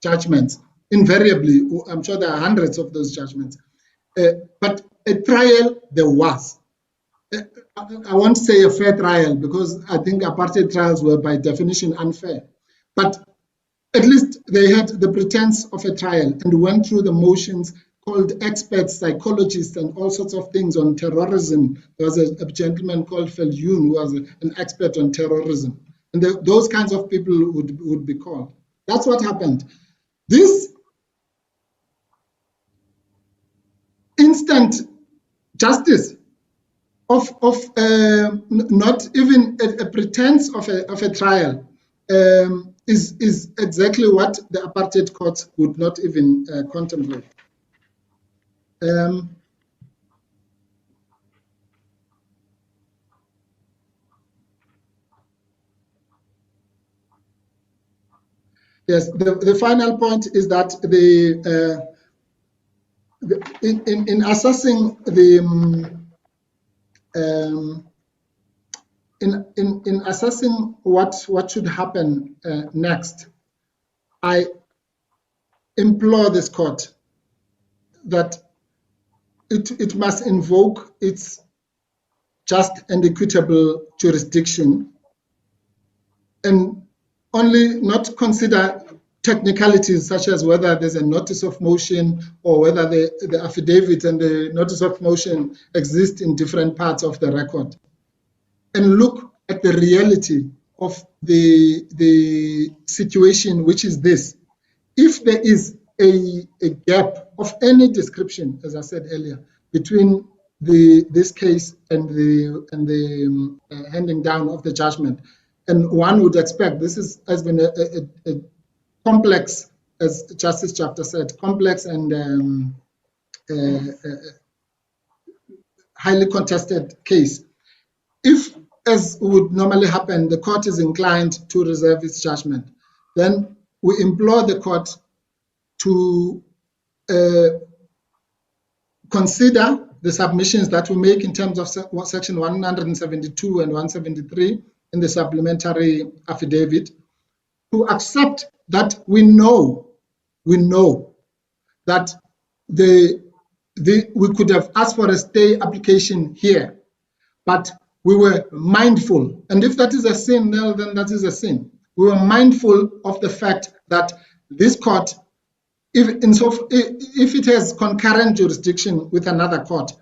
judgments, invariably. I'm sure there are hundreds of those judgments. But a trial there was. I won't say a fair trial because I think apartheid trials were by definition unfair. But at least they had the pretense of a trial and went through the motions, called experts, psychologists, and all sorts of things on terrorism. There was a gentleman called Feldhun who was an expert on terrorism. And those kinds of people would be called. That's what happened. This instant justice of not even a pretense of a trial is exactly what the apartheid courts would not even contemplate. Yes, the final point is that in assessing in assessing what should happen next, I implore this court that it must invoke its just and equitable jurisdiction and only not consider technicalities such as whether there's a notice of motion or whether the affidavit and the notice of motion exist in different parts of the record, and look at the reality of the situation, which is this. If there is a gap of any description, as I said earlier, between this case and the handing down of the judgment, and one would expect this has been a complex, as Justice Chapter said, complex and highly contested case. If, as would normally happen, the court is inclined to reserve its judgment, then we implore the court to consider the submissions that we make in terms of section 172 and 173 in the supplementary affidavit, to accept that we know that we could have asked for a stay application here, but we were mindful, and if that is a sin, then that is a sin. We were mindful of the fact that this court, if it has concurrent jurisdiction with another court,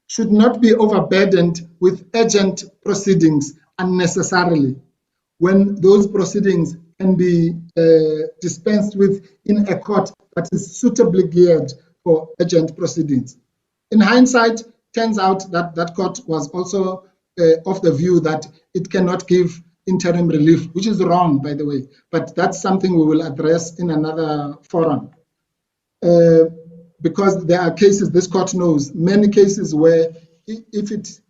should not be overburdened with urgent proceedings unnecessarily, when those proceedings can be dispensed with in a court that is suitably geared for urgent proceedings. In hindsight, turns out that that court was also of the view that it cannot give interim relief, which is wrong, by the way, but that's something we will address in another forum. Because there are cases, this court knows, many cases where if it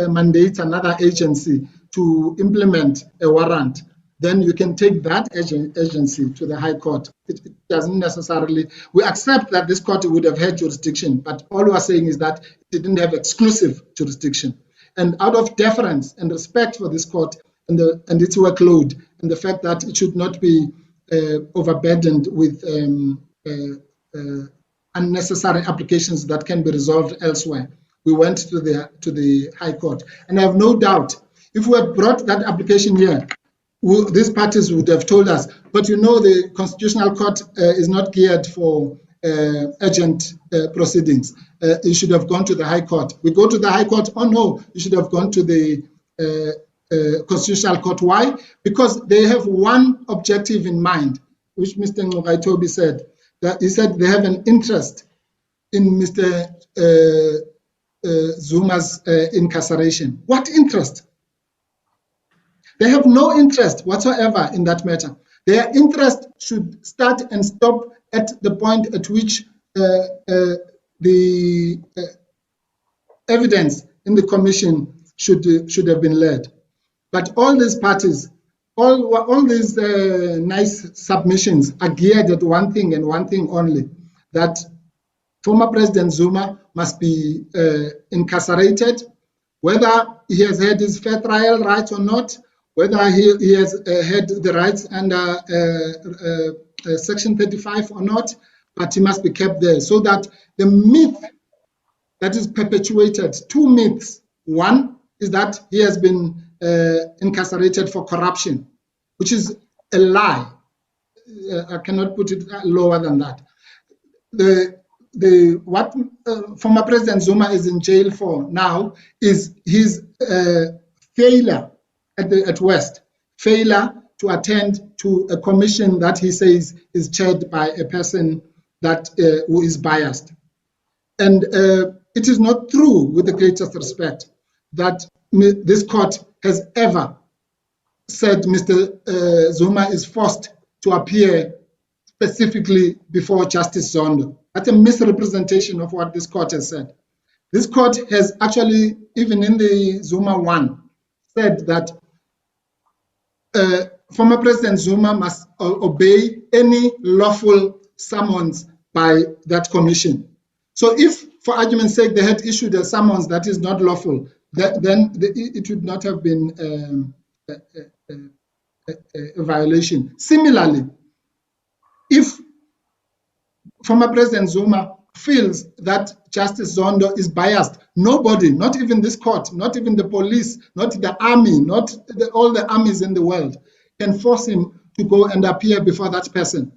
mandates another agency to implement a warrant, then you can take that agency to the High Court. It doesn't necessarily, we accept that this court would have had jurisdiction, but all we are saying is that it didn't have exclusive jurisdiction. And out of deference and respect for this court and its workload, and the fact that it should not be overburdened with unnecessary applications that can be resolved elsewhere, we went to the High Court. And I have no doubt, if we had brought that application here, these parties would have told us, but you know the Constitutional Court is not geared for urgent proceedings. You should have gone to the High Court. We go to the High Court, oh no, you should have gone to the Constitutional Court. Why? Because they have one objective in mind, which Mr. Ngogaitobi said. That he said they have an interest in Mr. Zuma's incarceration. What interest? They have no interest whatsoever in that matter. Their interest should start and stop at the point at which the evidence in the commission should have been led. But all these parties, all these nice submissions are geared at one thing and one thing only, that former President Zuma must be incarcerated, whether he has had his fair trial rights or not, whether he has had the rights under Section 35 or not, but he must be kept there so that the myth that is perpetuated, two myths. One is that he has been incarcerated for corruption, which is a lie. I cannot put it lower than that. What former President Zuma is in jail for now is his failure at West, failure to attend to a commission that he says is chaired by a person that who is biased. And it is not true, with the greatest respect, that this court has ever said Mr. Zuma is forced to appear specifically before Justice Zondo. That's a misrepresentation of what this court has said. This court has actually, even in the Zuma 1, said that former President Zuma must obey any lawful summons by that commission. So if, for argument's sake, they had issued a summons that is not lawful, then it would not have been a violation. Similarly, if former President Zuma feels that Justice Zondo is biased, nobody, not even this court, not even the police, not the army, not all the armies in the world, can force him to go and appear before that person.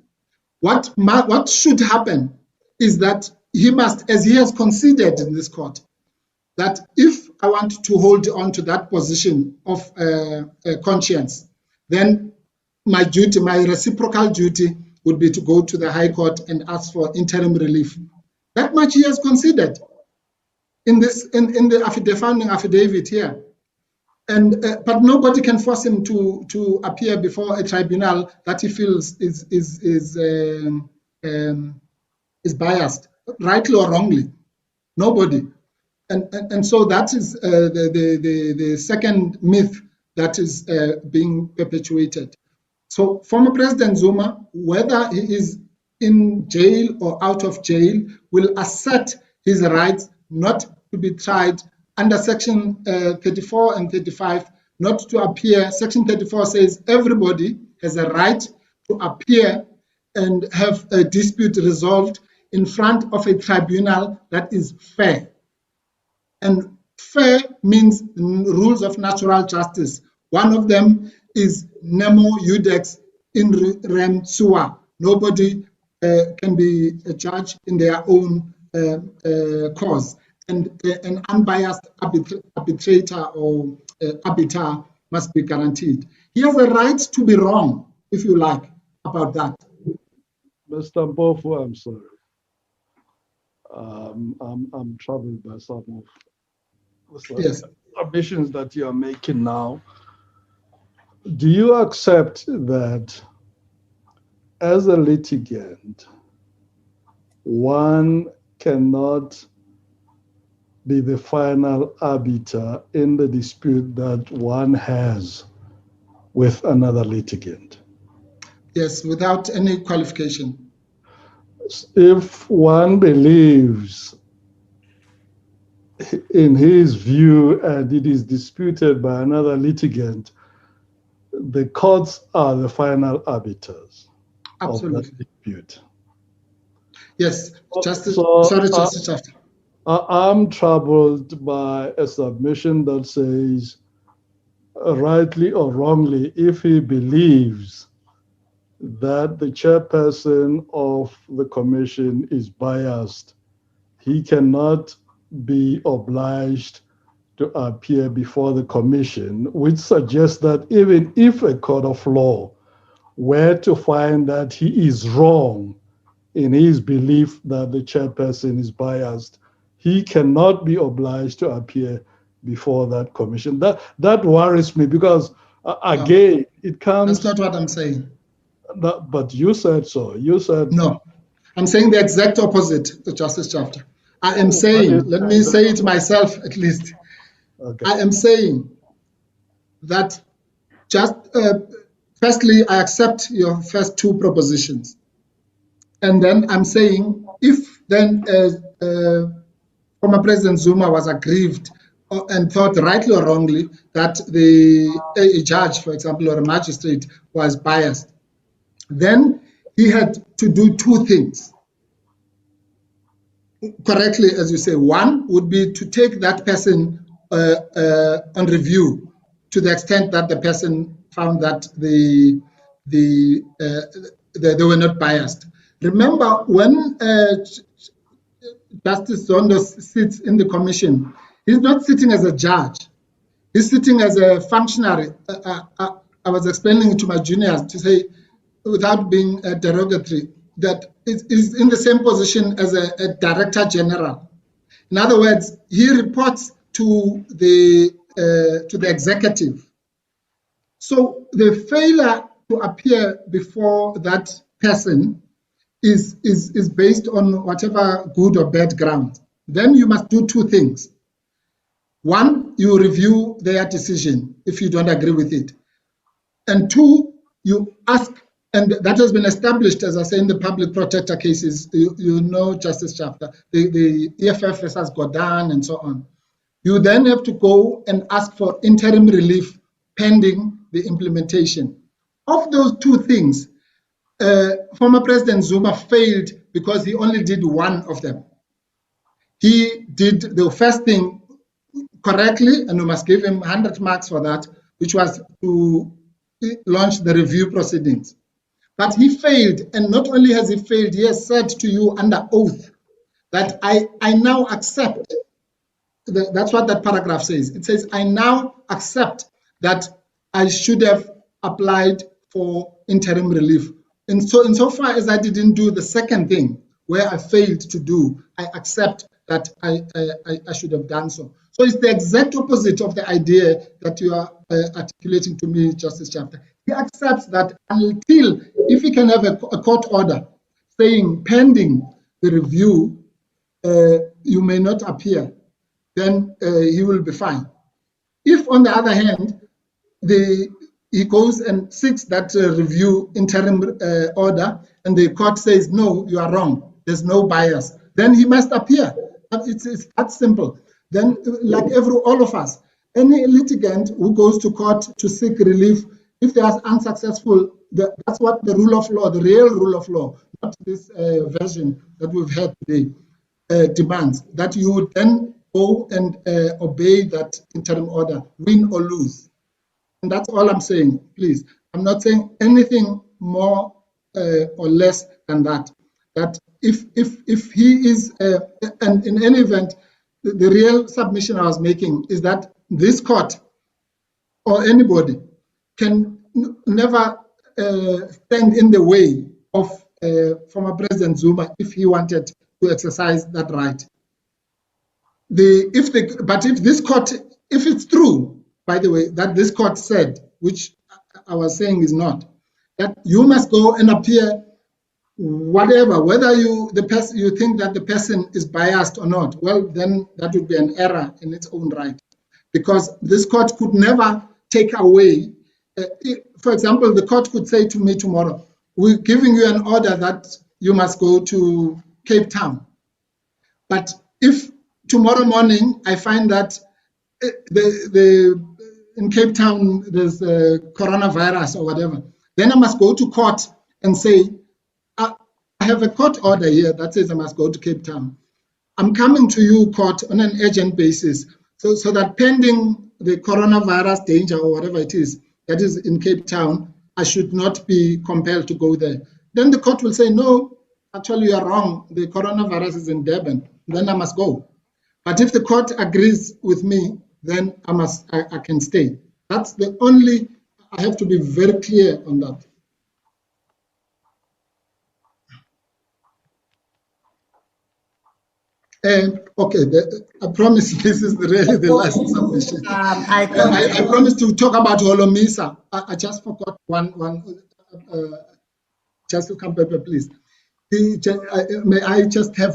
What should happen is that he must, as he has conceded in this court, that if I want to hold on to that position of conscience, then my duty, my reciprocal duty, would be to go to the High Court and ask for interim relief. That much he has considered in the founding affidavit here. And but nobody can force him to appear before a tribunal that he feels is biased, rightly or wrongly. Nobody. And so that is the second myth that is being perpetuated. So former President Zuma, whether he is in jail or out of jail, will assert his rights not to be tried under Section 34 and 35, not to appear. Section 34 says everybody has a right to appear and have a dispute resolved in front of a tribunal that is fair. And fair means rules of natural justice. One of them is nemo iudex in rem sua. Nobody can be judged in their own cause. And an unbiased arbitrator or arbiter must be guaranteed. He has a right to be wrong, if you like, about that. Mr. Mpofu, I'm sorry. I'm troubled by some of the submissions that you are making now. Do you accept that as a litigant, one cannot be the final arbiter in the dispute that one has with another litigant? Yes, without any qualification. If one believes in his view and it is disputed by another litigant, the courts are the final arbiters. Absolutely. Of that dispute. Yes, Justice. Sorry, Justice Chafter. I'm troubled by a submission that says, rightly or wrongly, if he believes that the chairperson of the commission is biased, he cannot be obliged to appear before the commission, which suggests that even if a court of law were to find that he is wrong in his belief that the chairperson is biased, he cannot be obliged to appear before that commission. That worries me because, again, it comes... That's not what I'm saying. But you said so. You said... No, I'm saying the exact opposite, Justice Chafter. I am saying, let me say it myself at least. Okay. I am saying that just, firstly, I accept your first two propositions. And then I'm saying, if then former President Zuma was aggrieved and thought rightly or wrongly that a judge, for example, or a magistrate was biased, then he had to do two things. correctly, as you say, one would be to take that person on review to the extent that the person found that they were not biased. Remember, when Justice Zondo sits in the commission, he's not sitting as a judge. He's sitting as a functionary. I was explaining to my juniors to say, without being derogatory, that it is in the same position as a director general. In other words, he reports to the executive. So the failure to appear before that person is based on whatever good or bad ground. Then you must do two things. One, you review their decision if you don't agree with it. And two, you ask, and that has been established, as I say, in the public protector cases, you know, Justice Chapter, the EFF versus Godin and so on. You then have to go and ask for interim relief pending the implementation. Of those two things, former President Zuma failed because he only did one of them. He did the first thing correctly, and we must give him 100 marks for that, which was to launch the review proceedings. But he failed, and not only has he failed, he has said to you under oath that I now accept. That's what that paragraph says. It says, I now accept that I should have applied for interim relief. And so insofar as I didn't do the second thing, where I failed to do, I accept that I should have done so. So it's the exact opposite of the idea that you are articulating to me, Justice Chapter. He accepts that until, if he can have a court order saying pending the review, you may not appear, then he will be fine. If, on the other hand, he goes and seeks that review interim order, and the court says, no, you are wrong, there's no bias, then he must appear. It's that simple. Then, like all of us, any litigant who goes to court to seek relief, if they are unsuccessful, that's what the rule of law, the real rule of law, not this version that we've had today, demands, that you would then go and obey that interim order, win or lose. And that's all I'm saying, please. I'm not saying anything more or less than that. That if he is, and in any event, the real submission I was making is that this court or anybody can never stand in the way of former President Zuma if he wanted to exercise that right. But if this court, if it's true, by the way, that this court said, which I was saying is not, that you must go and appear whatever, whether you think that the person is biased or not, well, then that would be an error in its own right, because this court could never take away. For example, the court could say to me tomorrow, we're giving you an order that you must go to Cape Town. But if tomorrow morning I find that in Cape Town there's a coronavirus or whatever, then I must go to court and say, I have a court order here that says I must go to Cape Town. I'm coming to you, court, on an urgent basis, so that pending the coronavirus danger or whatever it is that is in Cape Town, I should not be compelled to go there. Then the court will say, no, actually you are wrong. The coronavirus is in Durban. Then I must go. But if the court agrees with me, then I can stay. That's the only, I have to be very clear on that. Okay, I promise this is really the last submission. I promise to talk about Holomisa. I just forgot one just to come back, please. May I just have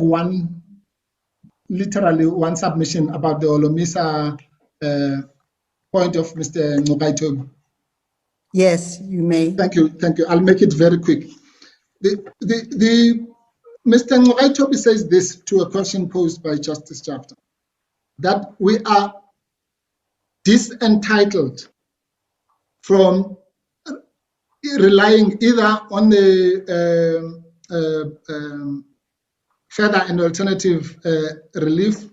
literally one submission about the Holomisa point of Mr. Ngugaitobi? Yes, you may. Thank you. I'll make it very quick. Mr. Ngugaitobi says this to a question posed by Justice Chapter, that we are disentitled from relying either on the further and alternative relief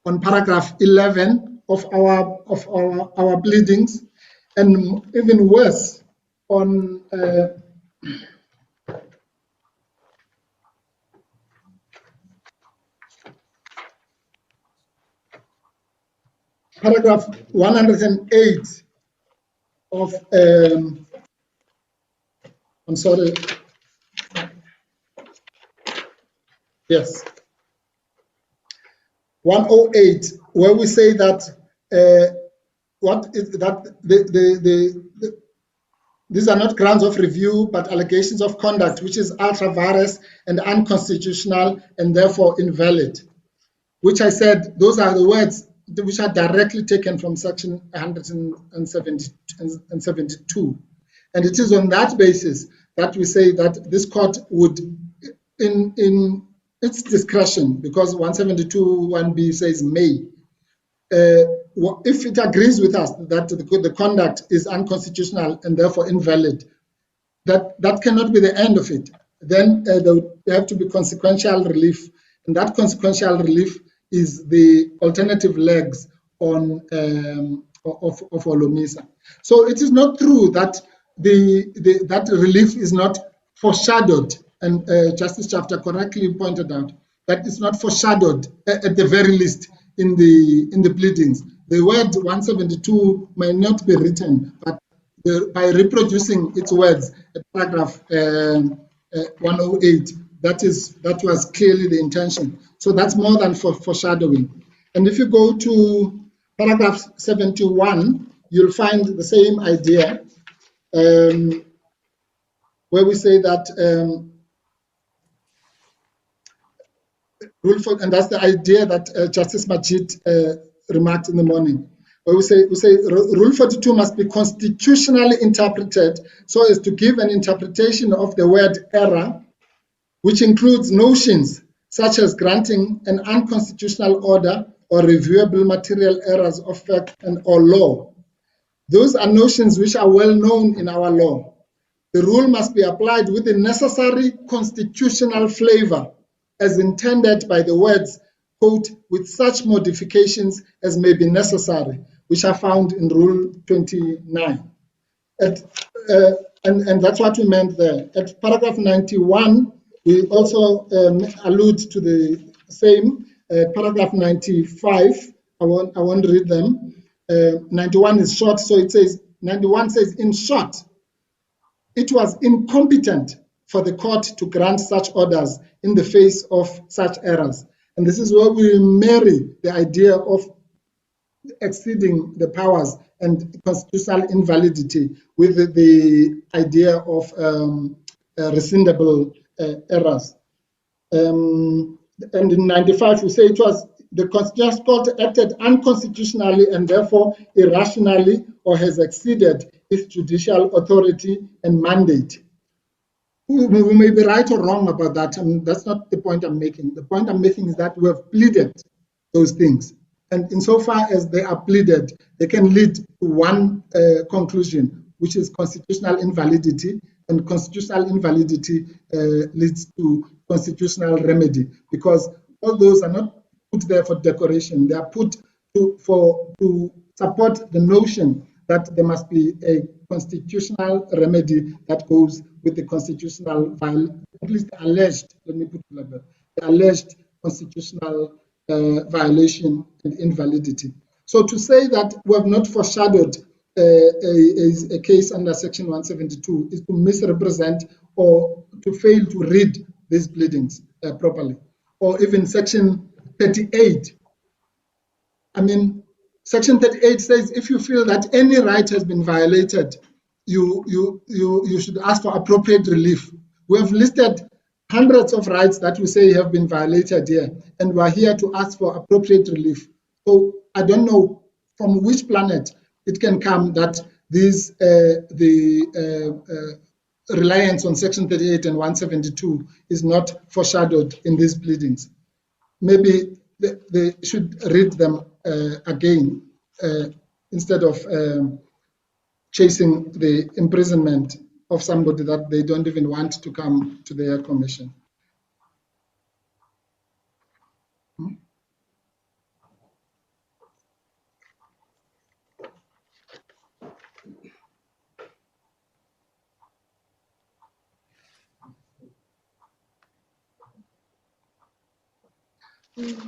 on paragraph 11 of our pleadings, and even worse on paragraph 108 of I'm sorry. Yes. 108, where we say that what is that these are not grounds of review, but allegations of conduct which is ultra vires and unconstitutional and therefore invalid. Which I said those are the words which are directly taken from section 172. And it is on that basis that we say that this court would, in its discretion, because 172(1)b says may, if it agrees with us that the conduct is unconstitutional and therefore invalid, that cannot be the end of it. Then there would have to be consequential relief, and that consequential relief is the alternative legs on of Olomisa. So it is not true that that relief is not foreshadowed, and Justice Chapter correctly pointed out that it's not foreshadowed at the very least in the pleadings. The word 172 may not be written, but by reproducing its words at paragraph 108, that was clearly the intention. So that's more than foreshadowing. And if you go to paragraph 71, you'll find the same idea, where we say that rule for, and that's the idea that Justice Majid remarked in the morning, where we say Rule 42 must be constitutionally interpreted so as to give an interpretation of the word error, which includes notions such as granting an unconstitutional order or reviewable material errors of fact and or law. Those are notions which are well known in our law. The rule must be applied with the necessary constitutional flavor as intended by the words, quote, with such modifications as may be necessary, which are found in Rule 29. And that's what we meant there. At paragraph 91, we also allude to the same. Paragraph 95, I won't read them. 91 is short, so it says, 91 says, in short, it was incompetent for the court to grant such orders in the face of such errors. And this is where we marry the idea of exceeding the powers and constitutional invalidity with the idea of rescindable errors. And in 95, we say it was the Constitutional Court acted unconstitutionally and therefore irrationally or has exceeded its judicial authority and mandate. We may be right or wrong about that, and that's not the point I'm making. The point I'm making is that we have pleaded those things. And insofar as they are pleaded, they can lead to one conclusion, which is constitutional invalidity, and constitutional invalidity leads to constitutional remedy, because all those are not put there for decoration. They are put to support the notion that there must be a constitutional remedy that goes with the constitutional, at least alleged, let me put it like that, the alleged constitutional violation and invalidity. So to say that we have not foreshadowed a case under Section 172 is to misrepresent or to fail to read these pleadings properly. Or even Section 38. I mean, Section 38 says if you feel that any right has been violated, you should ask for appropriate relief. We have listed hundreds of rights that we say have been violated here, and we're here to ask for appropriate relief. So I don't know from which planet it can come that these reliance on Section 38 and 172 is not foreshadowed in these pleadings. Maybe they should read them again instead of chasing the imprisonment of somebody that they don't even want to come to their commission.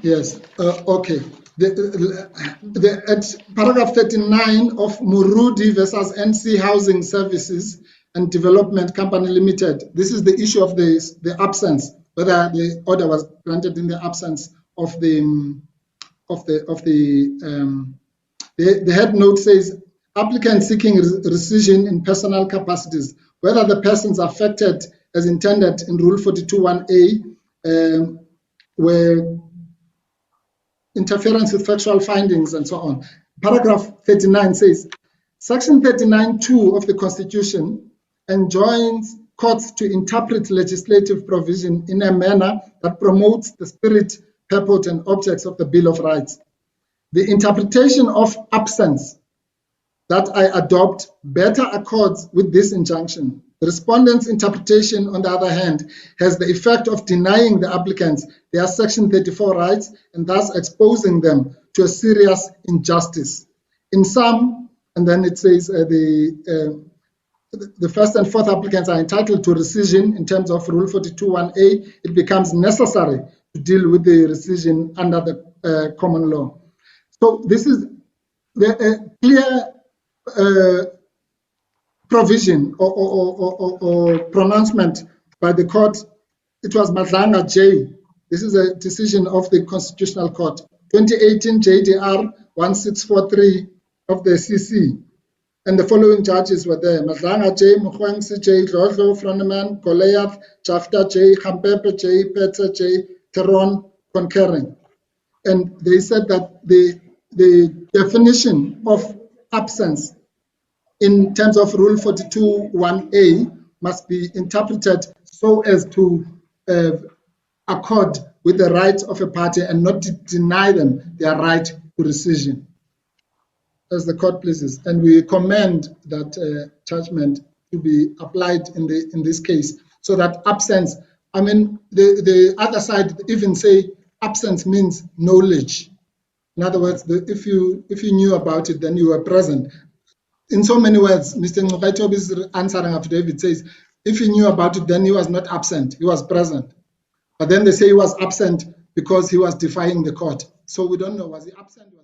Yes, okay. At paragraph 39 of Murudi versus NC Housing Services and Development Company Limited, this is the issue of the absence, whether the order was granted in the absence of the head note says, applicant seeking rescission in personal capacities, whether the persons affected as intended in Rule 42(1)(a) were interference with factual findings and so on. Paragraph 39 says, Section 39(2) of the Constitution enjoins courts to interpret legislative provision in a manner that promotes the spirit, purport, and objects of the Bill of Rights. The interpretation of absence that I adopt better accords with this injunction. The respondent's interpretation, on the other hand, has the effect of denying the applicants their Section 34 rights and thus exposing them to a serious injustice. In sum, and then it says the first and fourth applicants are entitled to rescission in terms of Rule 42(1)(a). It becomes necessary to deal with the rescission under the common law. So this is the clear provision or pronouncement by the court. It was Madlanga J. This is a decision of the Constitutional Court, 2018 JDR 1643 of the CC. And the following judges were there: Madlanga J, Mkhwengsi J, Dlodlo, Froneman, Goliath, Jafta J, Khampepe J, Petsa J, Teron concurring. And they said that the definition of absence in terms of Rule 42(1)(a) must be interpreted so as to accord with the rights of a party and not to deny them their right to rescission, as the court pleases. And we commend that judgment to be applied in this case, so that absence, I mean, the other side even say absence means knowledge. In other words, if you knew about it, then you were present. In so many words, Mr. Nqobaitobi's answering affidavit says, if he knew about it, then he was not absent, he was present. But then they say he was absent because he was defying the court. So we don't know, was he absent?